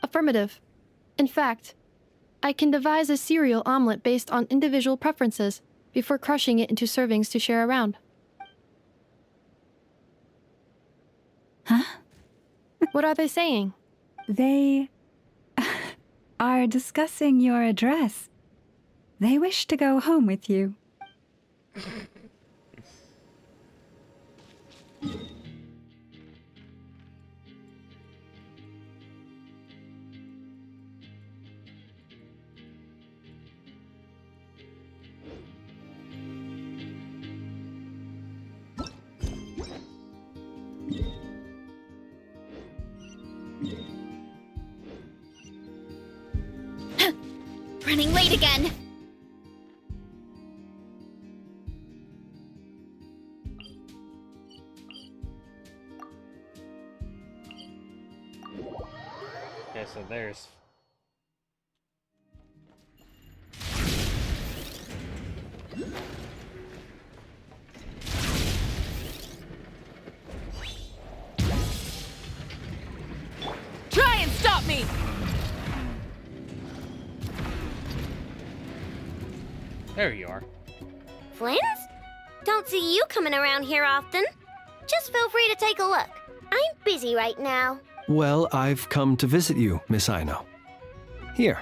Affirmative. In fact, I can devise a cereal omelet based on individual preferences before crushing it into servings to share around. Huh? What are they saying? They are discussing your address. They wish to go home with you. Running late again. Okay, so there's... Try and stop me! There you are. Friends? Don't see you coming around here often. Just feel free to take a look. I'm busy right now. Well, I've come to visit you, Miss Aino. Here,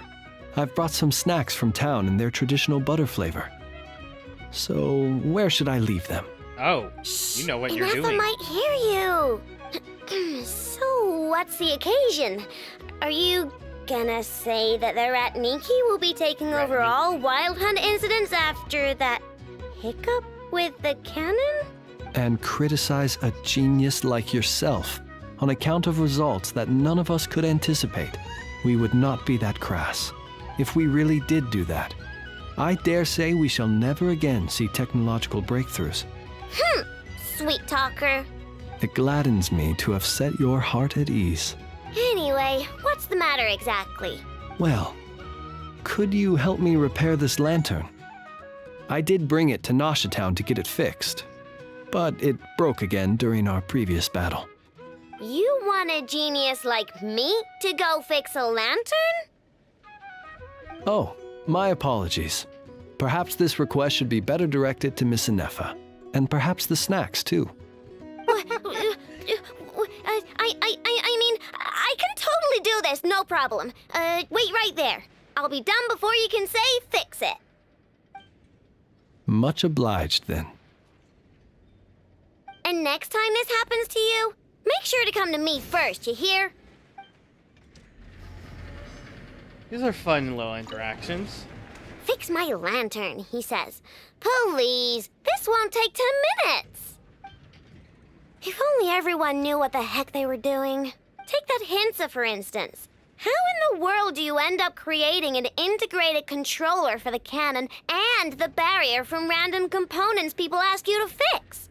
I've brought some snacks from town in their traditional butter flavor. So, where should I leave them? Oh, you know what you're Anefa doing. might hear you. So, what's the occasion? Are you gonna say that the Rat Ninki will be taking over all Wild Hunt incidents after that hiccup with the cannon? And criticize a genius like yourself on account of results that none of us could anticipate. We would not be that crass if we really did do that. I dare say we shall never again see technological breakthroughs. Sweet talker. It gladdens me to have set your heart at ease. Anyway, what's the matter exactly? Well, could you help me repair this lantern? I did bring it to Nasha Town to get it fixed, but it broke again during our previous battle. You want a genius like me to go fix a lantern? Oh, my apologies. Perhaps this request should be better directed to Miss Anefa, and perhaps the snacks too. I mean, I can totally do this, no problem. Wait right there. I'll be done before you can say fix it. Much obliged then. And next time this happens to you, make sure to come to me first, you hear? These are fun little interactions. Fix my lantern, he says. Please, this won't take 10 minutes. If only everyone knew what the heck they were doing. Take that Hinsa, for instance. How in the world do you end up creating an integrated controller for the cannon and the barrier from random components people ask you to fix?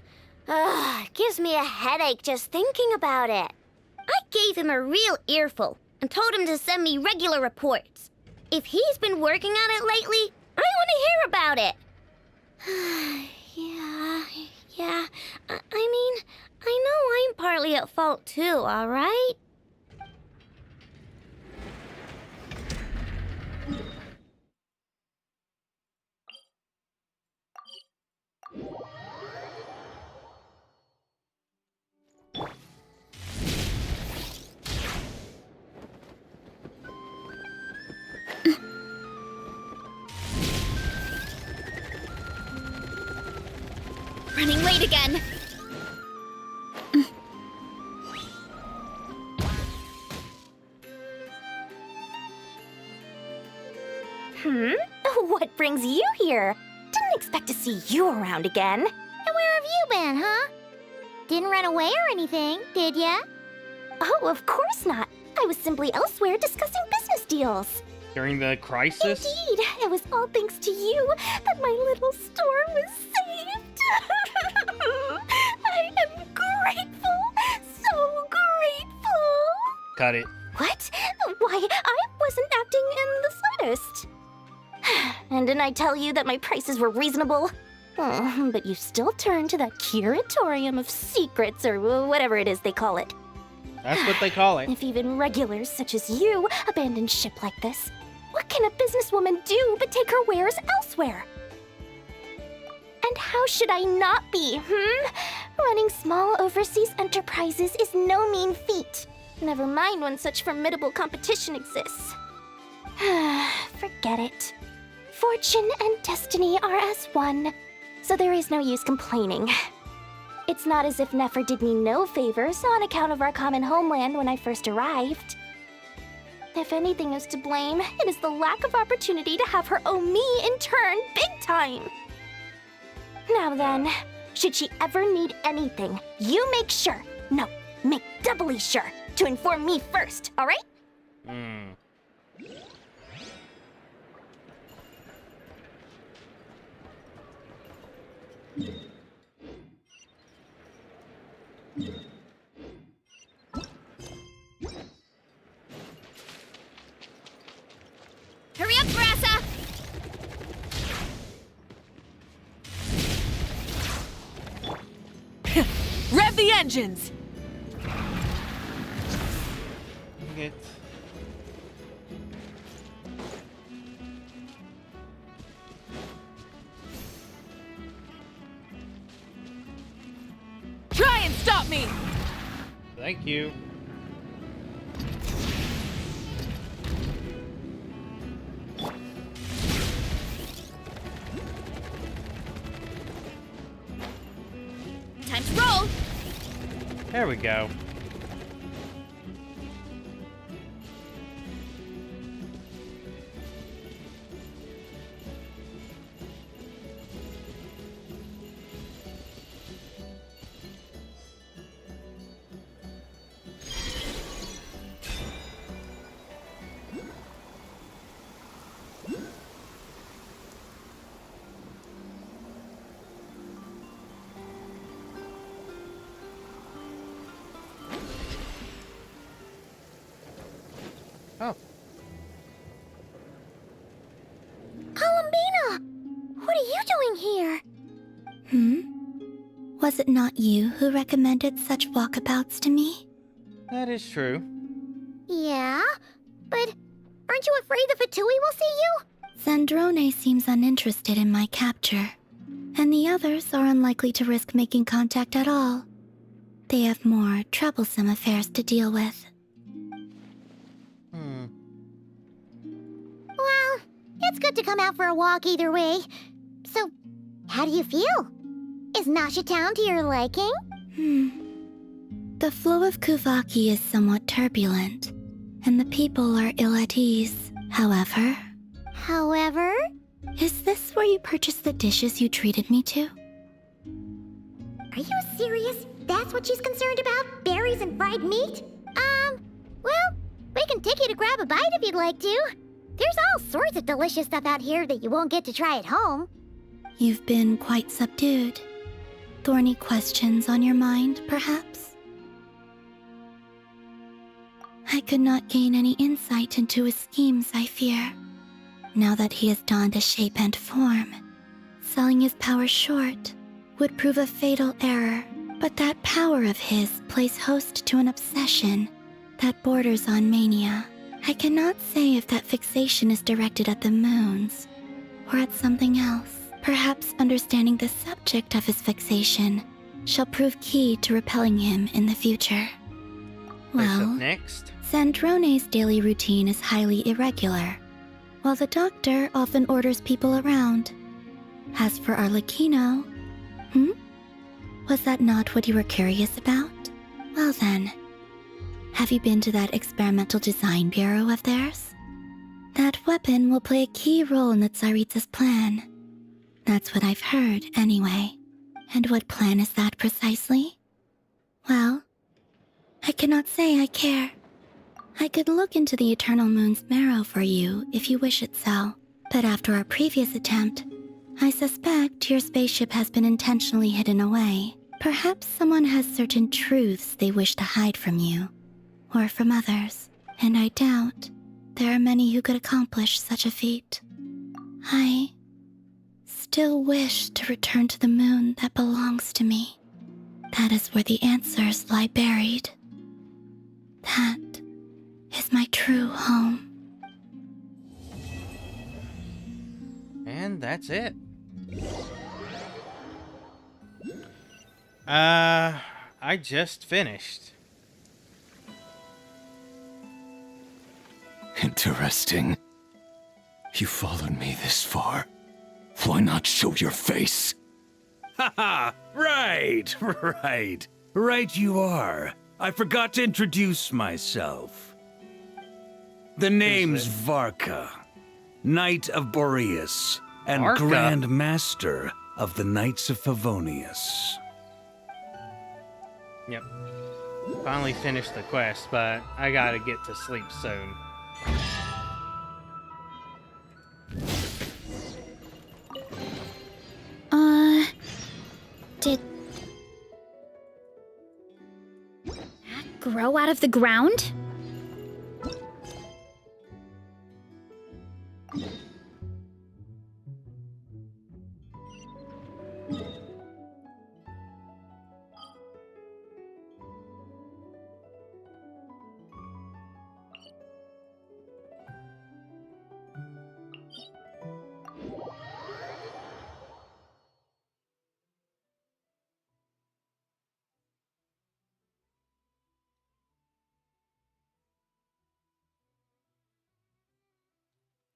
Ugh, gives me a headache just thinking about it. I gave him a real earful and told him to send me regular reports. If he's been working on it lately, I want to hear about it. Yeah. I mean, I know I'm partly at fault too, all right? Running late again. What brings you here? Didn't expect to see you around again. And where have you been, huh? Didn't run away or anything, did ya? Oh, of course not. I was simply elsewhere discussing business deals. During the crisis? Indeed, it was all thanks to you that my little store was saved. I am grateful, so grateful. Cut it. What? Why, I wasn't acting in the slightest. And didn't I tell you that my prices were reasonable? Oh, but you still turn to that curatorium of secrets, or whatever it is they call it. That's what they call it. If even regulars such as you abandon ship like this, what can a businesswoman do but take her wares elsewhere? And how should I not be, Running small overseas enterprises is no mean feat. Never mind when such formidable competition exists. Forget it. Fortune and destiny are as one, so there is no use complaining. It's not as if Nefer did me no favors on account of our common homeland when I first arrived. If anything is to blame, it is the lack of opportunity to have her owe me in turn big time. Now then, should she ever need anything, you make sure, no, make doubly sure, to inform me first, alright? Hurry up, Grassa! Rev the engines! Get. Try and stop me! Thank you. Time to roll! There we go. Oh. Columbina! What are you doing here? Was it not you who recommended such walkabouts to me? That is true. Yeah, but aren't you afraid the Fatui will see you? Zandrone seems uninterested in my capture, and the others are unlikely to risk making contact at all. They have more troublesome affairs to deal with. Well, it's good to come out for a walk either way. So, how do you feel? Is Nasha Town to your liking? The flow of Kuvaki is somewhat turbulent, and the people are ill at ease. However? Is this where you purchased the dishes you treated me to? Are you serious? That's what she's concerned about? Berries and fried meat? Well, we can take you to grab a bite if you'd like to. There's all sorts of delicious stuff out here that you won't get to try at home. You've been quite subdued. Thorny questions on your mind, perhaps? I could not gain any insight into his schemes, I fear. Now that he has donned a shape and form, selling his power short would prove a fatal error. But that power of his plays host to an obsession that borders on mania. I cannot say if that fixation is directed at the moons or at something else. Perhaps understanding the subject of his fixation shall prove key to repelling him in the future. Well, next. Sandrone's daily routine is highly irregular, while the doctor often orders people around. As for Arlecchino, was that not what you were curious about? Well then, have you been to that experimental design bureau of theirs? That weapon will play a key role in the Tsaritsa's plan. That's what I've heard, anyway. And what plan is that precisely? Well, I cannot say I care. I could look into the Eternal Moon's marrow for you if you wish it so. But after our previous attempt, I suspect your spaceship has been intentionally hidden away. Perhaps someone has certain truths they wish to hide from you, or from others, and I doubt there are many who could accomplish such a feat. I still wish to return to the moon that belongs to me. That is where the answers lie buried. That is my true home. And that's it. I just finished. Interesting. You followed me this far. Why not show your face? Haha! Right, right. Right you are. I forgot to introduce myself. The name's Varka, Knight of Boreas, and Varka? Grand Master of the Knights of Favonius. Yep. Finally finished the quest, but I gotta get to sleep soon. Did that grow out of the ground?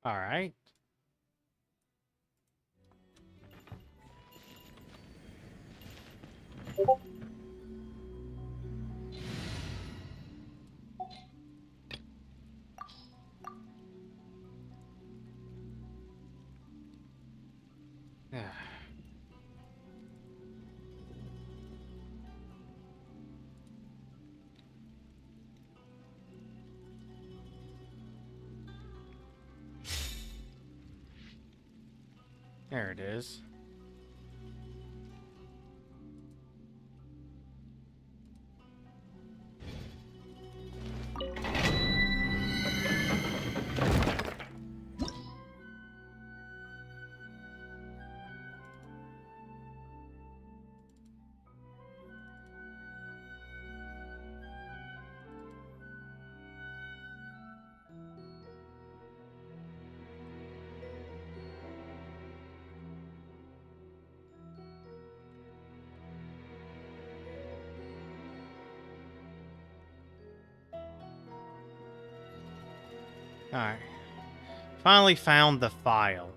Alright. There it is. Alright. Finally found the file.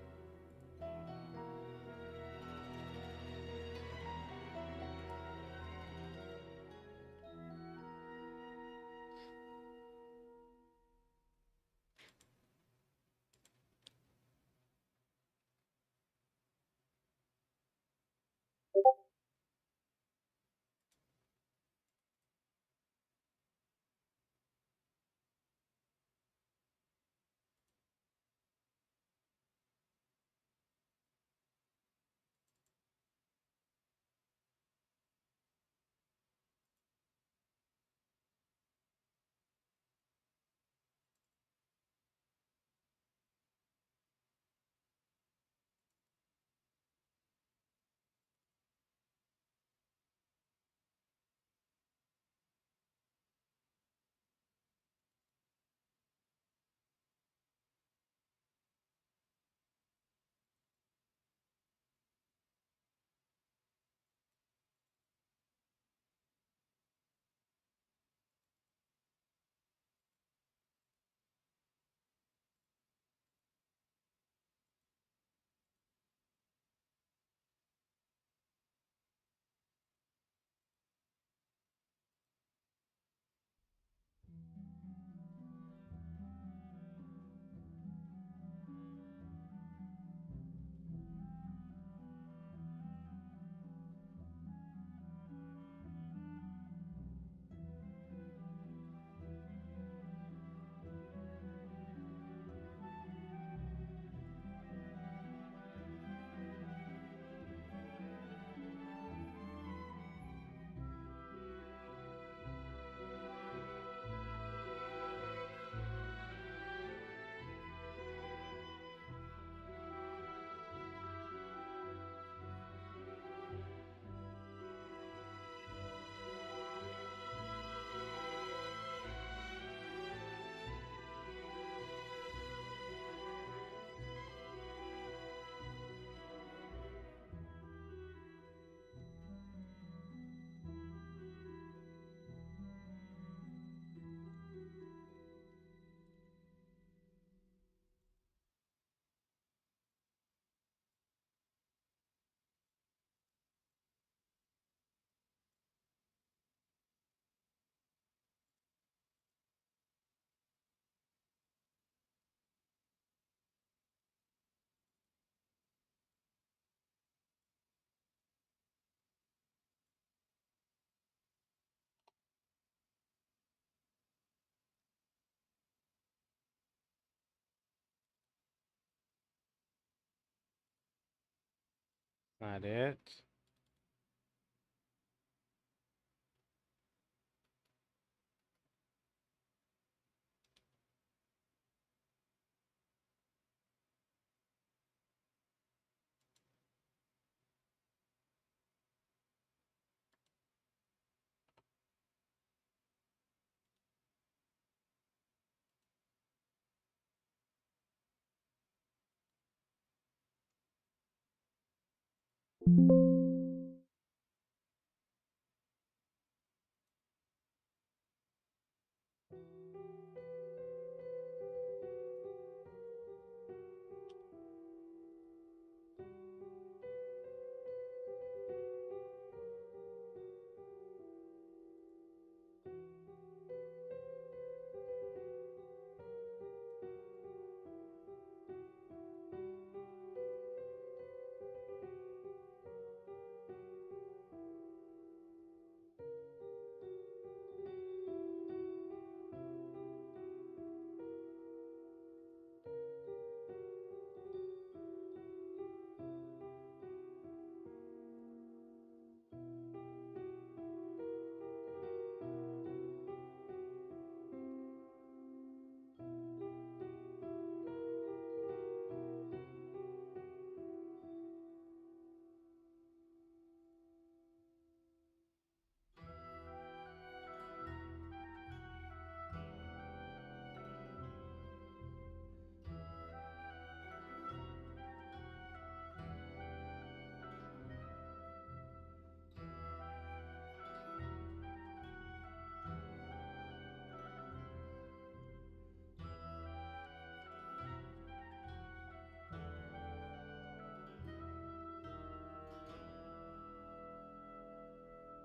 Not it.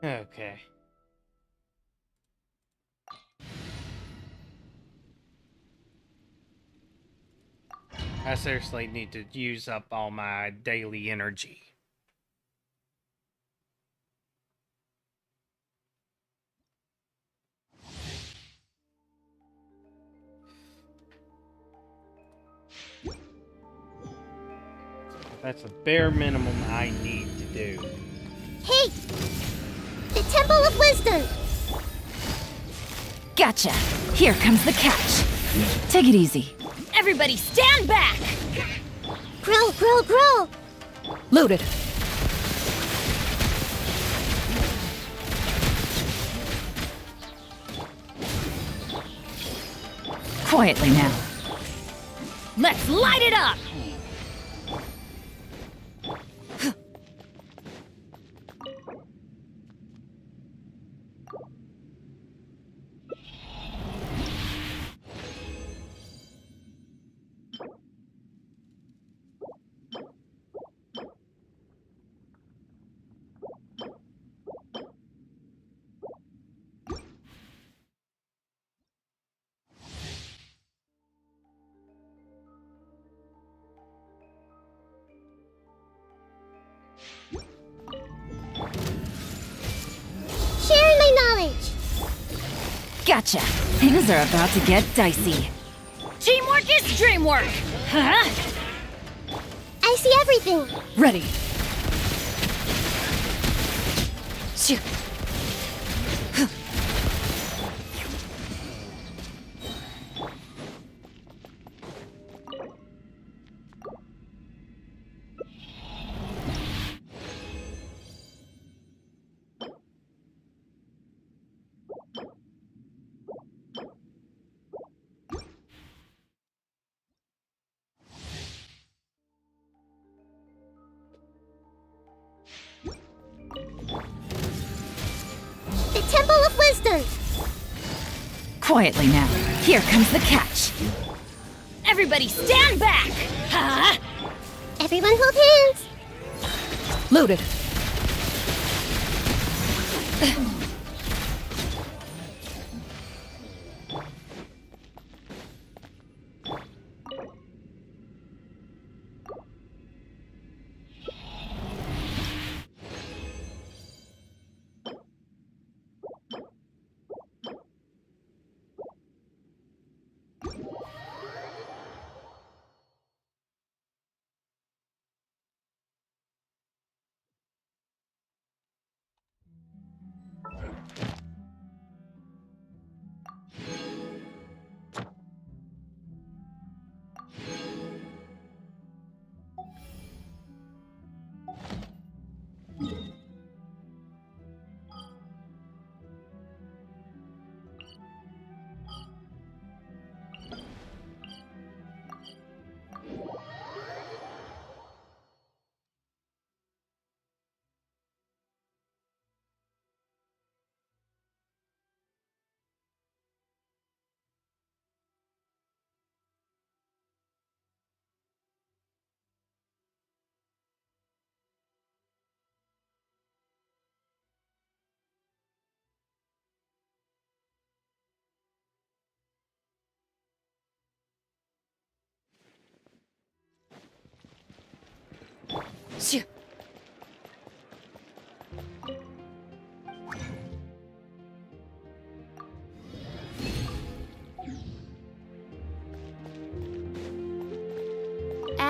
Okay. I seriously need to use up all my daily energy. That's the bare minimum I need to do. Hey! The Temple of Wisdom! Gotcha. Here comes the catch. Take it easy. Everybody stand back! Grow, grow, grow! Loaded. Quietly now. Let's light it up! Sharing my knowledge! Gotcha. Things are about to get dicey. Teamwork is dreamwork! Huh? I see everything! Ready. Shoot. The Temple of Wisdom! Quietly now. Here comes the catch. Everybody stand back! Huh? Everyone hold hands! Loaded.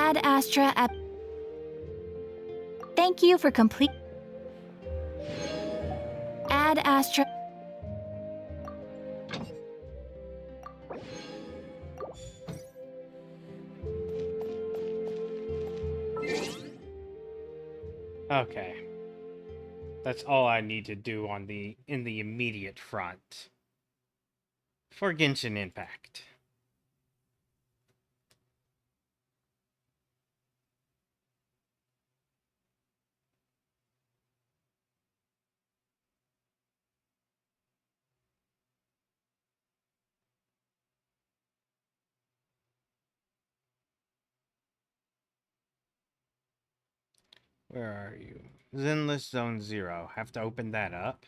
Ad Astra Ep. Thank you for complete. Ad Astra. Okay. That's all I need to do on in the immediate front for Genshin Impact. Where are you? Zenless Zone 0. Have to open that up.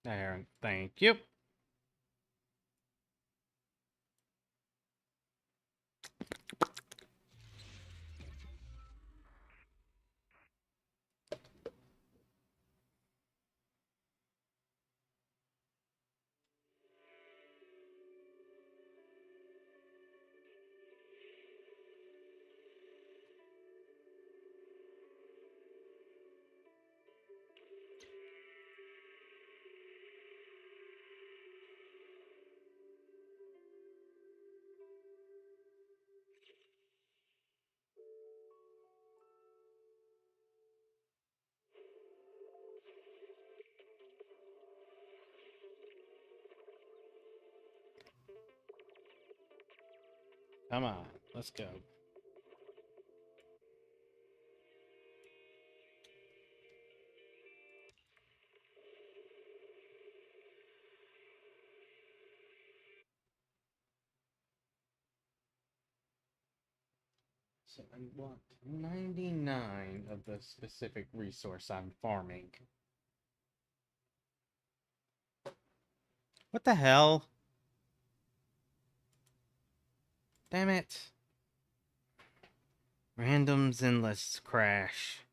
There, thank you. Come on, let's go. So I want 99 of the specific resource I'm farming. What the hell? Damn it. Random Zenless crash.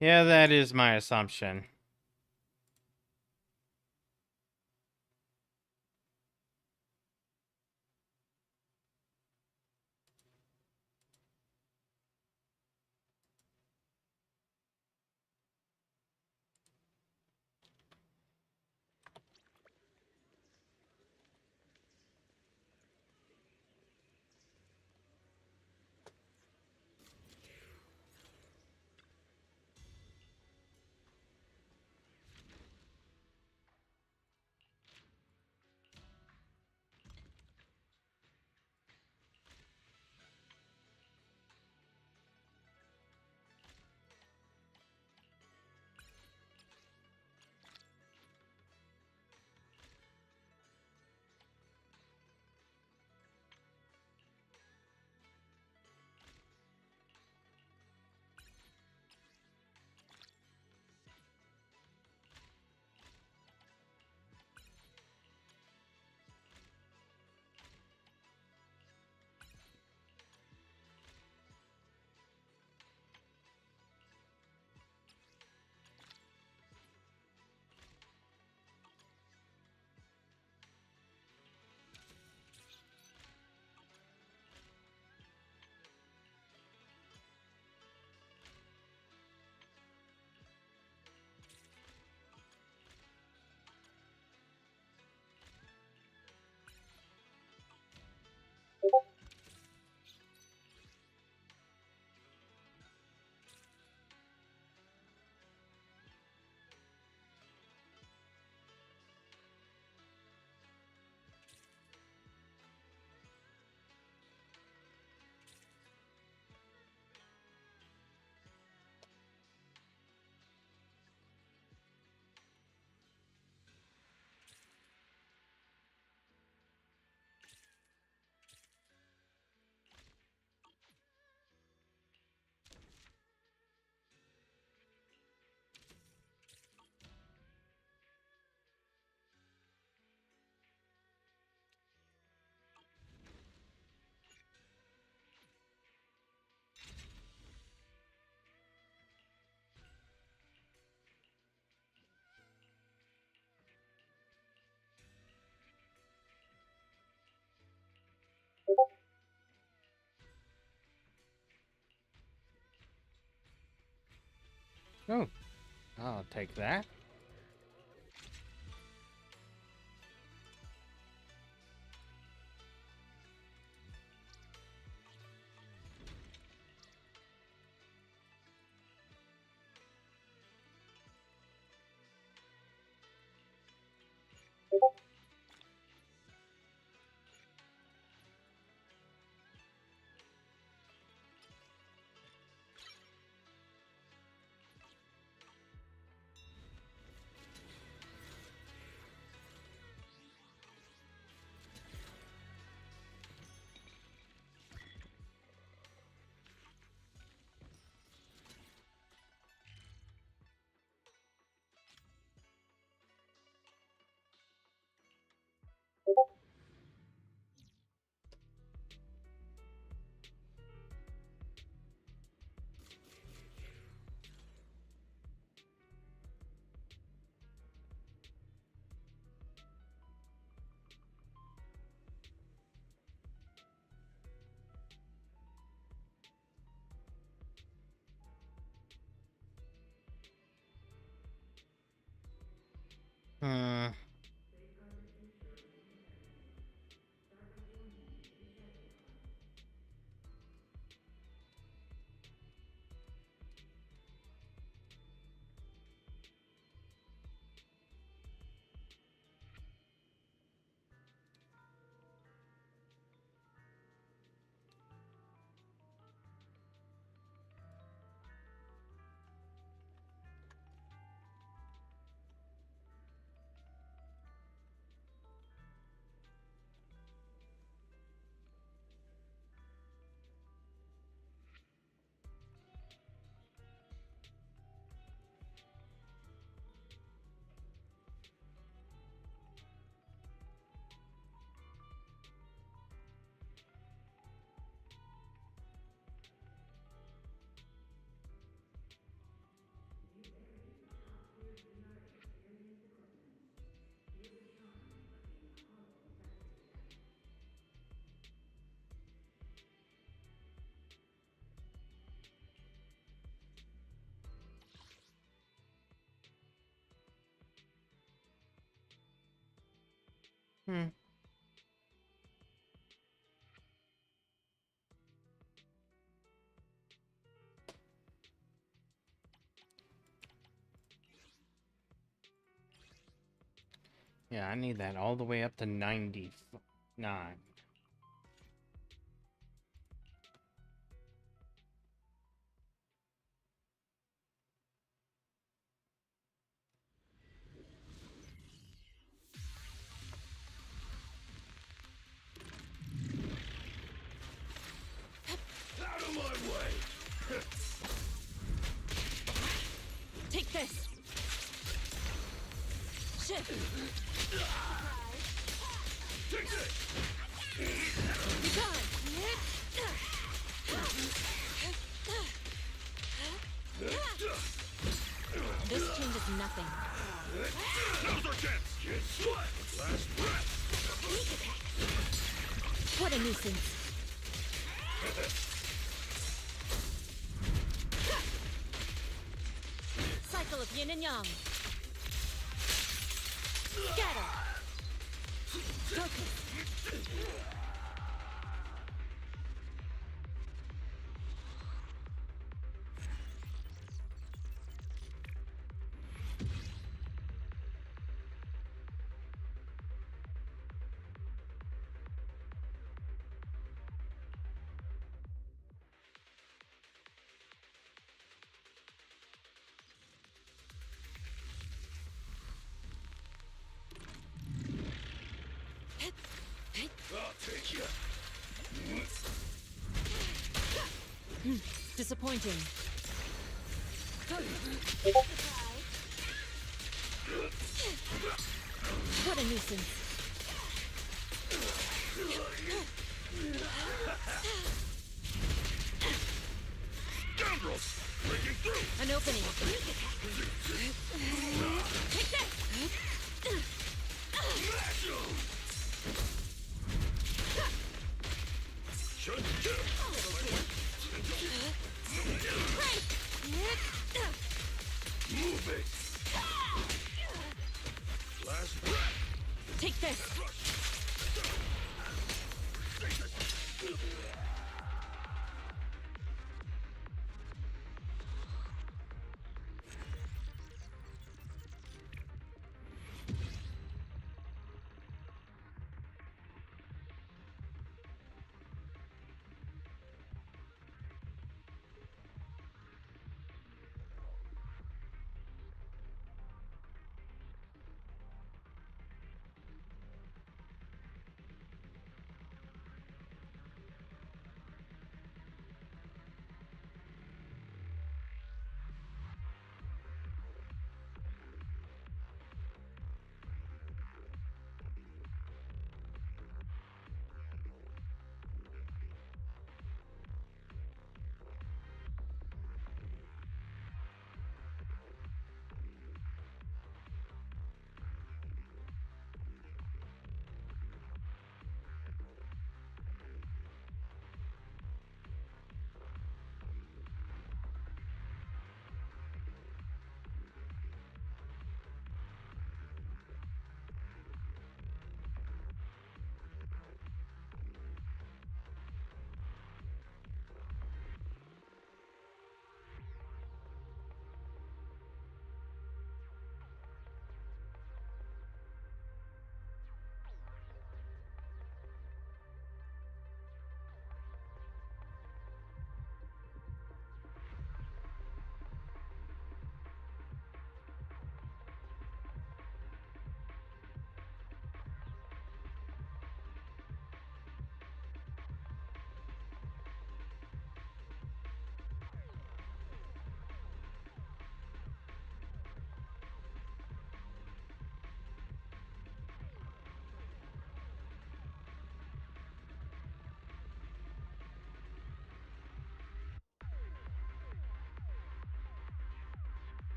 Yeah, that is my assumption. Oh, I'll take that. Hmm. Hmm. Yeah, I need that all the way up to 99. Out of my way! Take this! Shit! Take this! Be gone! This changes nothing. Now's our chance! What? Last breath! What a nuisance! Cycle of yin and yang. Scatter. Focus. I'll take you. Disappointing. What a nuisance. Scoundrels! Breaking through! An opening. Take that! Smash 'em! Shut down!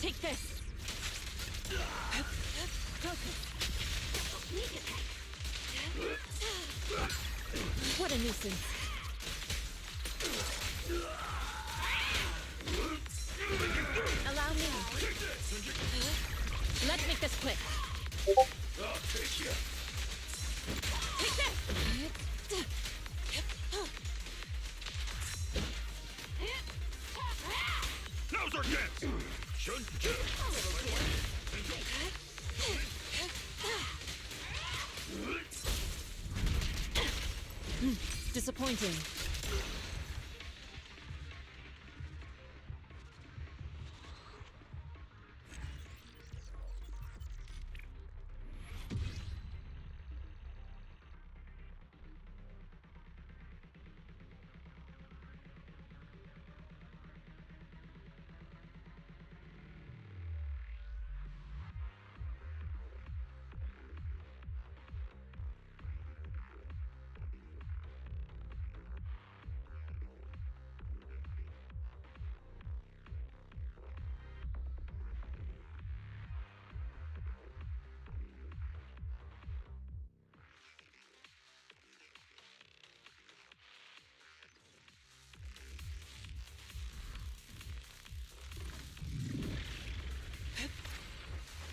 Take this! What a nuisance. Allow me. Let's make this quick. I'll take you. Take this! Now's our chance! Disappointing.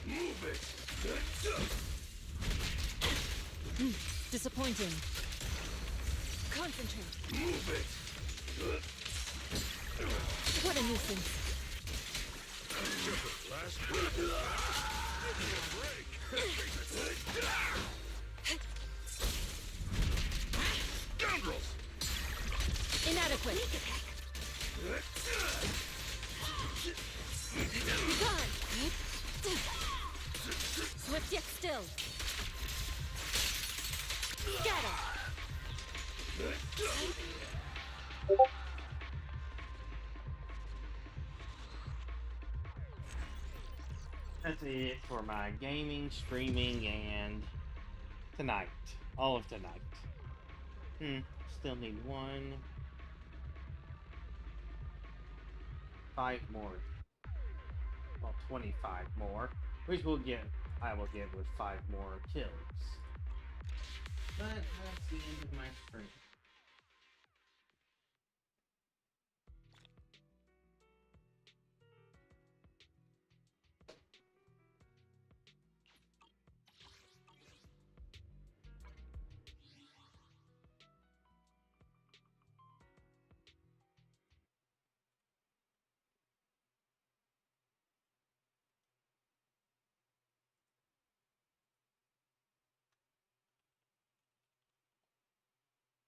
Move it! Disappointing. Concentrate. Move it! What a nuisance. Last breath. Give me a break! Scoundrels! Inadequate. Be gone. Swift yet still. Scatter. That's it for my gaming, streaming, and tonight. All of tonight. Still need 5 more. Well, 25 more. Which I will get with 5 more kills. But that's the end of my stream.